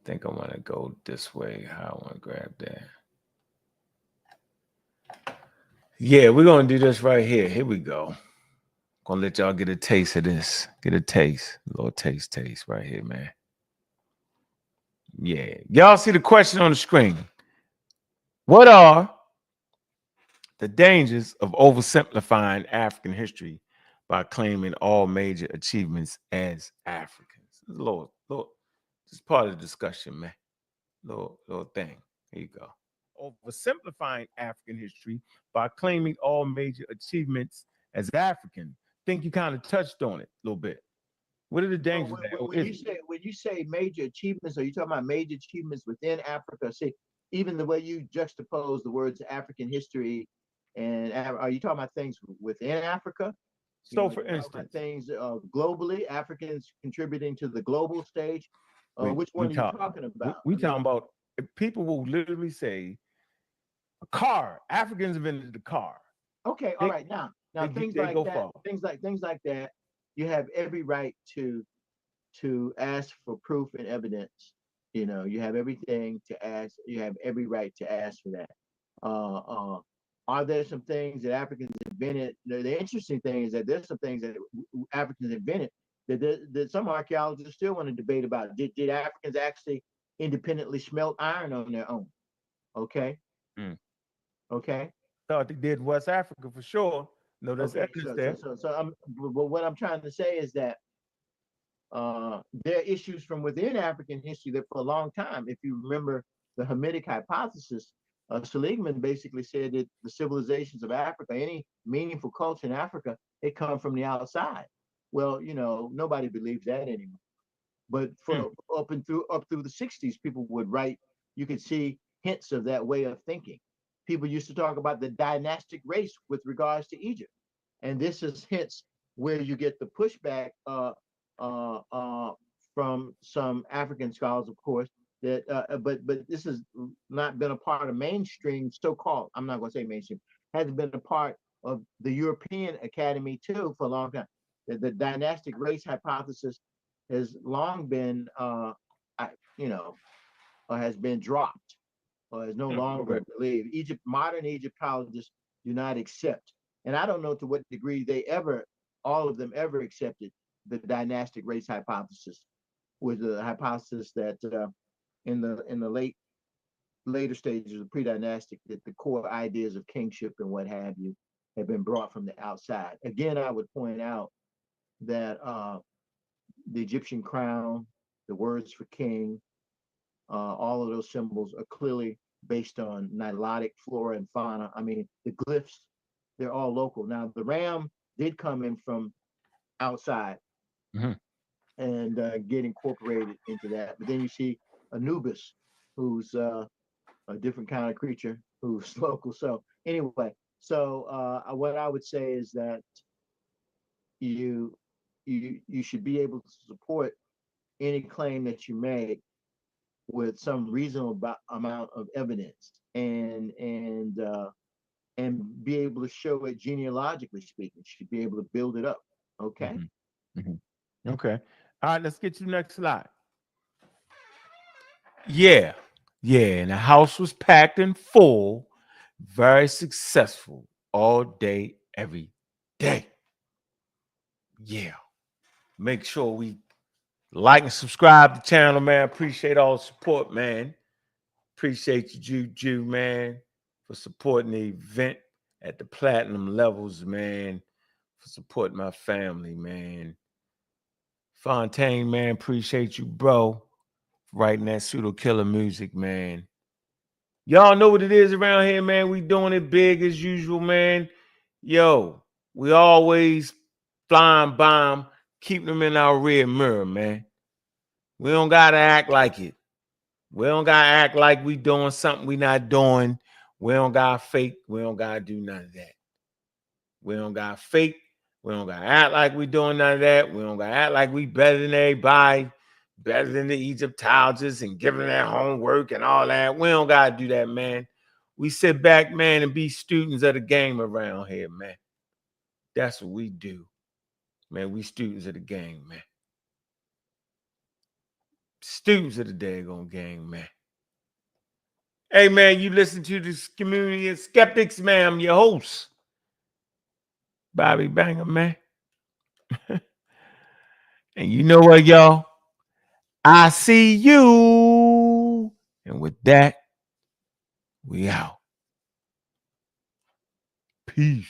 think I want to go this way. How I want to grab that. Yeah, we're gonna do this right here. Here we go. Gonna let y'all get a taste of this. Get a taste. A little taste right here, man. Yeah. Y'all see the question on the screen. What are the dangers of oversimplifying African history by claiming all major achievements as Africans? Little, just part of the discussion, man. Little thing. Here you go. Oversimplifying African history by claiming all major achievements as African. Think you kind of touched on it a little bit. What are the dangers? When you say major achievements, are you talking about major achievements within Africa? See, even the way you juxtapose the words African history, and are you talking about things within Africa? So, for instance, things globally, Africans contributing to the global stage. Which one are you talking about? We talking about people will literally say, "A car." Africans invented the car. Okay, all right. Now things like that, you have every right to ask for proof and evidence. You know, you have everything to ask. You have every right to ask for that. Are there some things that Africans invented? The interesting thing is that there's some things that Africans invented that some archaeologists still want to debate about. Did Africans actually independently smelt iron on their own? Okay. Okay. Thought they did West Africa for sure. No, there's evidence there. But what I'm trying to say is that there are issues from within African history that for a long time, if you remember the Hamitic hypothesis, Seligman basically said that the civilizations of Africa, any meaningful culture in Africa, they come from the outside. Well, you know, nobody believes that anymore. But for up through the 60s, people would write, you could see hints of that way of thinking. People used to talk about the dynastic race with regards to Egypt. And this is hence where you get the pushback from some African scholars, of course, that but this has not been a part of mainstream so-called, I'm not going to say mainstream, hasn't been a part of the European Academy too for a long time. The dynastic race hypothesis has long been, has been dropped or is no longer believed. Modern Egyptologists do not accept, and I don't know to what degree all of them ever accepted the dynastic race hypothesis, was the hypothesis that in the later stages of pre-dynastic, that the core ideas of kingship and what have you have been brought from the outside. Again, I would point out that the Egyptian crown, the words for king, all of those symbols are clearly based on Nilotic flora and fauna. I mean, the glyphs, they're all local. Now, the ram did come in from outside and get incorporated into that. But then you see Anubis, who's a different kind of creature, who's local. So anyway, what I would say is that you should be able to support any claim that you make with some reasonable amount of evidence, and be able to show it genealogically speaking. You should be able to build it up. Okay. Okay. All right, let's get to the next slide. Yeah. And the house was packed and full, very successful all day, every day. Yeah. Make sure we like and subscribe to the channel, man. Appreciate all the support, man. Appreciate you, Juju, man, for supporting the event at the platinum levels, man. For supporting my family, man. Fontaine, man, appreciate you, bro, for writing that pseudo killer music, man. Y'all know what it is around here, man. We doing it big as usual, man. Yo, we always flying bomb, keeping them in our rear mirror, man. We don't gotta act like it. We don't gotta act like we doing something we not doing. We don't gotta fake. We don't gotta do none of that. We don't gotta fake. We don't gotta act like we doing none of that. We don't gotta act like we better than everybody, better than the Egyptologists and giving their homework and all that. We don't gotta do that, man. We sit back, man, and be students of the game around here, man. That's what we do. Man, we students of the game, man. Students of the daggone game, man. Hey, man, you listen to this community of skeptics, man. I'm your host, Bobby Banger, man. And you know what, y'all? I see you. And with that, we out. Peace.